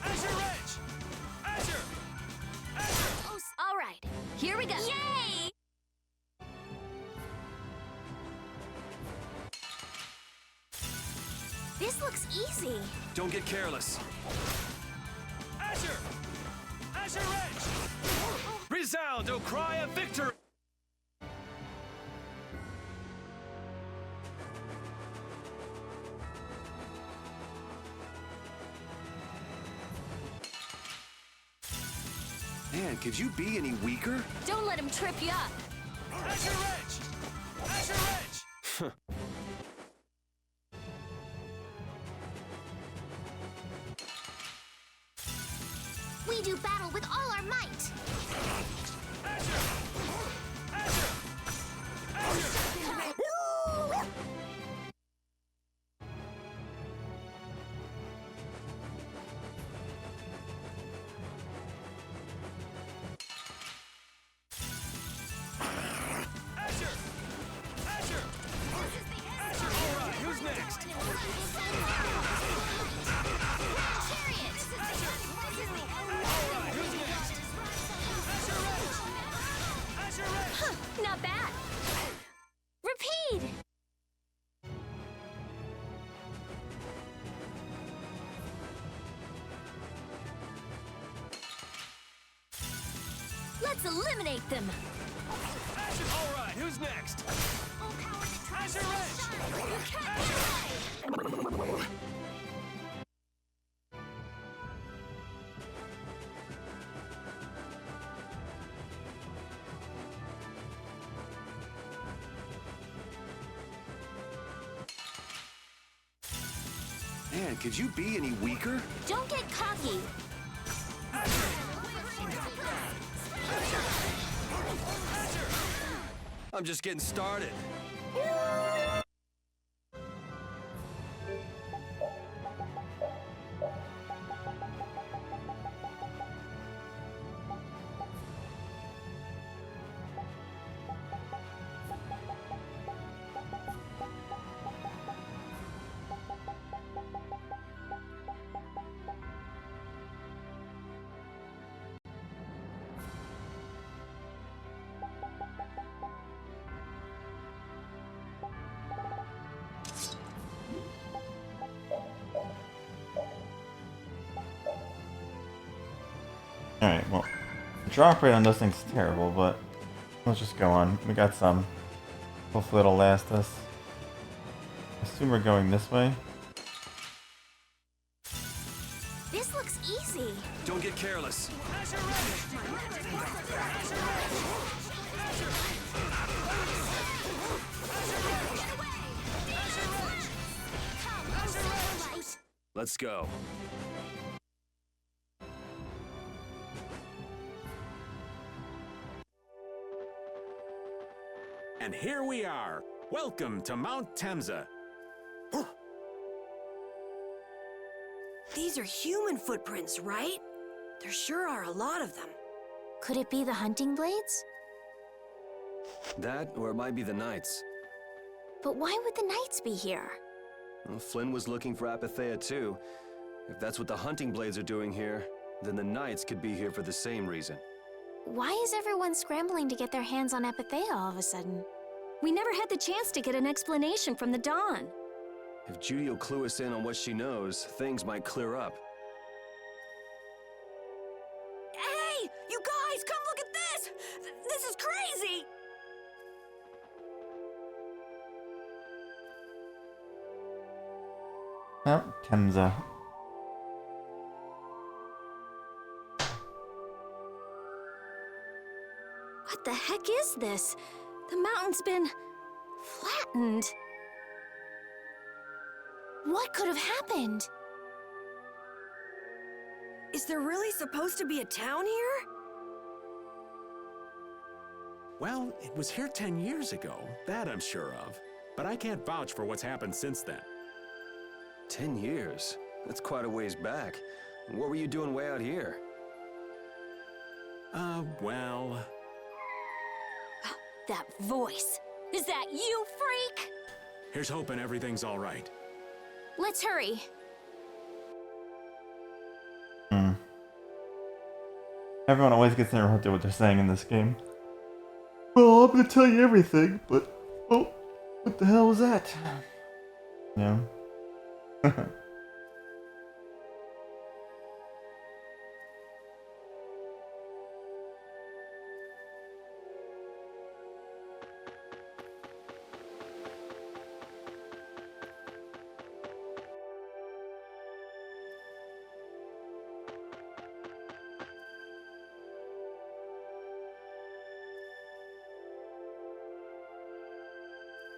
Azure Edge! Azure! Azure! All right, here we go. Yay! This looks easy. Don't get careless. Azure! Azure Edge! Resound, O cry of victory! Man, could you be any weaker? Don't let him trip you up. Azure Edge! Azure Edge! We do battle with all our might. Azure! Azure! Azure! Azure! Azure! Let's eliminate them! All right, who's next? Azure Edge! You can't get away! Man, could you be any weaker? Don't get cocky. I'm just getting started. Alright, well, the drop rate on those things is terrible, but let's just go on. We got some. Hopefully it'll last us. I assume we're going this way. This looks easy. Don't get careless. Let's go. And here we are. Welcome to Mount Temsa. These are human footprints, right? There sure are a lot of them. Could it be the hunting blades? That, or it might be the Knights. But why would the knights be here? Well, Flynn was looking for Apatheia too. If that's what the hunting blades are doing here, then the Knights could be here for the same reason. Why is everyone scrambling to get their hands on Apatheia all of a sudden? We never had the chance to get an explanation from the Dawn. If Judy will clue us in on what she knows, things might clear up. Hey! You guys, come look at this! This is crazy! Oh, Temsa. What the heck is this? The mountain's been flattened. What could have happened? Is there really supposed to be a town here? Well, it was here 10 years ago. That I'm sure of. But I can't vouch for what's happened since then. 10 years? That's quite a ways back. What were you doing way out here? Well... That voice. Is that you, freak? Here's hoping everything's all right. Let's hurry. Everyone always gets interrupted what they're saying in this game. Well, I'm gonna tell you everything, but... Oh, what the hell was that? No.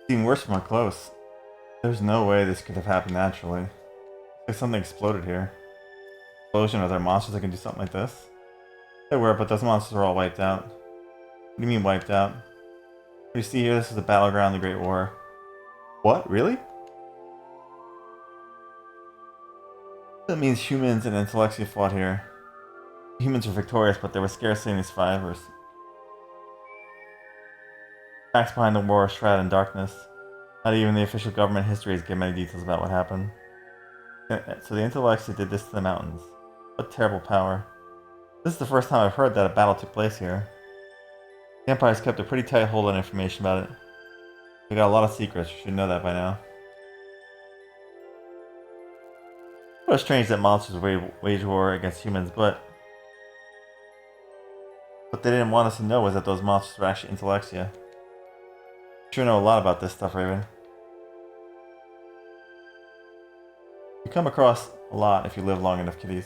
Even worse from up close. There's no way this could have happened naturally. It's like something exploded here. Explosion? Are there monsters that can do something like this? There were, but those monsters are all wiped out. What do you mean wiped out? What you see here, this is the battleground of the Great War. What? Really? That means humans and Intellectia fought here. Humans were victorious, but there were scarcely any survivors. Facts behind the war are shrouded in darkness. Not even the official government history has given many details about what happened. So the Intellects did this to the mountains. What terrible power. This is the first time I've heard that a battle took place here. The Empire's kept a pretty tight hold on information about it. We got a lot of secrets, you should know that by now. It was strange that monsters wage war against humans, but What they didn't want us to know was that those monsters were actually Intellexia. You sure know a lot about this stuff, Raven. You come across a lot if you live long enough, kiddies.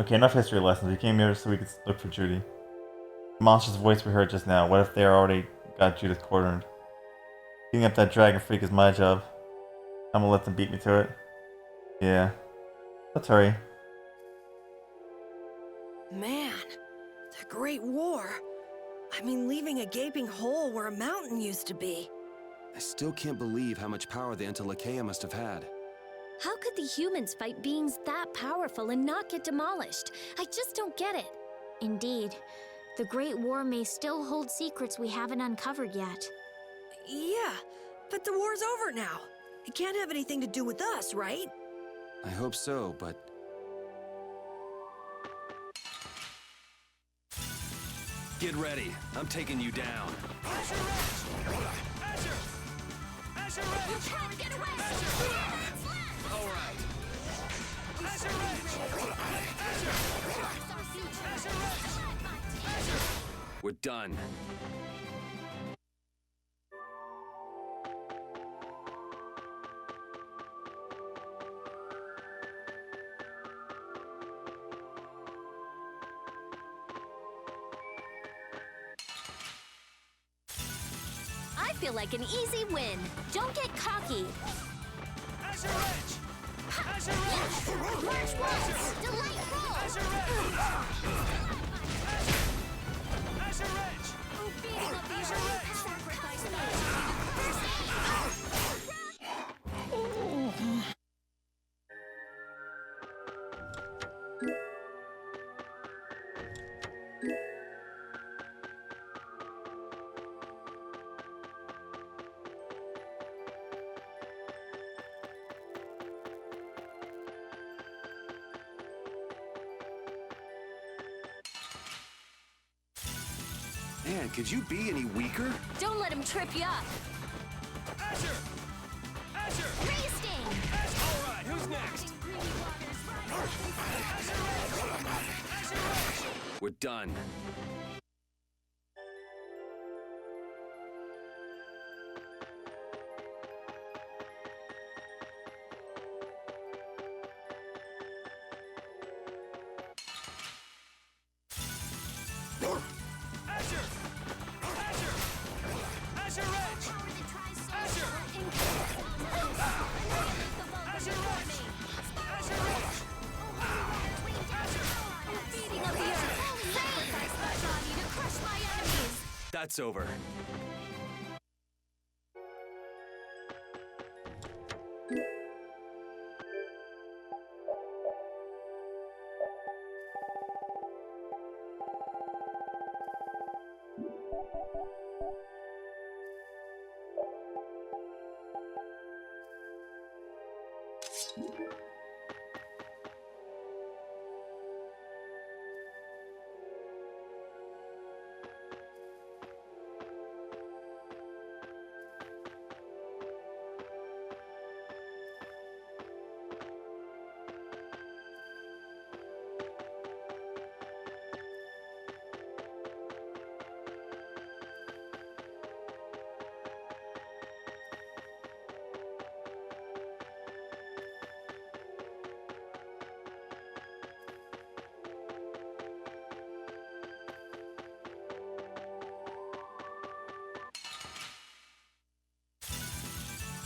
Okay, enough history lessons. We came here so we could look for Judy. The monster's voice we heard just now. What if they already got Judith cornered? Beating up that dragon freak is my job. I'm gonna let them beat me to it. Yeah. Let's hurry. Man, the Great War. I mean, leaving a gaping hole where a mountain used to be. I still can't believe how much power the Entelekea must have had. How could the humans fight beings that powerful and not get demolished? I just don't get it. Indeed. The Great War may still hold secrets we haven't uncovered yet. Yeah, but the war's over now. It can't have anything to do with us, right? I hope so, but... Get ready. I'm taking you down. You can't get away! All right. We're done. I feel like an easy win. Don't get cocky. Azure Edge! Azure Edge! March once! Delightful! Azure Edge! Azure Edge! Oh, beating up the Azure Edge! Sacrifice Man, could you be any weaker? Don't let him trip you up. Azure! Azure! Resting! All right, who's next? We're done. That's over.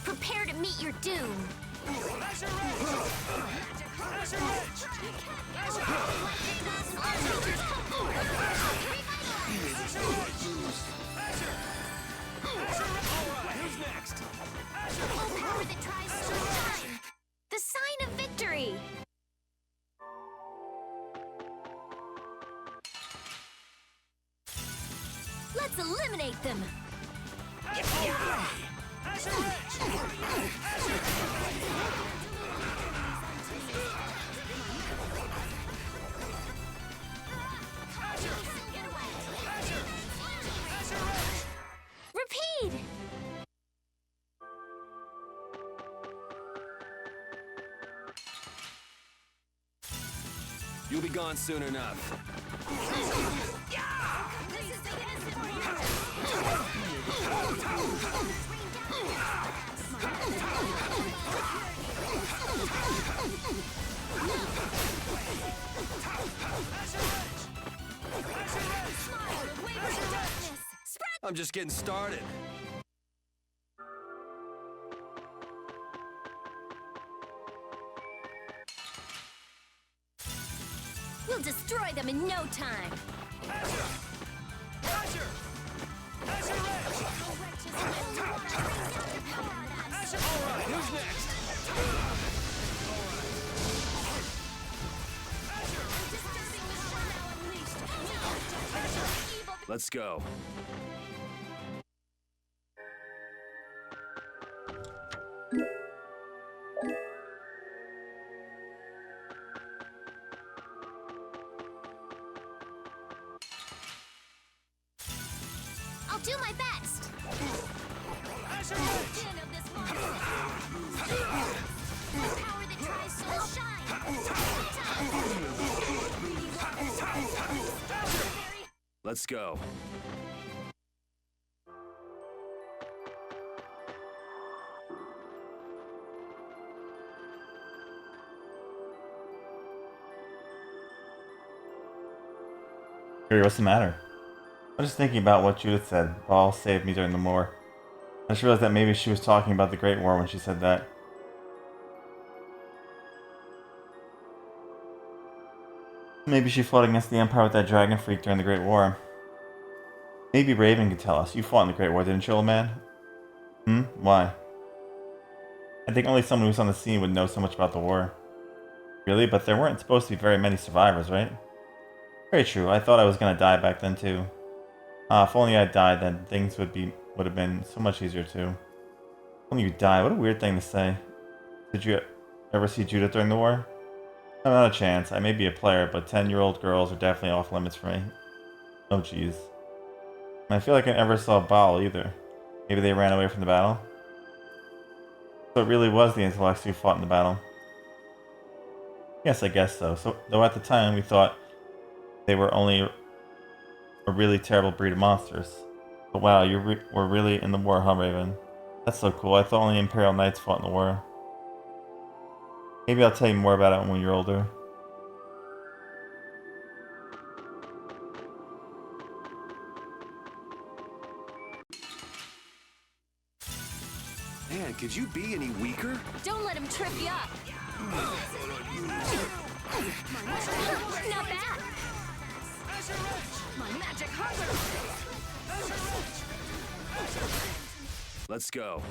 Prepare to meet your doom. Azure Edge! Azure Edge! Who's next? Power that tries so hard. The sign of victory. Let's eliminate them. Repeat. You'll be gone soon enough. I'm just getting started. We'll destroy them in no time. Alright, who's next? Let's go. I'll do my best. Power that tries so shine. Let's go. Harry, what's the matter? I was just thinking about what Judith said. Ball saved me during the war. I just realized that maybe she was talking about the Great War when she said that. Maybe she fought against the Empire with that dragon freak during the Great War. Maybe Raven could tell us. You fought in the Great War, didn't you, old man? Why? I think only someone who's on the scene would know so much about the war. Really? But there weren't supposed to be very many survivors, right? Very true. I thought I was gonna die back then too. If only I died, then things would have been so much easier too. Only you die. What a weird thing to say. Did you ever see Judith during the war? No, not a chance. I may be a player, but 10-year-old girls are definitely off limits for me. Oh jeez. And I feel like I never saw Baal either. Maybe they ran away from the battle? So it really was the intellects who fought in the battle. Yes, I guess so. Though at the time we thought they were only a really terrible breed of monsters. But wow, you were really in the war, huh, Raven? That's so cool. I thought only Imperial Knights fought in the war. Maybe I'll tell you more about it when you're older. Man, could you be any weaker? Don't let him trip you up. Not bad. My magic hunger. Let's go.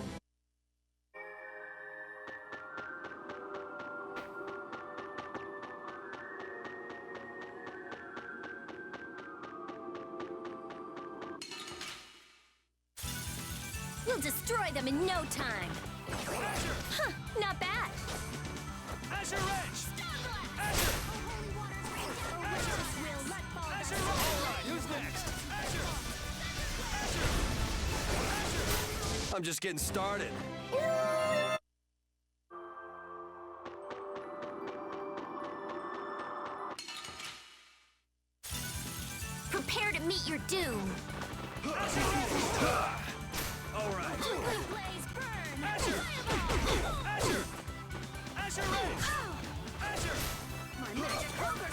We'll destroy them in no time. Huh, not bad. Azure Edge! Azure! Azure! Alright, who's next? I'm just getting started. Prepare to meet your doom. Alright. Azure! Azure! Azure Edge! Azure! My magic hunger.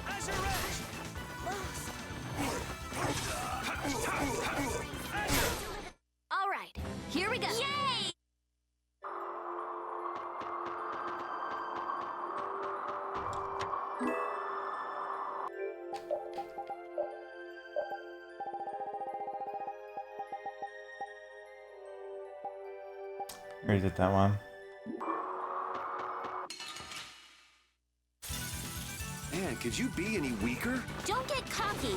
Azure Edge! All right, here we go. Yay! Already did that one. Man, could you be any weaker? Don't get cocky.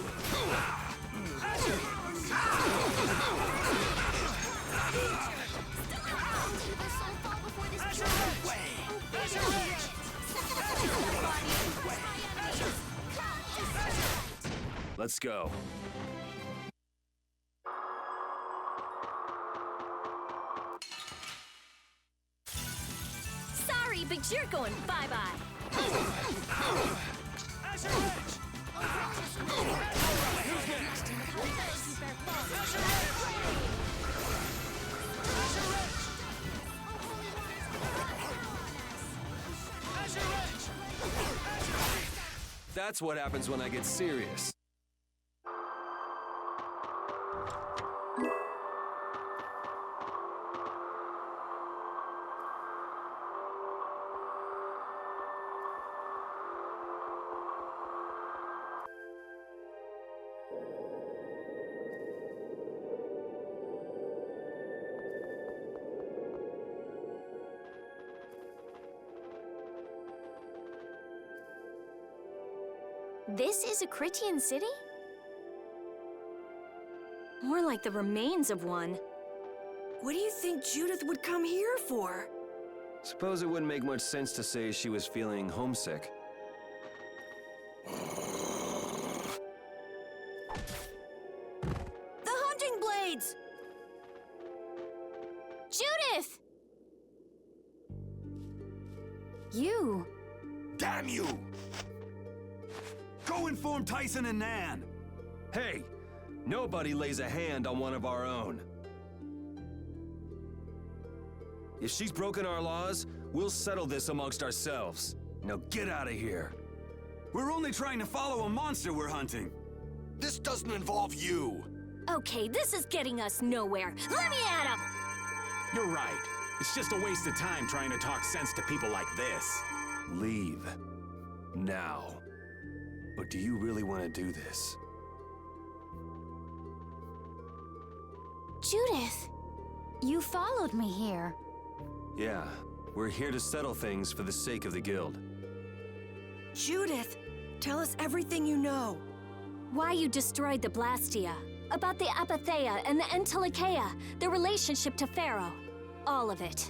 Let's go. Sorry, but you're going bye-bye. That's what happens when I get serious. This is a Critian city? More like the remains of one. What do you think Judith would come here for? Suppose it wouldn't make much sense to say she was feeling homesick. The hunting blades! Judith! You. Damn you! Go inform Tyson and Nan! Hey, nobody lays a hand on one of our own. If she's broken our laws, we'll settle this amongst ourselves. Now get out of here. We're only trying to follow a monster we're hunting. This doesn't involve you. Okay, this is getting us nowhere. Let me at him! You're right. It's just a waste of time trying to talk sense to people like this. Leave. Now. Or do you really want to do this? Judith, you followed me here. Yeah, we're here to settle things for the sake of the guild. Judith, tell us everything you know. Why you destroyed the Blastia, about the Apatheia and the Entelikeia, their relationship to Pharaoh. All of it.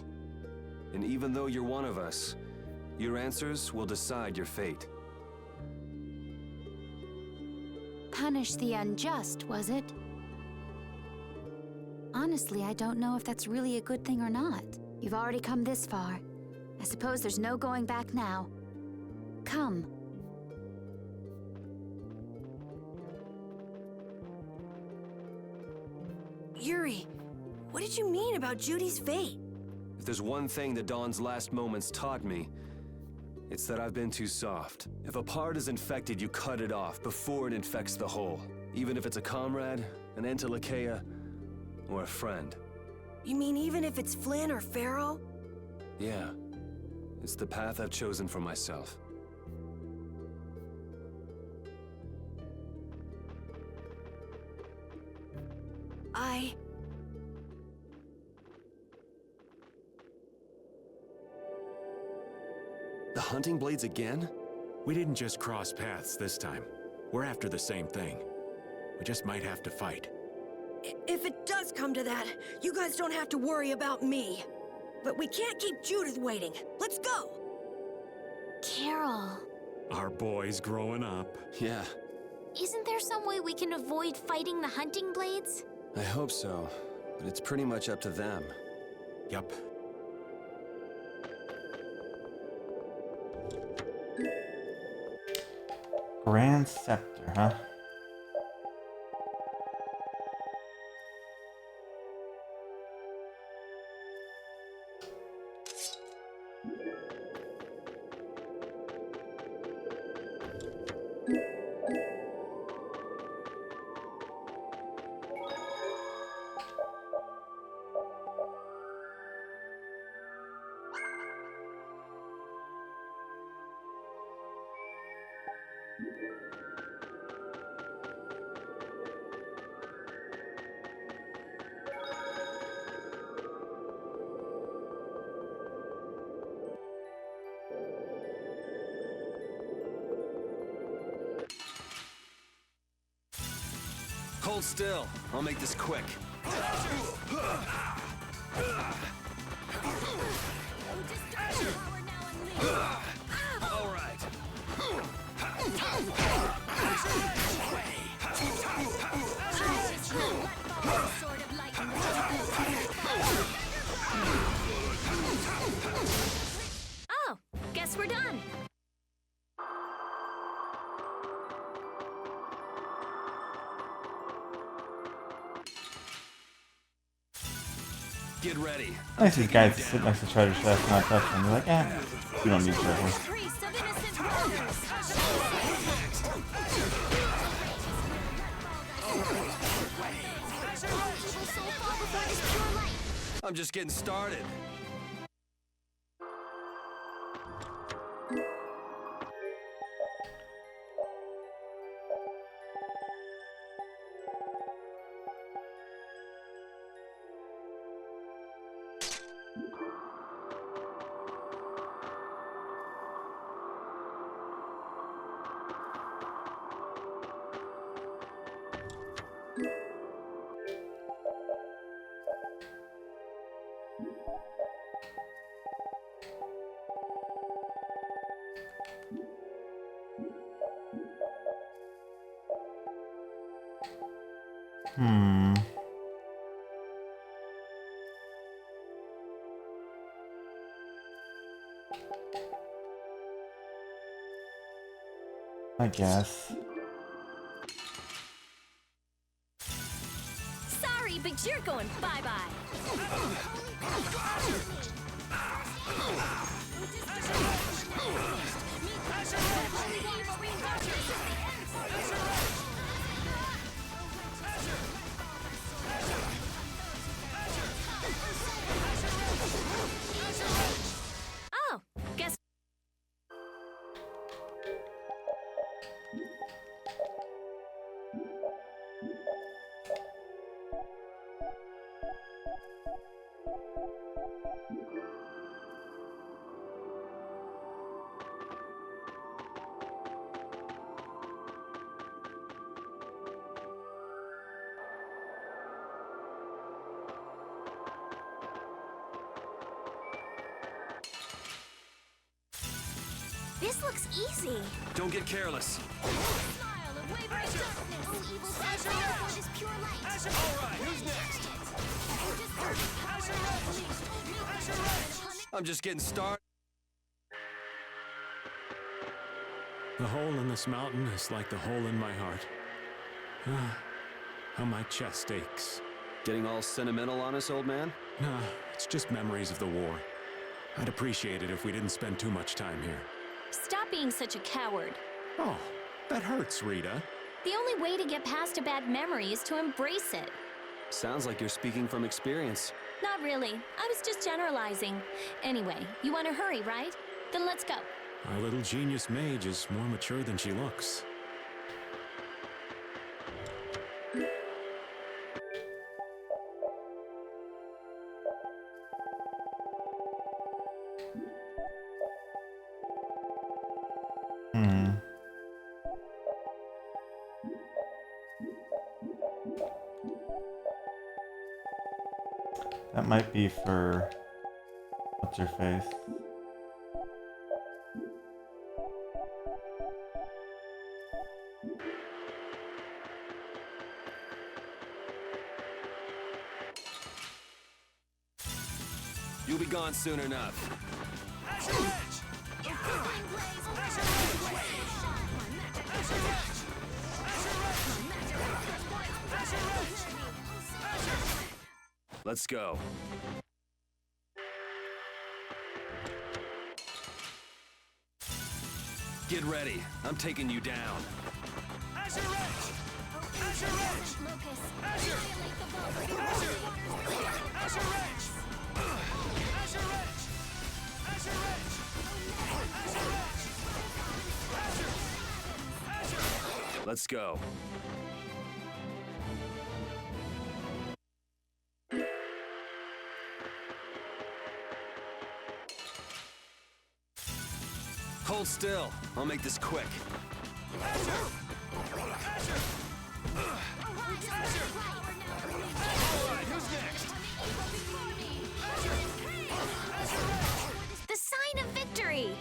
And even though you're one of us, your answers will decide your fate. Punish the unjust, was it? Honestly, I don't know if that's really a good thing or not. You've already come this far. I suppose there's no going back now. Come. Yuri, what did you mean about Judy's fate? If there's one thing that Dawn's last moments taught me, it's that I've been too soft. If a part is infected, you cut it off before it infects the whole. Even if it's a comrade, an Entelikeia, or a friend. You mean even if it's Flynn or Pharaoh? Yeah. It's the path I've chosen for myself. The hunting blades again? We didn't just cross paths this time. We're after the same thing. We just might have to fight. If it does come to that, you guys don't have to worry about me. But we can't keep Judith waiting. Let's go! Carol. Our boy's growing up. Yeah, Isn't there some way we can avoid fighting the hunting blades? I hope so. But it's pretty much up to them. Yup. Grand Scepter, huh? Hold still. I'll make this quick. All right. Oh, guess we're done. Get ready. Nice these guys sit next to treasure chests, not touch them. They're like, eh, you don't need treasure. Priest of innocent brothers. I'm just getting started. I guess. Sorry, but you're going bye-bye. Oh, guess. This looks easy. Don't get careless. I'm just getting started. The hole in this mountain is like the hole in my heart. Ah, how my chest aches. Getting all sentimental on us, old man? Nah, it's just memories of the war. I'd appreciate it if we didn't spend too much time here. Stop being such a coward. Oh, that hurts, Rita. The only way to get past a bad memory is to embrace it. Sounds like you're speaking from experience. Not really. I was just generalizing. Anyway, you want to hurry, right? Then let's go. Our little genius mage is more mature than she looks. That might be for... what's her face? You'll be gone soon enough. Let's go. Get ready. I'm taking you down. Azure Edge! Azure Edge! Azure! Azure! Azure Edge! Azure Edge! Azure Edge! Azure! Azure! Let's go. Hold still. I'll make this quick. The sign of victory!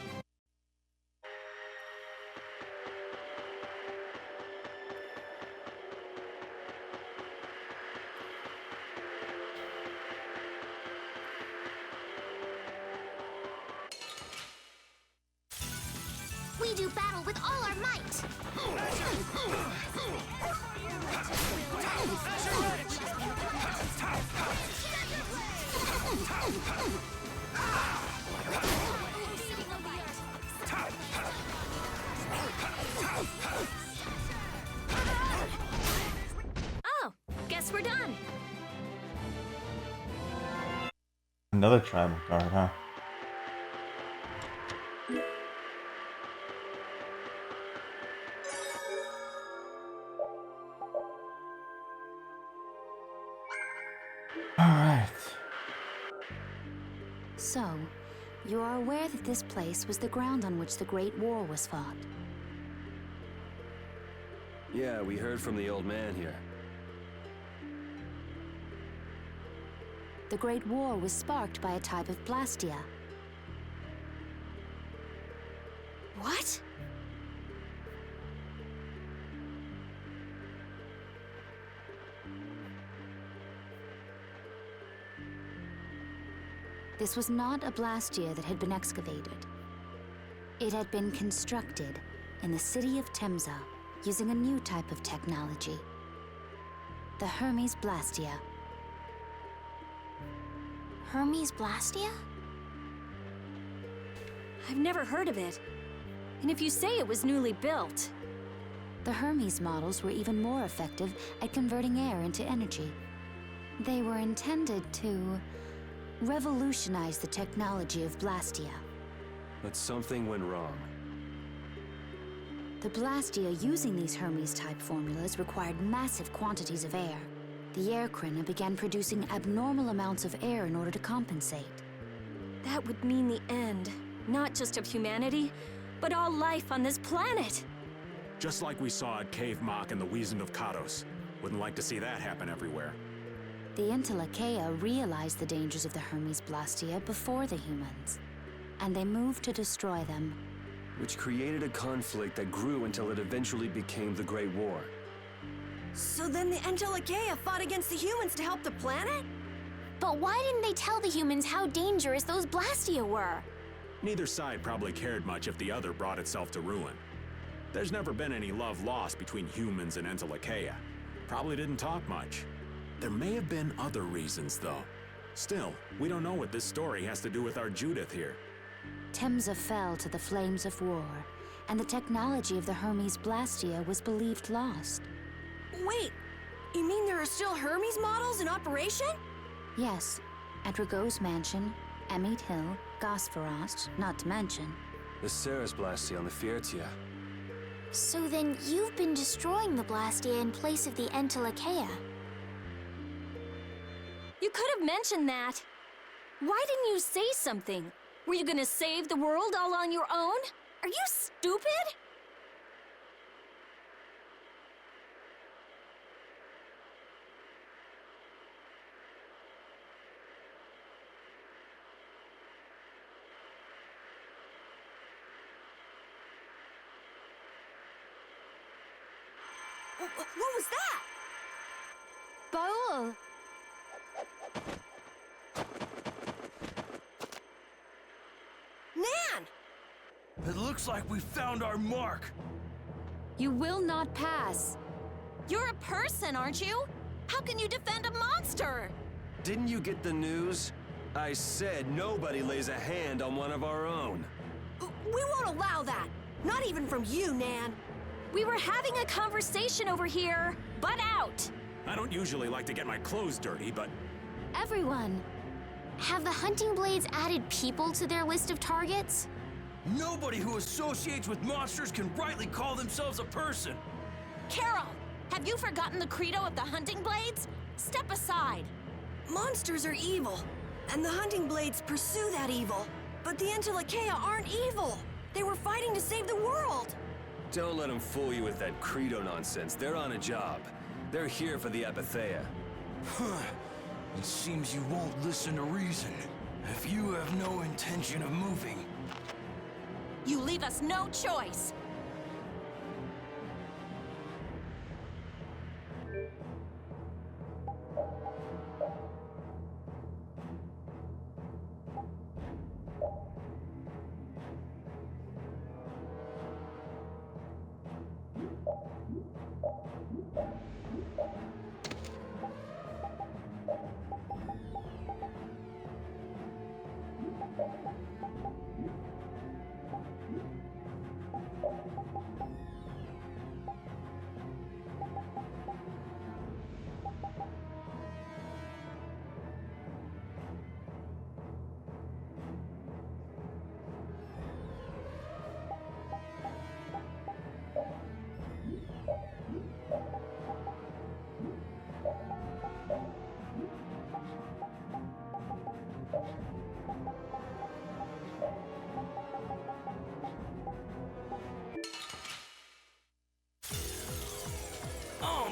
We do battle with all our might. Another tribal guard, huh? Alright. So, you are aware that this place was the ground on which the Great War was fought. Yeah, we heard from the old man here. The Great War was sparked by a type of Blastia. What? This was not a Blastia that had been excavated. It had been constructed in the city of Temza using a new type of technology. The Hermes Blastia. Hermes Blastia? I've never heard of it. And if you say it was newly built... The Hermes models were even more effective at converting air into energy. They were intended to revolutionize the technology of Blastia. But something went wrong. The Blastia using these Hermes-type formulas required massive quantities of air. The Airkrina began producing abnormal amounts of air in order to compensate. That would mean the end, not just of humanity, but all life on this planet. Just like we saw at Cave Mach and the Wiesen of Kados. Wouldn't like to see that happen everywhere. The Intellekea realized the dangers of the Hermes Blastia before the humans, and they moved to destroy them. Which created a conflict that grew until it eventually became the Great War. So then the Intellekea fought against the humans to help the planet? But why didn't they tell the humans how dangerous those Blastia were? Neither side probably cared much if the other brought itself to ruin. There's never been any love lost between humans and Intellekea. Probably didn't talk much. There may have been other reasons, though. Still, we don't know what this story has to do with our Judith here. Temza fell to the flames of war, and the technology of the Hermes Blastia was believed lost. Wait, you mean there are still Hermes models in operation? Yes, at Rago's mansion, Emmead Hill, Gosferost, not to mention. The Ceres Blastia on the Fiertia. So then you've been destroying the Blastia in place of the Intellekea. You could have mentioned that. Why didn't you say something? Were you gonna save the world all on your own? Are you stupid? What was that? Baul! Nan! It looks like we found our mark. You will not pass. You're a person, aren't you? How can you defend a monster? Didn't you get the news? I said nobody lays a hand on one of our own. We won't allow that. Not even from you, Nan. We were having a conversation over here. Butt out! I don't usually like to get my clothes dirty, but... Everyone! Have the hunting blades added people to their list of targets? Nobody who associates with monsters can rightly call themselves a person. Carol, have you forgotten the credo of the hunting blades? Step aside. Monsters are evil, and the hunting blades pursue that evil. But the Intellekea aren't evil. They were fighting to save the world. Don't let them fool you with that credo nonsense. They're on a job. They're here for the Apatheia. It seems you won't listen to reason. If you have no intention of moving... You leave us no choice.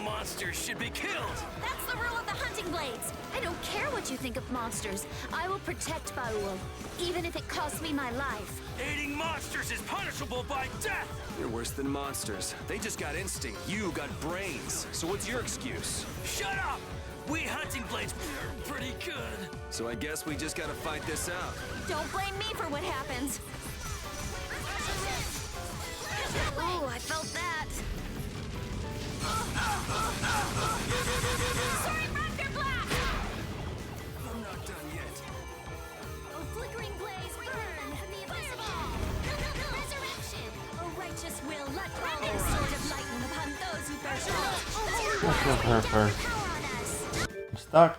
monsters should be killed! That's the rule of the hunting blades. I don't care what you think of monsters. I will protect Baul, even if it costs me my life. Aiding monsters is punishable by death! You're worse than monsters. They just got instinct. You got brains. So what's your excuse? Shut up! We hunting blades are pretty good. So I guess we just gotta fight this out. Don't blame me for what happens. Oh, I felt that. Sorry, Raptor Blast! I'm not done yet. A flickering blaze burn! Fireball! Resurrection! A righteous will let fall a sword of lightning upon those who burn. I'm stuck.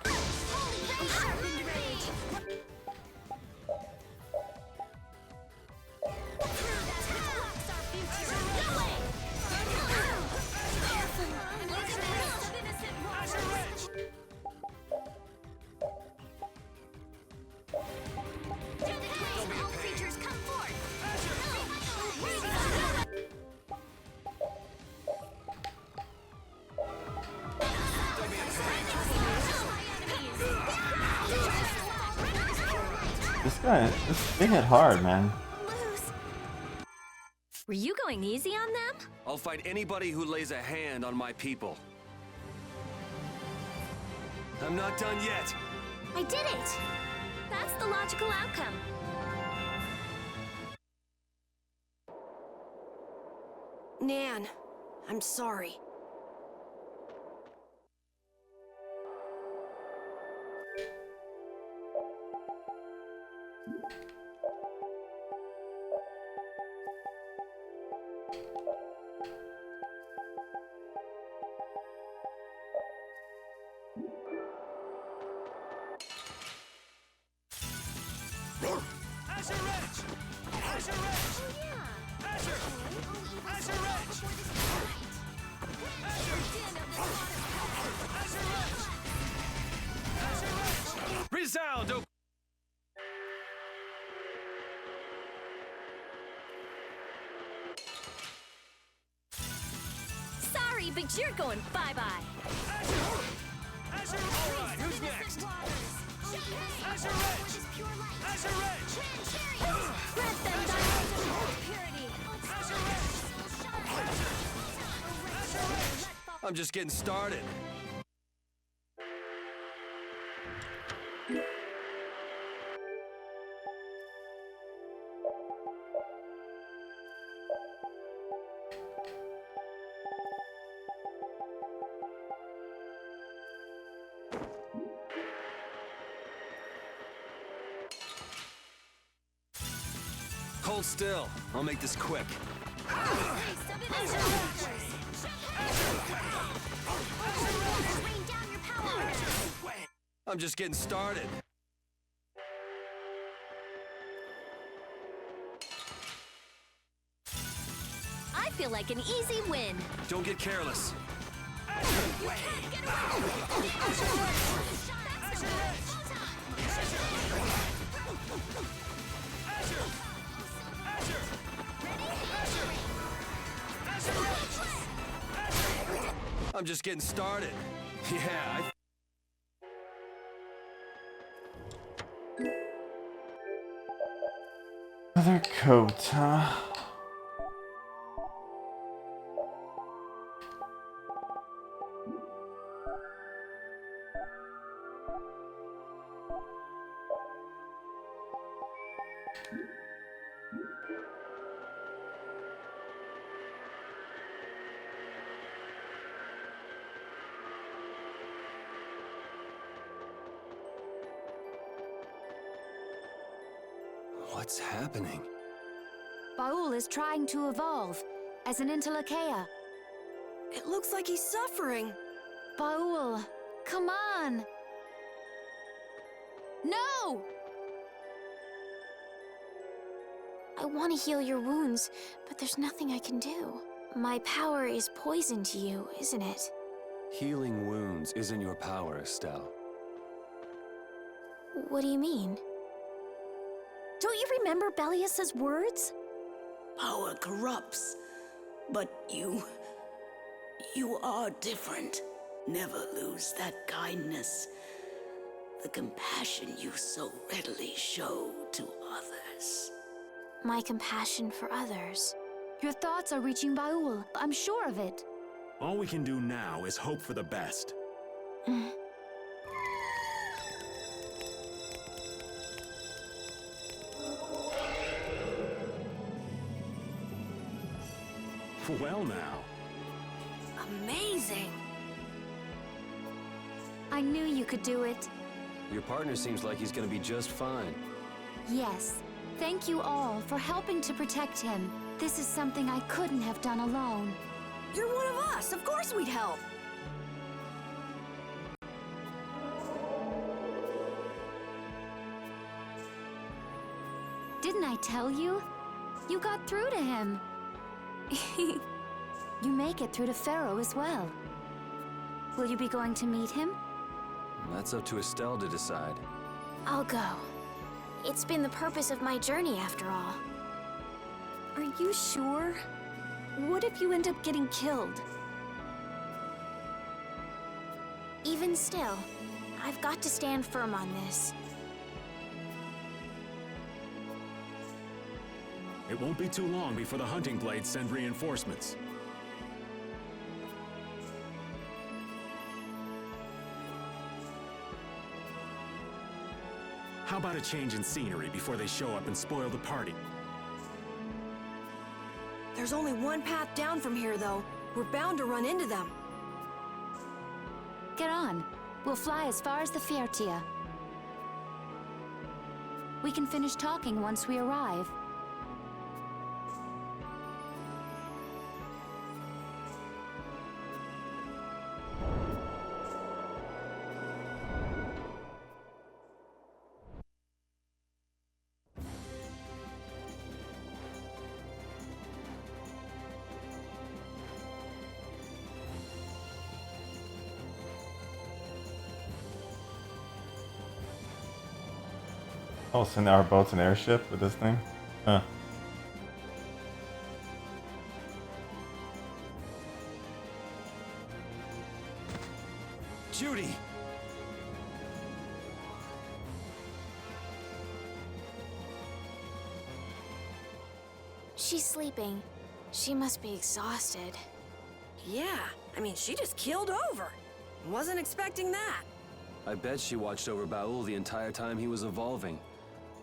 This thing hit hard, man. Were you going easy on them? I'll fight anybody who lays a hand on my people. I'm not done yet. I did it! That's the logical outcome. Nan, I'm sorry. Azure Edge! Azure Edge! Azure! Azure Edge! Azure Edge! Azure Edge! Resound! Oh. Sorry, but you're going bye-bye. Azure! All right, who's next? Azure Edge! Azure Edge! Grant them thy ultimate purity. I'm just getting started. Hold still. I'll make this quick. I'm just getting started. I feel like an easy win. Don't get careless. I'm just getting started. Yeah, Another coat, huh? What's happening? Baul is trying to evolve as an Intelakea. It looks like he's suffering. Baul, come on! No! I want to heal your wounds, but there's nothing I can do. My power is poison to you, isn't it? Healing wounds isn't your power, Estelle. What do you mean? Don't you remember Bellius's words? Power corrupts, but you You are different. Never lose that kindness. The compassion you so readily show to others. My compassion for others. Your thoughts are reaching Baul. I'm sure of it. All we can do now is hope for the best. Well now. Amazing. I knew you could do it. Your partner seems like he's gonna be just fine. Yes. Thank you all for helping to protect him. This is something I couldn't have done alone. You're one of us. Of course we'd help. Didn't I tell you? You got through to him. You make it through to Pharaoh as well. Will you be going to meet him? That's up to Estelle to decide. I'll go. It's been the purpose of my journey after all. Are you sure? What if you end up getting killed? Even still, I've got to stand firm on this. It won't be too long before the hunting blades send reinforcements. How about a change in scenery before they show up and spoil the party? There's only one path down from here, though. We're bound to run into them. Get on. We'll fly as far as the Fiertia. We can finish talking once we arrive. Oh, so now our boat's an airship with this thing? Huh. Judy! She's sleeping. She must be exhausted. Yeah, I mean, she just keeled over. Wasn't expecting that. I bet she watched over Baul the entire time he was evolving.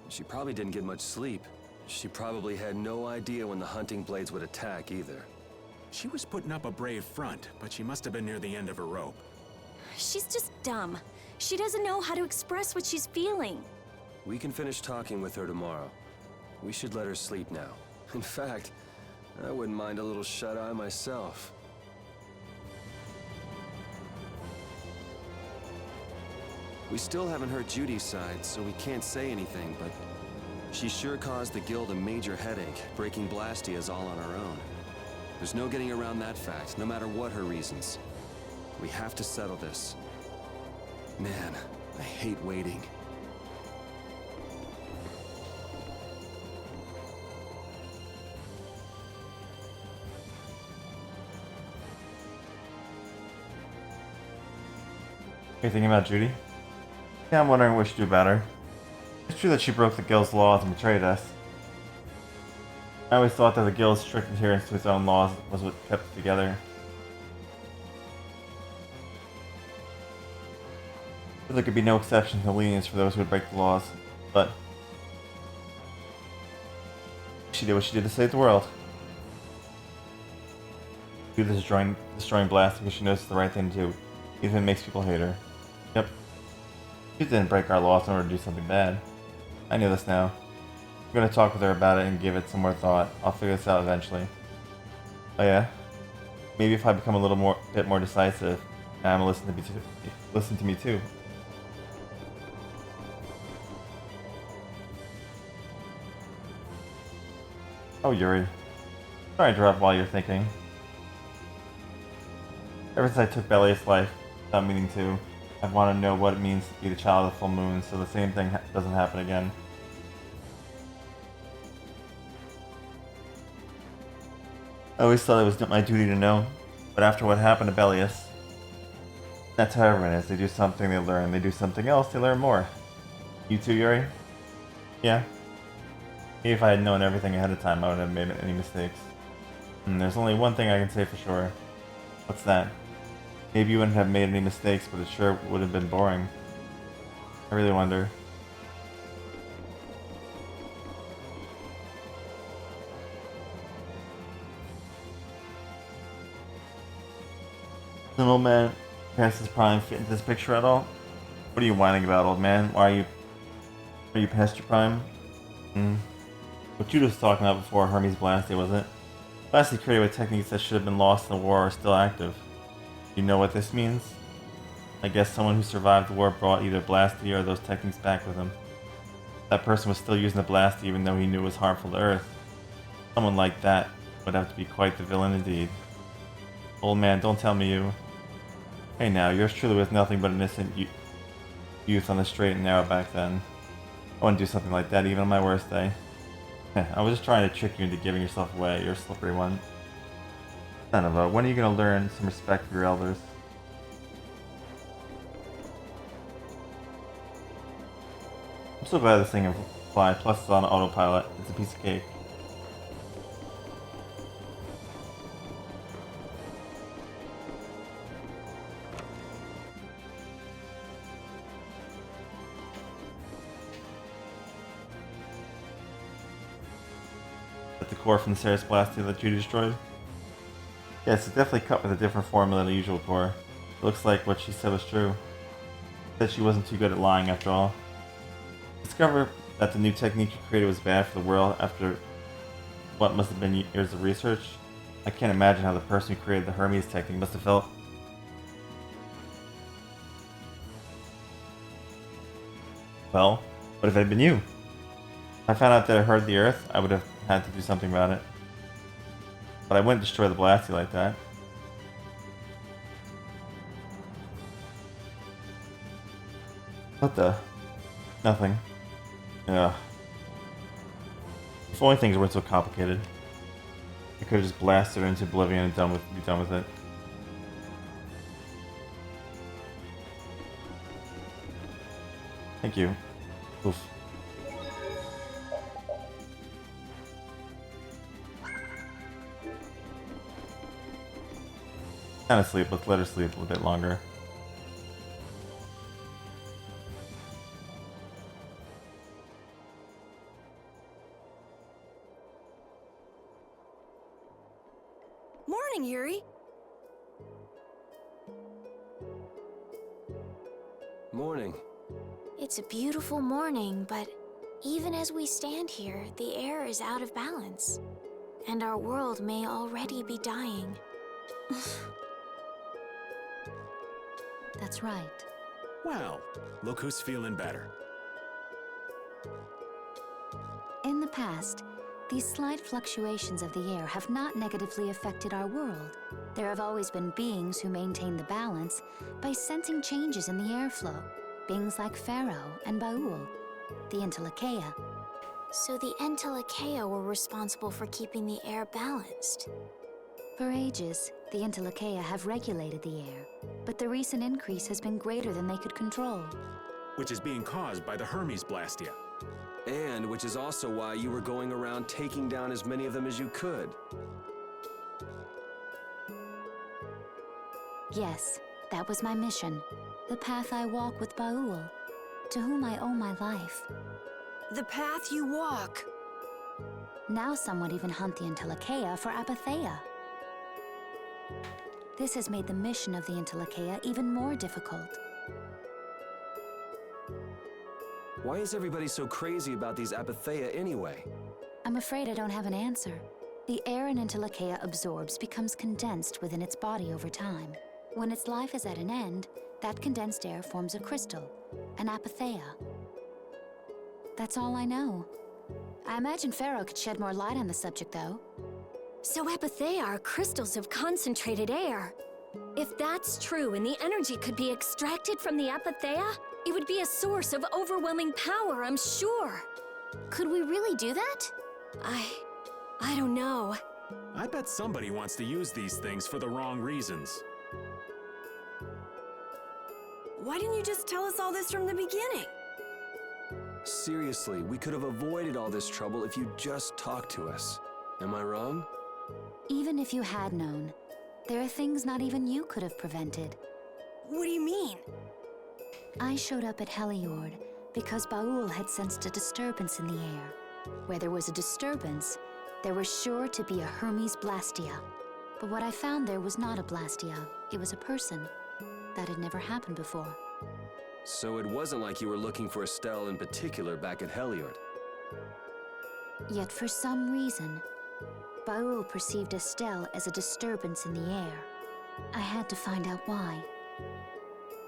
She probably didn't get much sleep. She probably had no idea when the hunting blades would attack either. She was putting up a brave front, but she must have been near the end of her rope. She's just dumb. She doesn't know how to express what she's feeling. We can finish talking with her tomorrow. We should let her sleep now. In fact, I wouldn't mind a little shut-eye myself. We still haven't heard Judy's side, so we can't say anything, but she sure caused the guild a major headache, breaking Blastias all on her own. There's no getting around that fact, no matter what her reasons. We have to settle this. Man, I hate waiting. Are you thinking about Judy? Yeah, I'm wondering what we should do about her. It's true that she broke the guild's laws and betrayed us. I always thought that the guild's strict adherence to its own laws was what kept it together. But there could be no exception to lenience for those who would break the laws. But she did what she did to save the world. Do this destroying blast because she knows it's the right thing to do, even if it makes people hate her. Yep. She didn't break our laws in order to do something bad. I knew this now. I'm gonna talk with her about it and give it some more thought. I'll figure this out eventually. Oh yeah? Maybe if I become a bit more decisive, Emma listen to me too. Oh Yuri. Sorry to interrupt while you're thinking. Ever since I took Belia's life, without meaning to, I want to know what it means to be the child of the full moon, so the same thing doesn't happen again. I always thought it was my duty to know, but But after what happened to Bellius, that's how everyone is. They do something, they learn. They do something else, they learn more. You too, Yuri? Yeah? Maybe if I had known everything ahead of time, I wouldn't have made any mistakes. And there's only one thing I can say for sure. What's that? Maybe you wouldn't have made any mistakes, but it sure would have been boring. I really wonder. Does an old man past his prime fit into this picture at all? What are you whining about, old man? Are you past your prime? What you was talking about before Hermes Blasty, wasn't it? Blasty created with techniques that should have been lost in the war are still active. You know what this means? I guess someone who survived the war brought either Blasty or those techniques back with him. That person was still using the Blasty even though he knew it was harmful to Earth. Someone like that would have to be quite the villain indeed. Old man, don't tell me you... Hey now, yours truly was nothing but an innocent youth on the straight and narrow back then. I wouldn't do something like that even on my worst day. I was just trying to trick you into giving yourself away. You're a slippery one. Son of a, when are you going to learn some respect for your elders? I'm so glad this thing can fly, plus it's on autopilot. It's a piece of cake. The core from the Ceres Blastia that you destroyed? Yes, it's definitely cut with a different formula than the usual core. It looks like what she said was true. She said she wasn't too good at lying after all. Discover that the new technique you created was bad for the world after what must have been years of research? I can't imagine how the person who created the Hermes technique must have felt. Well, what if it had been you? If I found out that it hurt the Earth, I would have had to do something about it. But I wouldn't destroy the Blasty like that. What the? Nothing. Ugh. If only things weren't so complicated. I could have just blasted her into oblivion and be done with it. Thank you. Oof. Kind of sleep. Let's let her sleep a little bit longer. Morning, Yuri. Morning. It's a beautiful morning, but even as we stand here, the air is out of balance. And our world may already be dying. That's right. Well, look who's feeling better. In the past, these slight fluctuations of the air have not negatively affected our world. There have always been beings who maintain the balance by sensing changes in the airflow. Beings like Pharaoh and Baul, the Entelekea. So the Entelekea were responsible for keeping the air balanced. For ages, the Entelekea have regulated the air, but the recent increase has been greater than they could control. Which is being caused by the Hermes Blastia. And which is also why you were going around taking down as many of them as you could. Yes, that was my mission. The path I walk with Baul, to whom I owe my life. The path you walk. Now some would even hunt the Entelekea for Apatheia. This has made the mission of the Entelekea even more difficult. Why is everybody so crazy about these Apatheia anyway? I'm afraid I don't have an answer. The air an Entelekea absorbs becomes condensed within its body over time. When its life is at an end, that condensed air forms a crystal, an Apatheia. That's all I know. I imagine Pharaoh could shed more light on the subject, though. So Apatheia are crystals of concentrated air. If that's true and the energy could be extracted from the Apatheia, it would be a source of overwhelming power, I'm sure. Could we really do that? I don't know. I bet somebody wants to use these things for the wrong reasons. Why didn't you just tell us all this from the beginning? Seriously, we could have avoided all this trouble if you just talked to us. Am I wrong? Even if you had known, there are things not even you could have prevented. What do you mean? I showed up at Heliord because Baul had sensed a disturbance in the air. Where there was a disturbance, there was sure to be a Hermes Blastia. But what I found there was not a Blastia, it was a person. That had never happened before. So it wasn't like you were looking for Estelle in particular back at Heliord. Yet for some reason, Baul perceived Estelle as a disturbance in the air. I had to find out why.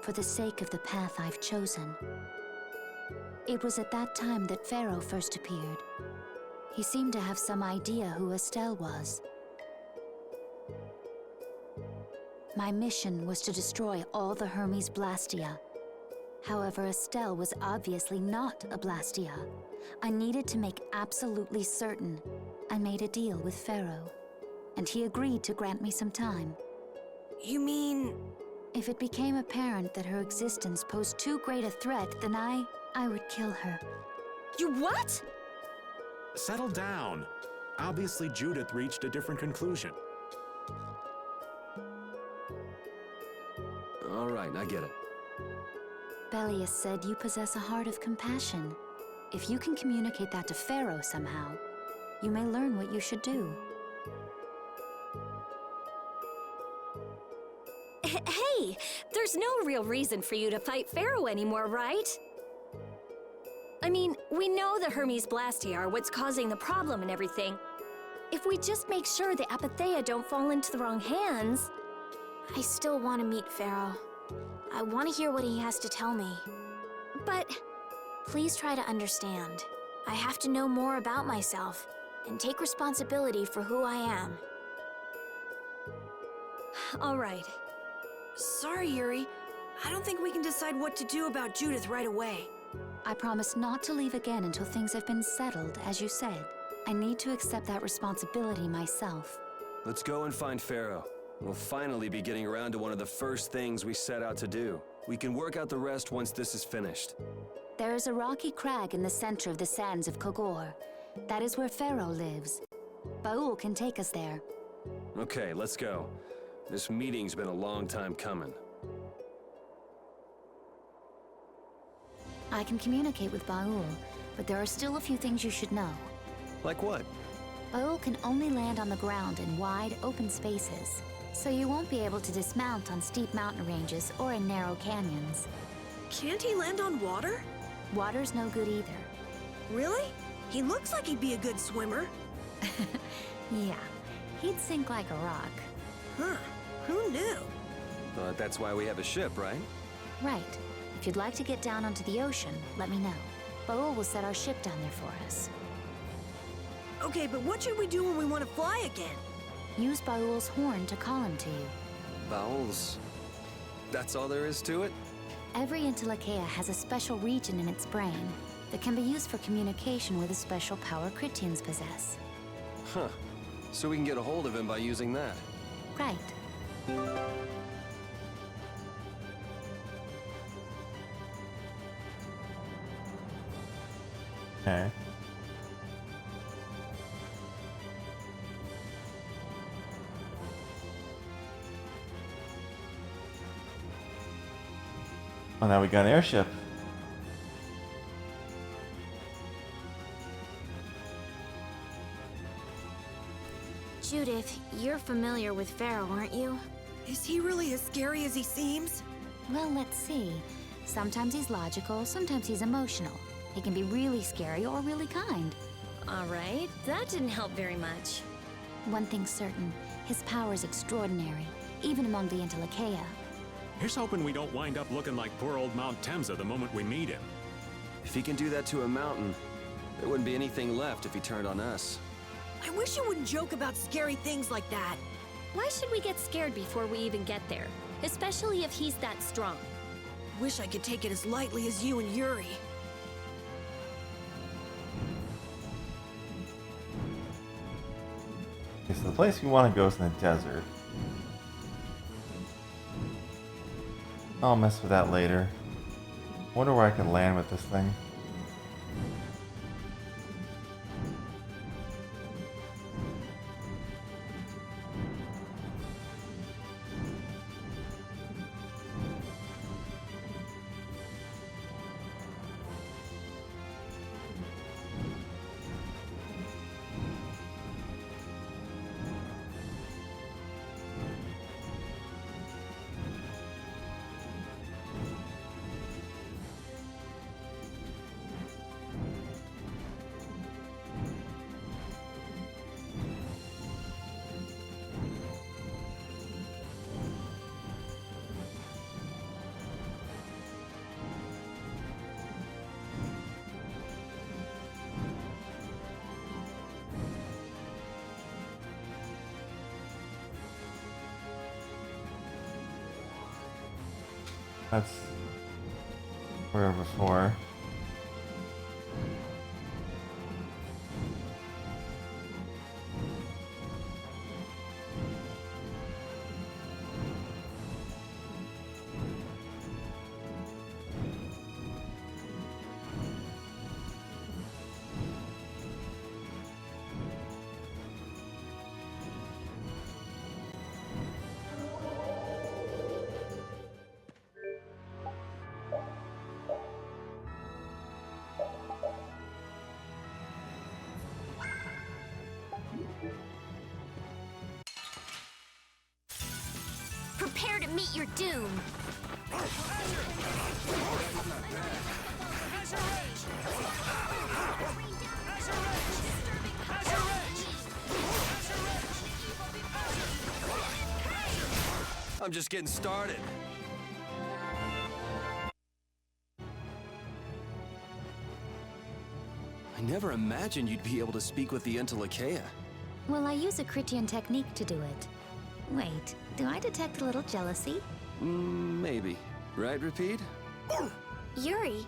For the sake of the path I've chosen. It was at that time that Pharaoh first appeared. He seemed to have some idea who Estelle was. My mission was to destroy all the Hermes Blastia. However, Estelle was obviously not a Blastia. I needed to make absolutely certain. I made a deal with Pharaoh, and he agreed to grant me some time. You mean... If it became apparent that her existence posed too great a threat, then I would kill her. You what? Settle down. Obviously, Judith reached a different conclusion. All right, I get it. Belius said you possess a heart of compassion. If you can communicate that to Pharaoh somehow, you may learn what you should do. Hey, there's no real reason for you to fight Pharaoh anymore, right? I mean, we know the Hermes Blastia are what's causing the problem and everything. If we just make sure the Apatheia don't fall into the wrong hands... I still want to meet Pharaoh. I want to hear what he has to tell me. But... Please try to understand. I have to know more about myself and take responsibility for who I am. All right. Sorry, Yuri. I don't think we can decide what to do about Judith right away. I promise not to leave again until things have been settled, as you said. I need to accept that responsibility myself. Let's go and find Pharaoh. We'll finally be getting around to one of the first things we set out to do. We can work out the rest once this is finished. There is a rocky crag in the center of the sands of Kogor. That is where Pharaoh lives. Baul can take us there. Okay, let's go. This meeting's been a long time coming. I can communicate with Baul, but there are still a few things you should know. Like what? Baul can only land on the ground in wide, open spaces, so you won't be able to dismount on steep mountain ranges or in narrow canyons. Can't he land on water? Water's no good either. Really? He looks like he'd be a good swimmer. Yeah, he'd sink like a rock. Huh, who knew? But that's why we have a ship, right? Right. If you'd like to get down onto the ocean, let me know. Baul will set our ship down there for us. Okay, but what should we do when we want to fly again? Use Baul's horn to call him to you. Bowels. That's all there is to it? Every Intellikeia has a special region in its brain that can be used for communication with a special power Critians possess. Huh. So we can get a hold of him by using that. Right. Okay. Oh, now we got an airship. Judith, you're familiar with Pharaoh, aren't you? Is he really as scary as he seems? Well, let's see. Sometimes he's logical, sometimes he's emotional. He can be really scary or really kind. All right, that didn't help very much. One thing's certain, his power is extraordinary, even among the Intellikeia. Here's hoping we don't wind up looking like poor old Mount Temsa the moment we meet him. If he can do that to a mountain, there wouldn't be anything left if he turned on us. I wish you wouldn't joke about scary things like that. Why should we get scared before we even get there? Especially if he's that strong. Wish I could take it as lightly as you and Yuri. Okay, So the place we want to go is in the desert. I'll mess with that later. Wonder where I can land with this thing. That's where we were before. Prepare to meet your doom. I'm just getting started. I never imagined you'd be able to speak with the Entelekea. Well, I use a Critian technique to do it. Wait, do I detect a little jealousy? Maybe. Right, Repeat? Yuri,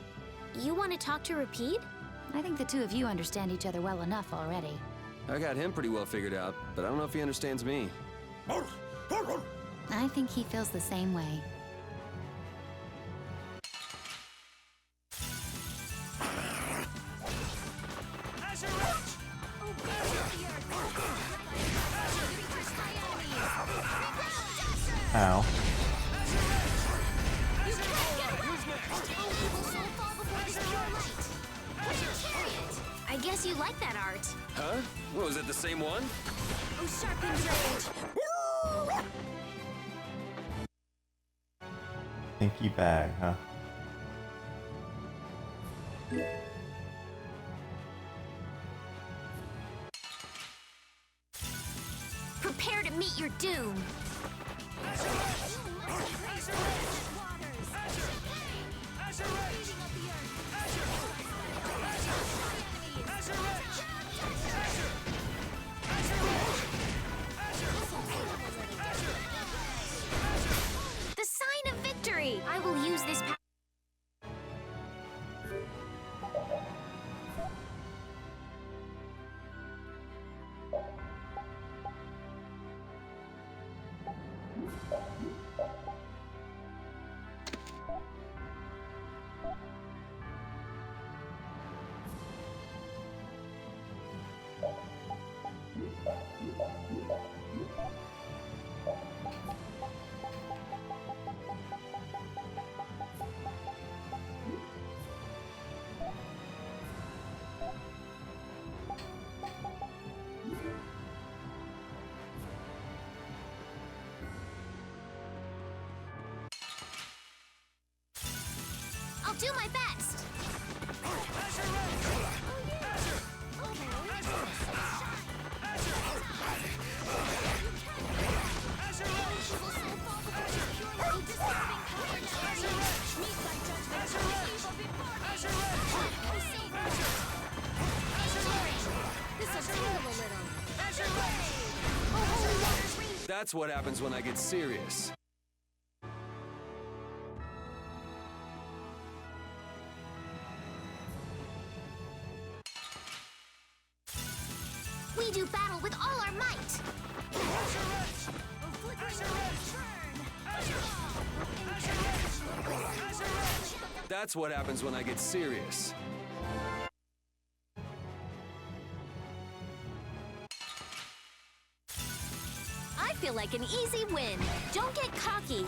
you want to talk to Rapide? I think the two of you understand each other well enough already. I got him pretty well figured out, but I don't know if he understands me. I think he feels the same way. Ow. I guess you like that art. Huh? What, was it the same one? Oh, sharpened rage. Pinky bag, huh? Prepare to meet your doom. The sign of victory! I will use this power. I'll do my best. That's what happens when I get serious. We do battle with all our might. That's what happens when I get serious. I feel like an easy win. Don't get cocky.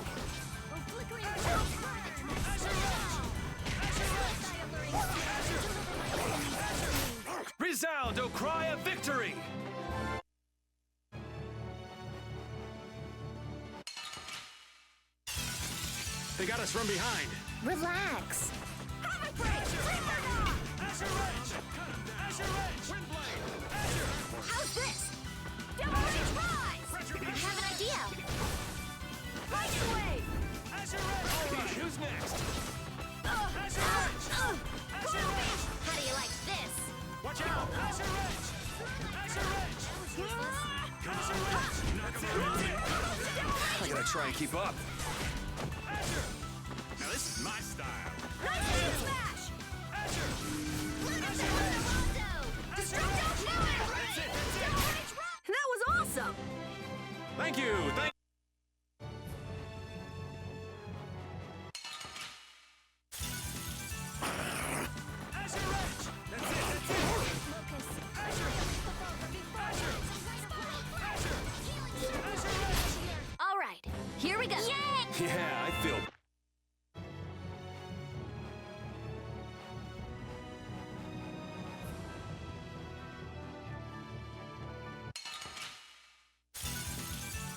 Resound, O cry of victory! They got us from behind. Relax. How's this? Devil Rage Rise! I have an idea. Lightning Wave! Alright, who's next? How do you like this? Watch out! I gotta try and keep up. Now this is my style. Lightning Smash! Destructo Power Blade! That was awesome! Thank you! All right, here we go. Yay! Yeah, I feel...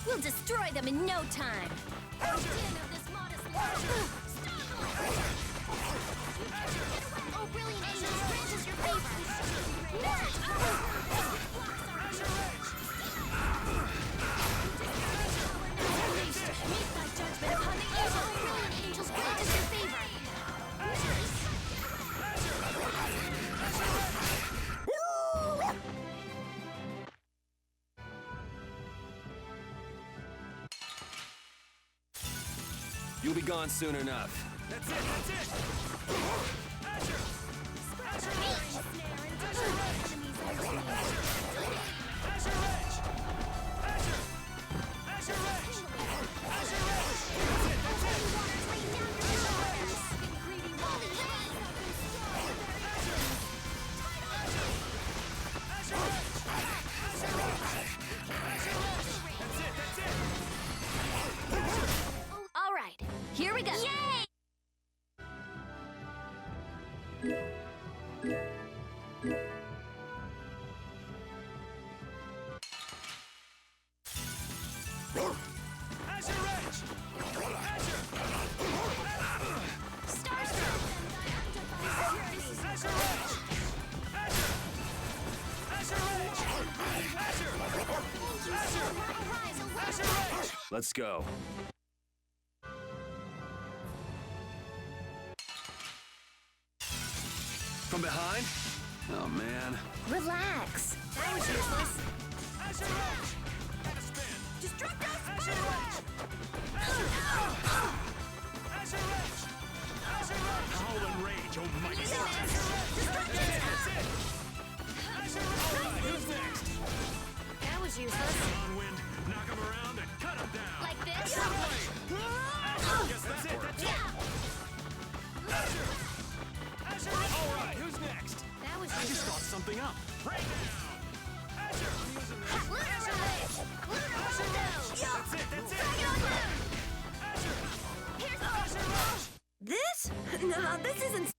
We'll destroy them in no time. Oh, brilliant angels, grant us your Meet thy judgment upon the evil. Brilliant angels, grant us your favor. You'll be gone soon enough. That's it, that's it! All right, here we go. Yay! Let's go. From behind? Oh, man. Relax. That was useless. Howl and rage, oh mighty Who's next? That was useless. on wind, knock him around and cut him down. Like this? Guess that's it, that's it! Alright, who's next? That was I just useless. thought something up. Right down. That's it, that's it! This? No, this isn't...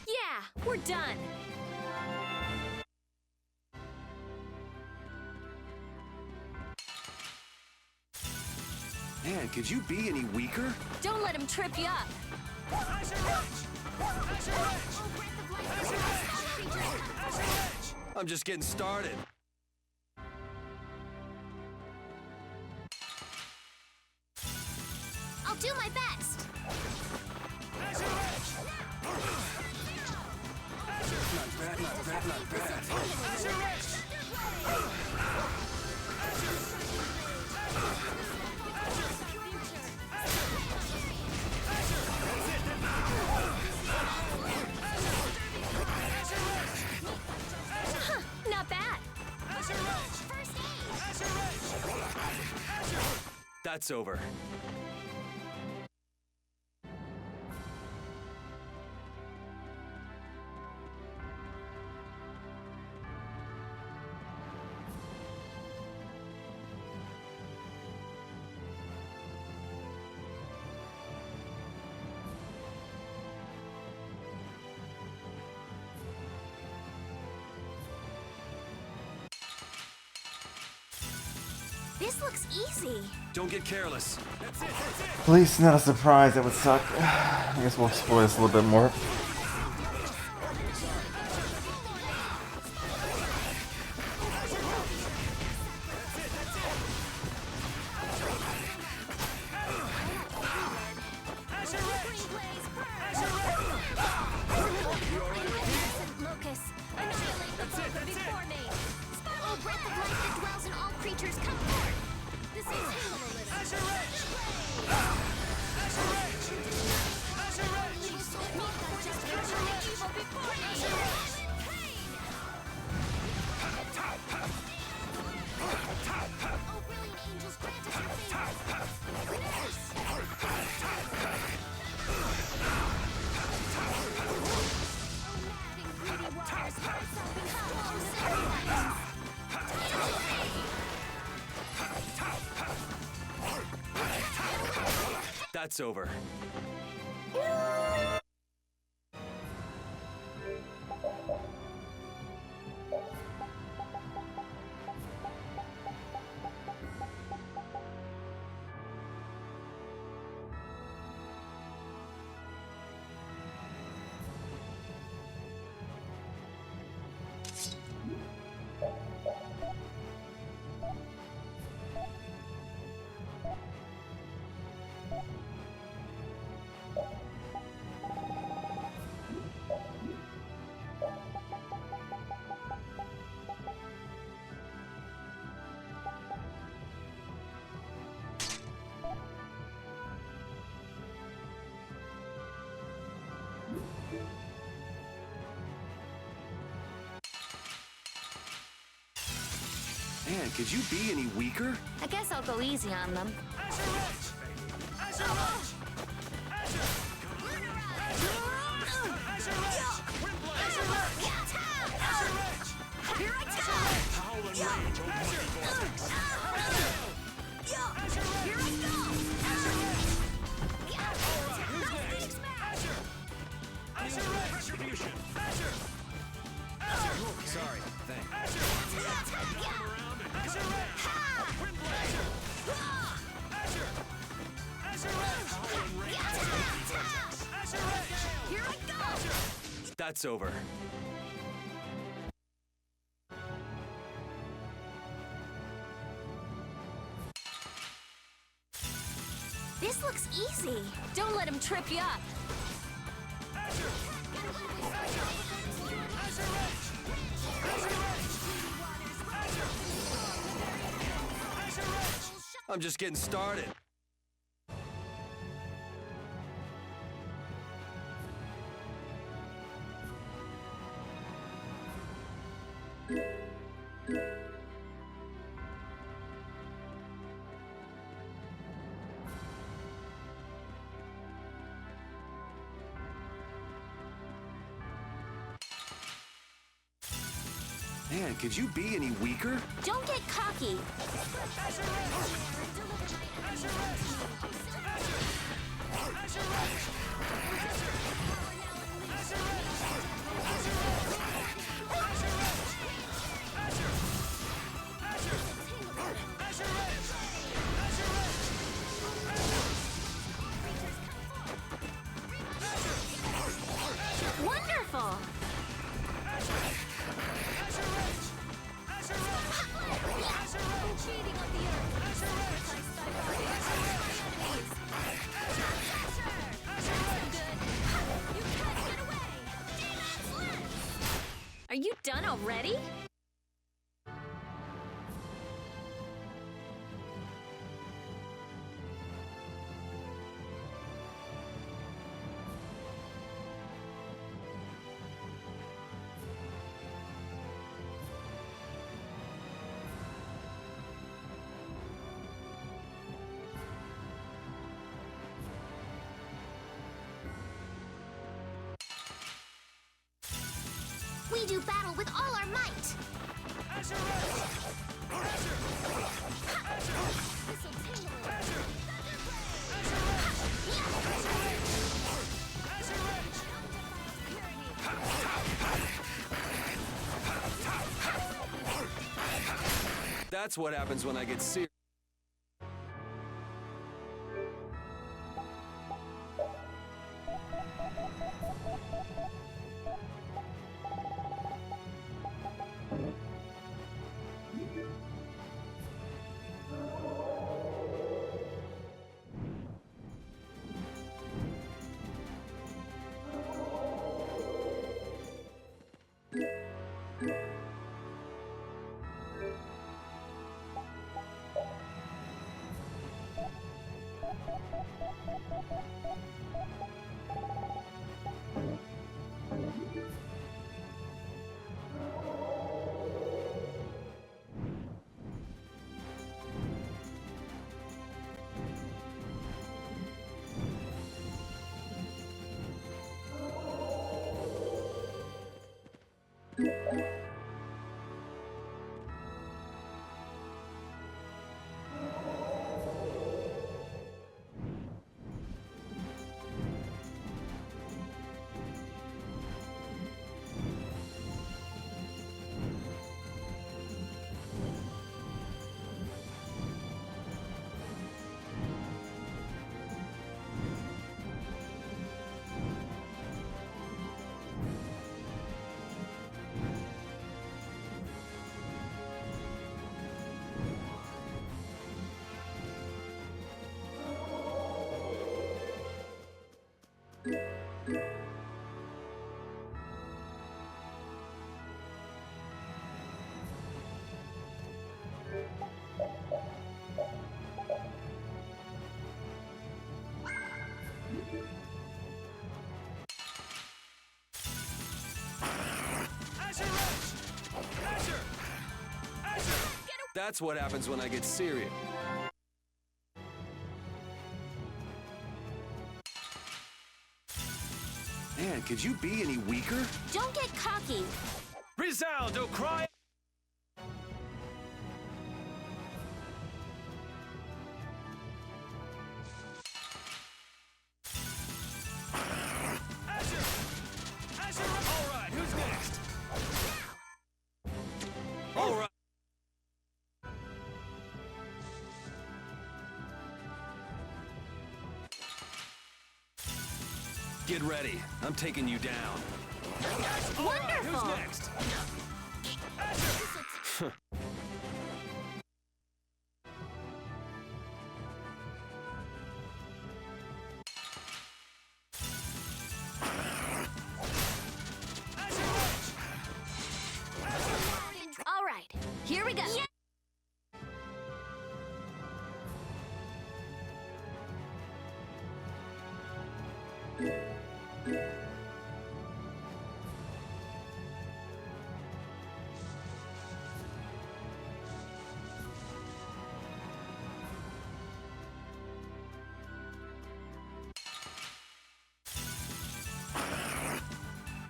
Yeah, we're done. Man, could you be any weaker? Don't let him trip you up. I'm just getting started. I'll do my best. Not bad, not bad, not bad. Huh, not bad. That's over. This looks easy. Don't get careless. At least not a surprise. That would suck. I guess we'll explore this a little bit more. That's over. Man, could you be any weaker? I guess I'll go easy on them. Sorry, thanks. That's over. This looks easy. Don't let him trip you up. I'm just getting started. Man, could you be any weaker? Don't get cocky. Done already? We do battle with all our might! Azure Edge! Azure! Azure! This'll tingle it. Azure! Azure Edge! Azure Edge! That's what happens when I get serious. That's what happens when I get serious. Man, could you be any weaker? Don't get cocky! Rizaldo, cry! Azure! Azure! All right, who's next? All right. Get ready. I'm taking you down. Wonderful! Right, who's next? All right, here we go. Yeah.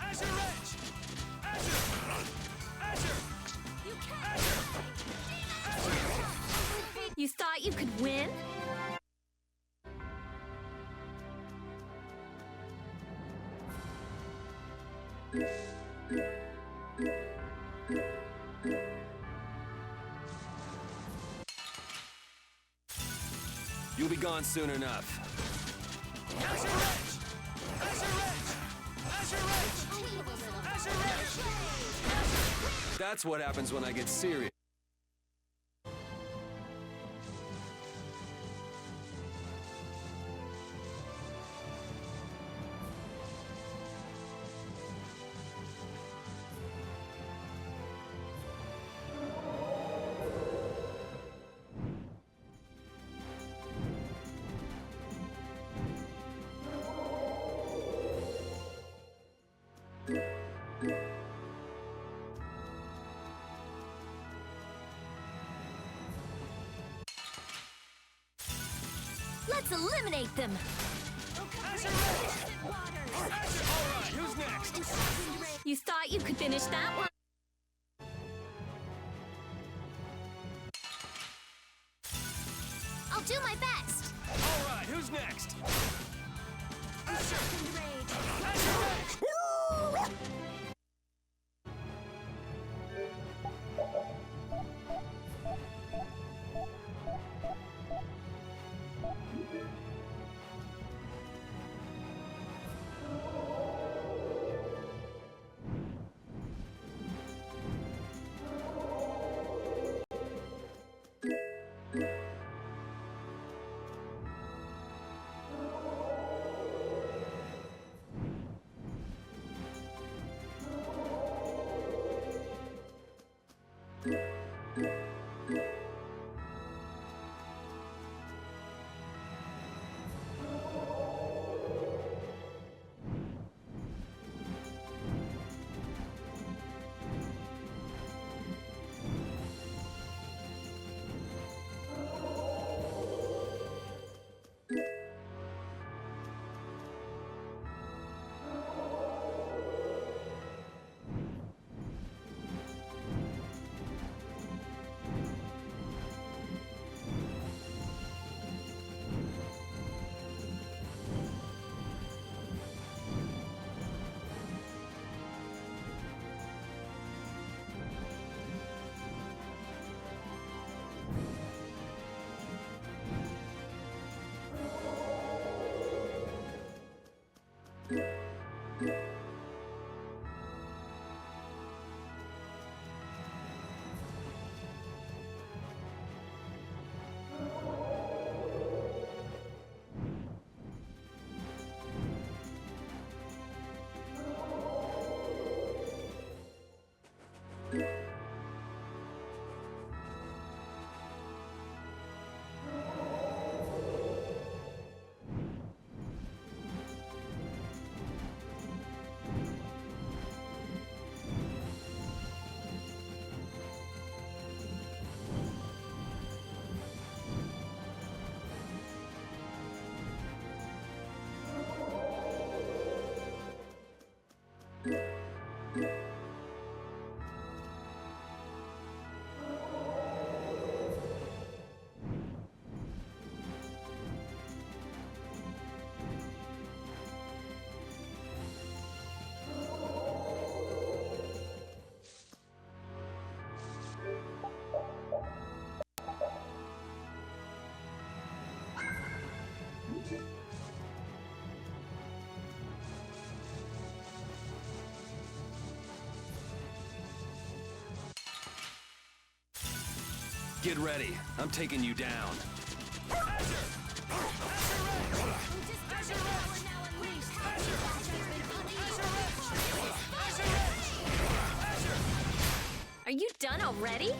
Azure Edge! Azure! Azure! You thought you could win? You'll be gone soon enough. Azure Edge! Azure Edge! Azure Edge! Azure Edge! That's what happens when I get serious. Let's eliminate them! Alright, who's next? You thought you could finish that one? I'll do my best. Alright, who's next? Get ready. I'm taking you down. Are you done already?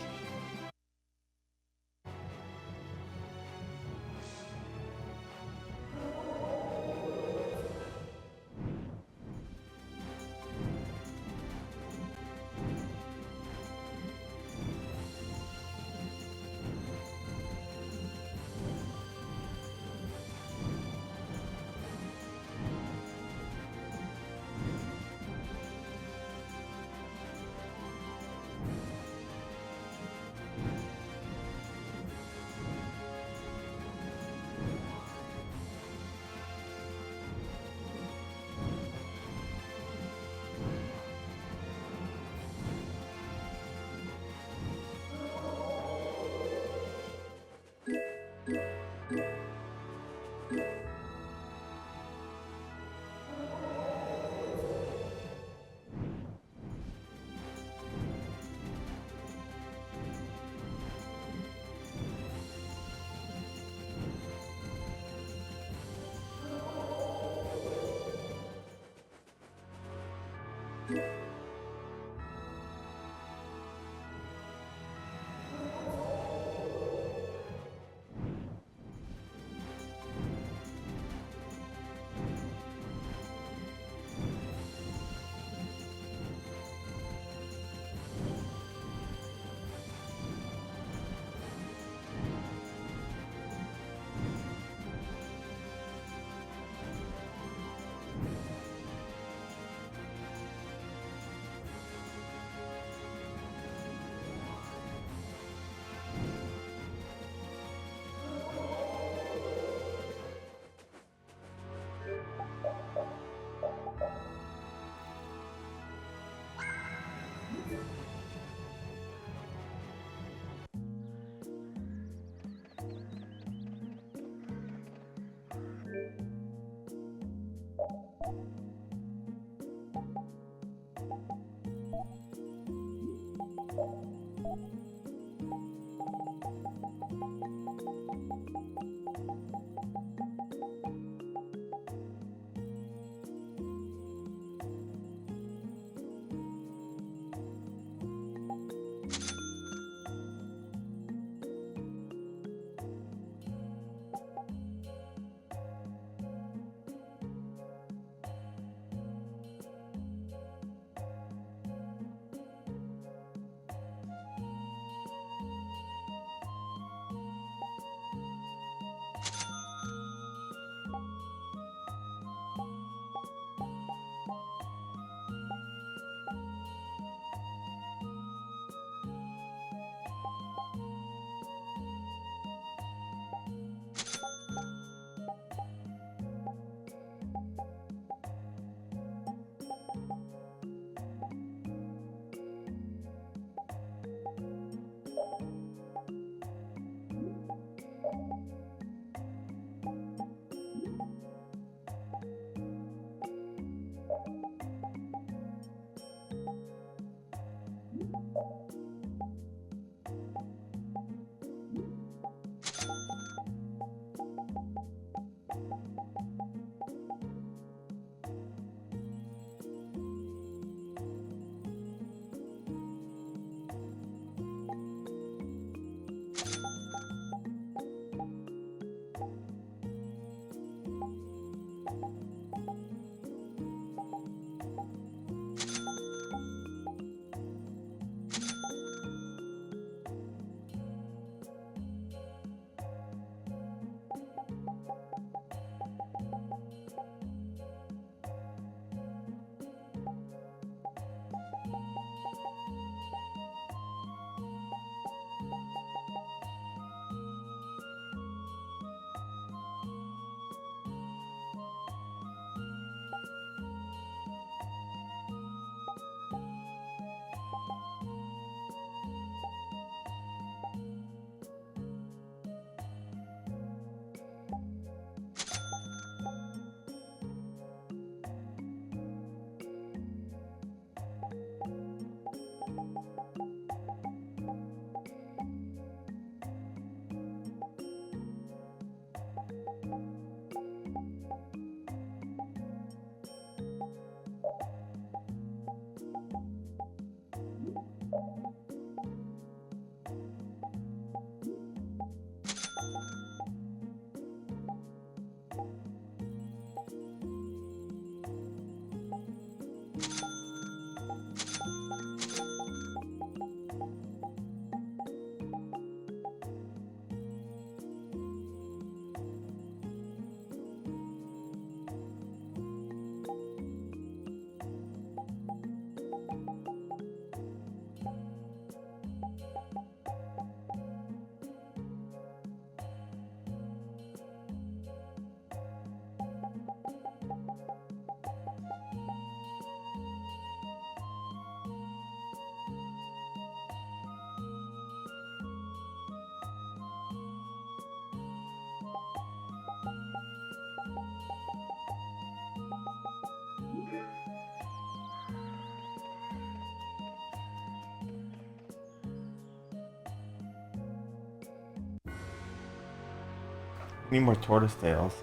Need more tortoise tails.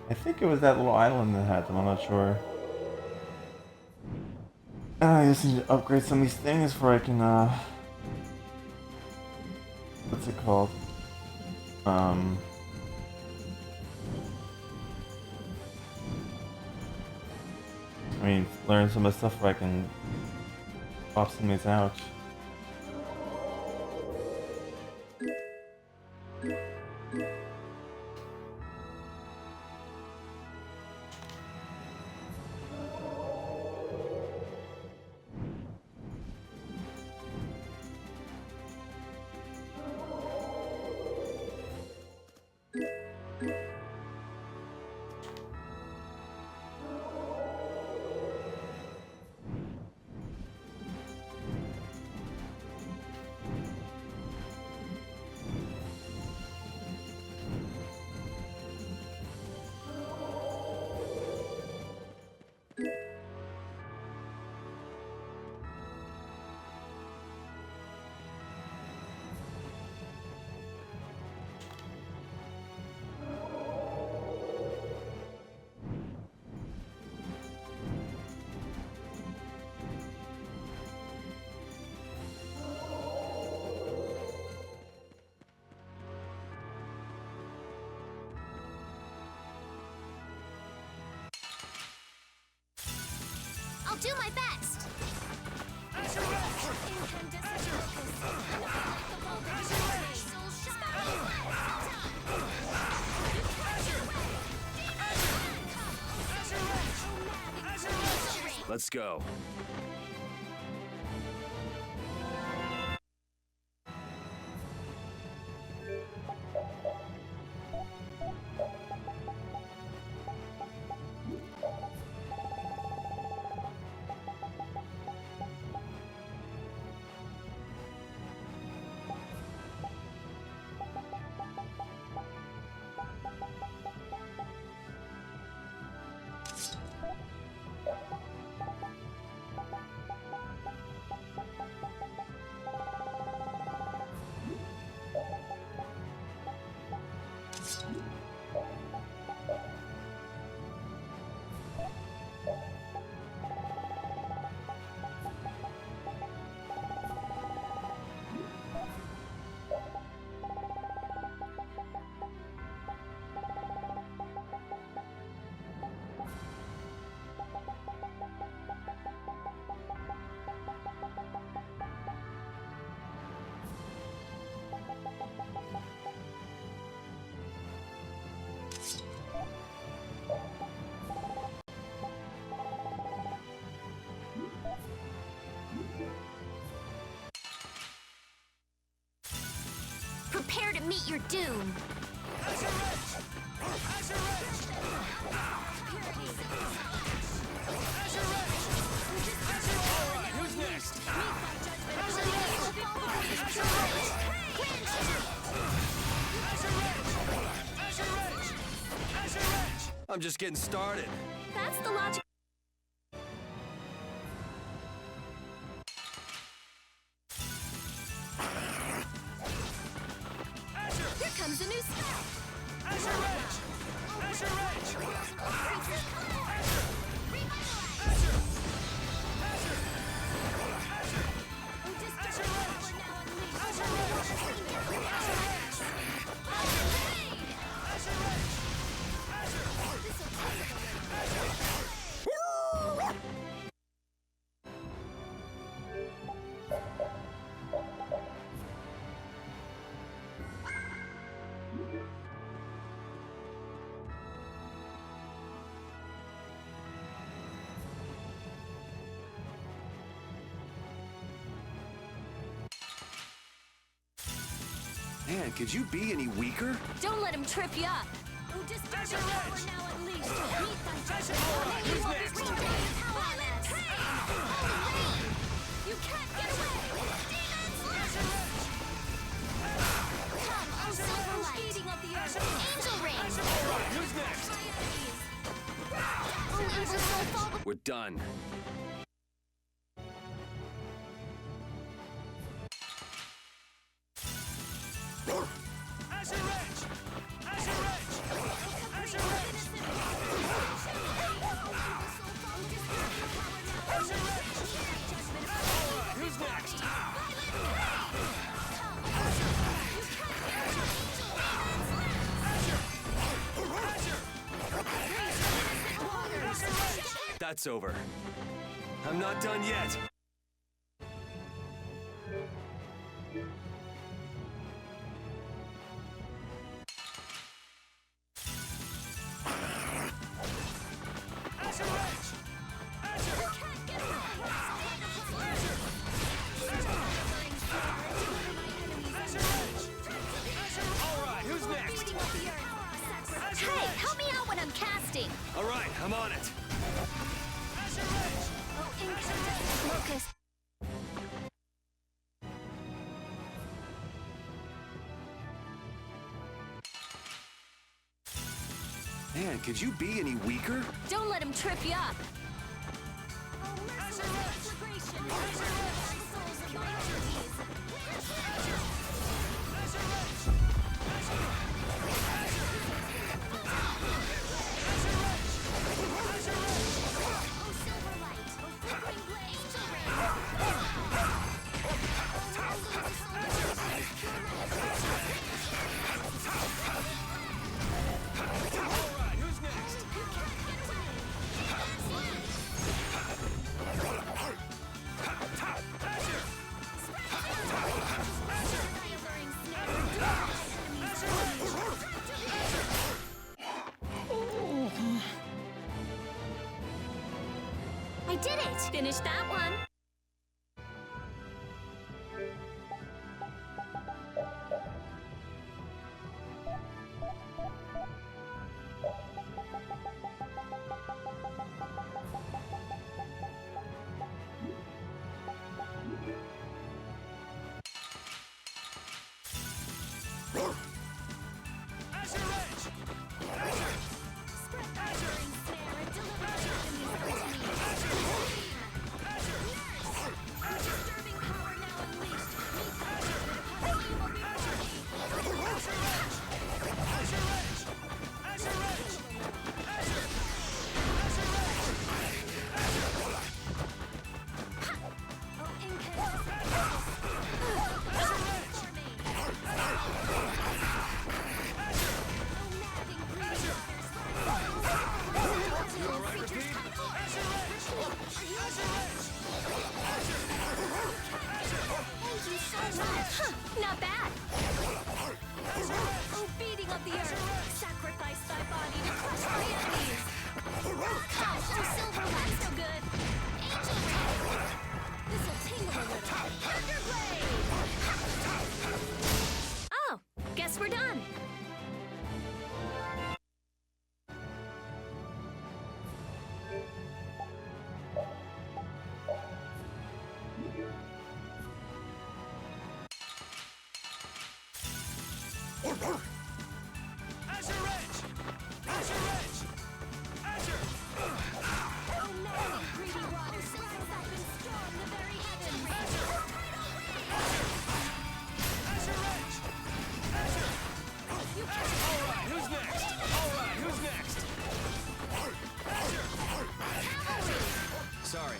I think it was that little island that had them, I'm not sure. I just need to upgrade some of these things before I can, what's it called? I mean, learn some of the stuff where I can pop some of these out. I'll do my best. Let's go. Prepare to meet your doom. Who's next? I'm just getting started. That's the logic. Here comes a new spell. Azure Edge! Azure Edge! Man, could you be any weaker? Don't let him trip you up. Azure Edge! Who's next? You can't get away! Come, oh Silverlight! Eating up the earth! Angel Ring! Who's next? Oh, Evil Soul fall. We're done. Azure Edge! Azure Edge! Azure Edge! Who's next? That's over. I'm not done yet. Hey, help me out when I'm casting! All right, I'm on it. Oh, incandescent locust. Man, could you be any weaker? Don't let him trip you up. I did it! Finish that one! Not bad. Oh, beating of the earth. Sacrifice thy body to crush my enemies. Gosh, those silver wax so good. Angel Tail. This'll tingle a little. Thunder Blade. Oh, guess we're done. Sorry.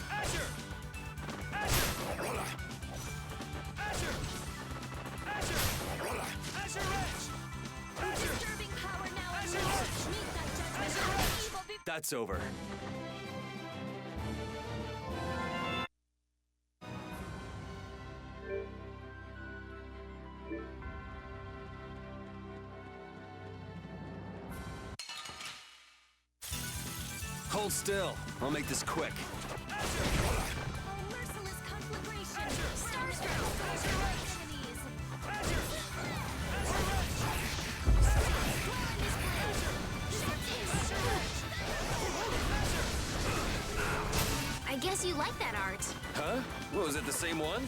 That's over. Hold still. I'll make this quick. I guess you like that art. Huh? What, was it the same one?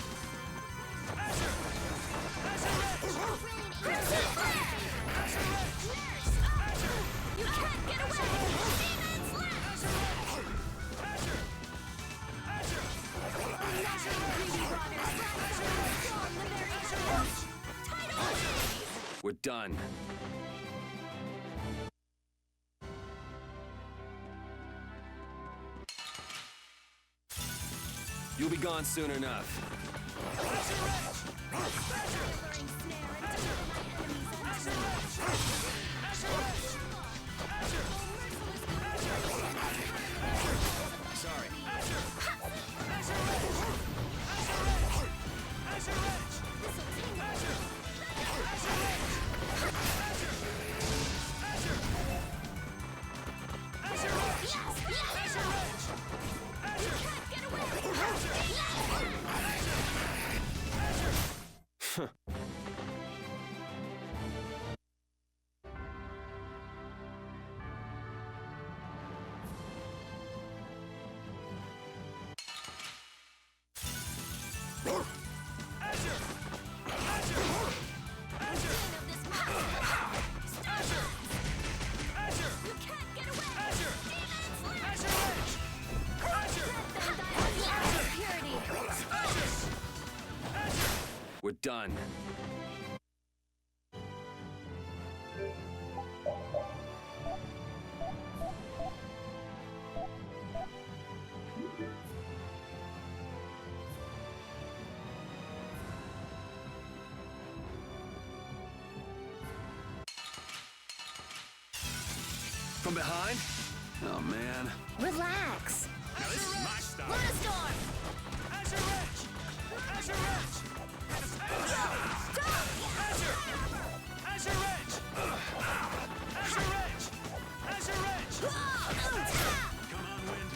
You can't get away! We're done. You'll be gone soon enough. Sorry. We're done. From behind? Oh, man. Relax. Now this is my style. Luna Storm! Come on, Wind.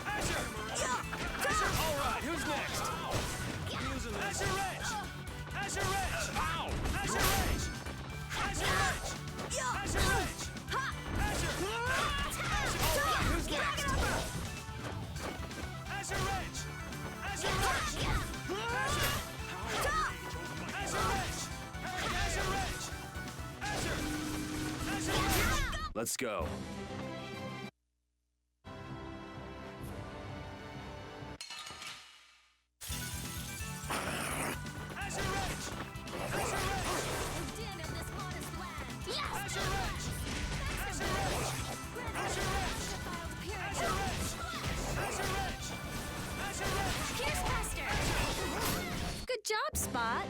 Let's go. Good job, Spot.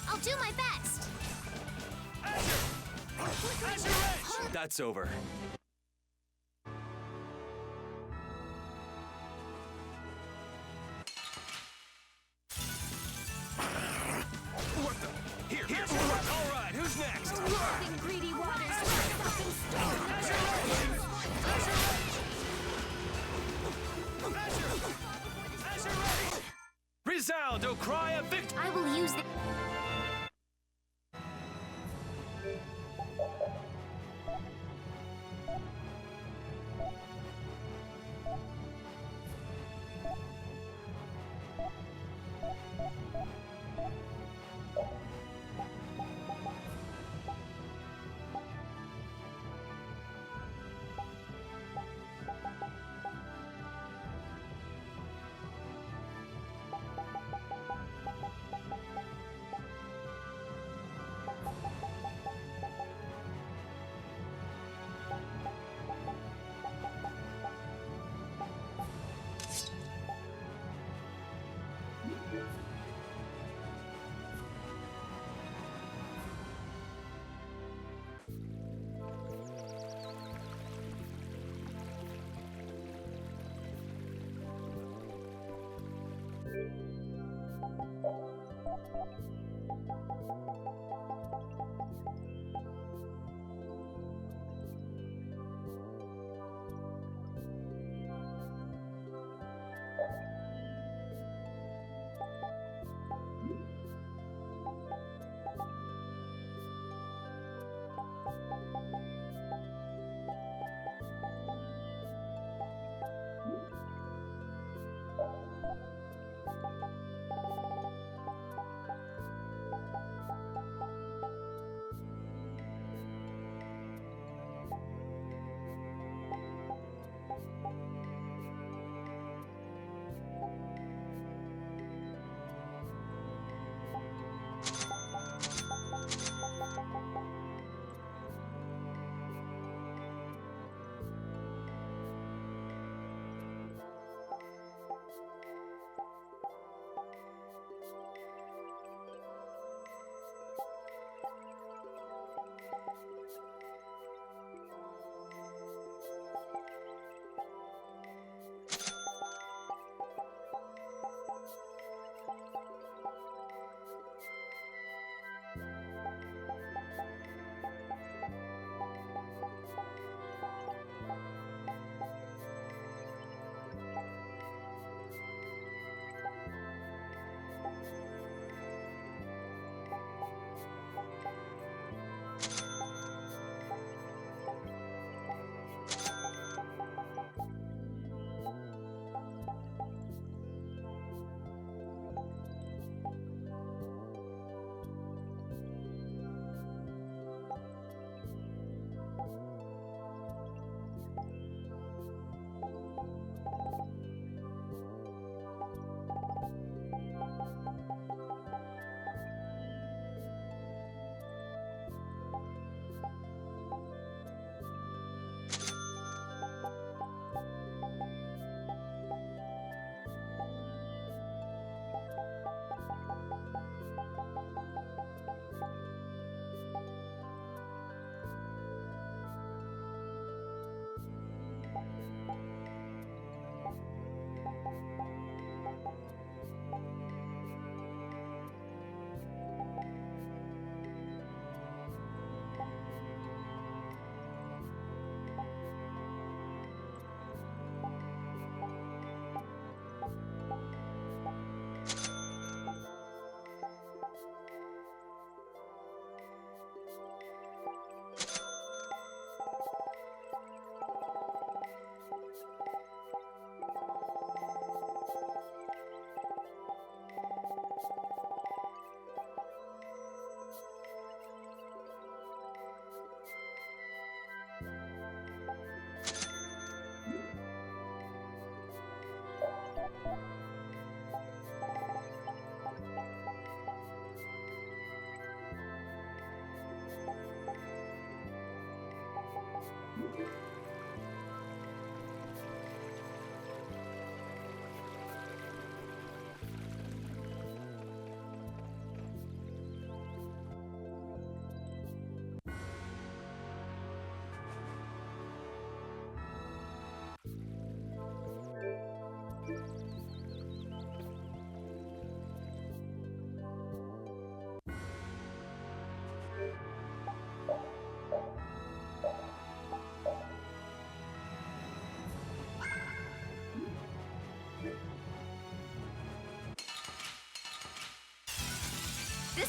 I'll do my best. Azure Edge! That's over. What the? Here's what? All right, who's next? Loving greedy waters, sucking storm. Resound, O cry of victory! I will use the...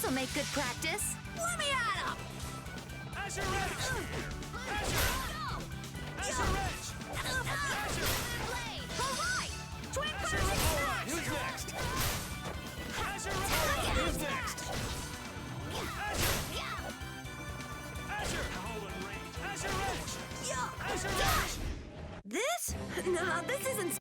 This'll make good practice. Let me at him! Azure Edge! Azure! Azure Edge! Alright! Twin Azure burst Edge! Who's next? Azure Edge! Who's next? Azure! Azure Edge! Yeah. Azure Edge! This? No, this isn't.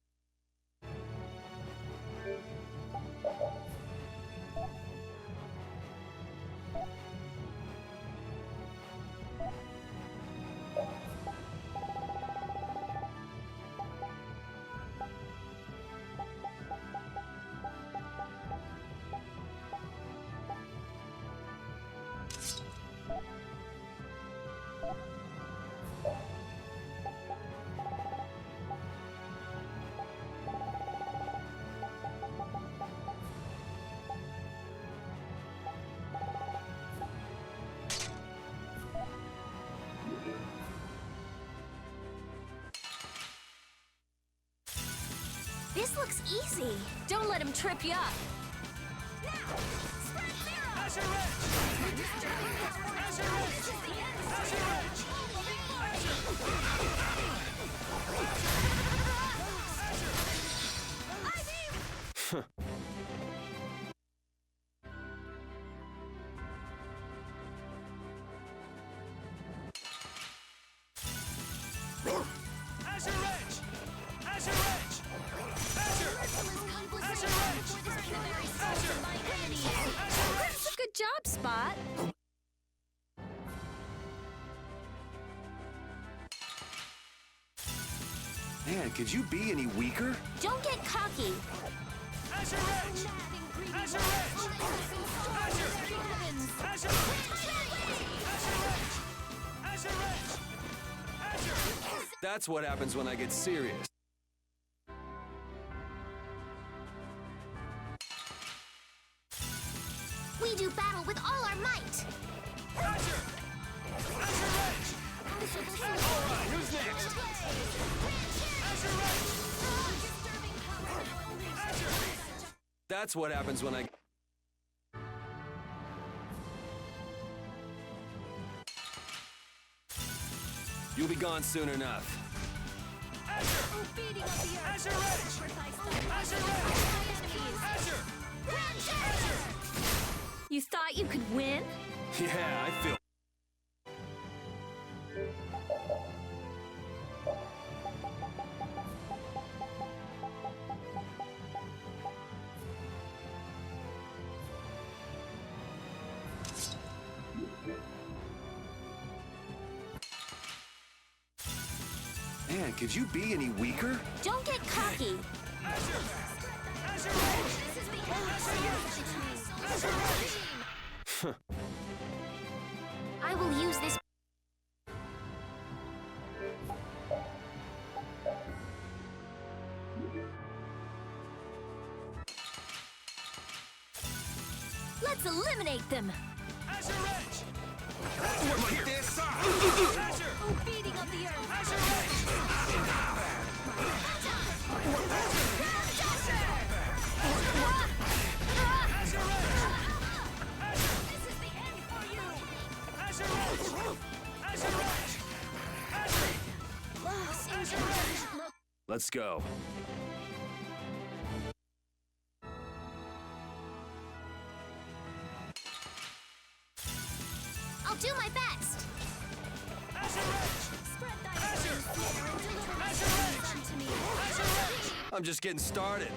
This looks easy. Don't let him trip you up. Azure Edge! Azure Edge! Azure Edge! Azure Edge! Azure Edge! Azure! Azure Edge! Azure! That's a good job, Spot. Man, could you be any weaker? Don't get cocky. Azure Edge! Azure Edge! Azure! Azure! Azure Edge! Azure! That's what happens when I get serious. We do battle with all our might. Azure! Azure Edge! Alright, who's next? Azure Edge! Azure! That's what happens when I... You'll be gone soon enough. Azure! Azure Edge! Azure Edge! Azure! Azure! You thought you could win? Yeah, I feel... Man, could you be any weaker? Don't get cocky. Azure! Azure Edge! Azure Edge! Azure Edge! I will use this. Let's eliminate them. Azure Edge! Like this? Azure! Beating of the earth. Azure Edge! Azure Edge! This is the end for you. Azure Edge! Azure Edge! Azure Edge! Let's go. I'll do my best. Azure Edge! Spread thy Azure! wings, and deliver Azure my Edge! son to me. Azure Edge! I'm just getting started.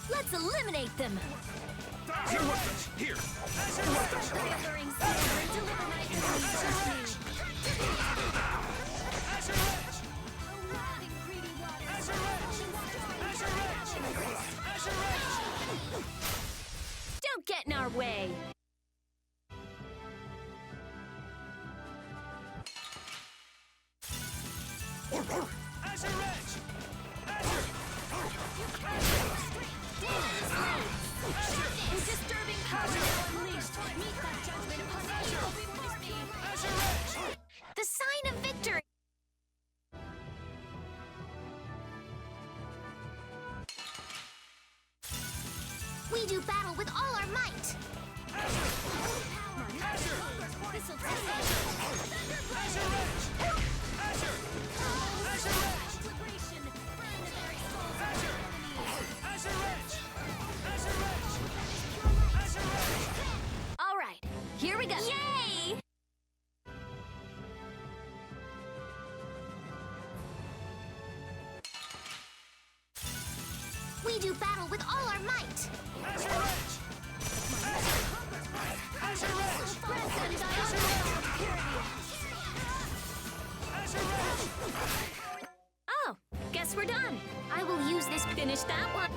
Let's eliminate them. Here! Delivering silver and deliver my enemies to me. Azure Edge! Rotting greedy waters. Azure Edge! Azure Edge! Azure Edge! Don't get in our way. We do battle with all our might. All right, here we go. Yay! We do battle with all our might. Oh, guess we're done. I will use this. Finish that one.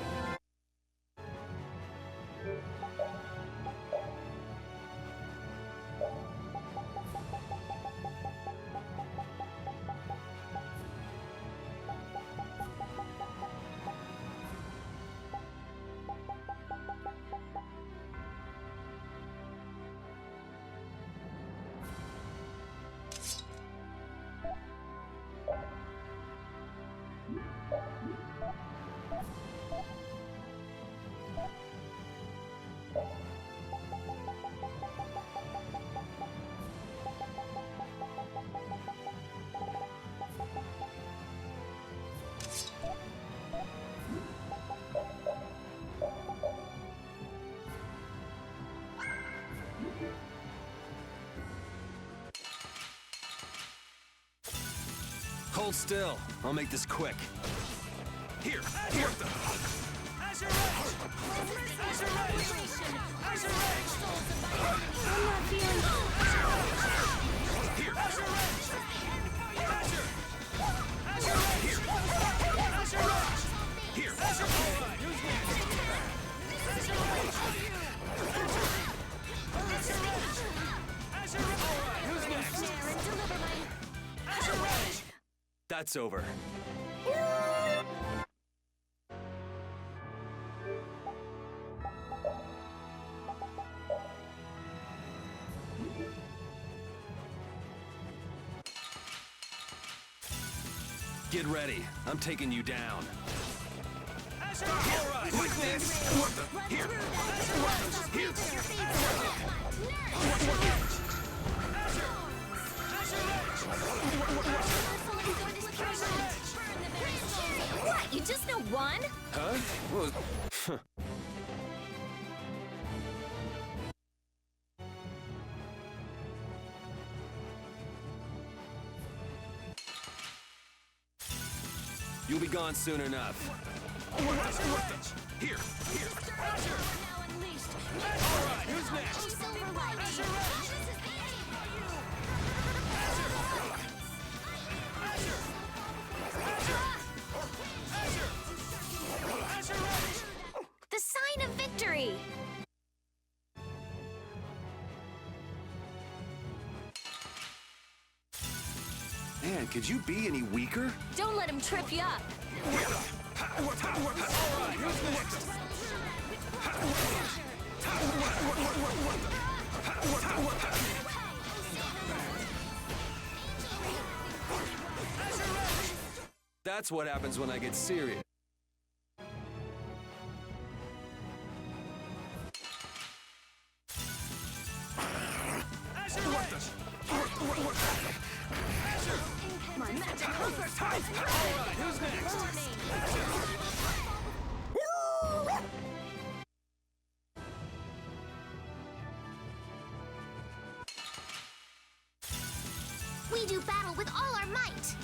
Hold still. I'll make this quick. Here. Here. That's over. Get ready. I'm taking you down. All right, like this. Here. Here. What? You just know one? Huh? Well, you'll be gone soon enough. Here. Here. All right, who's next? The sign of victory! Man, could you be any weaker? Don't let him trip you up. All right, who's next? That's what happens when I get serious. My magic conquers time! Alright, who's next? We do battle with all our might.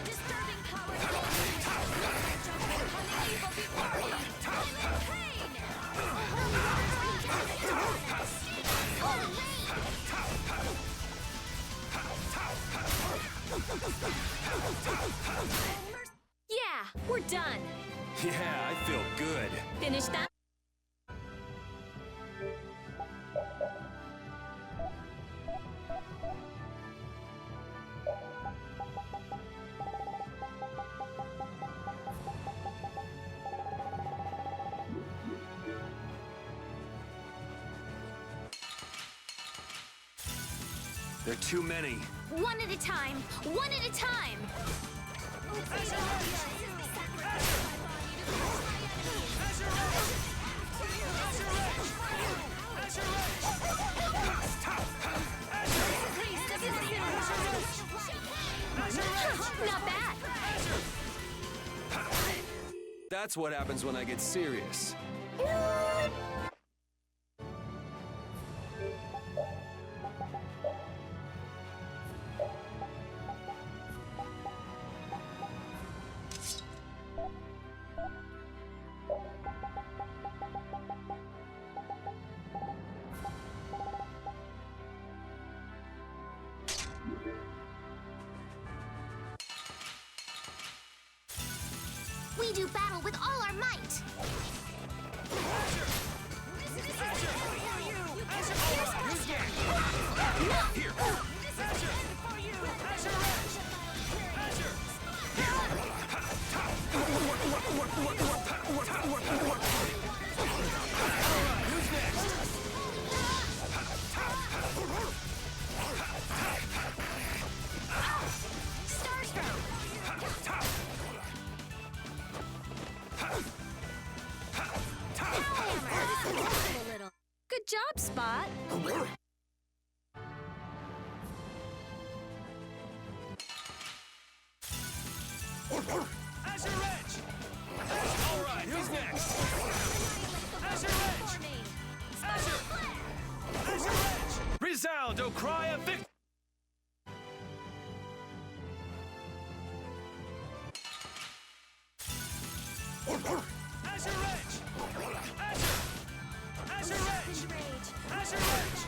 Disturbing power! Yeah, we're done. Yeah, I feel good. Finish that. There are too many. One at a time. One at a time. Not bad. That's what happens when I get serious. We do battle with all our might. Good job, Spot. Azure Edge! All right, who's next? Azure Edge! Azure Edge! Resound, O cry of victory! Azure Edge! Azure! Azure Edge! Azure Edge! Azure Edge!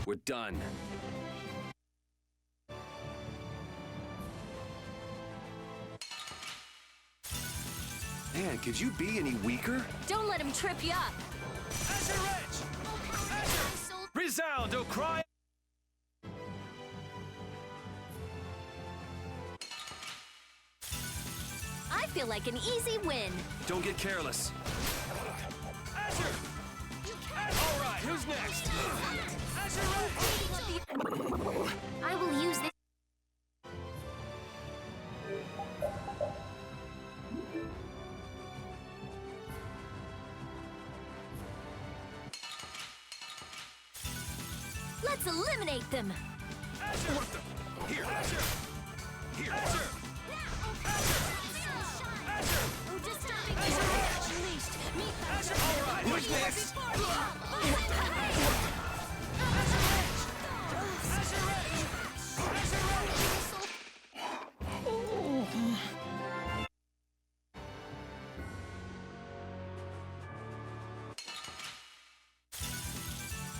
We're done. Man, could you be any weaker? Don't let him trip you up. Azure Edge! Azure! Resound, O cry! I feel like an easy win. Don't get careless. Azure! All right, who's next? Azure! I will use this. Let's eliminate them. Azure! What the? Here! Azure! Here! Azure! All right, who's next?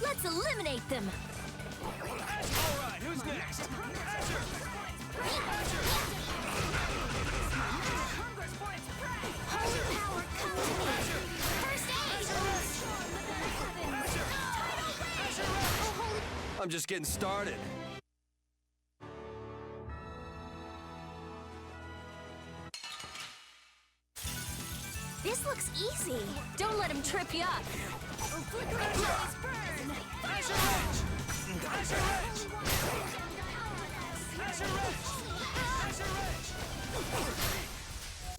Let's eliminate them. All right, who's next? Holy power, come to me. First aid. Oh, holy. I'm just getting started. This looks easy. Don't let him trip you up. Azure Edge! Azure Edge! Azure Edge! Azure Edge!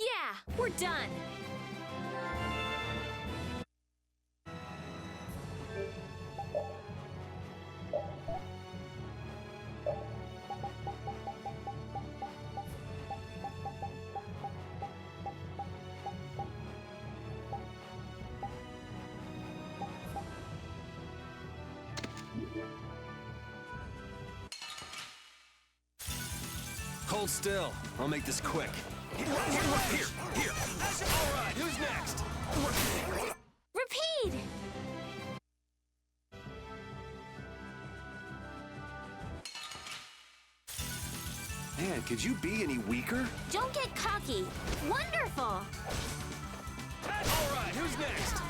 Yeah, we're done. Hold still. I'll make this quick. Here! All right, who's next? Repeat! Man, could you be any weaker? Don't get cocky. Wonderful! All right, who's next?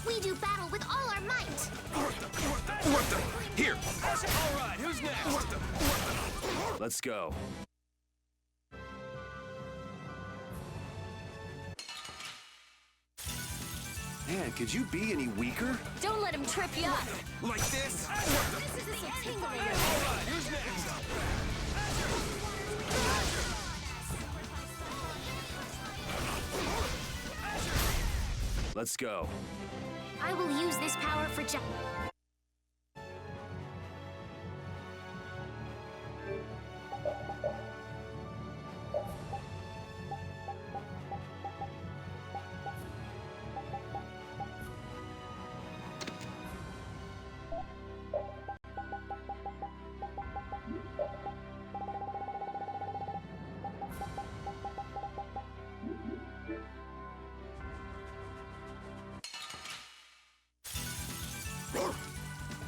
We do battle with all our might. What the? Here! All right, who's next? Let's go. Man, could you be any weaker? Don't let him trip you up. Like this? This is the tingling. Who's next? Let's go. I will use this power for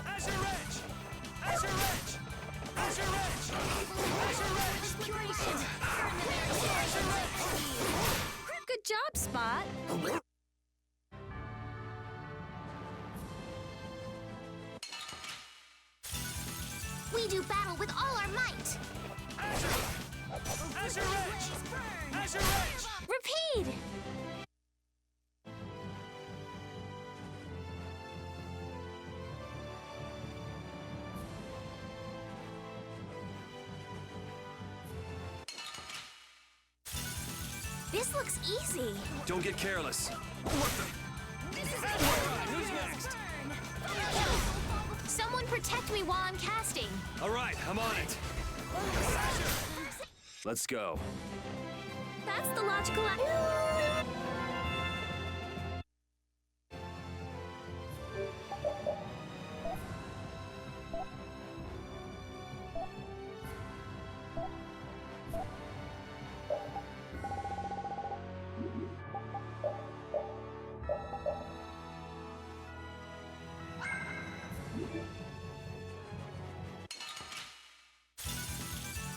Azure Edge! Azure Edge! Azure Edge! Azure Edge! Good job, Spot. We do battle with all our might. Azure Edge! Azure Edge! Repeat! This looks easy. Don't get careless. Who's next? Someone protect me while I'm casting. All right, I'm on it. Let's go. That's the logical.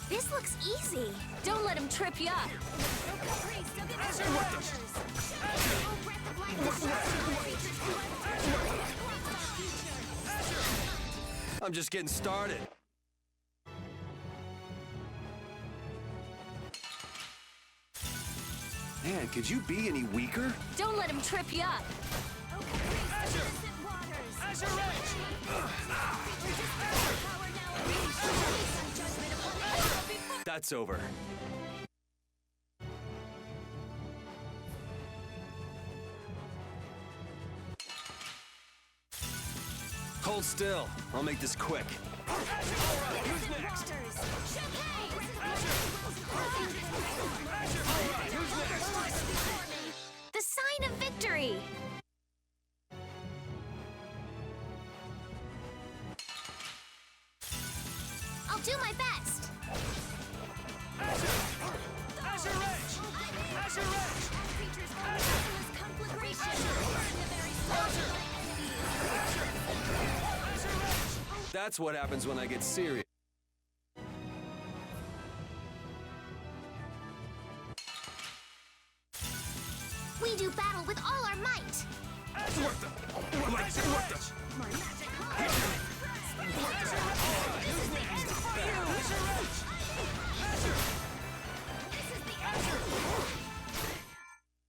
This looks easy. Don't let him trip you up. I'm just getting started. Man, could you be any weaker? Don't let him trip you up. Azure Edge! That's over. Hold still. I'll make this quick. Who's next? The sign of victory. I'll do my best. Azure Edge! Azure Edge! That's what happens when I get serious. We do battle with all our might.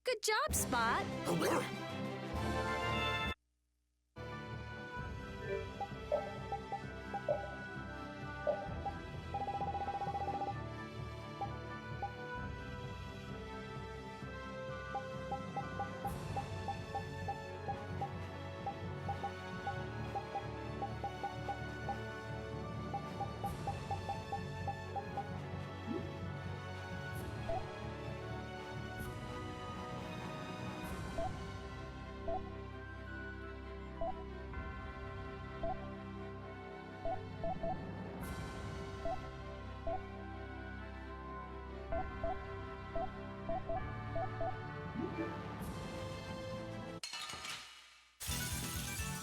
Good job, Spot.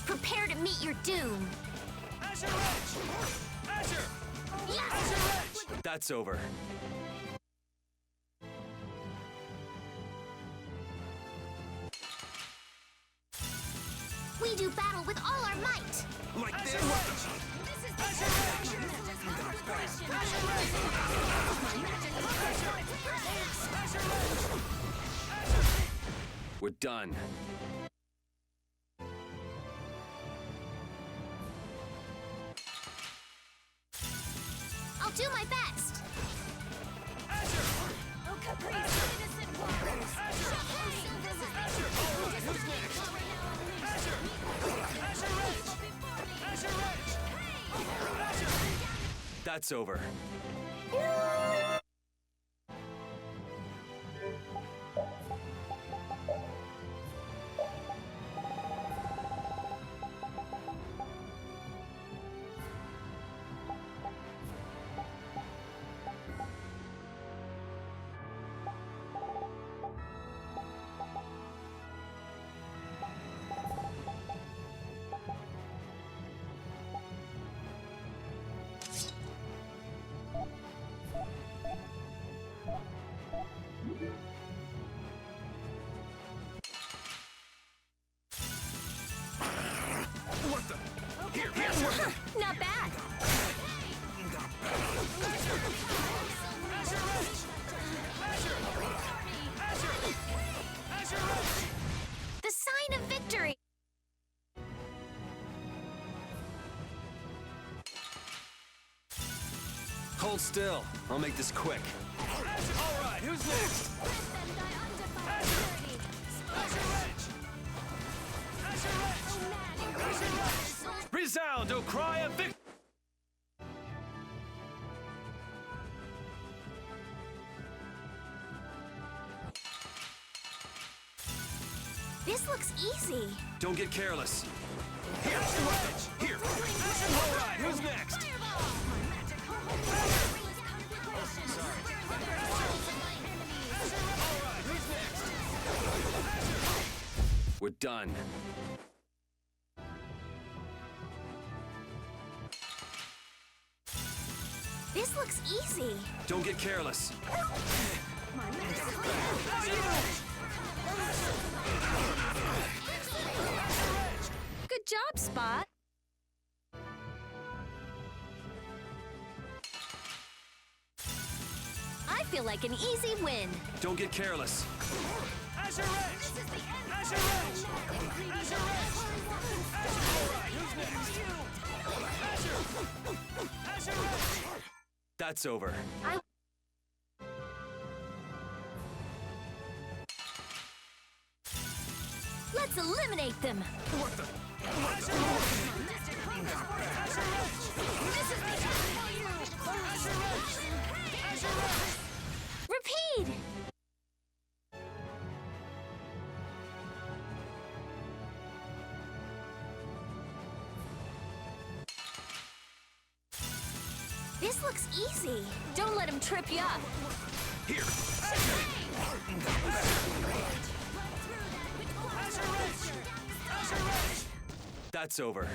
Prepare to meet your doom. Azure Edge! Azure! Yes! Azure Edge! That's over. We do battle with all our might. Like this? We're done. I'll do my best. Oh, Caprice, innocent waters. That's over. What the? Here, Not bad. The sign of victory. Hold still. I'll make this quick. All right, who's next? Resound, O cry of victory! This looks easy. Don't get careless. Here! All right, who's next? We're done. This looks easy. Don't get careless. Good job, Spot. I feel like an easy win. Don't get careless. That's over. Let's eliminate them. What the? Repeat. This looks easy. Don't let him trip you up. Here! That's over.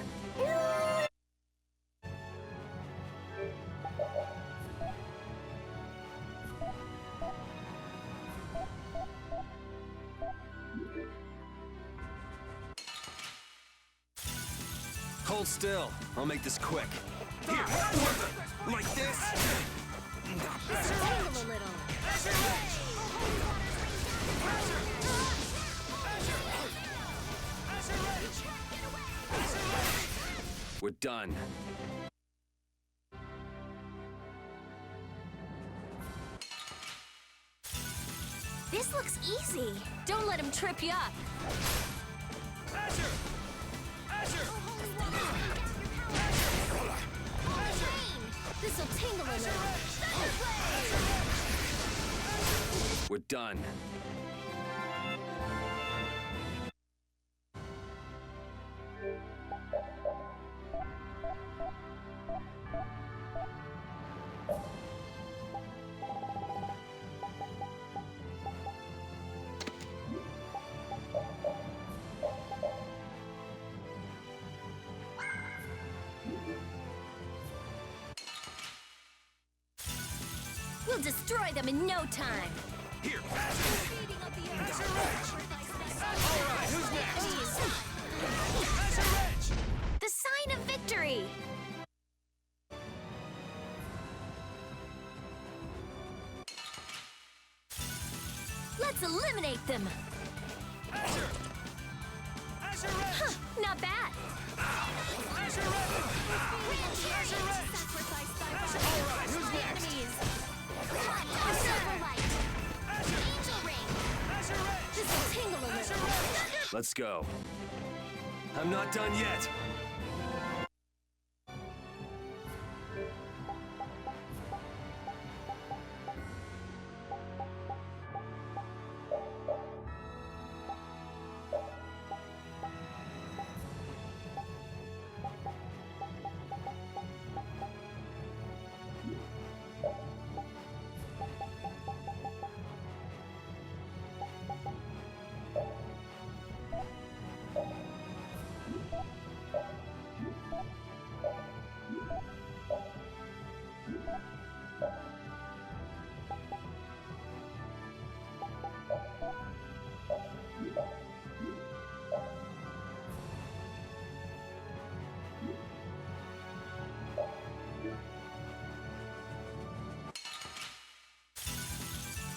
Hold still. I'll make this quick. Here! Like this? Tangle a little. We're done. This looks easy. Don't let him trip you up. This'll tingle a little. We're done. We'll destroy them in no time. Here! All right, who's next? eliminate them! Azure! Azure Edge! Huh, not bad! Azure Edge! Azure Edge! All right, who's next? Silver Light! Angel Ring! Azure Edge! This will tingle a little. Thunder! Let's go. I'm not done yet.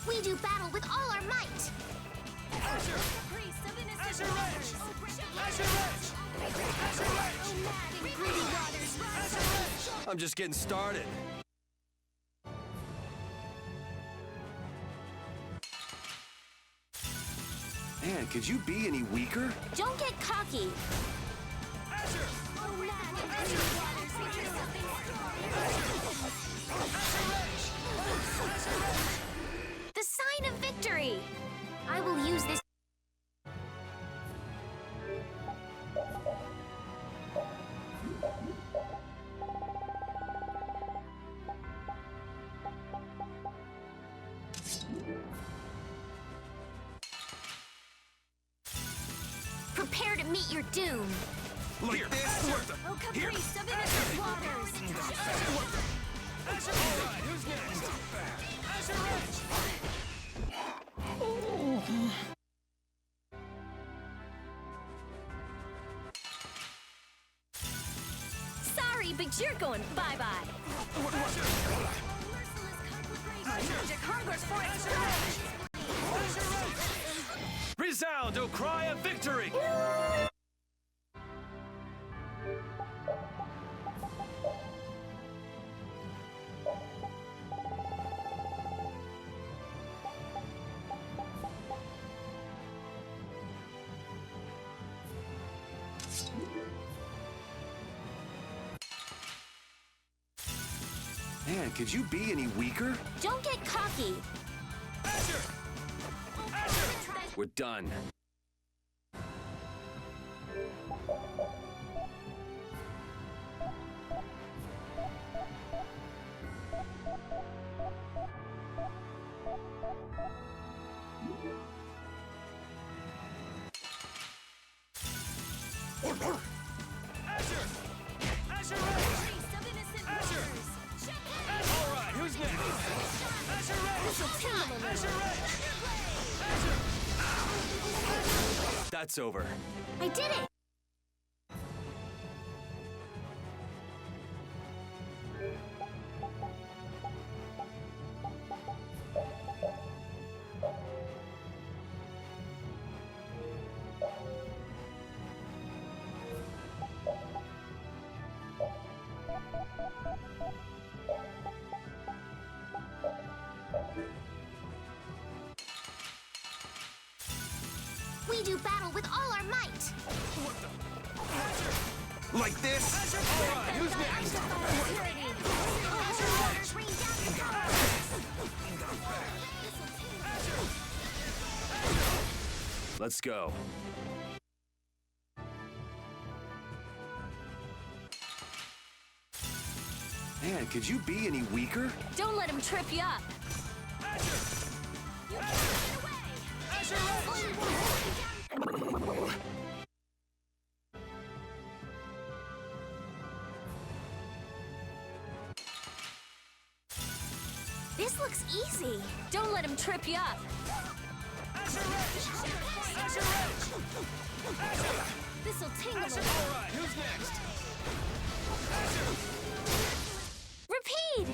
We do battle with all our might! Azure! Azure Edge! Azure Edge! Azure Edge! I'm just getting started. Man, could you be any weaker? Don't get cocky! The sign of victory! I will use this. Prepare to meet your doom! Like this? Oh, caprice of innocent waters! Azure! All right, who's next? Azure Edge! Sorry, but you're going bye-bye! My magic hungers for its Resound, O cry of victory! Man, could you be any weaker? Don't get cocky! Azure! We're done. Azure! Azure Edge! Azure! All right, who's next? Azure Edge! Azure Edge! That's over. I did it! We do battle with all our might! Like this? All right, who's next? Let's go. Man, could you be any weaker? Don't let him trip you up! This looks easy! Don't let him trip you up! This'll tingle a little. All right, who's next? Repeat!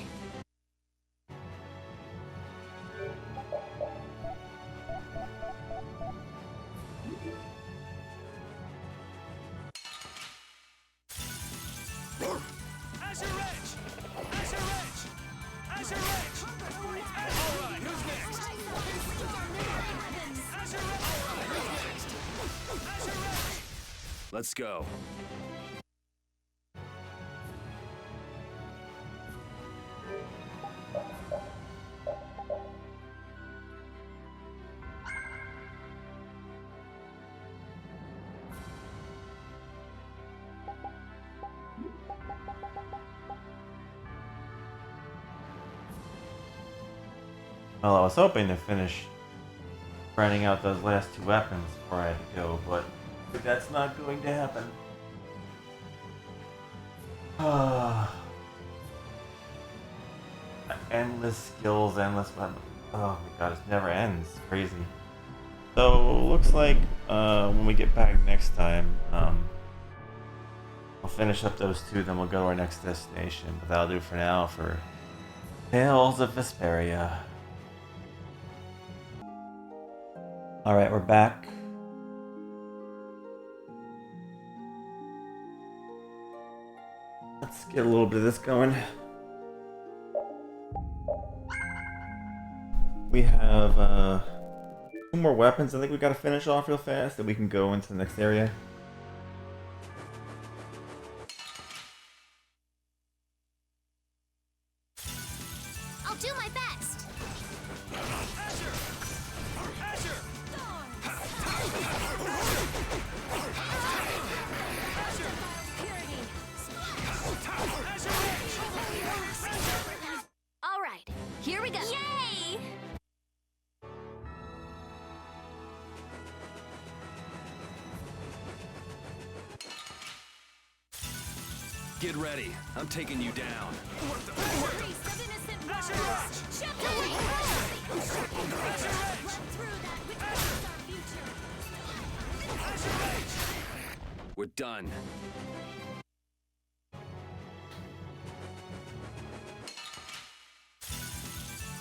Azure Edge! Azure Edge! Azure Edge! Alright, who's next? Azure Edge! Alright, who's next? Azure Edge! Let's go. Well, I was hoping to finish grinding out those last two weapons before I had to go, but that's not going to happen. Endless skills, endless weapons. Oh my god, it never ends. It's crazy. So, looks like when we get back next time, I'll finish up those two, then we'll go to our next destination. But that'll do for now for Tales of Vesperia. Alright, we're back. Let's get a little bit of this going. We have 2 more weapons I think we gotta finish off real fast, then we can go into the next area. I'll do my best. All right, here we go. Yay! Get ready. I'm taking you down. We're done.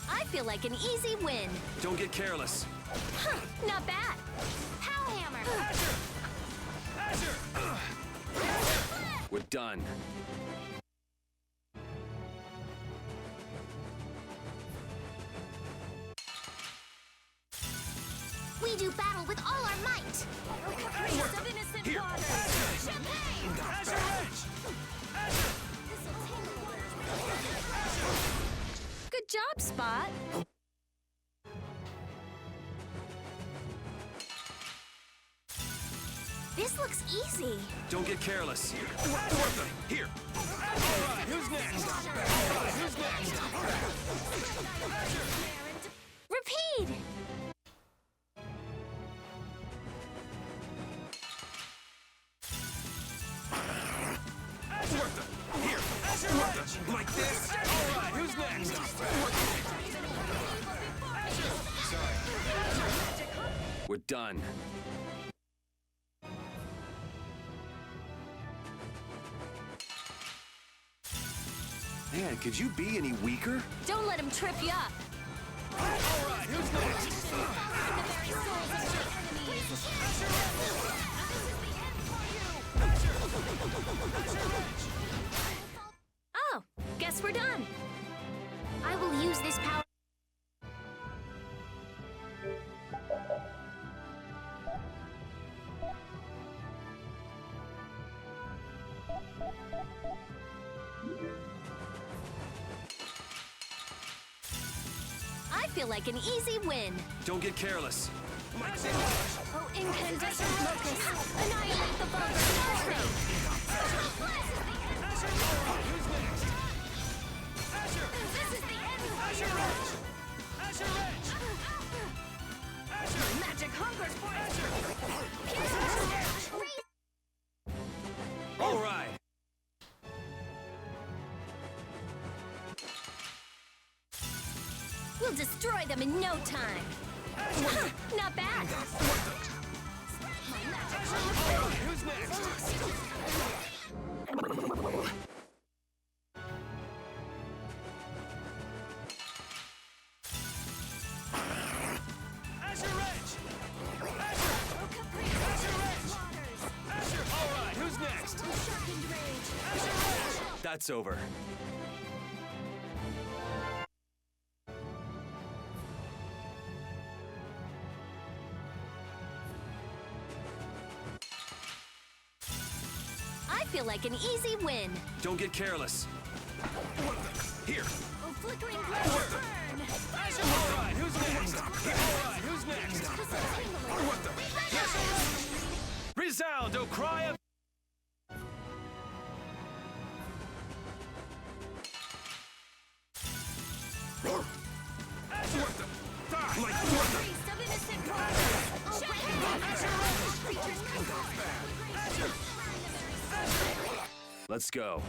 I feel like an easy win. Don't get careless. Huh, not bad. Pow hammer. We're done. We do battle with all our might. Here! Azure Edge! Good job, Spot. This looks easy. Don't get careless. Here! Alright, who's next? Alright, who's next? Repeat. Here! Azure Edge! Like this? Alright, who's next? We're done. Man, could you be any weaker? Don't let him trip you up. Alright, who's next? Oh, guess we're done. I will use this power. I feel like an easy win. Don't get careless. Oh, incandescent locust. Annihilate the vulgar starting. This is the end for you! Azure Edge! Azure! Magic hungers for All right. We'll destroy them in no time. Huh, not bad. Who's next? Azure Edge! Azure Edge! Azure! Alright, who's next? Azure Edge! That's over. I feel like an easy win. Don't get careless. Here. Oh, flickering glass burn. All right, who's next? All right, who's next? What the? Resound, O cry of... What the? Die! Like what the? Priest of innocent corpses. Creatures come forth. Let's go.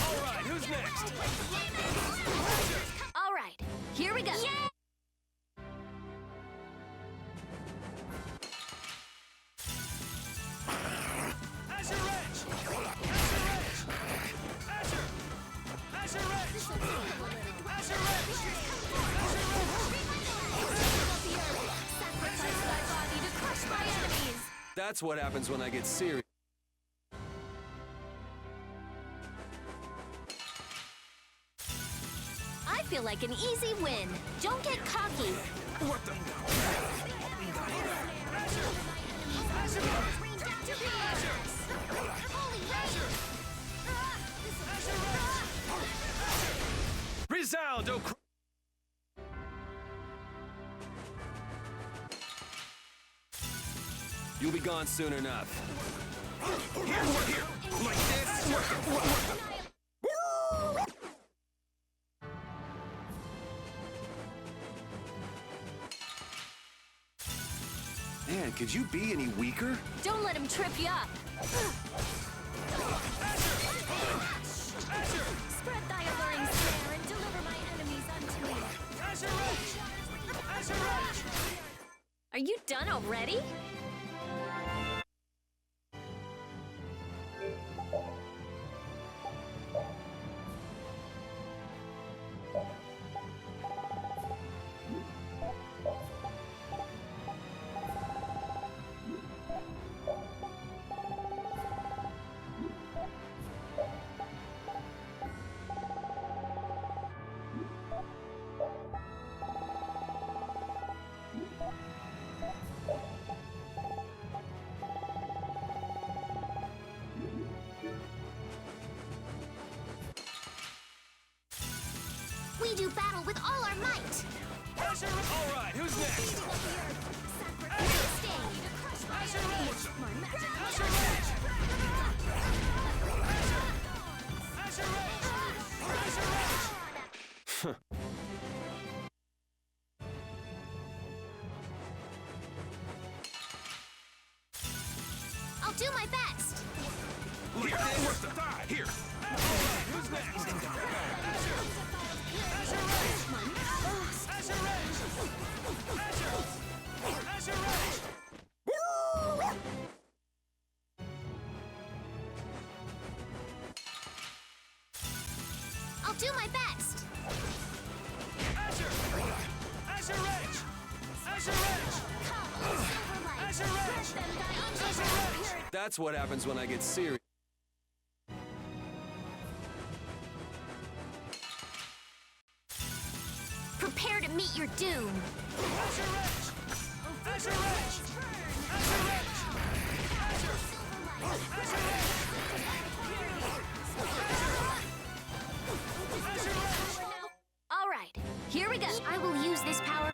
All right, who's next? All right, here we go. Azure Edge! Azure Edge! Azure! Azure Edge! Azure Edge! Sacrifice thy body to crush my enemies. That's what happens when I get serious. I feel like an easy win. Don't get cocky. What the? Resound, O You'll be gone soon enough. Here. Like this? What the? Man, could you be any weaker? Don't let him trip you up. Spread thy alluring snare and deliver my enemies unto me. Azure Edge! Azure Edge! Are you done already? We do battle with all our might. Azure! All right, who's next? Azure Edge! Azure Edge! Azure Edge! Azure Edge! I'll do my best. Like this? What the? Die! Here. Who's next? Azure! Azure Edge! Azure Edge! Azure! Azure Edge! I'll do my best. Azure! Azure Edge! Azure Edge! Azure Edge! Azure Edge! That's what happens when I get serious. Prepare to meet your doom. Azure Edge! Azure Edge! Azure Edge! Azure! Azure Edge! All right, here we go. I will use this power.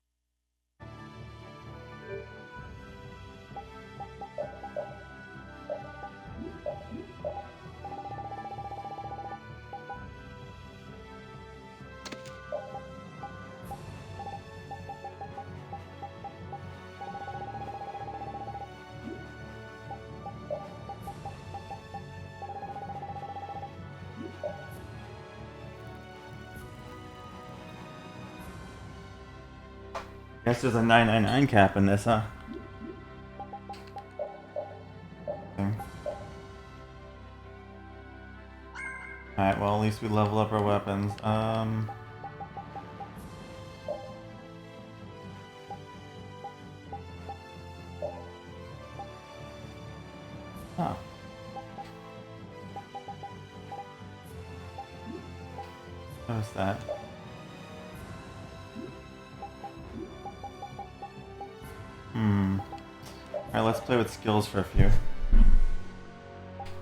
Guess there's a 999 cap in this, huh? Alright, well at least we level up our weapons. Oh. Notice that. Alright, let's play with skills for a few.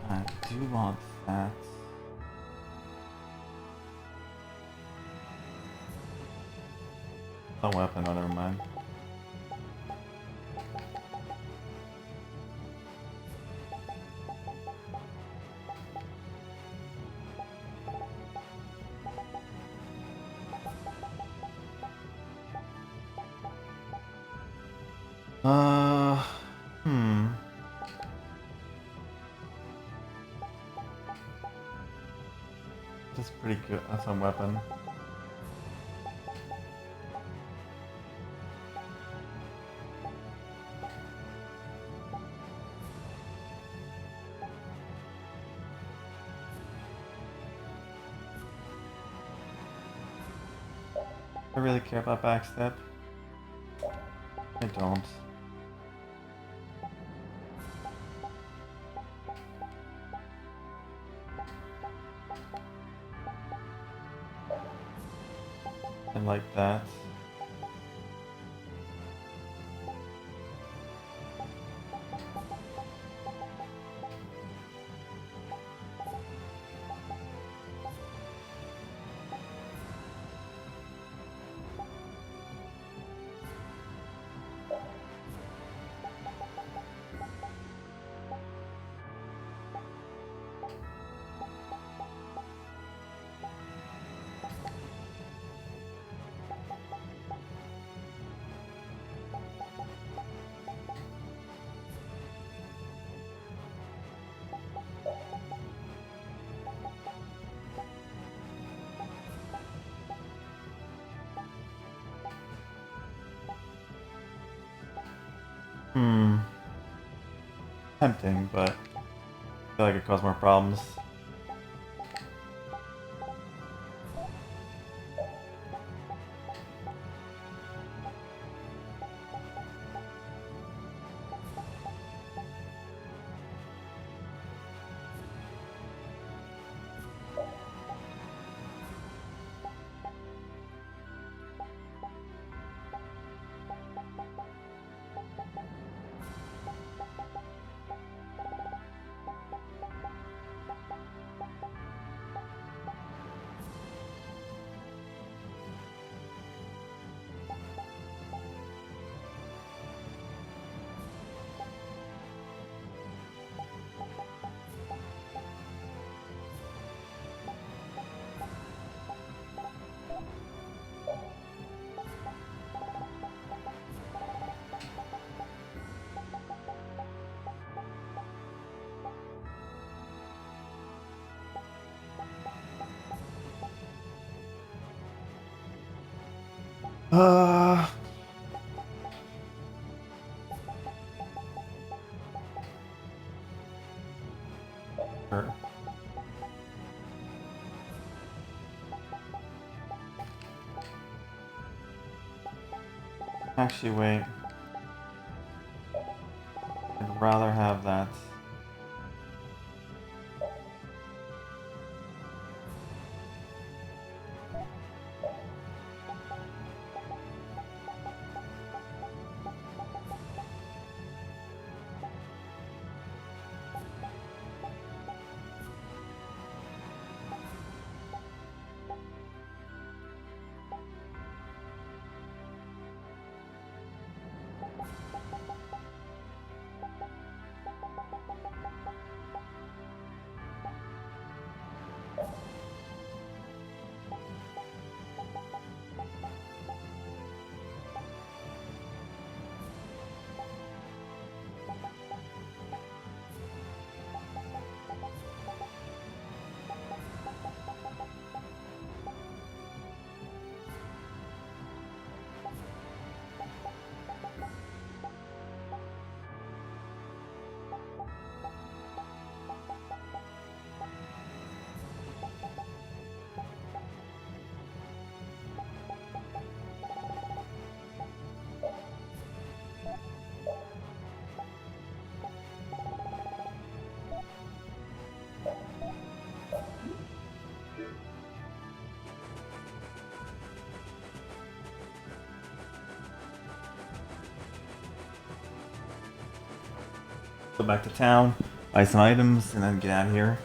I do want that. A weapon, oh never mind. Hmm. That's pretty good. That's a weapon. I really care about backstep. I don't. I like that. Tempting, but I feel like it caused more problems. Sure. Actually, wait. I'd rather have that. Go back to town, buy some items, and then get out of here.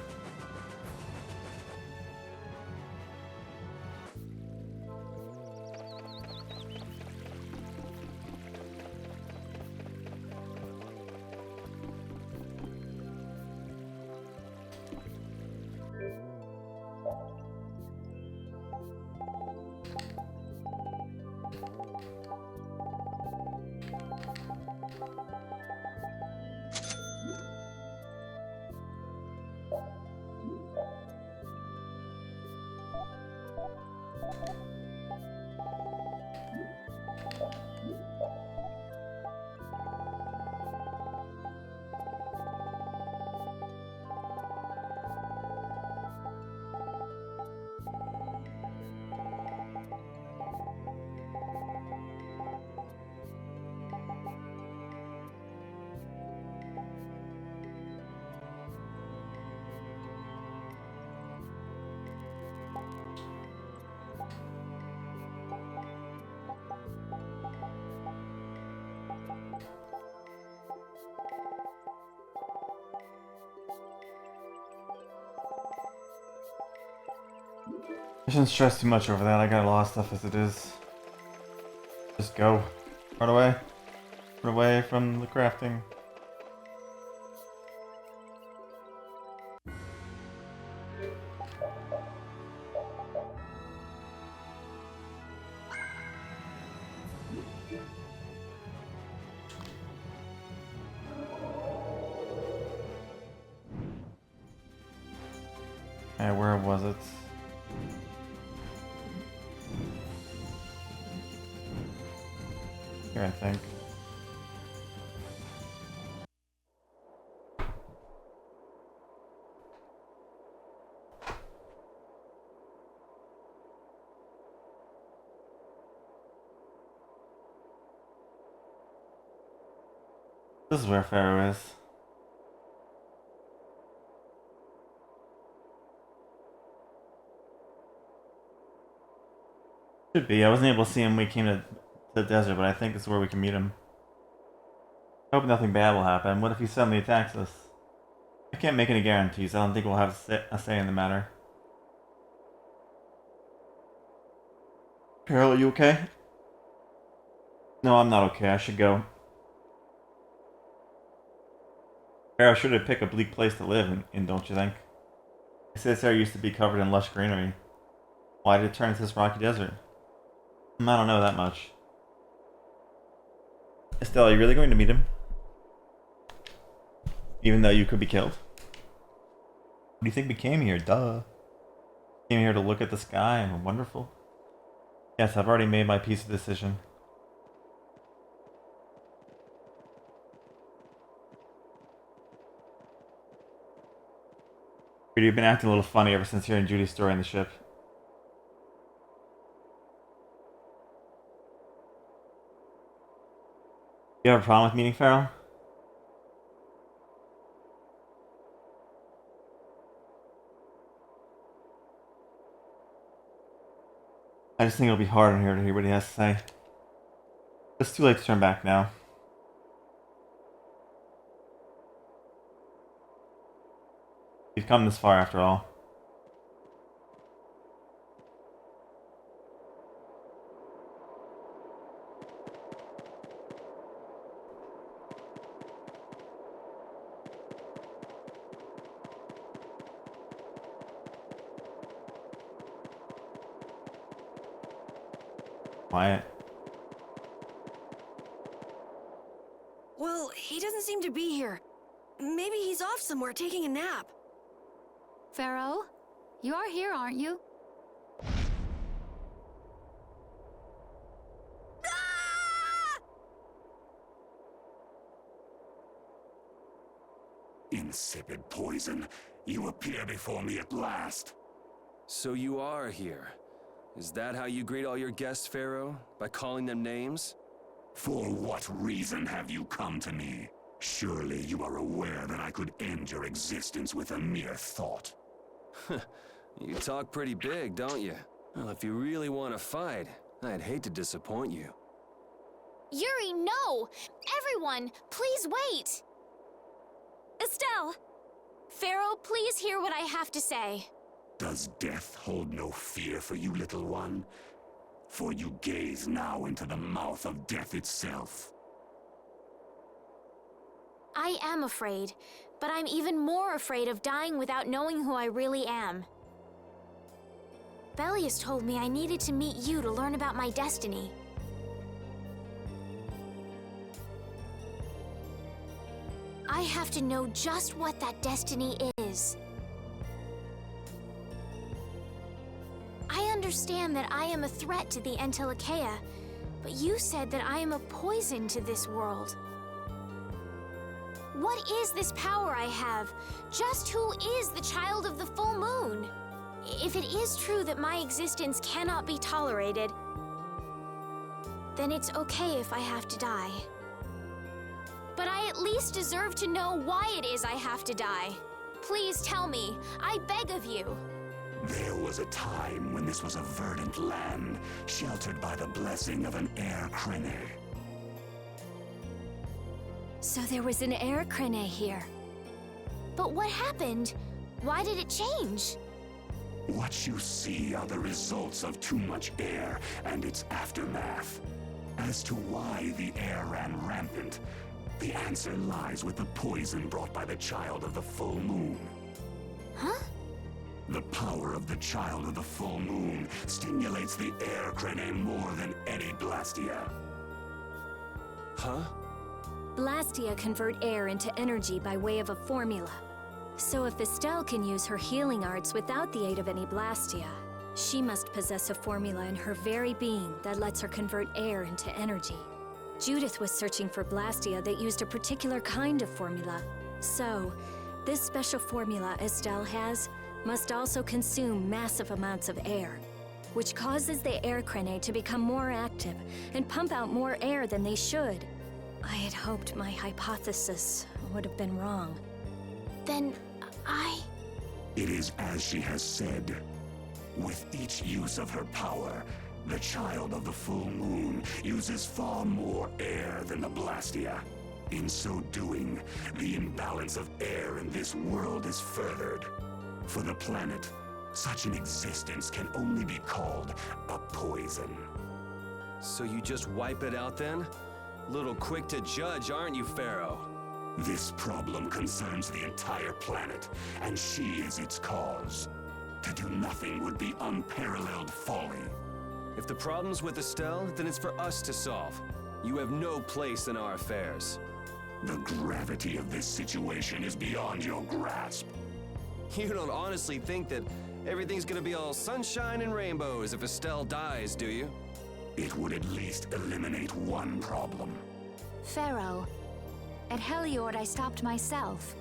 I shouldn't stress too much over that. I got a lot of stuff as it is. Just go. Run away. Run away from the crafting. Hey, where was it? Here, I think. This is where Pharaoh is. Should be. I wasn't able to see him when we came to the desert, but I think this is where we can meet him. I hope nothing bad will happen. What if he suddenly attacks us? I can't make any guarantees. I don't think we'll have a say in the matter. Carol, are you okay? No, I'm not okay. I should go. Pharaoh sure did pick a bleak place to live in, don't you think? They say this area used to be covered in lush greenery. Why did it turn into this rocky desert? I don't know that much. Estelle, are you really going to meet him? Even though you could be killed? What do you think we came here? Duh. Came here to look at the sky and wonderful. Yes, I've already made my peace of decision. You've been acting a little funny ever since hearing Judy's story on the ship. You have a problem with meeting Pharaoh? I just think it'll be hard on her to hear what he has to say. It's too late to turn back now. We've come this far after all. Quiet. Well, he doesn't seem to be here. Maybe he's off somewhere taking a nap. Pharaoh, you are here, aren't you? Insipid poison. You appear before me at last. So you are here. Is that how you greet all your guests, Pharaoh? By calling them names? For what reason have you come to me? Surely you are aware that I could end your existence with a mere thought. You talk pretty big, don't you? Well, if you really want to fight, I'd hate to disappoint you. Yuri, no! Everyone, please wait! Estelle! Pharaoh, please hear what I have to say. Does death hold no fear for you, little one? For you gaze now into the mouth of death itself. I am afraid, but I'm even more afraid of dying without knowing who I really am. Belius told me I needed to meet you to learn about my destiny. I have to know just what that destiny is. I understand that I am a threat to the Entelikeia, but you said that I am a poison to this world. What is this power I have? Just who is the child of the full moon? If it is true that my existence cannot be tolerated, then it's okay if I have to die. But I at least deserve to know why it is I have to die. Please tell me, I beg of you. There was a time when this was a verdant land, sheltered by the blessing of an air crene. So there was an air crene here. But what happened? Why did it change? What you see are the results of too much air and its aftermath. As to why the air ran rampant, the answer lies with the poison brought by the child of the full moon. Huh? The power of the child of the full moon stimulates the air crene more than any Blastia. Huh? Blastia convert air into energy by way of a formula. So if Estelle can use her healing arts without the aid of any Blastia, she must possess a formula in her very being that lets her convert air into energy. Judith was searching for Blastia that used a particular kind of formula. So, this special formula Estelle has must also consume massive amounts of air, which causes the air crene to become more active and pump out more air than they should. I had hoped my hypothesis would have been wrong. Then It is as she has said. With each use of her power, the child of the full moon uses far more air than the Blastia. In so doing, the imbalance of air in this world is furthered. For the planet, such an existence can only be called a poison. So you just wipe it out then? Little quick to judge, aren't you, Pharaoh? This problem concerns the entire planet, and she is its cause. To do nothing would be unparalleled folly. If the problem's with Estelle, then it's for us to solve. You have no place in our affairs. The gravity of this situation is beyond your grasp. You don't honestly think that everything's gonna be all sunshine and rainbows if Estelle dies, do you? It would at least eliminate one problem. Pharaoh, at Heliord I stopped myself.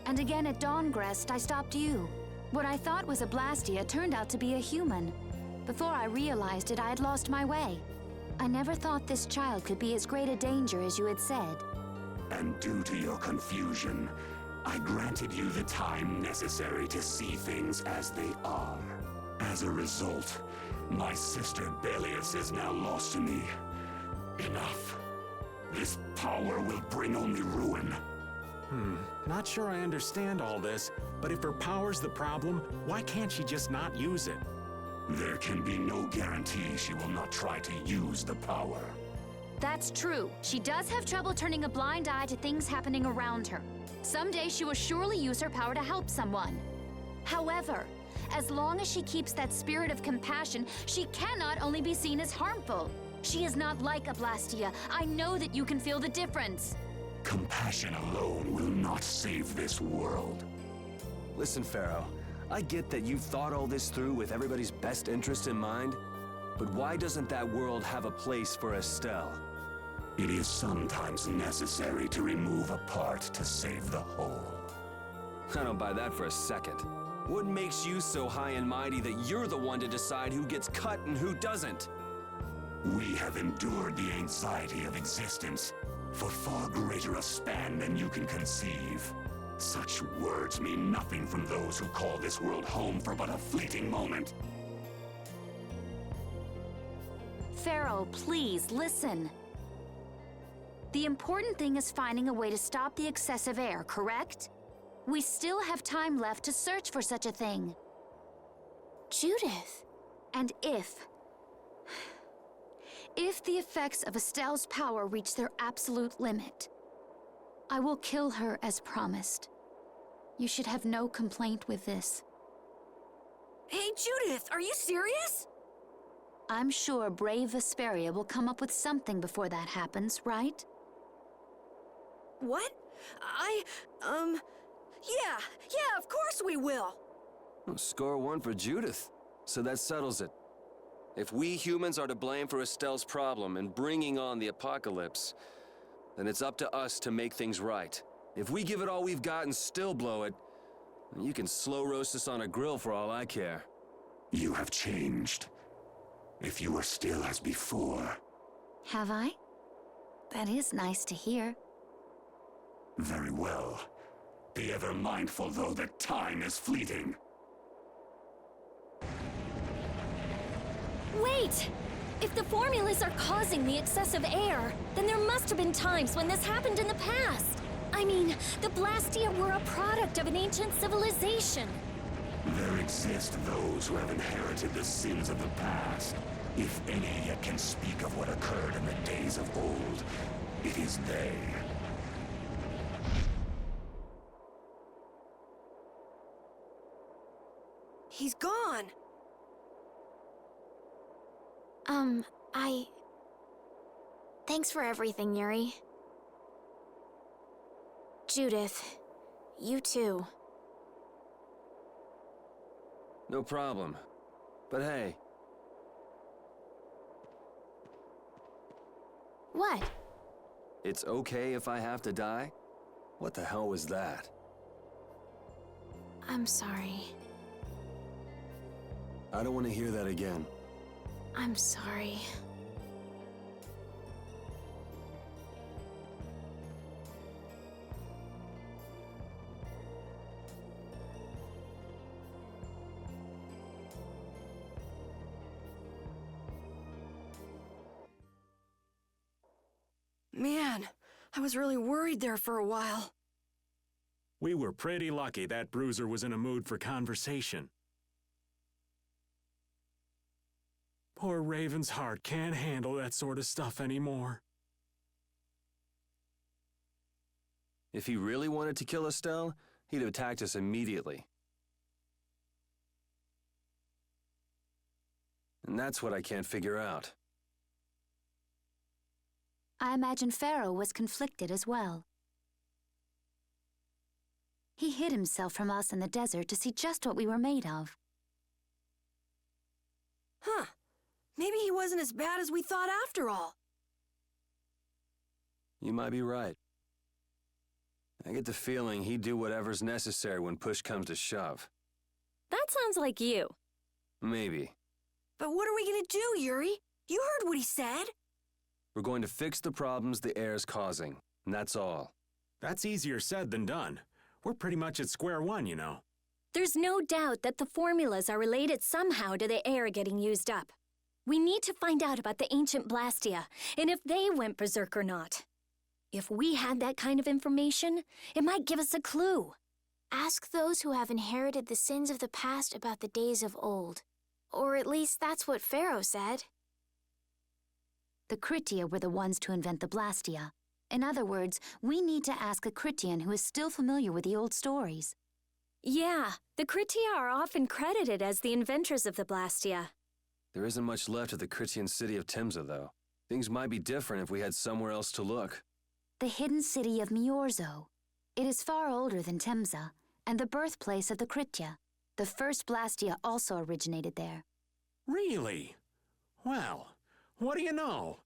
And again at Dawngrest I stopped you. What I thought was a Blastia turned out to be a human. Before I realized it, I had lost my way. I never thought this child could be as great a danger as you had said. And due to your confusion, I granted you the time necessary to see things as they are. As a result, my sister Belius is now lost to me. Enough. This power will bring only ruin. Not sure I understand all this, but if her power's the problem, why can't she just not use it? There can be no guarantee she will not try to use the power. That's true. She does have trouble turning a blind eye to things happening around her. Someday she will surely use her power to help someone. However, as long as she keeps that spirit of compassion, she cannot only be seen as harmful. She is not like a Blastia. I know that you can feel the difference. Compassion alone will not save this world. Listen, Pharaoh, I get that you've thought all this through with everybody's best interest in mind, but why doesn't that world have a place for Estelle? It is sometimes necessary to remove a part to save the whole. I don't buy that for a second. What makes you so high and mighty that you're the one to decide who gets cut and who doesn't? We have endured the anxiety of existence for far greater a span than you can conceive. Such words mean nothing from those who call this world home for but a fleeting moment. Pharaoh, please listen. The important thing is finding a way to stop the excessive air, correct? We still have time left to search for such a thing. Judith. And if the effects of Estelle's power reach their absolute limit, I will kill her as promised. You should have no complaint with this. Hey, Judith, are you serious? I'm sure brave Vesperia will come up with something before that happens, right? What? Yeah, of course we will. Well, score one for Judith. So that settles it. If we humans are to blame for Estelle's problem and bringing on the apocalypse, then it's up to us to make things right. If we give it all we've got and still blow it, you can slow roast us on a grill for all I care. You have changed. If you were still as before. Have I? That is nice to hear. Very well. Be ever mindful, though, that time is fleeting. Wait! If the formulas are causing the excessive air, then there must have been times when this happened in the past. I mean, the Blastia were a product of an ancient civilization. There exist those who have inherited the sins of the past. If any yet can speak of what occurred in the days of old, it is they. He's gone. Thanks for everything, Yuri. Judith, you too. No problem. But hey, What? it's okay if I have to die? What the hell was that? I'm sorry. I don't want to hear that again. I'm sorry. Man, I was really worried there for a while. We were pretty lucky that bruiser was in a mood for conversation. Poor Raven's heart can't handle that sort of stuff anymore. If he really wanted to kill Estelle, he'd have attacked us immediately. And that's what I can't figure out. I imagine Pharaoh was conflicted as well. He hid himself from us in the desert to see just what we were made of. Huh. Maybe he wasn't as bad as we thought after all. You might be right. I get the feeling he'd do whatever's necessary when push comes to shove. That sounds like you. Maybe. But what are we gonna do, Yuri? You heard what he said. We're going to fix the problems the air's causing, and that's all. That's easier said than done. We're pretty much at square one, you know. There's no doubt that the formulas are related somehow to the air getting used up. We need to find out about the ancient Blastia, and if they went berserk or not. If we had that kind of information, it might give us a clue. Ask those who have inherited the sins of the past about the days of old. Or at least that's what Pharaoh said. The Kritia were the ones to invent the Blastia. In other words, we need to ask a Kritian who is still familiar with the old stories. Yeah, the Kritia are often credited as the inventors of the Blastia. There isn't much left of the Critian city of Temza, though. Things might be different if we had somewhere else to look. The hidden city of Miorzo. It is far older than Temza, and the birthplace of the Kritia. The first Blastia also originated there. Really? Well, what do you know?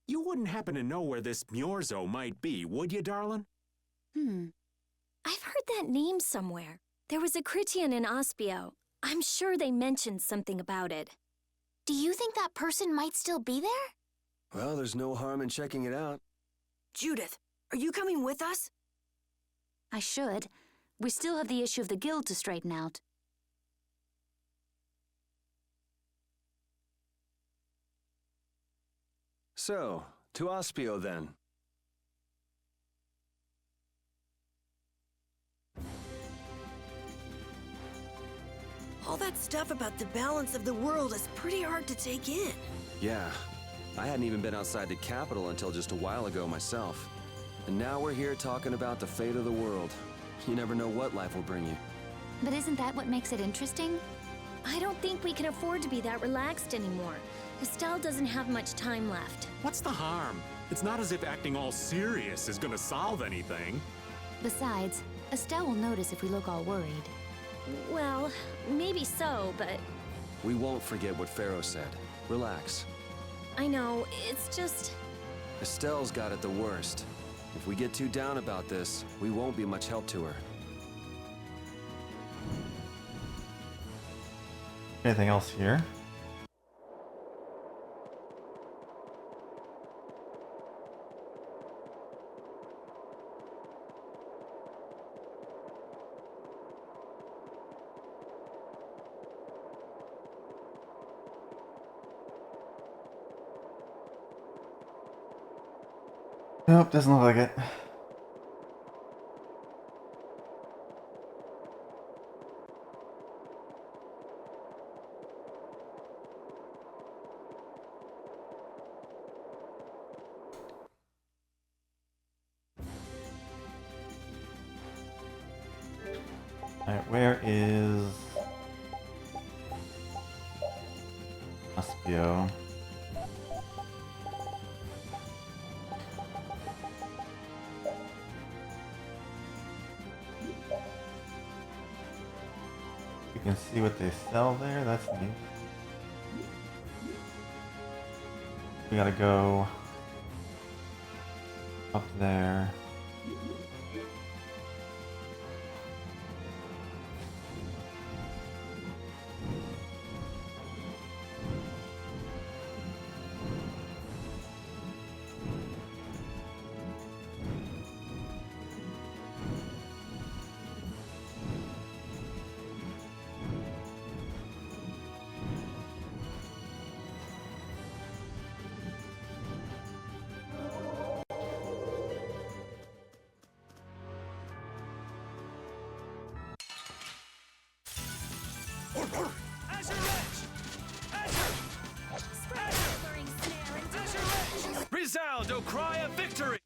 You wouldn't happen to know where this Miorzo might be, would you, darling? I've heard that name somewhere. There was a Critian in Ospio. I'm sure they mentioned something about it. Do you think that person might still be there? Well, there's no harm in checking it out. Judith, are you coming with us? I should. We still have the issue of the guild to straighten out. So, to Ospio then. All that stuff about the balance of the world is pretty hard to take in. Yeah, I hadn't even been outside the capital until just a while ago myself. And now we're here talking about the fate of the world. You never know what life will bring you. But isn't that what makes it interesting? I don't think we can afford to be that relaxed anymore. Estelle doesn't have much time left. What's the harm? It's not as if acting all serious is gonna solve anything. Besides, Estelle will notice if we look all worried. Well, maybe so, but We won't forget what Pharaoh said. Relax. I know, it's just... Estelle's got it the worst. If we get too down about this, we won't be much help to her. Anything else here? Nope, doesn't look like it. Alright, where is Aspio? You can see what they sell there, that's neat. We gotta go up there. Resound, O cry of victory!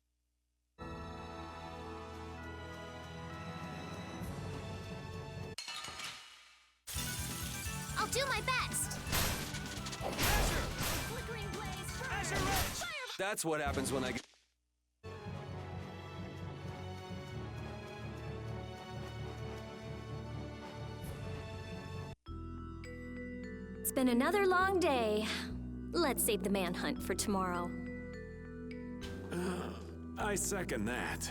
I'll do my best. That's what happens when I get... It's been another long day. Let's save the manhunt for tomorrow. I second that.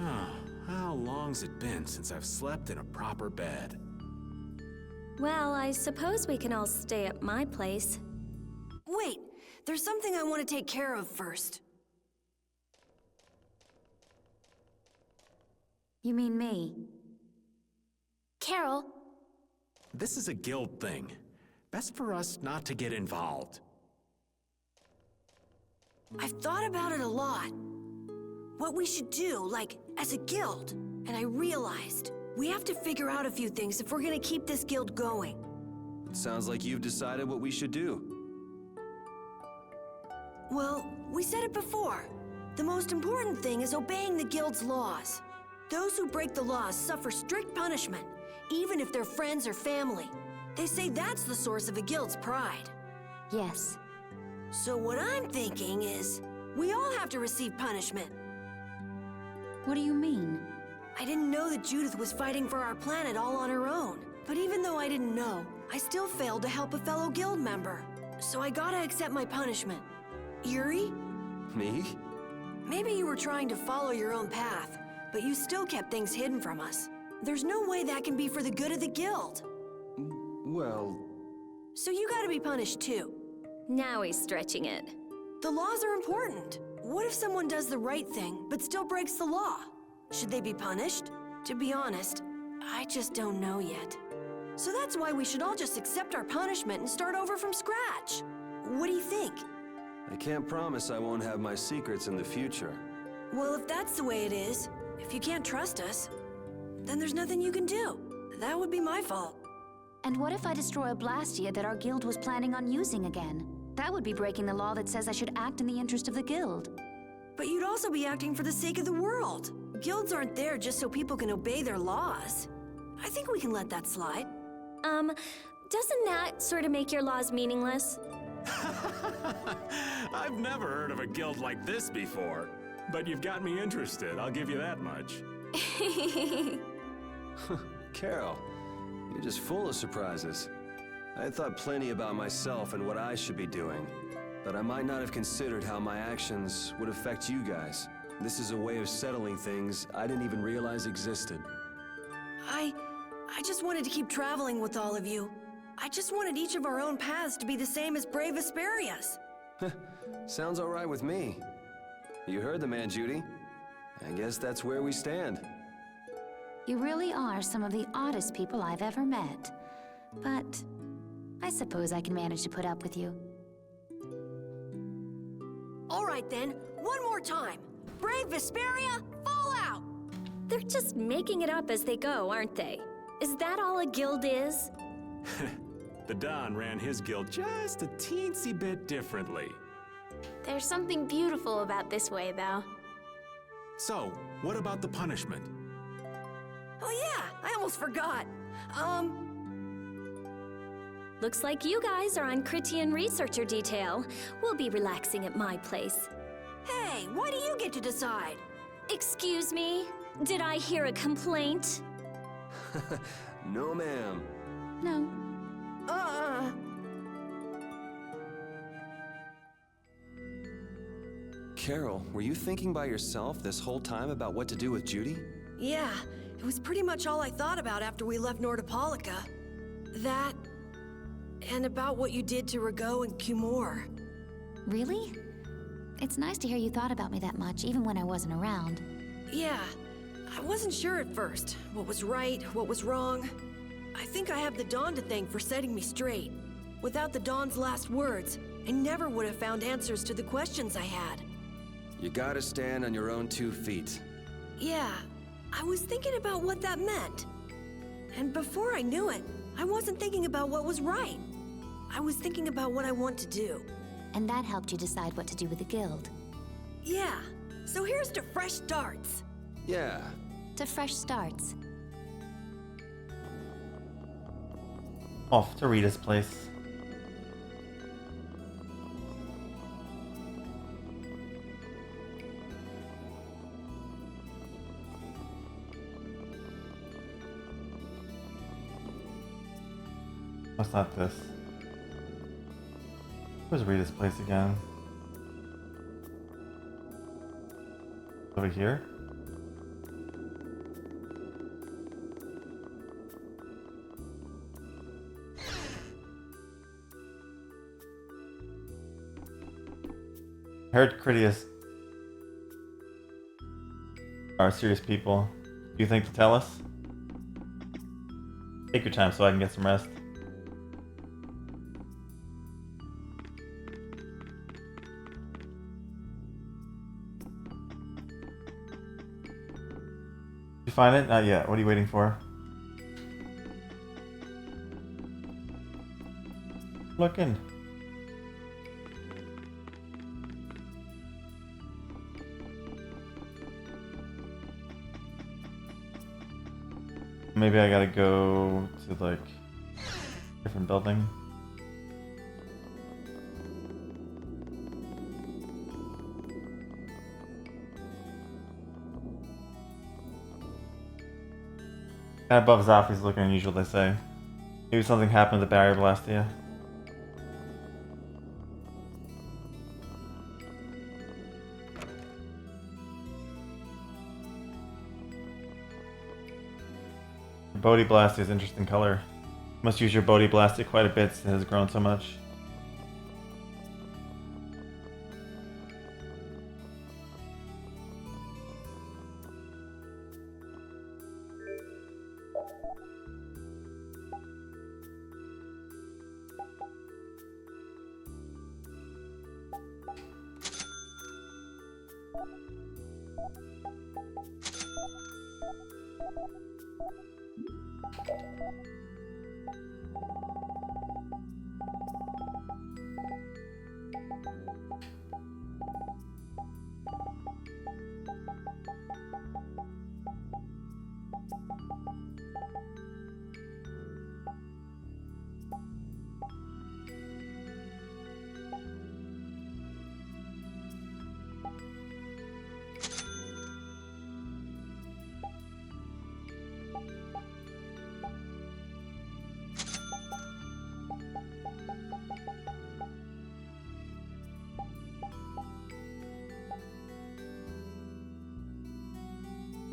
Oh, how long's it been since I've slept in a proper bed? Well, I suppose we can all stay at my place. Wait, there's something I want to take care of first. You mean me? Carol. This is a guild thing. Best for us not to get involved. I've thought about it a lot. What we should do, like, as a guild. And I realized, we have to figure out a few things if we're gonna keep this guild going. Sounds like you've decided what we should do. Well, we said it before. The most important thing is obeying the guild's laws. Those who break the laws suffer strict punishment, even if they're friends or family. They say that's the source of a guild's pride. Yes. So what I'm thinking is, we all have to receive punishment. What do you mean? I didn't know that Judith was fighting for our planet all on her own. But even though I didn't know, I still failed to help a fellow guild member. So I gotta accept my punishment. Yuri? Me? Maybe you were trying to follow your own path, but you still kept things hidden from us. There's no way that can be for the good of the guild. Well... So you gotta be punished too. Now he's stretching it. The laws are important. What if someone does the right thing, but still breaks the law? Should they be punished? To be honest, I just don't know yet. So that's why we should all just accept our punishment and start over from scratch. What do you think? I can't promise I won't have my secrets in the future. Well, if that's the way it is, if you can't trust us, then there's nothing you can do. That would be my fault. And what if I destroy a Blastia that our guild was planning on using again? That would be breaking the law that says I should act in the interest of the guild. But you'd also be acting for the sake of the world. Guilds aren't there just so people can obey their laws. I think we can let that slide. Doesn't that sort of make your laws meaningless? I've never heard of a guild like this before. But you've got me interested, I'll give you that much. Carol, you're just full of surprises. I had thought plenty about myself and what I should be doing, but I might not have considered how my actions would affect you guys. This is a way of settling things I didn't even realize existed. I just wanted to keep traveling with all of you. I just wanted each of our own paths to be the same as brave Vesperia's. Sounds all right with me. You heard the man, Judy. I guess that's where we stand. You really are some of the oddest people I've ever met. But I suppose I can manage to put up with you. All right then, one more time. Brave Vesperia, fall out! They're just making it up as they go, aren't they? Is that all a guild is? The Don ran his guild just a teensy bit differently. There's something beautiful about this way, though. So, what about the punishment? Oh yeah, I almost forgot. Looks like you guys are on Critian researcher detail. We'll be relaxing at my place. Hey, why do you get to decide? Excuse me? Did I hear a complaint? No, ma'am. No. Carol, were you thinking by yourself this whole time about what to do with Judy? Yeah, it was pretty much all I thought about after we left Nordopolica. That, and about what you did to Rigaud and Cumore. Really? It's nice to hear you thought about me that much, even when I wasn't around. Yeah, I wasn't sure at first. What was right, what was wrong. I think I have the Dawn to thank for setting me straight. Without the Dawn's last words, I never would have found answers to the questions I had. You gotta stand on your own 2 feet. Yeah, I was thinking about what that meant. And before I knew it, I wasn't thinking about what was right. I was thinking about what I want to do. And that helped you decide what to do with the guild. Yeah, so here's to fresh starts. Yeah. To fresh starts. Off to Rita's place. What's not this? Where's Rita's place again? Over here? I heard Critias are serious people. Do you think to tell us? Take your time so I can get some rest. You find it? Not yet. What are you waiting for? Looking. Maybe I gotta go to like different building. That above Zafri's looking unusual, they say. Maybe something happened to the barrier Blastia. Bodhi Blastia's interesting color. Must use your Bodhi Blastia quite a bit since it has grown so much.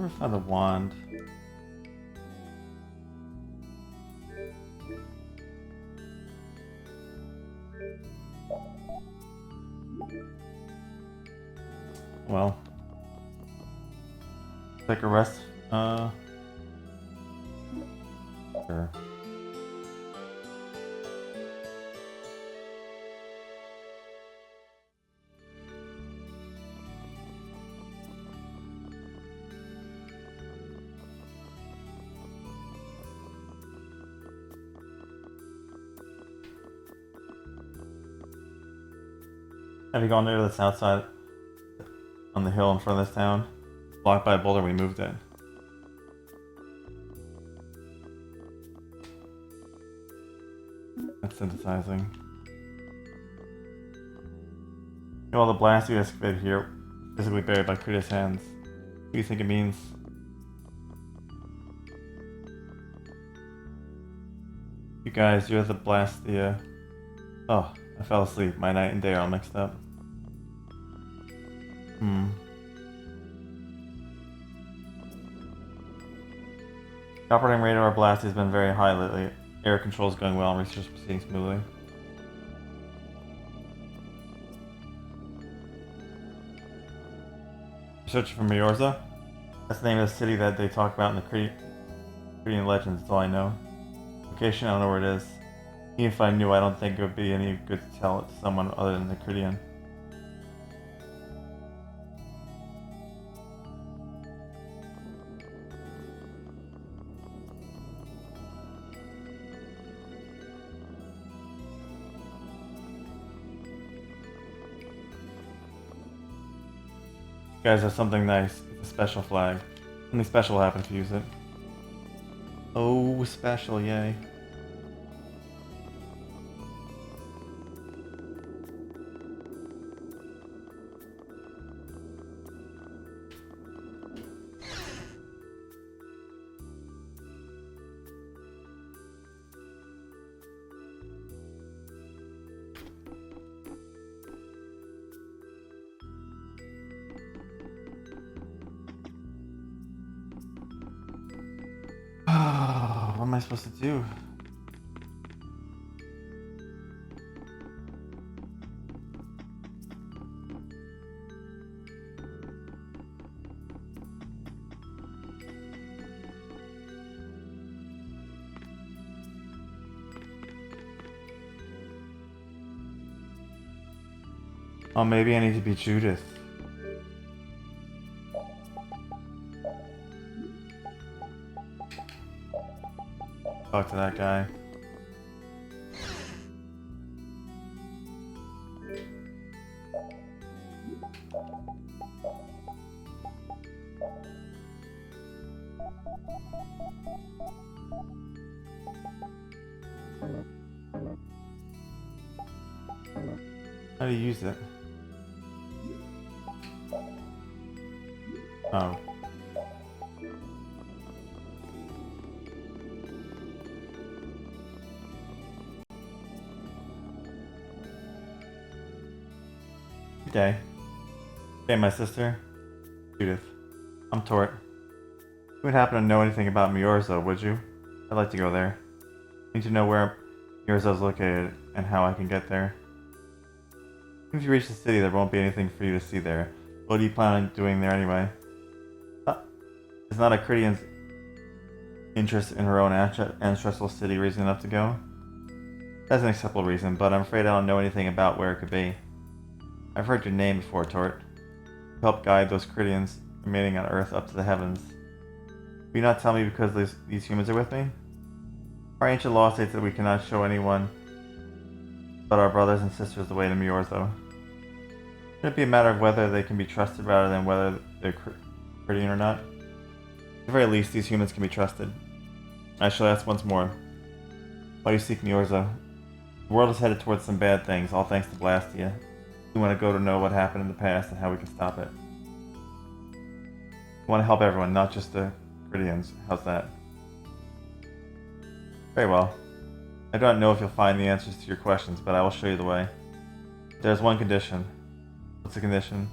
Never found a wand. Well, take a rest. Sure. Have you gone there to the south side on the hill in front of this town? Blocked by a boulder, we moved it. That's synthesizing. All the blast you excavated here, physically buried by Krita's hands. What do you think it means? You guys, you're the Blastia. Oh, I fell asleep. My night and day are all mixed up. The operating rate of our blast has been very high lately. Air control is going well and research is proceeding smoothly. Searching for Miorza? That's the name of the city that they talk about in the Cretan legends, that's all I know. Location, I don't know where it is. Even if I knew, I don't think it would be any good to tell it to someone other than the Cretan. You guys have something nice. It's a special flag. Something special will happen if you use it. Oh, special, yay. What am I supposed to do? Oh, maybe I need to be Judith. Talk to that guy. How do you use it? Oh. Good day. Hey, my sister. Judith. I'm Tort. You would happen to know anything about Miorza, would you? I'd like to go there. I need to know where Miorza is located and how I can get there. If you reach the city, there won't be anything for you to see there. What do you plan on doing there anyway? Is not a Critian's interest in her own ancestral city reason enough to go? That's an acceptable reason, but I'm afraid I don't know anything about where it could be. I've heard your name before, Tort. You help guide those Critians remaining on Earth up to the heavens. Will you not tell me because these humans are with me? Our ancient law states that we cannot show anyone but our brothers and sisters the way to Miorza. Should it be a matter of whether they can be trusted rather than whether they're Critian or not? At the very least, these humans can be trusted. I shall ask once more. Why do you seek Miorza? The world is headed towards some bad things, all thanks to Blastia. We want to go to know what happened in the past and how we can stop it. We want to help everyone, not just the Critians. How's that? Very well. I don't know if you'll find the answers to your questions, but I will show you the way. There's one condition. What's the condition?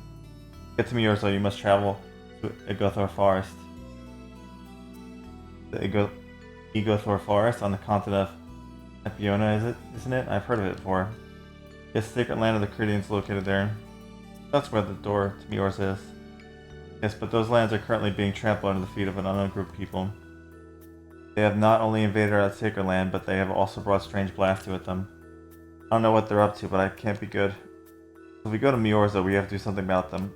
To get to Miorza, you must travel to Agothar Forest. The Egothor Forest on the continent of Epiona, isn't it? I've heard of it before. Yes, the sacred land of the Caridians located there. That's where the door to Miorza is. Yes, but those lands are currently being trampled under the feet of an unknown group of people. They have not only invaded our sacred land, but they have also brought strange Blastia with them. I don't know what they're up to, but I can't be good. If we go to Miorza, we have to do something about them.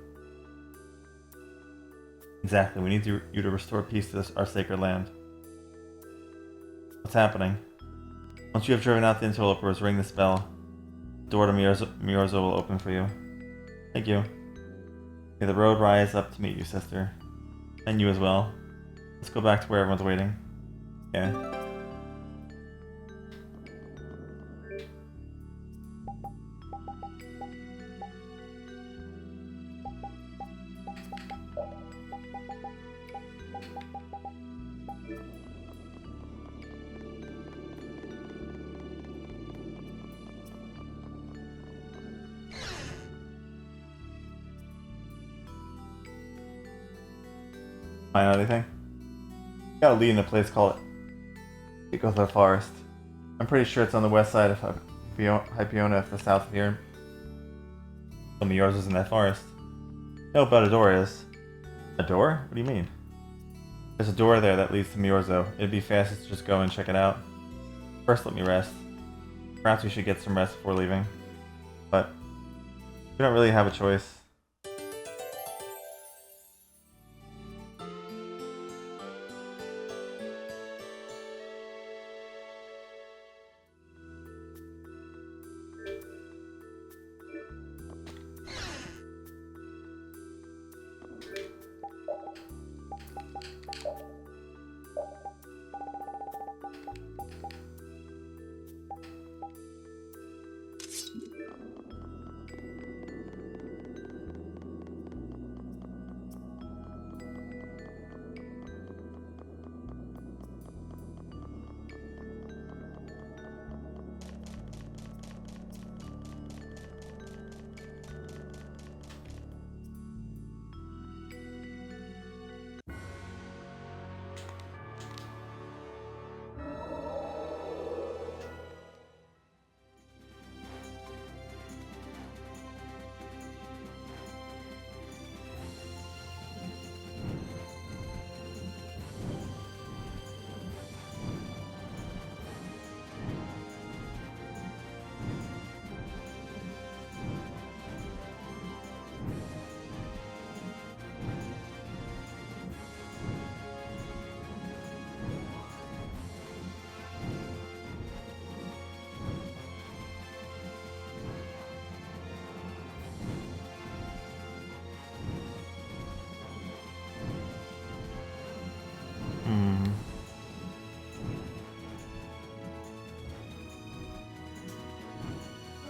Exactly, we need you to restore peace to our sacred land. What's happening? Once you have driven out the interlopers, ring this bell. The door to Miorza will open for you. Thank you. May the road rise up to meet you, sister. And you as well. Let's go back to where everyone's waiting. Yeah. Find out anything? Got a lead in a place called Egothor Forest. I'm pretty sure it's on the west side of Hypeona, if the south of here. Some of yours is in that forest. No, but a door is. A door? What do you mean? There's a door there that leads to Miorzo. It'd be fastest to just go and check it out. First, let me rest. Perhaps we should get some rest before leaving. But we don't really have a choice.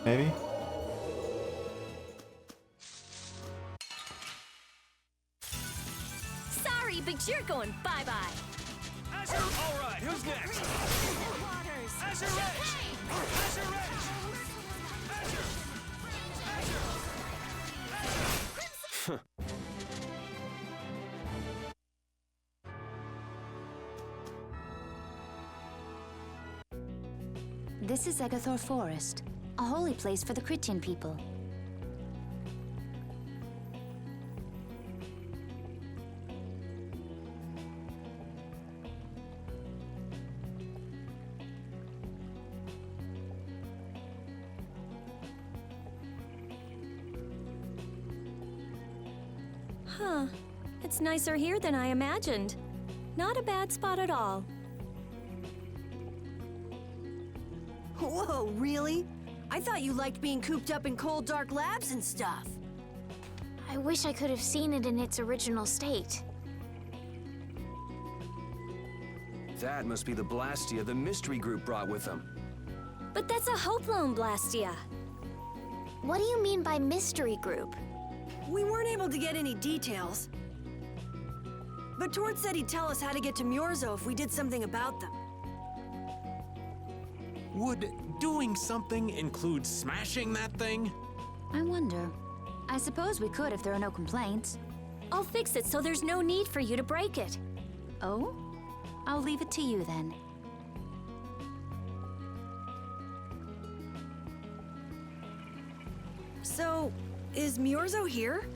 Maybe? Sorry, but you're going bye-bye. Azure, all right, who's next? Azure Edge! Azure Edge! This is Egothor Forest, a holy place for the Christian people. Huh. It's nicer here than I imagined. Not a bad spot at all. Whoa, really? I thought you liked being cooped up in cold, dark labs and stuff. I wish I could have seen it in its original state. That must be the Blastia the mystery group brought with them. But that's a Hopelone Blastia. What do you mean by mystery group? We weren't able to get any details. But Tord said he'd tell us how to get to Miorzo if we did something about them. Would doing something include smashing that thing? I wonder. I suppose we could if there are no complaints. I'll fix it so there's no need for you to break it. Oh? I'll leave it to you then. So, is Miorzo here?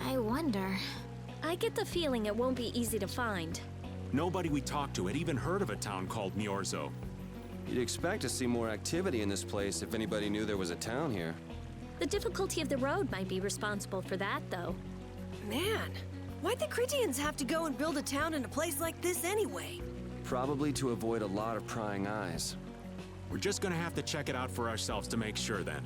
I wonder. I get the feeling it won't be easy to find. Nobody we talked to had even heard of a town called Miorzo. You'd expect to see more activity in this place if anybody knew there was a town here. The difficulty of the road might be responsible for that, though. Man, why'd the Critians have to go and build a town in a place like this anyway? Probably to avoid a lot of prying eyes. We're just gonna have to check it out for ourselves to make sure then.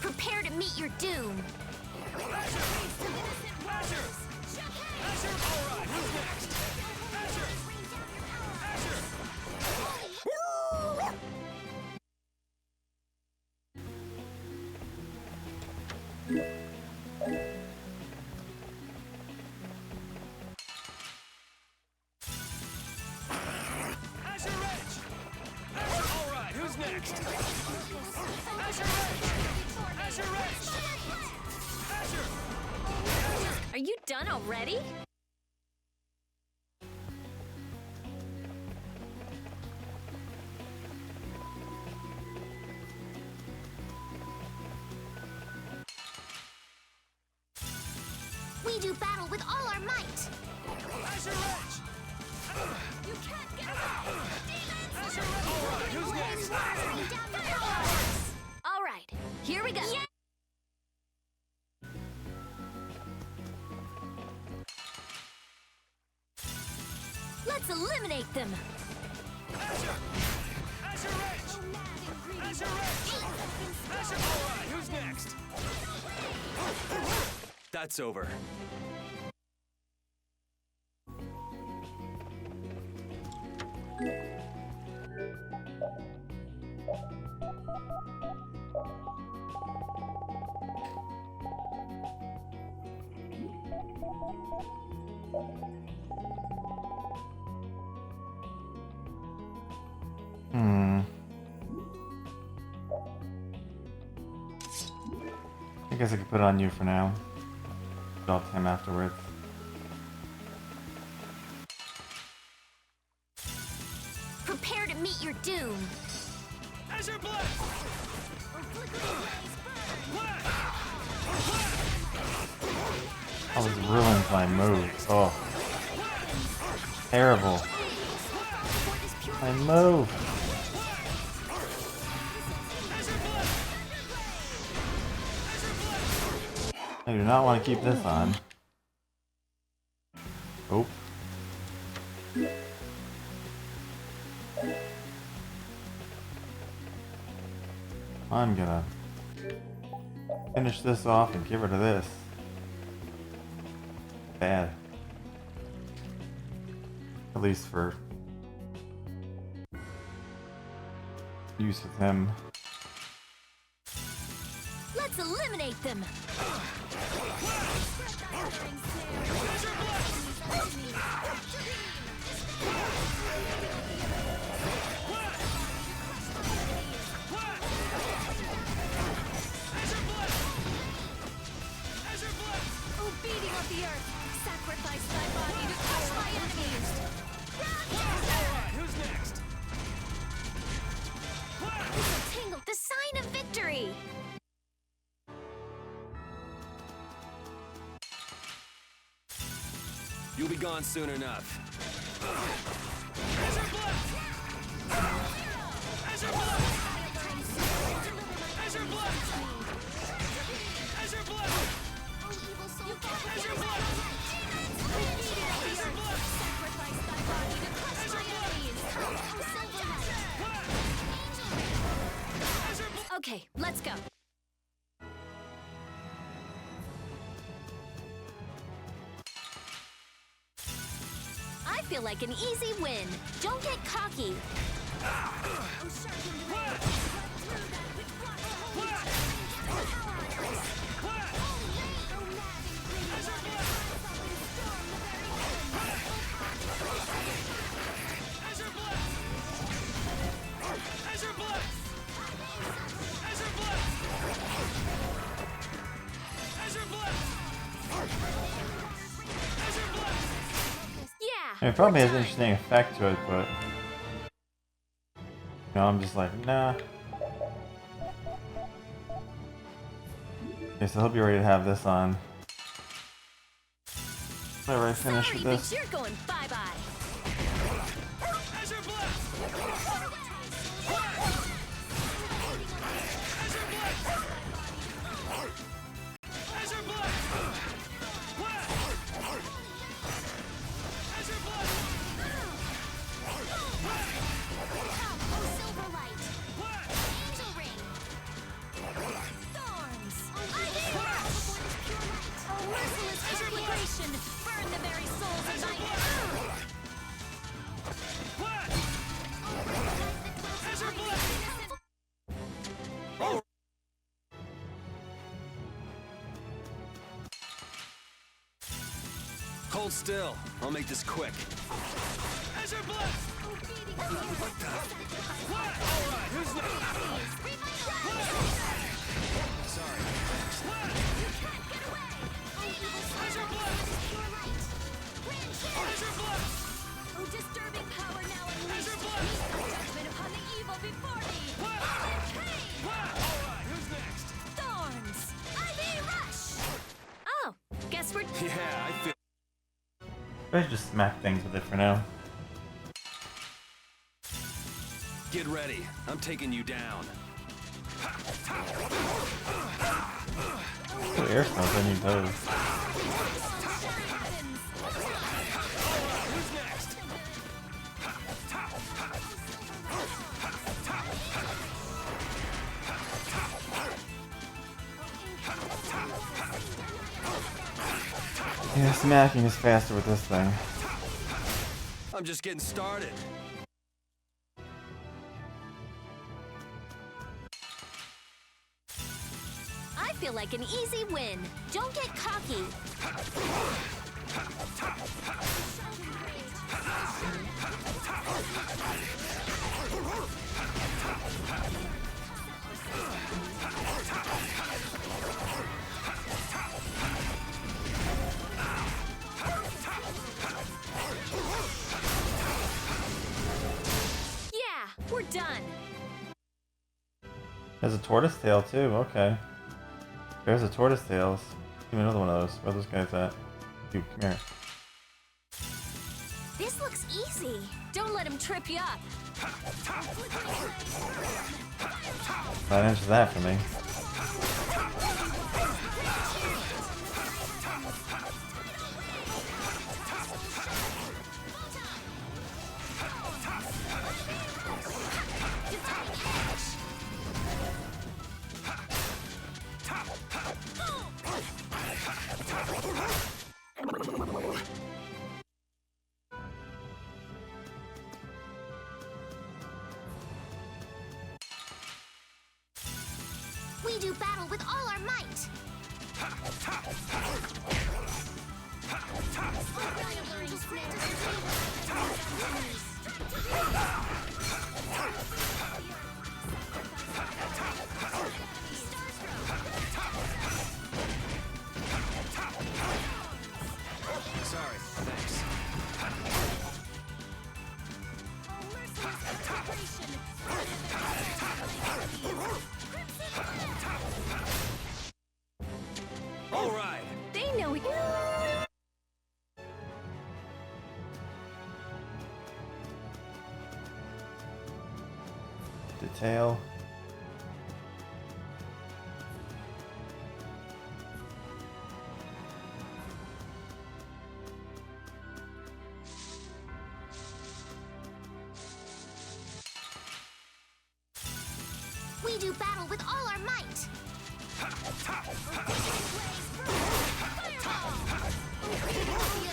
Prepare to meet your doom. Are you done already? We do battle with all our might. You can't get away! Alright, who's next? All right, here we go. Yeah. Let's eliminate them. Alright, who's next? That's over. I guess I could put it on you for now. Talk to him afterwards. Prepare to meet your doom. Azure Blast! I was ruined my move. Oh. Terrible. My move. I do not want to keep this on. Oh. I'm gonna finish this off and get rid of this. Bad. At least for use with him. Let's eliminate them. Oh, beating of the earth! Sacrifice thy body to crush my enemies! Alright, who's next? Tingle, the sign of victory. You'll be gone soon enough. Okay, let's go. I feel like an easy win. Don't get cocky. It probably has an interesting effect to it, but I'm just like, nah. Okay, so he'll be ready to have this on. Whenever I finish with this. You're going bye-bye. Burn the very souls of my Hold still. I'll make this quick. Oh, disturbing power now unleashed. Judgment upon the evil before me. Alright, who's next? Thorns. IV Rush. Oh, guess we're... Yeah, I feel... I should just smack things with it for now. Get ready. I'm taking you down. Oh, air smells, I need those. Yeah, smacking is faster with this thing. I'm just getting started. I feel like an easy win. Don't get cocky. Yeah, we're done. There's a tortoise tail too, okay. There's a tortoise tails. Give me another one of those. Where are those guys at? You, come here. This looks easy. Don't let him trip you up. 5 inches of that for me. We do battle with all our might. Sorry, thanks. All right. They know you. The tail. We do battle with all our might.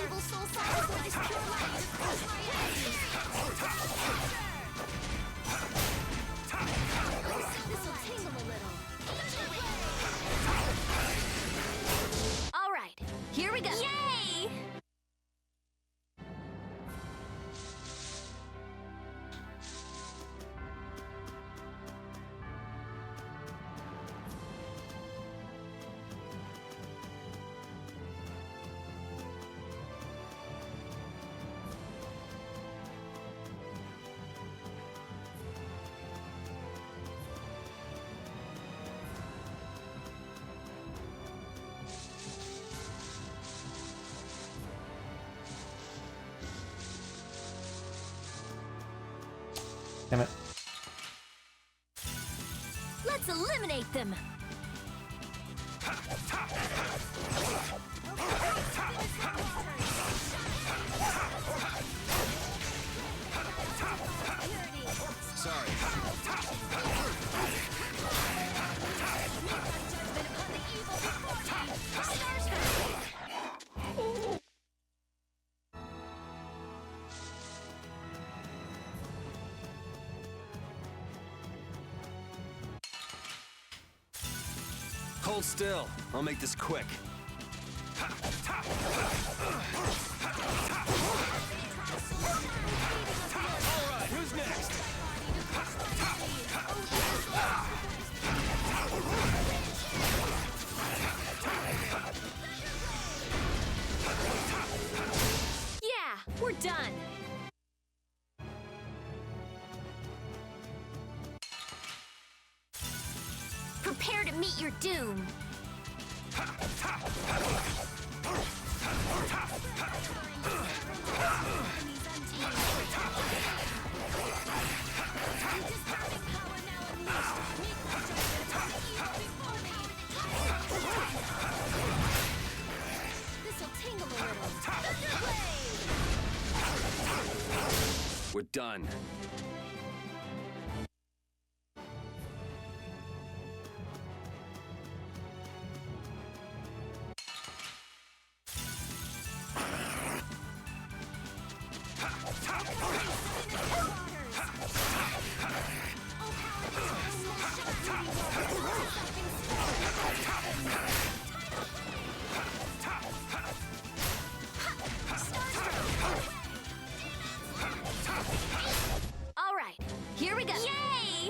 Evil soul fire for this pure light. This'll tingle a little. All right, here we go. Yay! Damn it. Let's eliminate them! Sorry. Hold still. I'll make this quick. Alright, who's next? Yeah, we're done! Prepare to meet your doom. This'll tingle a little. We're done. All right, here we go. Yay!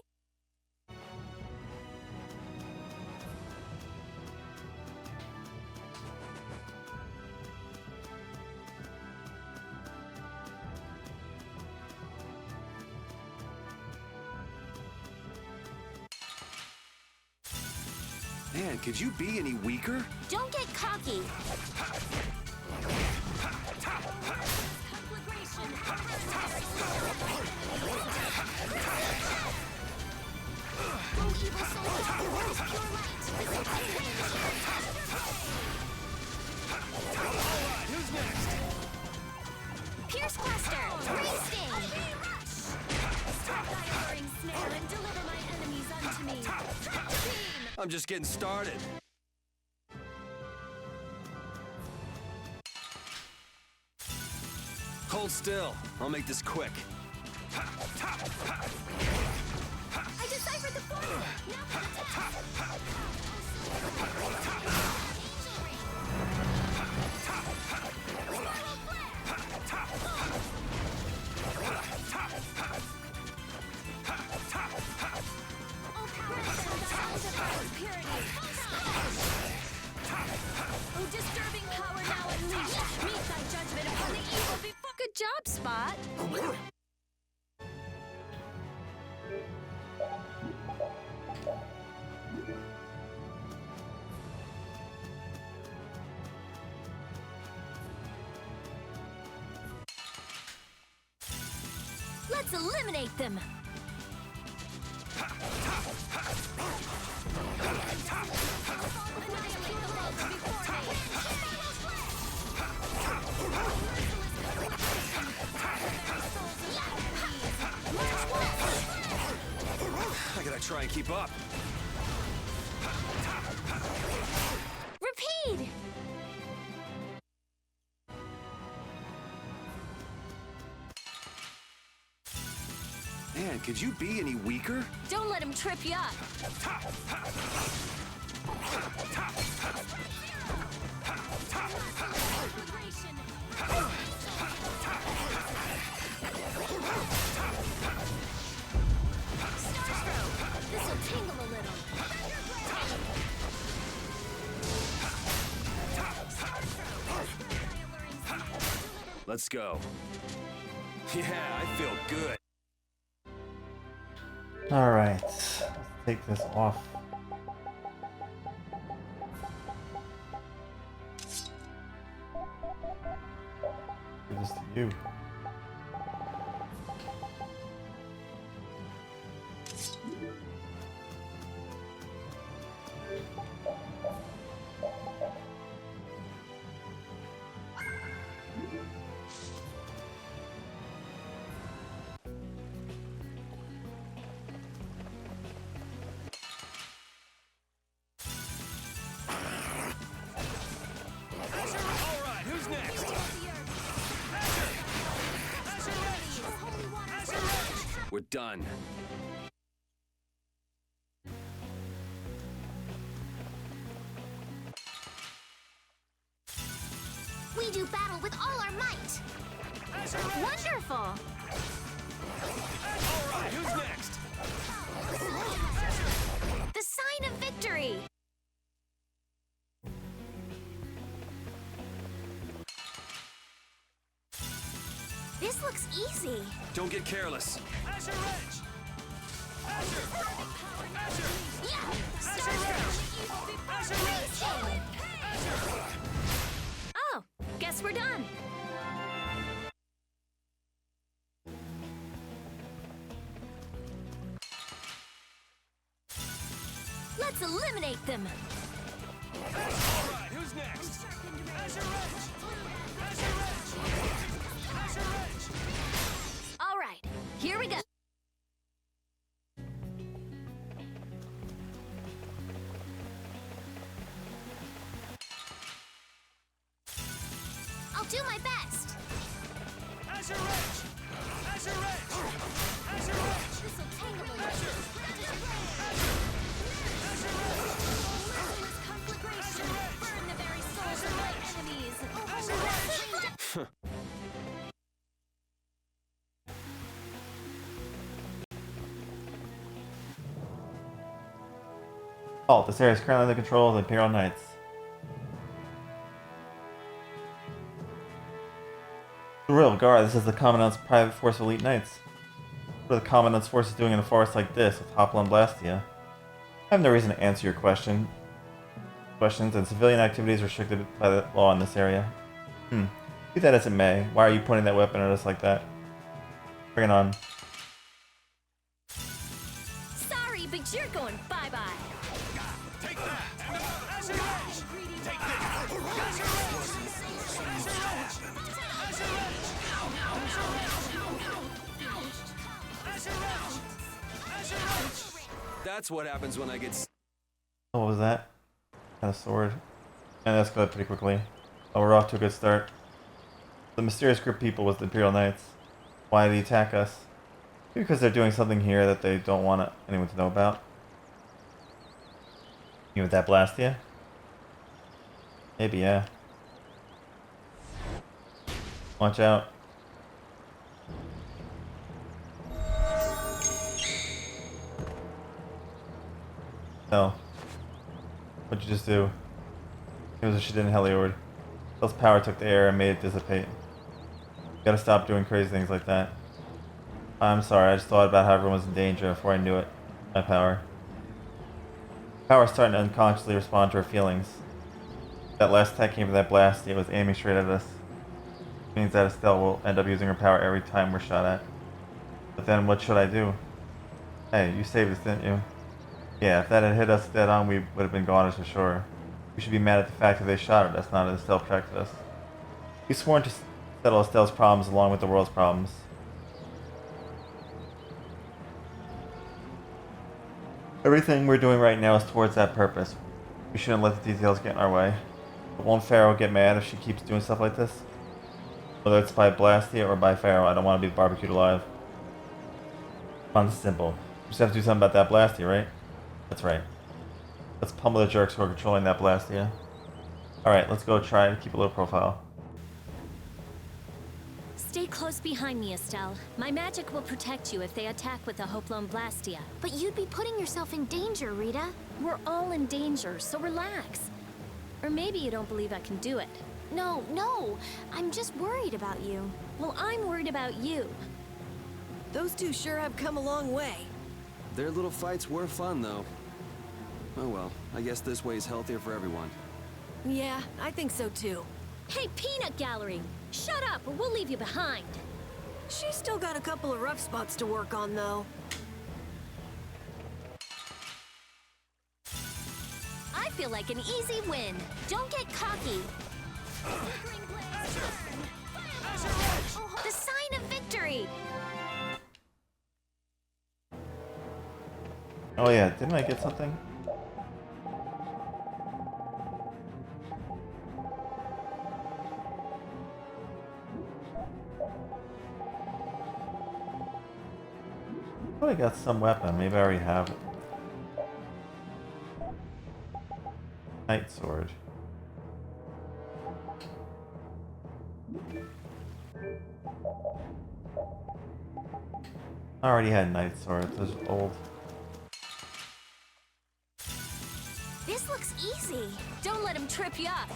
Man, could you be any weaker? Don't get cocky. Go evil soul, what is pure light? Alright, who's next? Pierce Blaster, Ring Sting. Strike thy alluring snare and deliver my enemies unto me. Tractor beam! I'm just getting started. Hold still. I'll make this quick. I deciphered the formula. Now for the test. Oh, disturbing power now unleashed. Meet thy judgment upon the evil before. Good job, Spot. Let's eliminate them. I gotta try and keep up. Repeat! Man, could you be any weaker? Don't let him trip you up. This'll tingle a little. Let's go. Yeah, I feel good. Alright, let's take this off. Give this to you. Alright, who's next? We're done. We do battle with all our might. Wonderful. Alright, who's next? The sign of victory. This looks easy. Don't get careless. Azure Edge! Azure! Yeah. Oh, guess we're done. Let's eliminate them. Alright, who's next? Azure Edge! Azure Edge! Azure Edge! All right, here we go. I'll do my best. Azure Edge! Azure Edge! Azure Edge! This'll tangle a Azure! Merciless conflagration. Burn the very souls of my enemies. Oh, this area is currently under control of the Imperial Knights. The Royal Guard, this is the Commandant's private force of elite knights. What are the Commandant's forces doing in a forest like this with Hopla and Blastia? I have no reason to answer your questions, and civilian activities restricted by the law in this area. Be that as it may, why are you pointing that weapon at us like that? Bring it on. Sorry, but you're going bye-bye. Take that! Azure Edge! Take this! Azure Edge! Azure Edge! Azure Edge! Azure Edge! Azure Edge! That's what happens when I get. Oh, what was that? Got a sword. And that escalated pretty quickly. Oh, we're off to a good start. The mysterious group of people was the Imperial Knights. Why did he attack us? Maybe because they're doing something here that they don't want anyone to know about. You with that Blastia? Maybe, yeah. Watch out. No. What'd you just do? It was what she did in Heliord. Bill's power took the air and made it dissipate. You gotta stop doing crazy things like that. I'm sorry, I just thought about how everyone was in danger before I knew it. My power. Power's starting to unconsciously respond to her feelings. That last attack came from that blast, it was aiming straight at us. It means that Estelle will end up using her power every time we're shot at. But then what should I do? Hey, you saved us, didn't you? Yeah, if that had hit us dead on, we would have been gone for sure. We should be mad at the fact that they shot at us, not that Estelle protected us. We've sworn to settle Estelle's problems along with the world's problems. Everything we're doing right now is towards that purpose. We shouldn't let the details get in our way. But won't Pharaoh get mad if she keeps doing stuff like this? Whether it's by Blastia or by Pharaoh, I don't want to be barbecued alive. It's simple. We just have to do something about that Blastia, right? That's right. Let's pummel the jerks who are controlling that Blastia. Alright, let's go try to keep a low profile. Stay close behind me, Estelle. My magic will protect you if they attack with the Hoplon Blastia. But you'd be putting yourself in danger, Rita. We're all in danger, so relax. Or maybe you don't believe I can do it. No. I'm just worried about you. Well, I'm worried about you. Those two sure have come a long way. Their little fights were fun, though. Oh well, I guess this way is healthier for everyone. Yeah, I think so too. Hey, Peanut Gallery! Shut up, or we'll leave you behind. She's still got a couple of rough spots to work on, though. feel like an easy win. Don't get cocky. The sign of victory. Oh yeah, didn't I get something? I thought I got some weapon. Maybe I already have it. Knight sword. I already had knight sword. Those are old. This looks easy. Don't let him trip you up.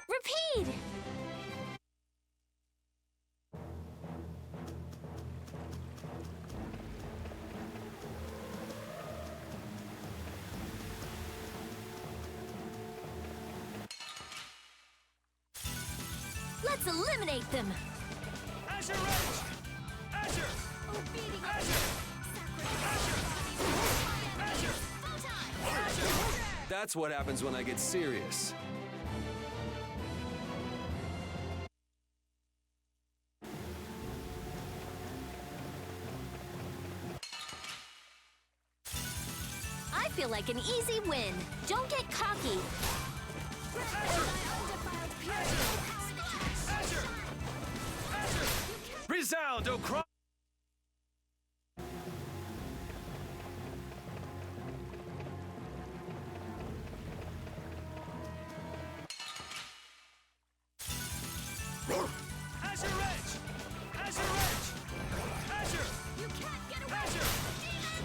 Repeat! Let's eliminate them! Azure Edge! Azure! That's what happens when I get serious. I feel like an easy win. Don't get cocky. Resound, O cry! Azure Edge! Azure Edge! Azure! You can't get away! Azure!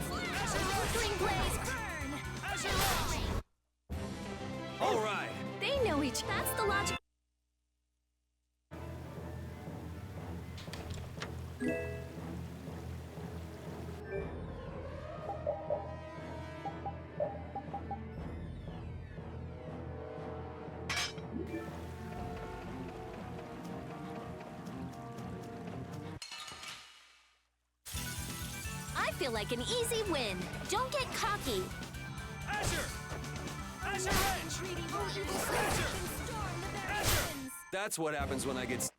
Flickering blaze, burn! Azure Edge! All right! They know each. That's the logic. I feel like an easy win. Don't get cocky. Azure! Azure Edge! Azure! That's what happens when I get...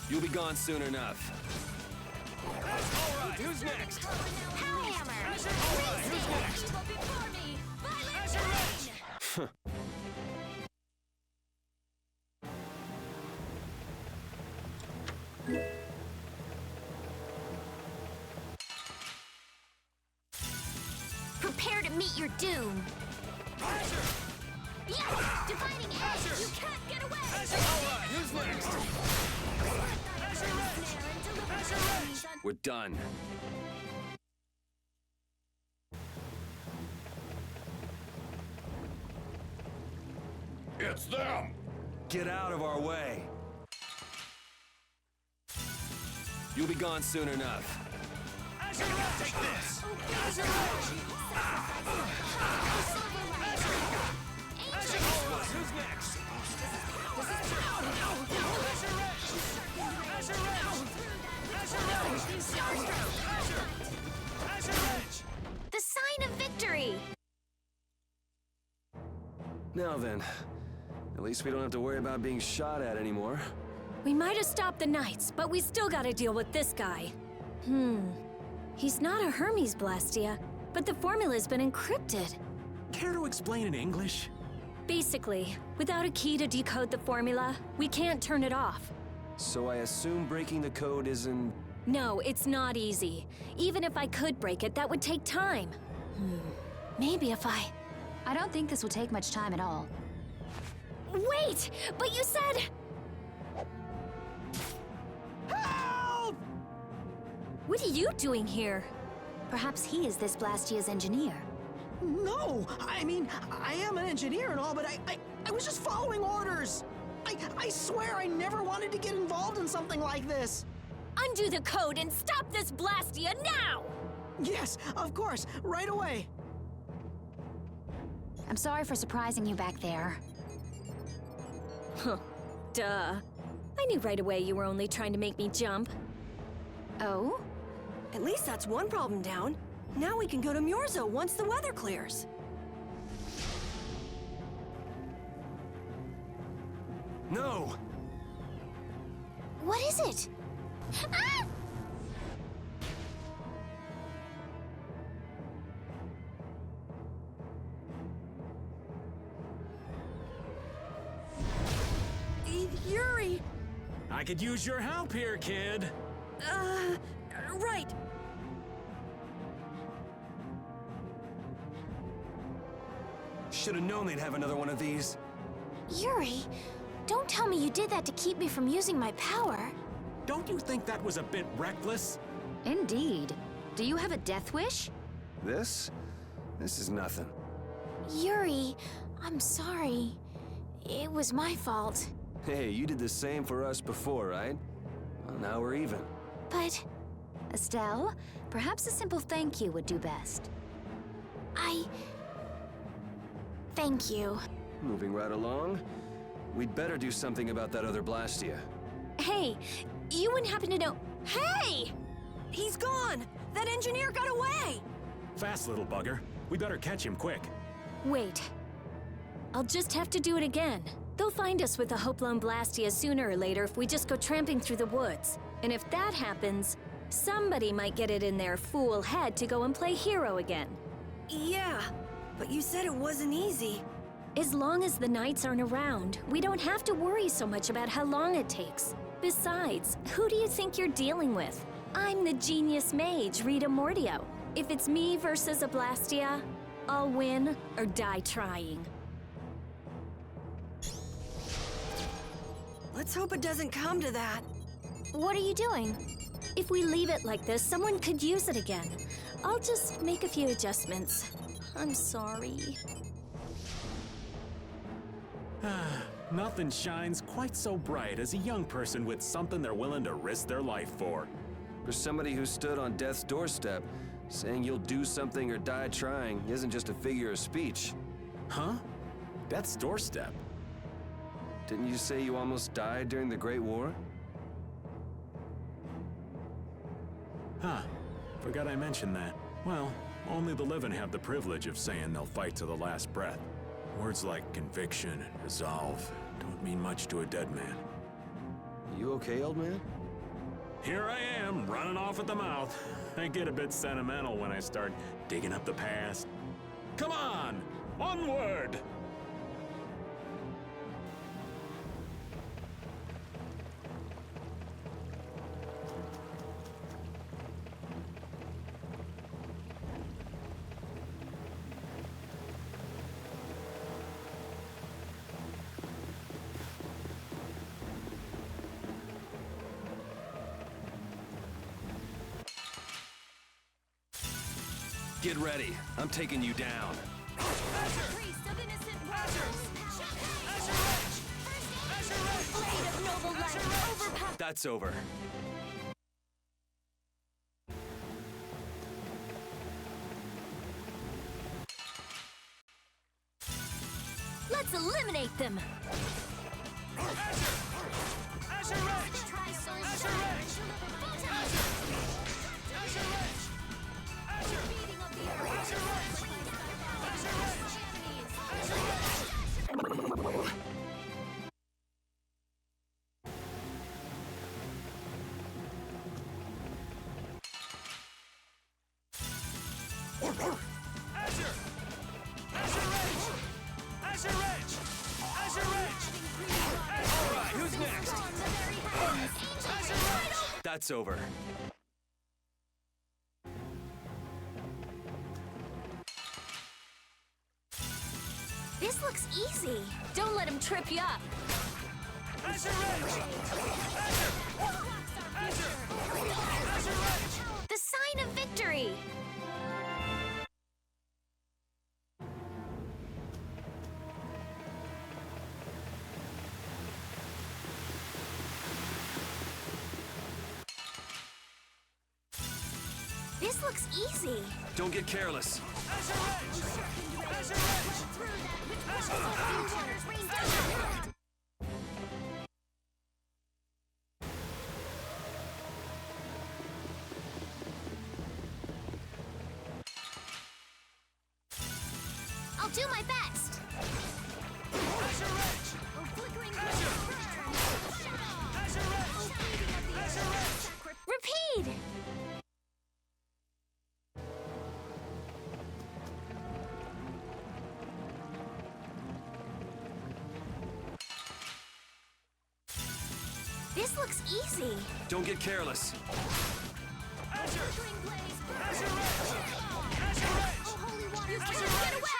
You'll be gone soon enough. All right, who's next? Hellhammer! Azure! All right, who's next? Azure Edge! Prepare to meet your doom. Azure! Yes! Dividing edge! You can't get away! Azure! All right, who's next? Azure Edge! Azure Edge! We're done. It's them! Get out of our way. You'll be gone soon enough. Azure Edge! Take this! Azure Edge! Azure! All right, who's next? Azure Edge! The sign of victory! Now then, at least we don't have to worry about being shot at anymore. We might have stopped the Knights, but we still gotta deal with this guy. He's not a Hermes Blastia, but the formula's been encrypted. Care to explain in English? Basically, without a key to decode the formula, we can't turn it off. So I assume breaking the code isn't... No, it's not easy. Even if I could break it, that would take time. Maybe if I don't think this will take much time at all. Wait! But you said... Help! What are you doing here? Perhaps he is this Blastia's engineer. No! I mean, I am an engineer and all, but I was just following orders! I swear I never wanted to get involved in something like this! Undo the code and stop this Blastia now! Yes, of course, right away. I'm sorry for surprising you back there. Huh. Duh. I knew right away you were only trying to make me jump. Oh? At least that's one problem down. Now we can go to Myorzo once the weather clears. No! What is it? Ah! Yuri! I could use your help here, kid. Right. Should have known they'd have another one of these. Yuri, don't tell me you did that to keep me from using my power. Don't you think that was a bit reckless? Indeed. Do you have a death wish? This? This is nothing. Yuri, I'm sorry. It was my fault. Hey, you did the same for us before, right? Well, now we're even. But Estelle, perhaps a simple thank you would do best. Thank you. Moving right along, we'd better do something about that other Blastia. Hey, you wouldn't happen to know... Hey! He's gone! That engineer got away! Fast, little bugger. We better catch him quick. Wait. I'll just have to do it again. They'll find us with the Hopelone Blastia sooner or later if we just go tramping through the woods. And if that happens, somebody might get it in their fool head to go and play hero again. Yeah, but you said it wasn't easy. As long as the knights aren't around, we don't have to worry so much about how long it takes. Besides, who do you think you're dealing with? I'm the genius mage, Rita Mordio. If it's me versus a Blastia, I'll win or die trying. Let's hope it doesn't come to that. What are you doing? If we leave it like this, someone could use it again. I'll just make a few adjustments. I'm sorry. Nothing shines quite so bright as a young person with something they're willing to risk their life for. For somebody who stood on death's doorstep, saying you'll do something or die trying isn't just a figure of speech. Huh? Death's doorstep? Didn't you say you almost died during the Great War? Huh. Forgot I mentioned that. Well, only the living have the privilege of saying they'll fight to the last breath. Words like conviction and resolve don't mean much to a dead man. You okay, old man? Here I am, running off at the mouth. I get a bit sentimental when I start digging up the past. Come on! Onward! Get ready. I'm taking you down. That's over. Let's eliminate them! Who's next? That's over. This looks easy. Don't let him trip you up. The sign of victory! This looks easy. Don't get careless. I'll do my best. Repeat! This looks easy. Don't get careless. Get away!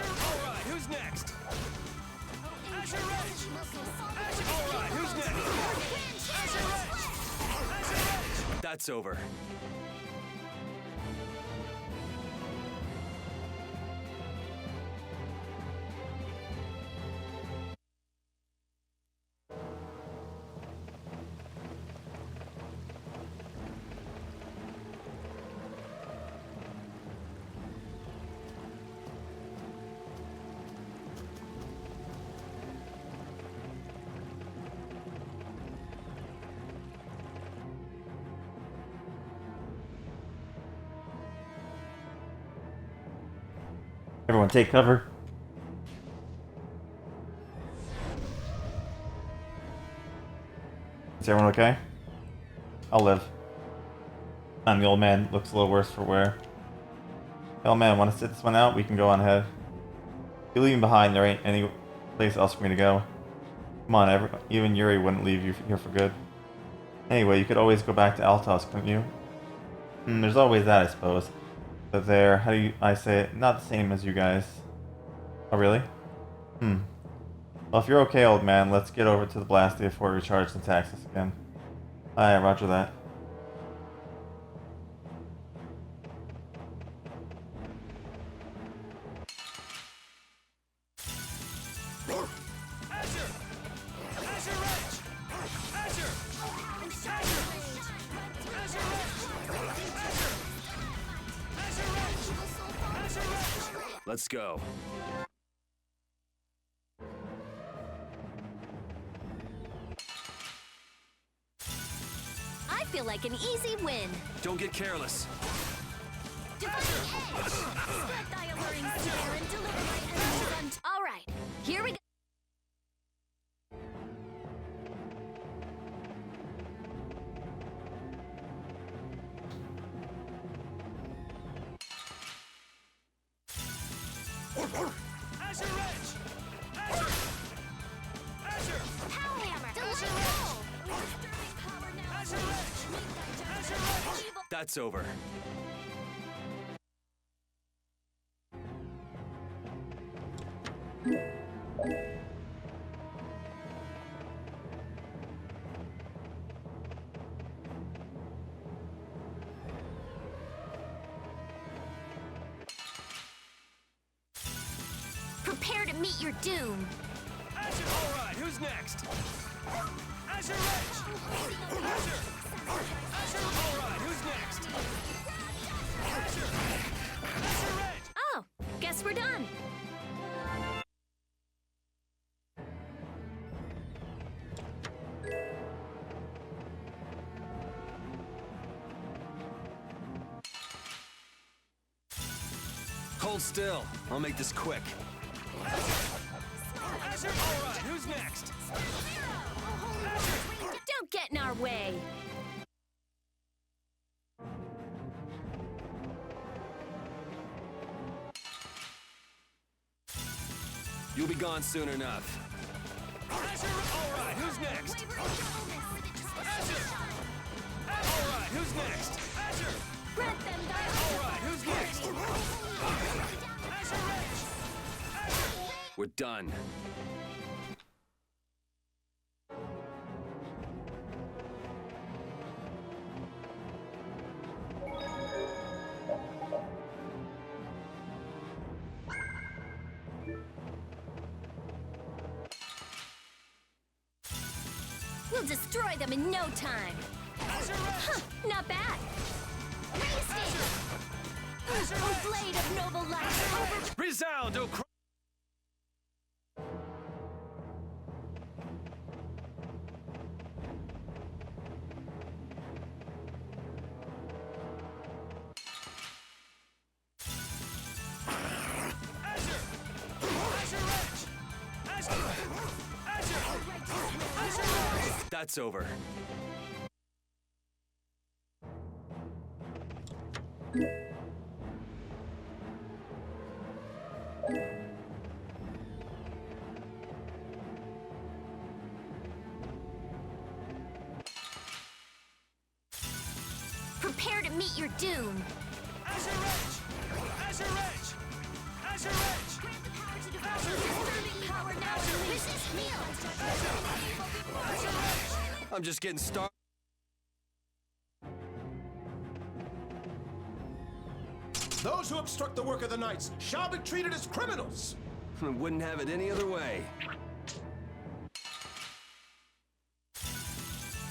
Alright, who's next? Alright, who's next? That's over. Everyone take cover. Is everyone okay? I'll live. And the old man looks a little worse for wear. The old man, want to sit this one out? We can go on ahead. If you leave him behind, there ain't any place else for me to go. Come on, even Yuri wouldn't leave you here for good. Anyway, you could always go back to Altos, couldn't you? There's always that, I suppose. But there, how do I say it? Not the same as you guys. Oh, really? Well, if you're okay, old man, let's get over to the Blastia before we recharge and tax us again. Aye, roger that. Let's go. I feel like an easy win. Don't get careless. All right, here we go. That's over. Prepare to meet your doom. Alright, who's next? Azure Edge! Azure! Alright, who's next? Azure Edge! Oh, guess we're done. Hold still. I'll make this quick. Azure! Alright, who's next? Don't get in our way. You'll be gone soon enough. Azure! Alright, who's next? Azure! Alright, who's next? Azure! Grant them thy Alright, who's next? Azure Edge! We're done. We'll destroy them in no time. Huh, not bad. Oh, blade of noble light. Resound, O cry! That's over. Prepare to meet your doom. Azure Edge! Azure Edge! Azure Edge! Grant the power to devour. Disturbing power now. Resist me. I'm just getting started. Those who obstruct the work of the Knights shall be treated as criminals! Wouldn't have it any other way.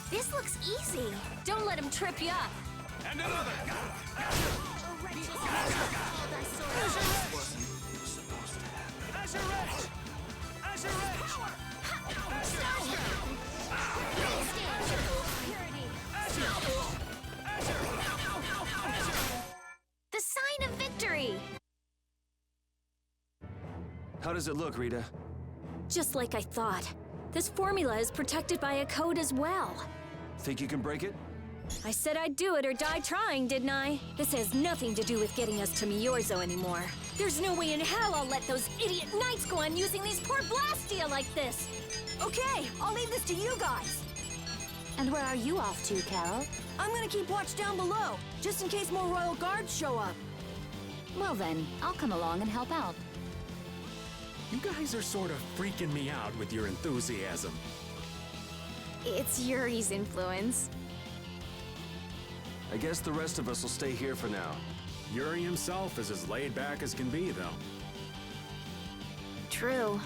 This looks easy. Don't let him trip you up. And another! Azure Edge! Azure Edge! The sign of victory! How does it look, Rita? Just like I thought. This formula is protected by a code as well. Think you can break it? I said I'd do it or die trying, didn't I? This has nothing to do with getting us to Miorzo anymore. There's no way in hell I'll let those idiot knights go on using these poor Blastia like this! Okay, I'll leave this to you guys. And where are you off to, Carol? I'm gonna keep watch down below, just in case more royal guards show up. Well then, I'll come along and help out. You guys are sort of freaking me out with your enthusiasm. It's Yuri's influence. I guess the rest of us will stay here for now. Yuri himself is as laid back as can be, though. True.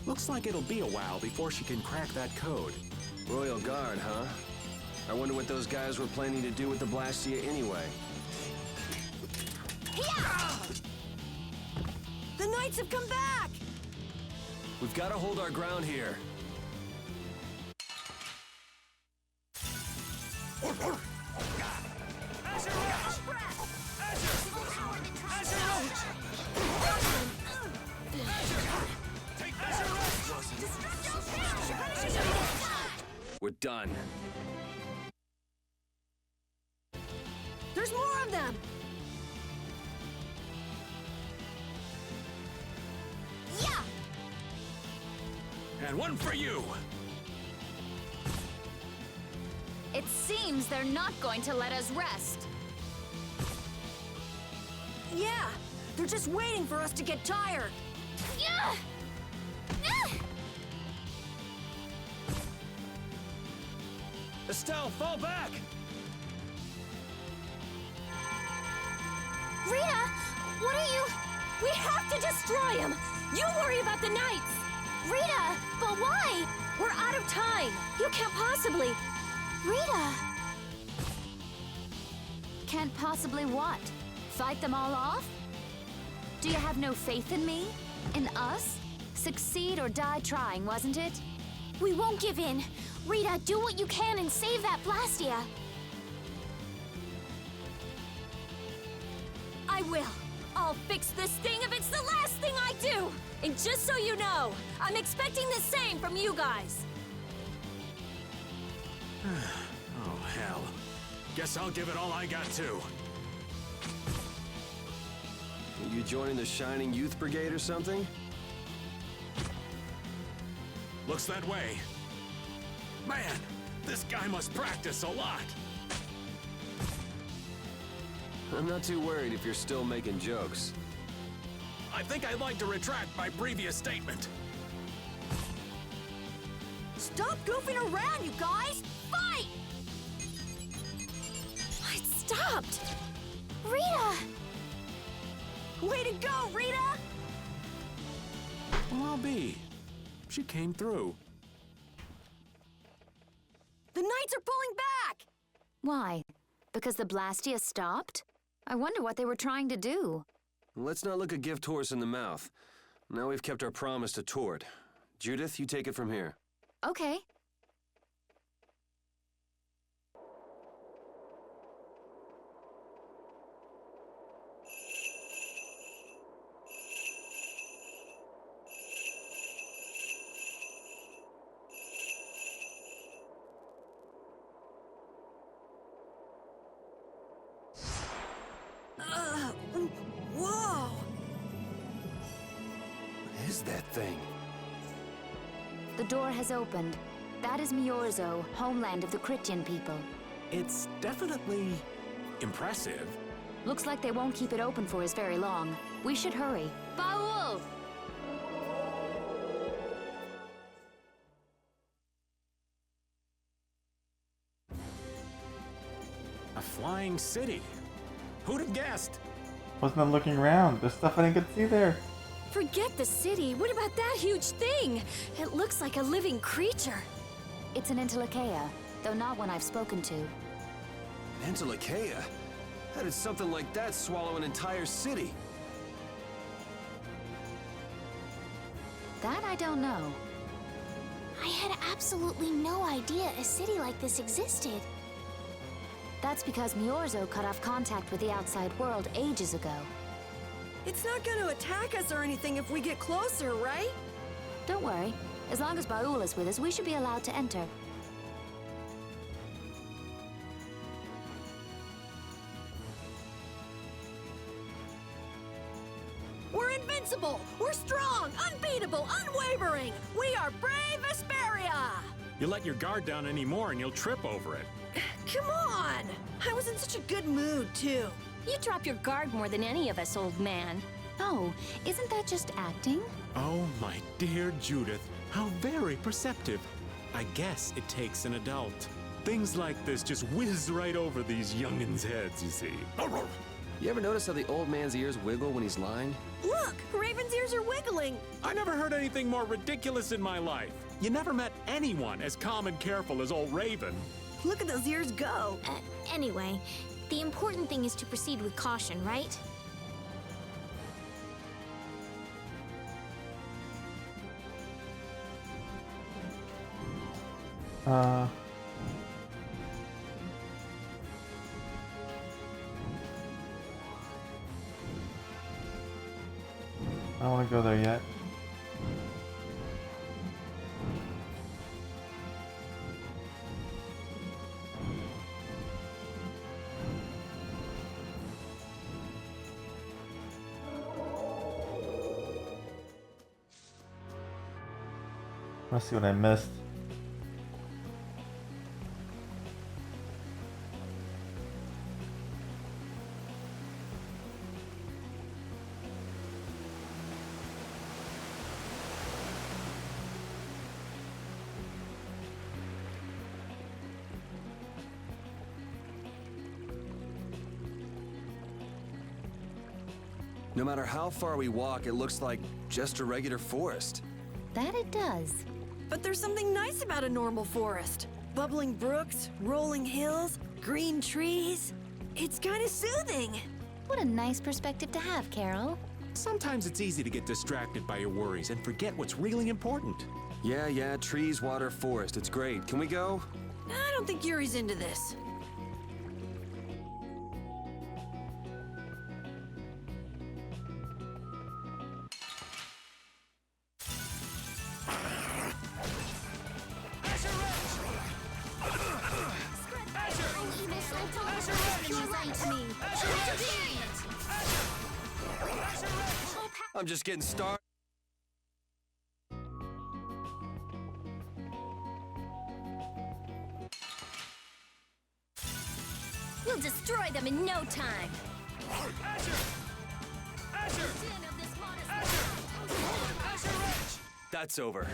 Looks like it'll be a while before she can crack that code. Royal Guard, huh? I wonder what those guys were planning to do with the Blastia anyway. The Knights have come back! We've got to hold our ground here. We're done. There's more of them! Yeah! And one for you! It seems they're not going to let us rest. Yeah! They're just waiting for us to get tired! Yeah! Estelle, fall back! Rita! What are you... We have to destroy him! You worry about the knights! Rita, but why? We're out of time! You can't possibly... Rita! Can't possibly what? Fight them all off? Do you have no faith in me? In us? Succeed or die trying, wasn't it? We won't give in. Rita, do what you can and save that Blastia. I will. I'll fix this thing if it's the last thing I do! And just so you know, I'm expecting the same from you guys. Oh, hell. Guess I'll give it all I got, too. You joining the Shining Youth Brigade or something? Looks that way. Man, this guy must practice a lot. I'm not too worried if you're still making jokes. I think I'd like to retract my previous statement. Stop goofing around, you guys! Fight! I stopped! Rita! Way to go, Rita! Well, I'll be. She came through. The Knights are pulling back! Why? Because the Blastia stopped? I wonder what they were trying to do. Let's not look a gift horse in the mouth. Now we've kept our promise to Tord. Judith, you take it from here. Okay. Whoa! What is that thing? The door has opened. That is Miorzo, homeland of the Critian people. It's definitely impressive. Looks like they won't keep it open for us very long. We should hurry. Baul! A flying city. Who'd have guessed? Wasn't I looking around? There's stuff I didn't get to see there. Forget the city. What about that huge thing? It looks like a living creature. It's an Entelekea, though not one I've spoken to. Entelekea? How did something like that swallow an entire city? That I don't know. I had absolutely no idea a city like this existed. That's because Miorzo cut off contact with the outside world ages ago. It's not gonna attack us or anything if we get closer, right? Don't worry. As long as Baul is with us, we should be allowed to enter. We're invincible! We're strong! Unbeatable! Unwavering! We are brave Vesperia! You let your guard down anymore and you'll trip over it. Come on! I was in such a good mood, too. You drop your guard more than any of us, old man. Oh, isn't that just acting? Oh, my dear Judith, how very perceptive. I guess it takes an adult. Things like this just whiz right over these youngins' heads, you see. You ever notice how the old man's ears wiggle when he's lying? Look! Raven's ears are wiggling! I never heard anything more ridiculous in my life. You never met anyone as calm and careful as old Raven. Look at those ears go! Anyway, the important thing is to proceed with caution, right? I don't want to go there yet. Let's see what I missed. No matter how far we walk, it looks like just a regular forest. That it does. But there's something nice about a normal forest. Bubbling brooks, rolling hills, green trees. It's kind of soothing. What a nice perspective to have, Carol. Sometimes it's easy to get distracted by your worries and forget what's really important. Yeah, trees, water, forest. It's great. Can we go? I don't think Yuri's into this. I'm just getting started. We'll destroy them in no time. That's over.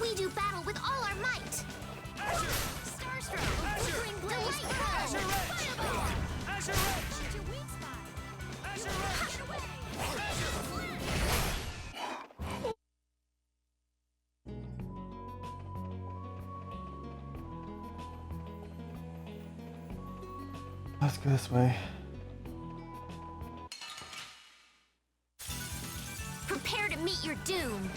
We do battle with all our might. Starstroke, flickering blaze, fireball. Find your weak spot. Get away. Let's go this way. Prepare to meet your doom.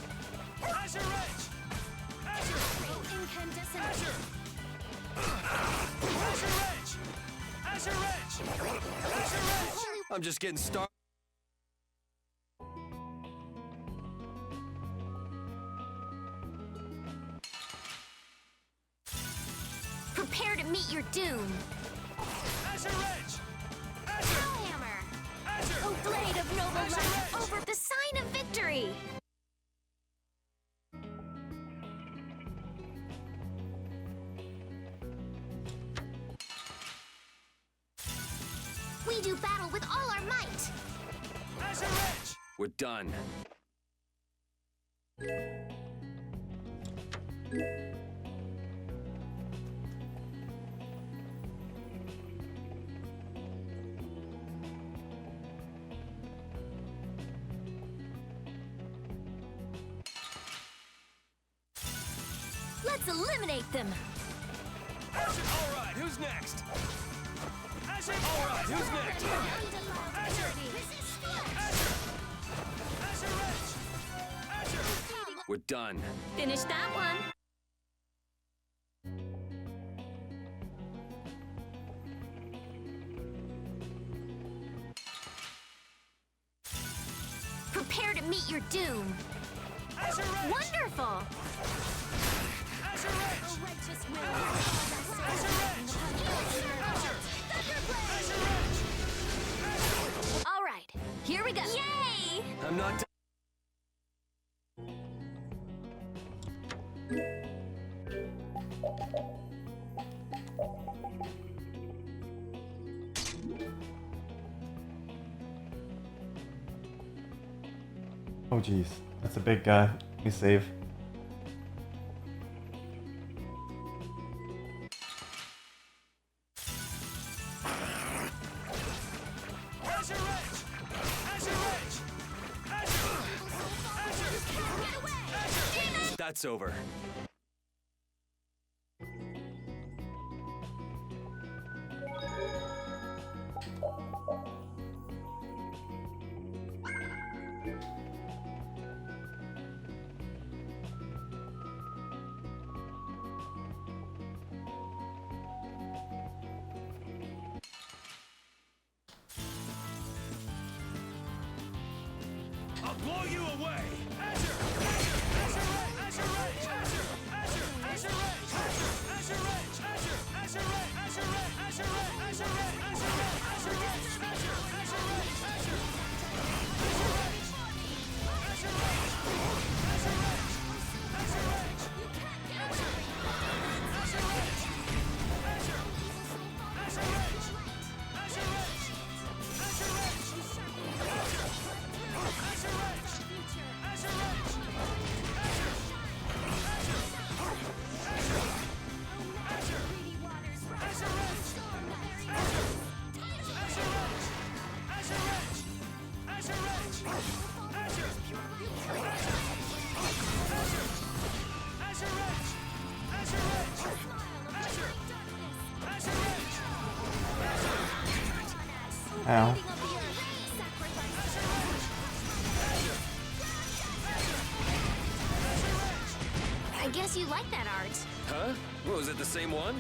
I'm just getting started. Prepare to meet your doom. Hellhammer. Oh, blade of noble light over The sign of victory. We do battle with all our might. We're done. Let's eliminate them. All right, who's next? All right, who's next? We're done. Finish that one. Prepare to meet your doom. Wonderful. All right, here we go. Yay! I'm not done. Oh jeez, that's a big guy. Let me save. That's over. I'll blow you away! Ow. I guess you like that art. Huh? What, was it the same one?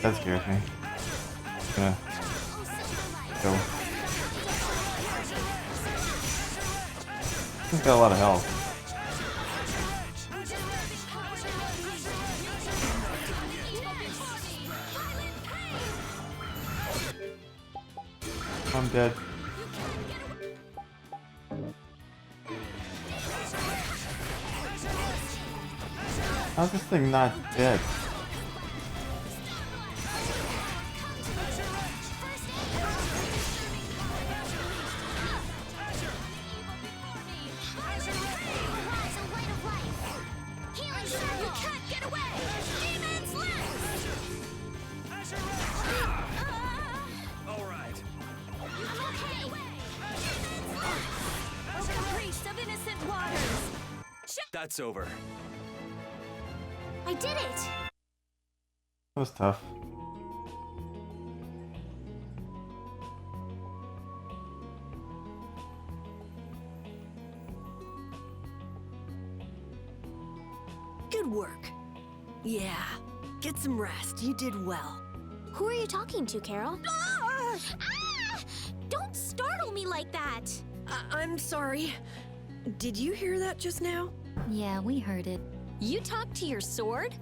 That scares me. Yeah. Go. He's got a lot of health. I'm dead. How's this thing not dead? That's over. I did it! That was tough. Good work. Yeah. Get some rest. You did well. Who are you talking to, Carol? Ah! Don't startle me like that! I'm sorry. Did you hear that just now? Yeah, we heard it. You talked to your sword?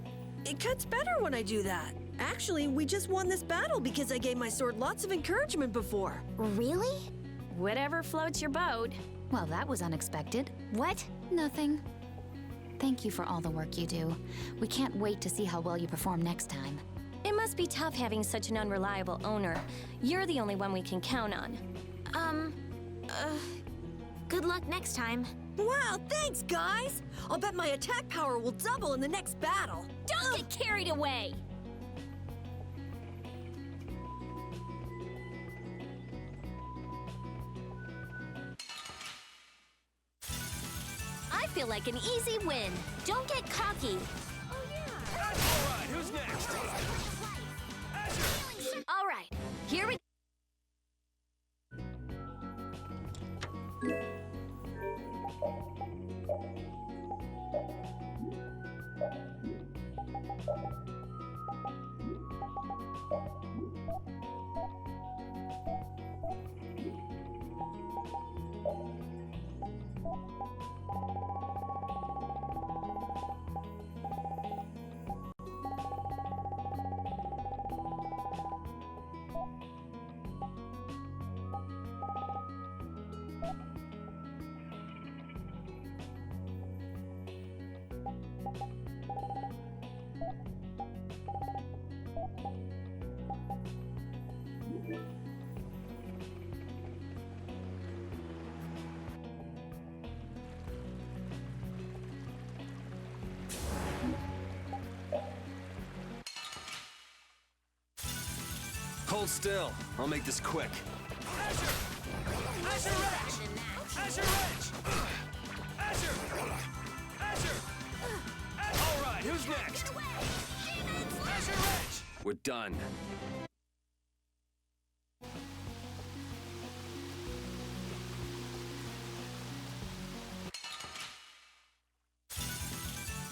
It cuts better when I do that. Actually, we just won this battle because I gave my sword lots of encouragement before. Really? Whatever floats your boat. Well, that was unexpected. What? Nothing. Thank you for all the work you do. We can't wait to see how well you perform next time. It must be tough having such an unreliable owner. You're the only one we can count on. Good luck next time. Wow, thanks, guys! I'll bet my attack power will double in the next battle. Don't get carried away! I feel like an easy win. Don't get cocky. Alright, who's next? All right, here we Hold still. I'll make this quick. Azure Edge! Azure Edge! Azure! Azure! Alright, who's next? Azure Edge! We're done.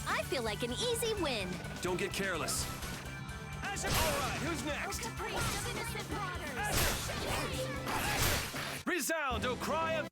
I feel like an easy win. Don't get careless. Azure! Alright, who's next? Resound, O cry of...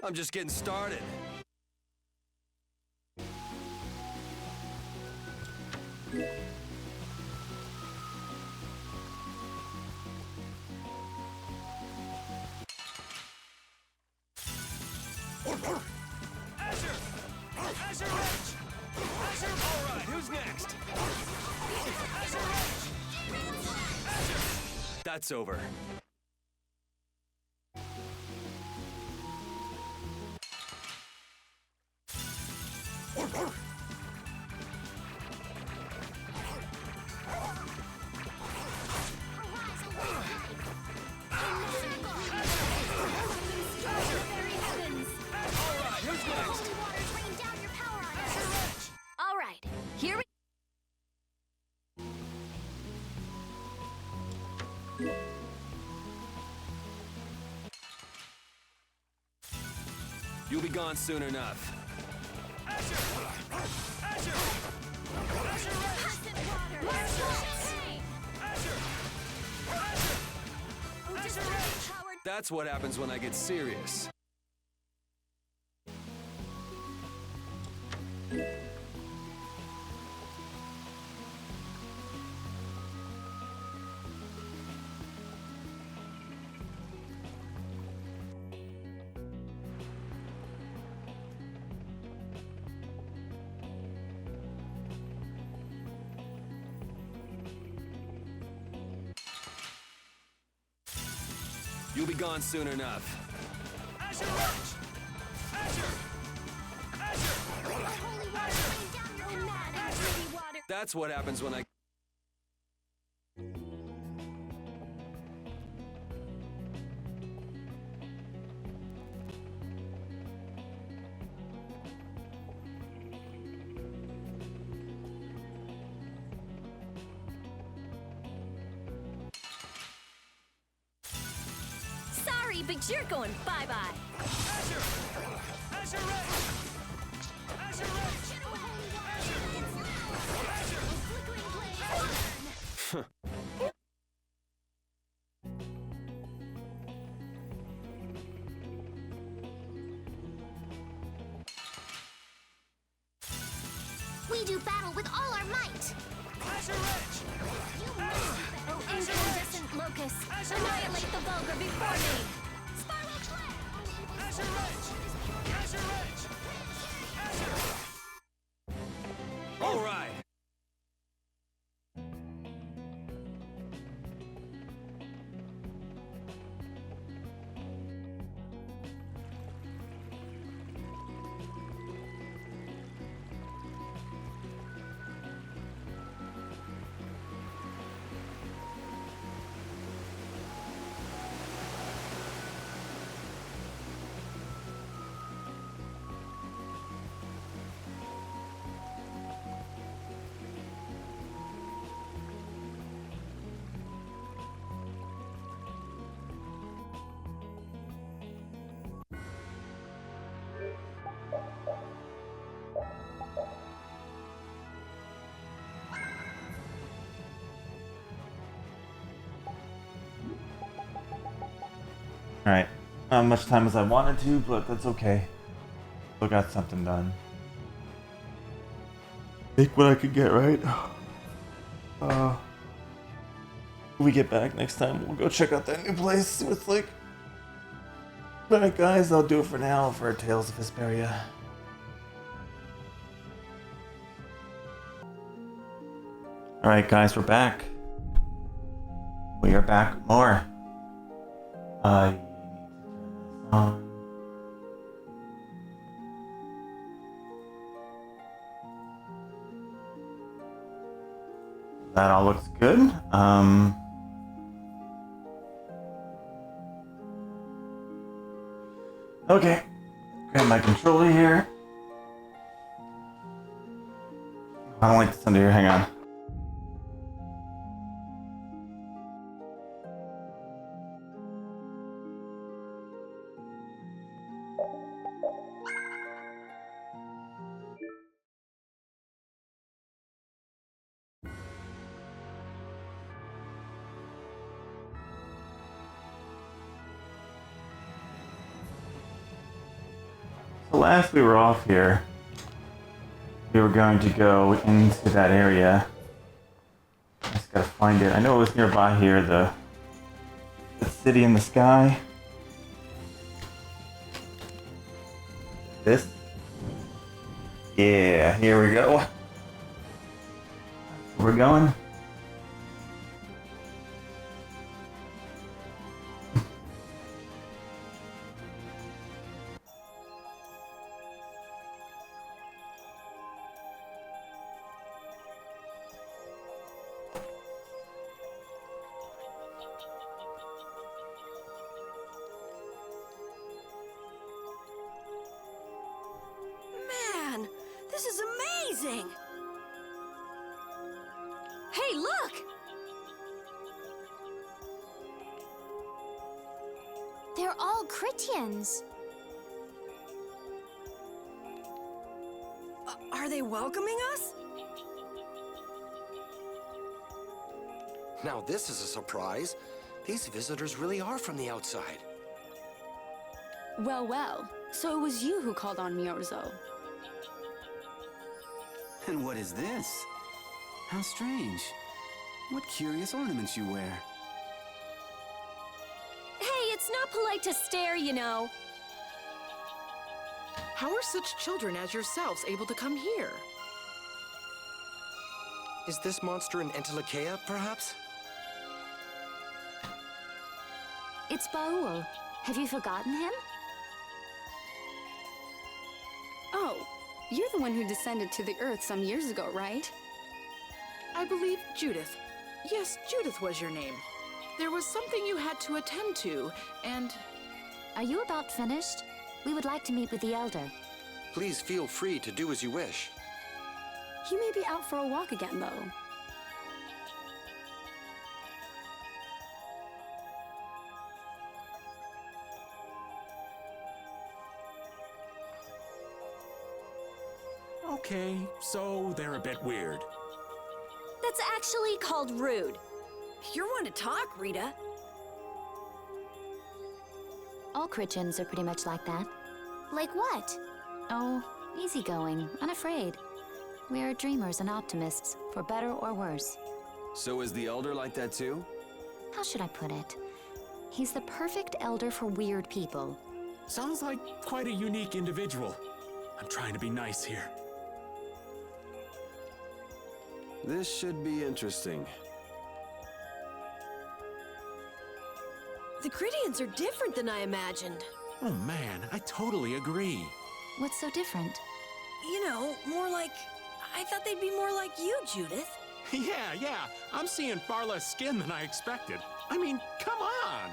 I'm just getting started. Azure! Azure Edge! Azure! Alright, who's next? Azure Edge! Azure! That's over. All right, here we You'll be gone soon enough. That's what happens when I get serious. You'll be gone soon enough. That's what happens when I... Sorry, but you're going bye-bye. We do battle with all our might. Oh, incandescent locust, annihilate the vulgar before me. All right. Alright. Not much time as I wanted to, but that's okay. Still got something done. Take what I could get, right? When we get back next time, we'll go check out that new place, see what it's like. Alright guys, I'll do it for now for Tales of Vesperia. Alright guys, we're back. We are back with more. That all looks good. Okay. Grab my controller here. I don't like this under here. Hang on. So last we were off here, we were going to go into that area. I just gotta find it. I know it was nearby here, the city in the sky. This? Yeah, here we go. We're going. amazing! Hey, look! They're all Critians. Are they welcoming us? Now this is a surprise. These visitors really are from the outside. Well, well. So it was you who called on Miorzo. And what is this? How strange. What curious ornaments you wear. Hey, it's not polite to stare, you know. How are such children as yourselves able to come here? Is this monster an Entelekea, perhaps? It's Baul. Have you forgotten him? Oh, you're the one who descended to the Earth some years ago, right? I believe Judith. Yes, Judith was your name. There was something you had to attend to, and... Are you about finished? We would like to meet with the Elder. Please feel free to do as you wish. He may be out for a walk again, though. Okay, so they're a bit weird. That's actually called rude. You're one to talk, Rita. All Critians are pretty much like that. Like what? Oh, easygoing, unafraid. We are dreamers and optimists, for better or worse. So is the Elder like that too? How should I put it? He's the perfect elder for weird people. Sounds like quite a unique individual. I'm trying to be nice here. This should be interesting. The Critians are different than I imagined. Oh man, I totally agree. What's so different? You know, more like... I thought they'd be more like you, Judith. Yeah, I'm seeing far less skin than I expected. I mean, come on!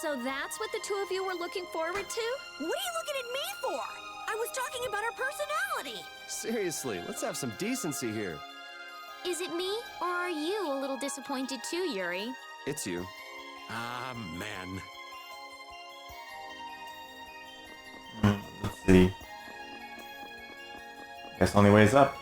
So that's what the two of you were looking forward to? What are you looking at me for? I was talking about her personality. Seriously, let's have some decency here. Is it me, or are you a little disappointed too, Yuri? It's you. Ah, man. Let's see. Guess only way's up.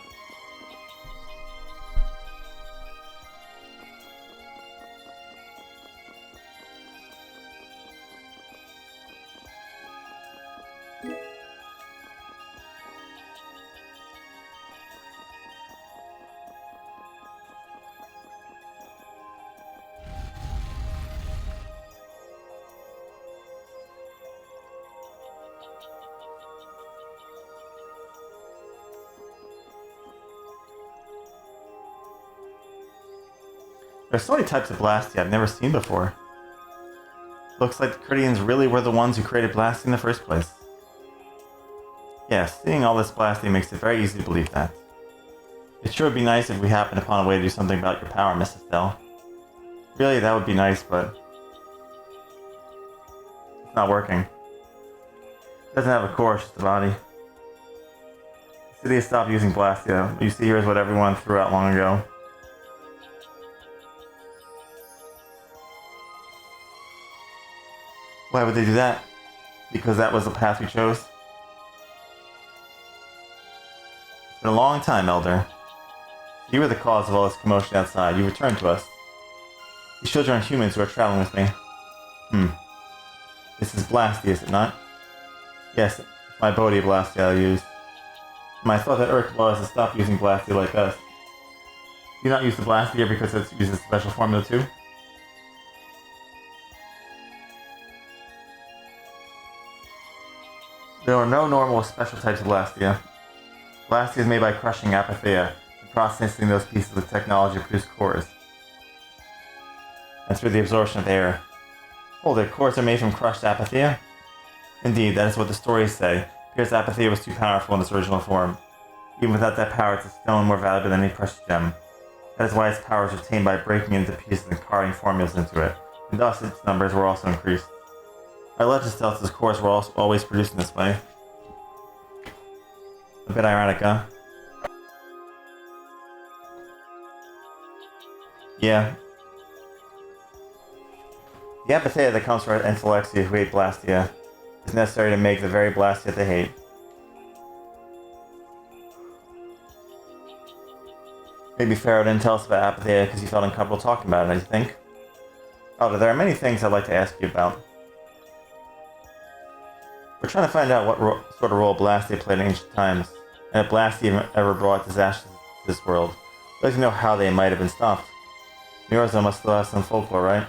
There's so many types of Blasty I've never seen before. Looks like the Critians really were the ones who created Blasty in the first place. Yeah, seeing all this Blasty makes it very easy to believe that. It sure would be nice if we happened upon a way to do something about your power, Mrs. Dell. Really, that would be nice, but... it's not working. It doesn't have a core, it's just a body. The city has stopped using Blastia. What you see here is what everyone threw out long ago. Why would they do that? Because that was the path we chose? It's been a long time, Elder. You were the cause of all this commotion outside. You returned to us. These children are humans who are traveling with me. This is Blasty, is it not? Yes, it's my Bodhi Blasty I'll use. I thought that Earth laws to stop using Blasty like us. Do you not use the Blasty here because it uses special formula too? There are no normal or special types of Blastia. Blastia is made by crushing Apatheia and processing those pieces with technology to produce cores. And through the absorption of air. Oh, the cores are made from crushed Apatheia? Indeed, that is what the stories say. It appears Apatheia was too powerful in its original form. Even without that power, it's a stone more valuable than any precious gem. That is why its power is retained by breaking into pieces and carving formulas into it, and thus its numbers were also increased. Our legend tells us cores were always produced in this way. A bit ironic, huh? Yeah. The apatheia that comes from intellects who hate Blastia is necessary to make the very Blastia they hate. Maybe Pharaoh didn't tell us about apatheia because he felt uncomfortable talking about it, I think. Oh, there are many things I'd like to ask you about. We're trying to find out what sort of role Blastia played in ancient times, and if Blastia ever brought disaster to this world. We'd like to know how they might have been stopped. Murzo must still have some folklore, right?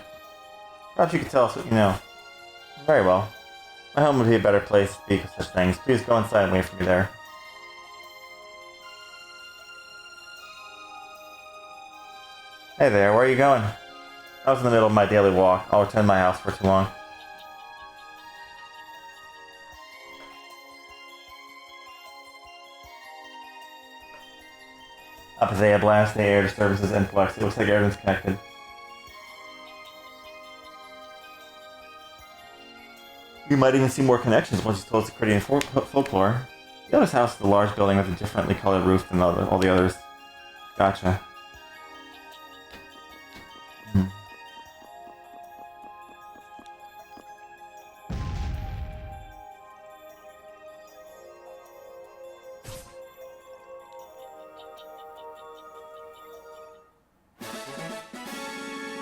Perhaps you could tell us what you know. Very well. My home would be a better place to speak of such things. Please go inside and wait for me there. Hey there, where are you going? I was in the middle of my daily walk. I'll return to my house for too long. Apatheia, blast, air disturbances, influx. It looks like everything's connected. You might even see more connections once you told us the Critian folklore. The other's house is a large building with a differently colored roof than all the others. Gotcha.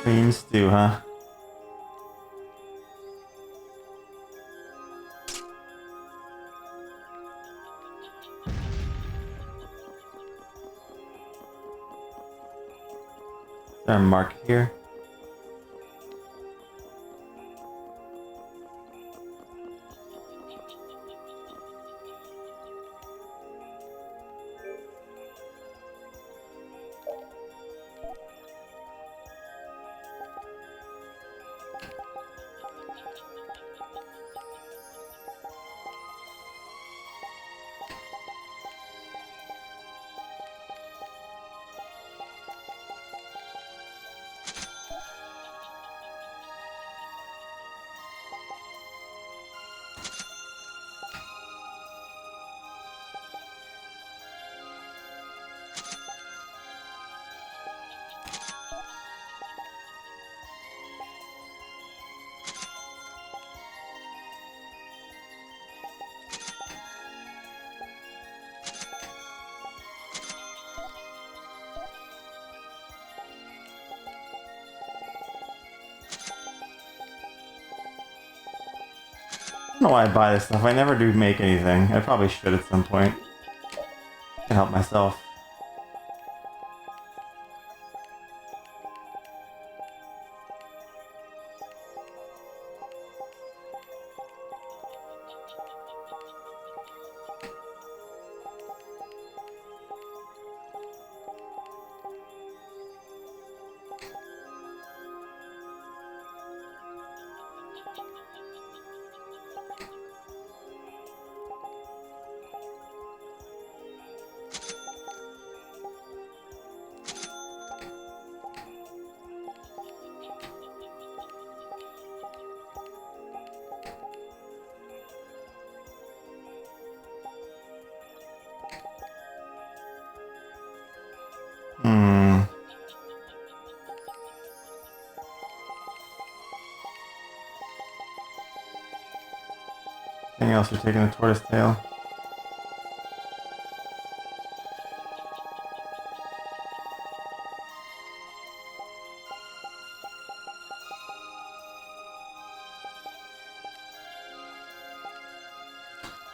Cream stew, huh? Is there a market here? I don't know why I buy this stuff. I never do make anything. I probably should at some point. I can help myself. Anything else? You're taking the tortoise tail.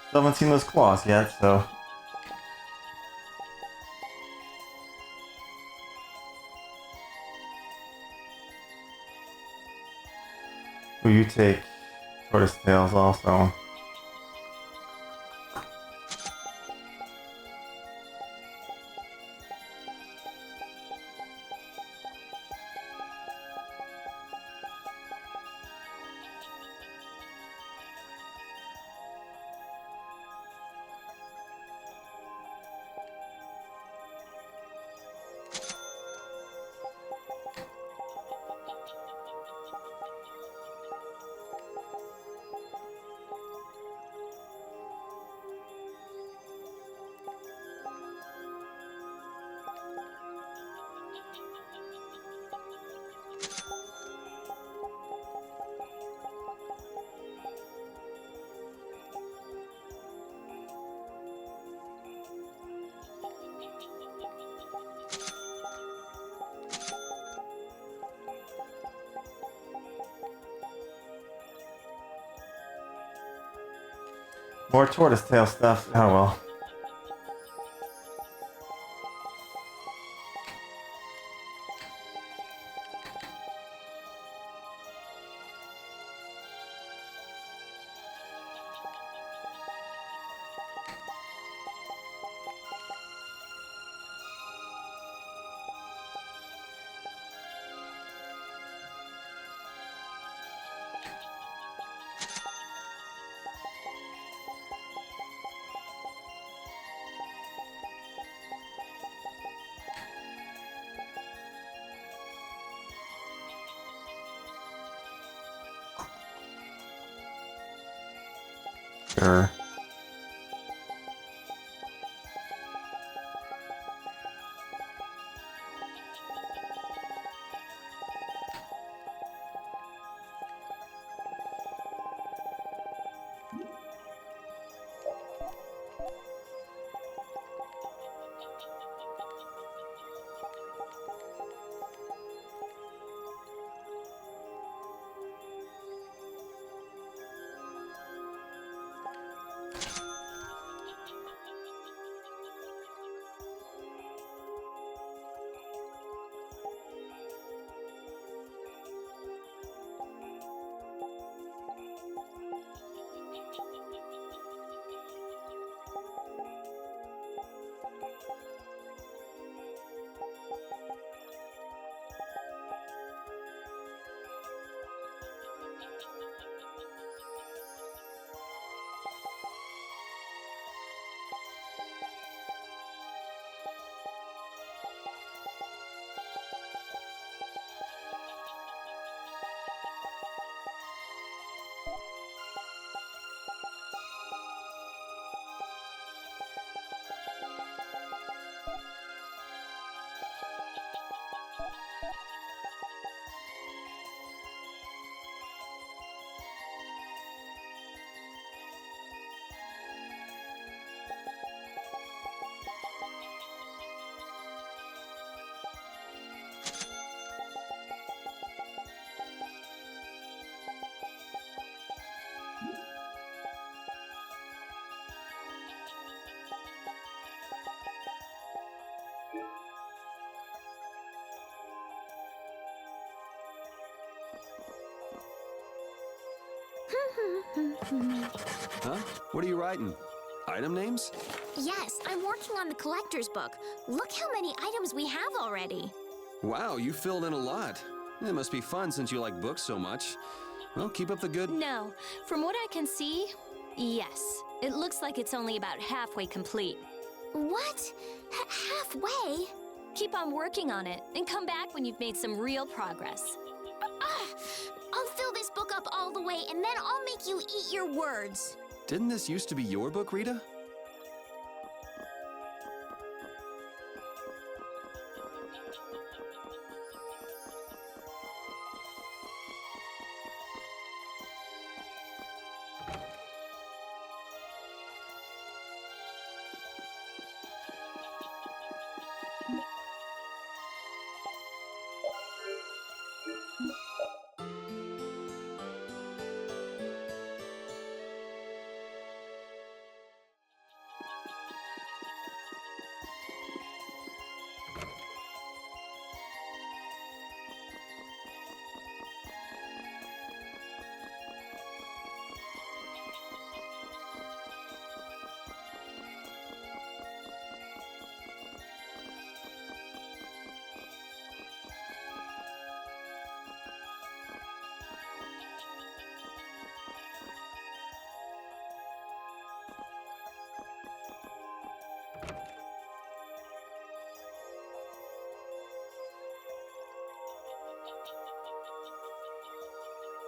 Still haven't seen those claws yet, so. Will you take tortoise tails also? More tortoise tail stuff. Oh well. Sure. Huh? What are you writing? Item names? Yes, I'm working on the collector's book. Look how many items we have already. Wow, you filled in a lot. It must be fun since you like books so much. Well, keep up the good... No. From what I can see, yes. It looks like it's only about halfway complete. What? Halfway? Keep on working on it, and come back when you've made some real progress. I'll fill this book up all the way, and then I'll make you eat your words. Didn't this used to be your book, Rita?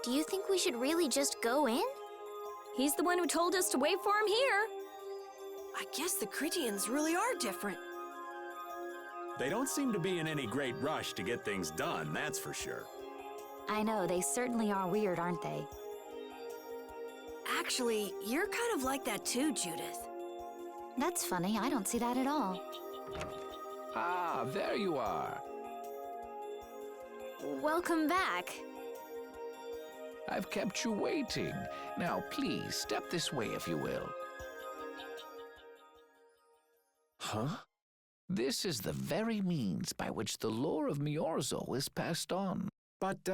Do you think we should really just go in? He's the one who told us to wait for him here. I guess the Critians really are different. They don't seem to be in any great rush to get things done, that's for sure. I know, they certainly are weird, aren't they? Actually, you're kind of like that too, Judith. That's funny, I don't see that at all. Ah, there you are. Welcome back. I've kept you waiting. Now, please, step this way if you will. Huh? This is the very means by which the lore of Miorzo is passed on. But,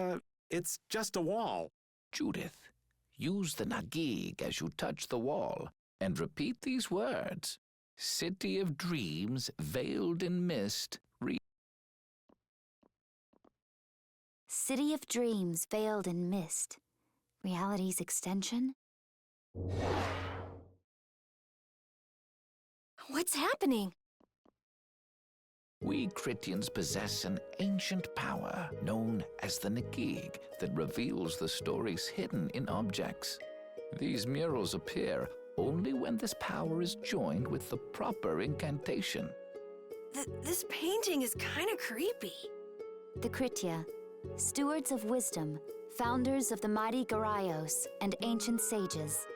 it's just a wall. Judith, use the Nagig as you touch the wall and repeat these words. City of dreams, veiled in mist, City of dreams veiled in mist. Reality's extension? What's happening? We Critians possess an ancient power known as the Nagig that reveals the stories hidden in objects. These murals appear only when this power is joined with the proper incantation. This painting is kind of creepy. The Kritia, stewards of wisdom, founders of the mighty Garaios and ancient sages.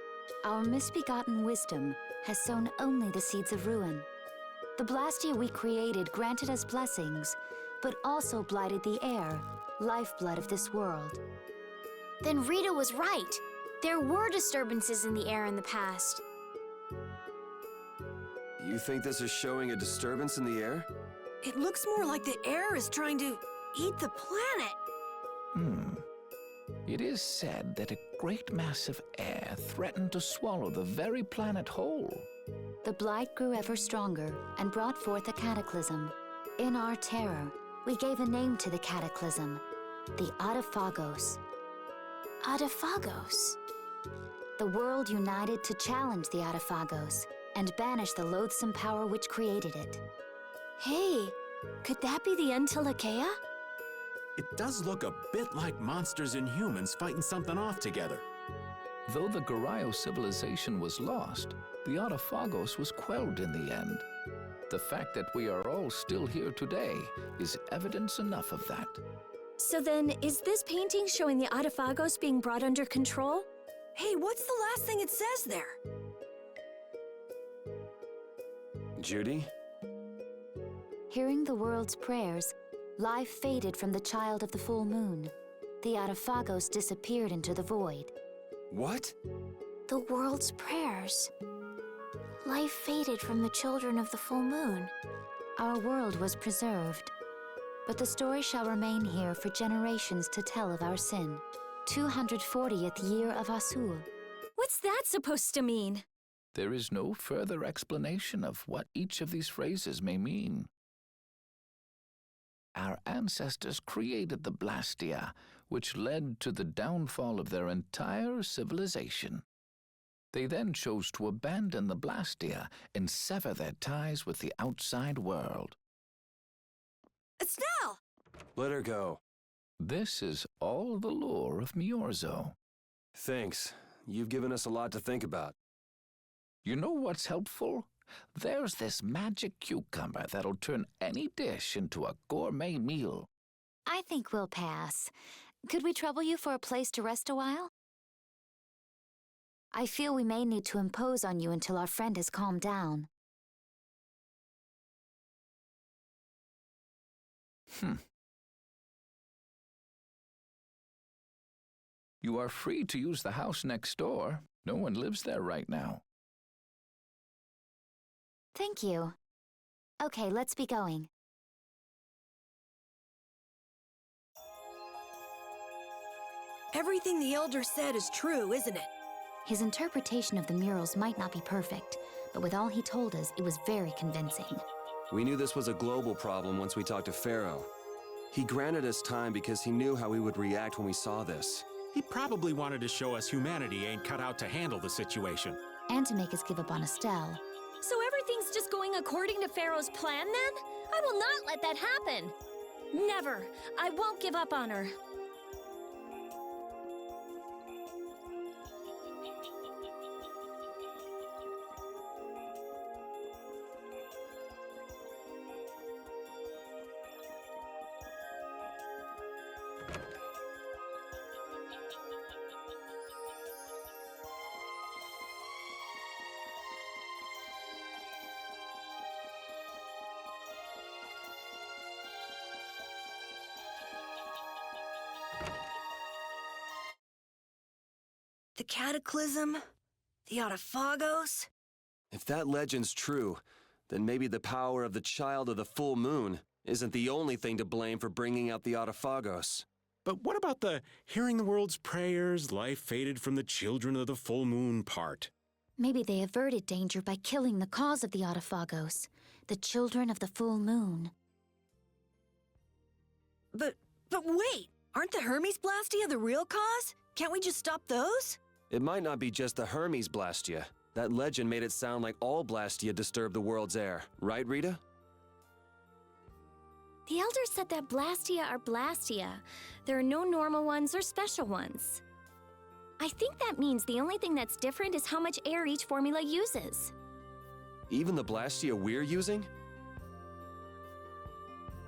Our misbegotten wisdom has sown only the seeds of ruin. The Blastia we created granted us blessings, but also blighted the air, lifeblood of this world. Then Rita was right. There were disturbances in the air in the past. You think this is showing a disturbance in the air? It looks more like the air is trying to eat the planet. It is said that a great mass of air threatened to swallow the very planet whole. The blight grew ever stronger and brought forth a cataclysm. In our terror, we gave a name to the cataclysm, the Adaphagos. Adaphagos? The world united to challenge the Adaphagos and banish the loathsome power which created it. Hey, could that be the Entelekea? It does look a bit like monsters and humans fighting something off together. Though the Garayo civilization was lost, the Adaphagos was quelled in the end. The fact that we are all still here today is evidence enough of that. So then, is this painting showing the Adaphagos being brought under control? Hey, what's the last thing it says there? Judy? Hearing the world's prayers, life faded from the child of the full moon. The Adaphagos disappeared into the void. What? The world's prayers. Life faded from the children of the full moon. Our world was preserved, but the story shall remain here for generations to tell of our sin. 240th year of Asul. What's that supposed to mean? There is no further explanation of what each of these phrases may mean. Our ancestors created the Blastia, which led to the downfall of their entire civilization. They then chose to abandon the Blastia and sever their ties with the outside world. Estelle! Let her go. This is all the lore of Miorzo. Thanks. You've given us a lot to think about. You know what's helpful? There's this magic cucumber that'll turn any dish into a gourmet meal. I think we'll pass. Could we trouble you for a place to rest a while? I feel we may need to impose on you until our friend has calmed down. You are free to use the house next door. No one lives there right now. Thank you. Okay, let's be going. Everything the Elder said is true, isn't it? His interpretation of the murals might not be perfect, but with all he told us, it was very convincing. We knew this was a global problem once we talked to Pharaoh. He granted us time because he knew how we would react when we saw this. He probably wanted to show us humanity ain't cut out to handle the situation. And to make us give up on Estelle. So everything's just going according to Pharaoh's plan, then? I will not let that happen! Never! I won't give up on her. The Cataclysm? The Adaphagos? If that legend's true, then maybe the power of the child of the full moon isn't the only thing to blame for bringing out the Autophagos. But what about the hearing the world's prayers, life faded from the children of the full moon part? Maybe they averted danger by killing the cause of the Autophagos, the children of the full moon. But wait! Aren't the Hermes Blastia the real cause? Can't we just stop those? It might not be just the Hermes Blastia. That legend made it sound like all Blastia disturb the world's air. Right, Rita? The Elder said that Blastia are Blastia. There are no normal ones or special ones. I think that means the only thing that's different is how much air each formula uses. Even the Blastia we're using?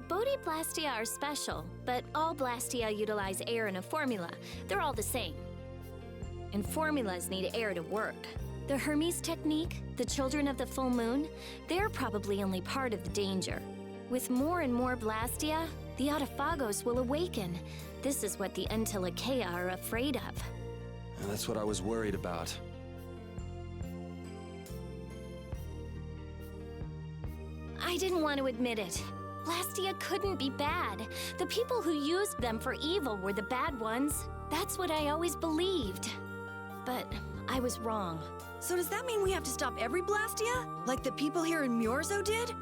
Bodhi Blastia are special, but all Blastia utilize air in a formula. They're all the same. And formulas need air to work. The Hermes technique, the children of the full moon, they're probably only part of the danger. With more and more Blastia, the Autophagos will awaken. This is what the Entelekea are afraid of. That's what I was worried about. I didn't want to admit it. Blastia couldn't be bad. The people who used them for evil were the bad ones. That's what I always believed. But I was wrong. So does that mean we have to stop every Blastia? Like the people here in Myorzo did?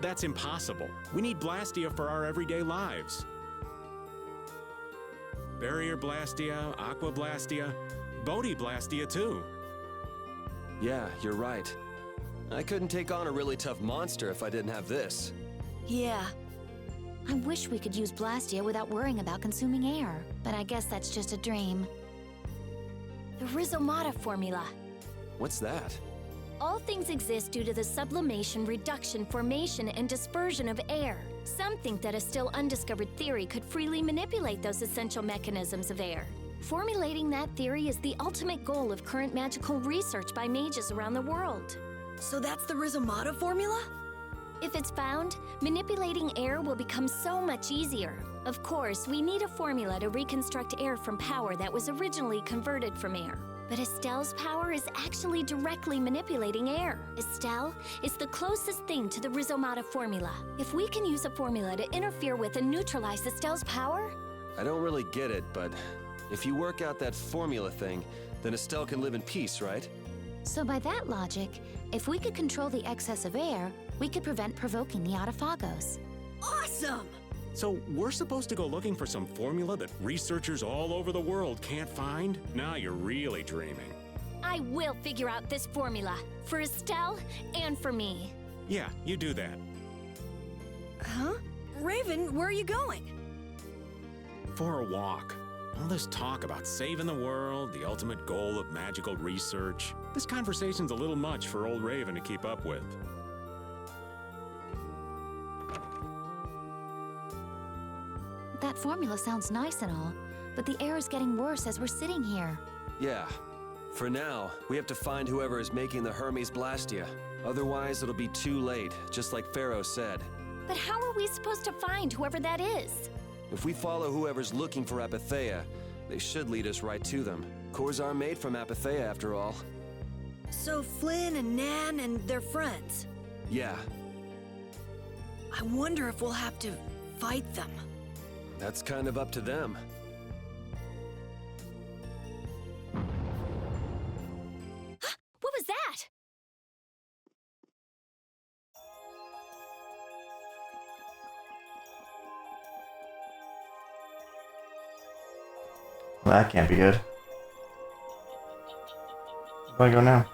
That's impossible. We need Blastia for our everyday lives. Barrier Blastia, Aqua Blastia, Bodhi Blastia too. Yeah, you're right. I couldn't take on a really tough monster if I didn't have this. Yeah. I wish we could use Blastia without worrying about consuming air, but I guess that's just a dream. The Rhizomata formula. What's that? All things exist due to the sublimation, reduction, formation, and dispersion of air. Some think that a still undiscovered theory could freely manipulate those essential mechanisms of air. Formulating that theory is the ultimate goal of current magical research by mages around the world. So that's the Rhizomata formula? If it's found, manipulating air will become so much easier. Of course, we need a formula to reconstruct air from power that was originally converted from air. But Estelle's power is actually directly manipulating air. Estelle is the closest thing to the Rhizomata formula. If we can use a formula to interfere with and neutralize Estelle's power... I don't really get it, but if you work out that formula thing, then Estelle can live in peace, right? So by that logic, if we could control the excess of air, we could prevent provoking the Autophagos. Awesome! So we're supposed to go looking for some formula that researchers all over the world can't find? Now you're really dreaming. I will figure out this formula. For Estelle and for me. Yeah, you do that. Huh? Raven, where are you going? For a walk. All this talk about saving the world, the ultimate goal of magical research. This conversation's a little much for old Raven to keep up with. That formula sounds nice and all, but the air is getting worse as we're sitting here. Yeah. For now, we have to find whoever is making the Hermes Blastia. Otherwise, it'll be too late, just like Pharaoh said. But how are we supposed to find whoever that is? If we follow whoever's looking for Apatheia, they should lead us right to them. Cores are made from Apatheia, after all. So Flynn and Nan and their friends. Yeah. I wonder if we'll have to fight them. That's kind of up to them. What was that? Well, that can't be good. Where do I go now?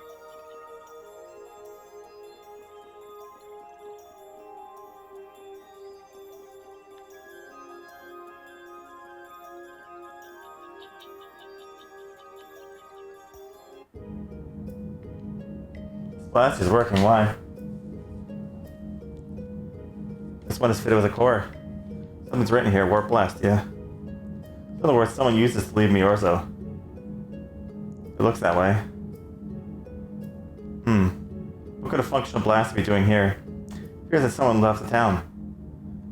Blast is working, why? This one is fitted with a core. Something's written here, Warp Blast, yeah. In other words, someone used this to leave Myorzo. It looks that way. What could a functional blast be doing here? It appears that someone left the town.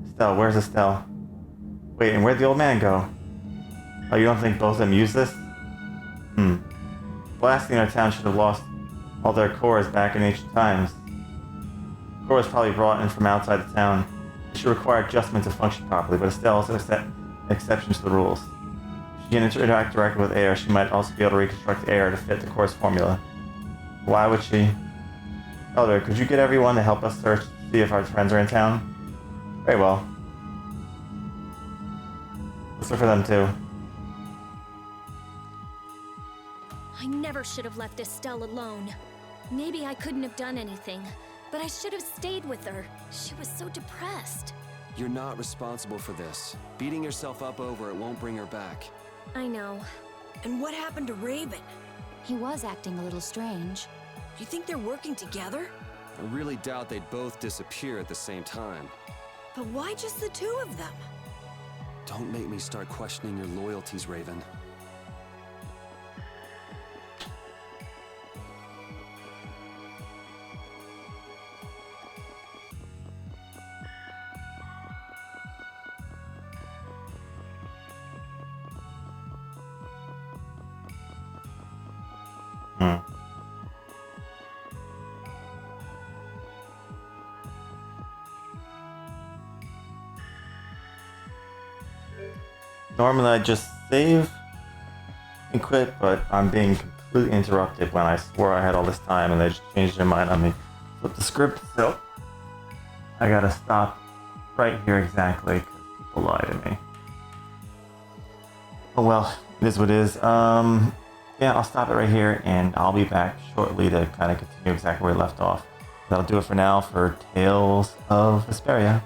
Estelle, where's Estelle? Wait, and where'd the old man go? Oh, you don't think both of them used this? Blasting our town should have lost all their cores back in ancient times. The door was probably brought in from outside the town. It should require adjustment to function properly, but Estelle also set exceptions to the rules. If she can interact directly with air, she might also be able to reconstruct air to fit the course formula. Why would she? Elder, could you get everyone to help us search to see if our friends are in town? Very well. Let's look for them too. I never should have left Estelle alone. Maybe I couldn't have done anything, but I should have stayed with her. She was so depressed. You're not responsible for this. Beating yourself up over it won't bring her back. I know. And what happened to Raven? He was acting a little strange. Do you think they're working together? I really doubt they'd both disappear at the same time. But why just the two of them? Don't make me start questioning your loyalties, Raven. Normally I just save and quit, but I'm being completely interrupted when I swore I had all this time and they just changed their mind on me. Flip the script, so I gotta stop right here exactly because people lie to me. Oh well, it is what it is. Yeah, I'll stop it right here and I'll be back shortly to kind of continue exactly where we left off. That'll do it for now for Tales of Vesperia.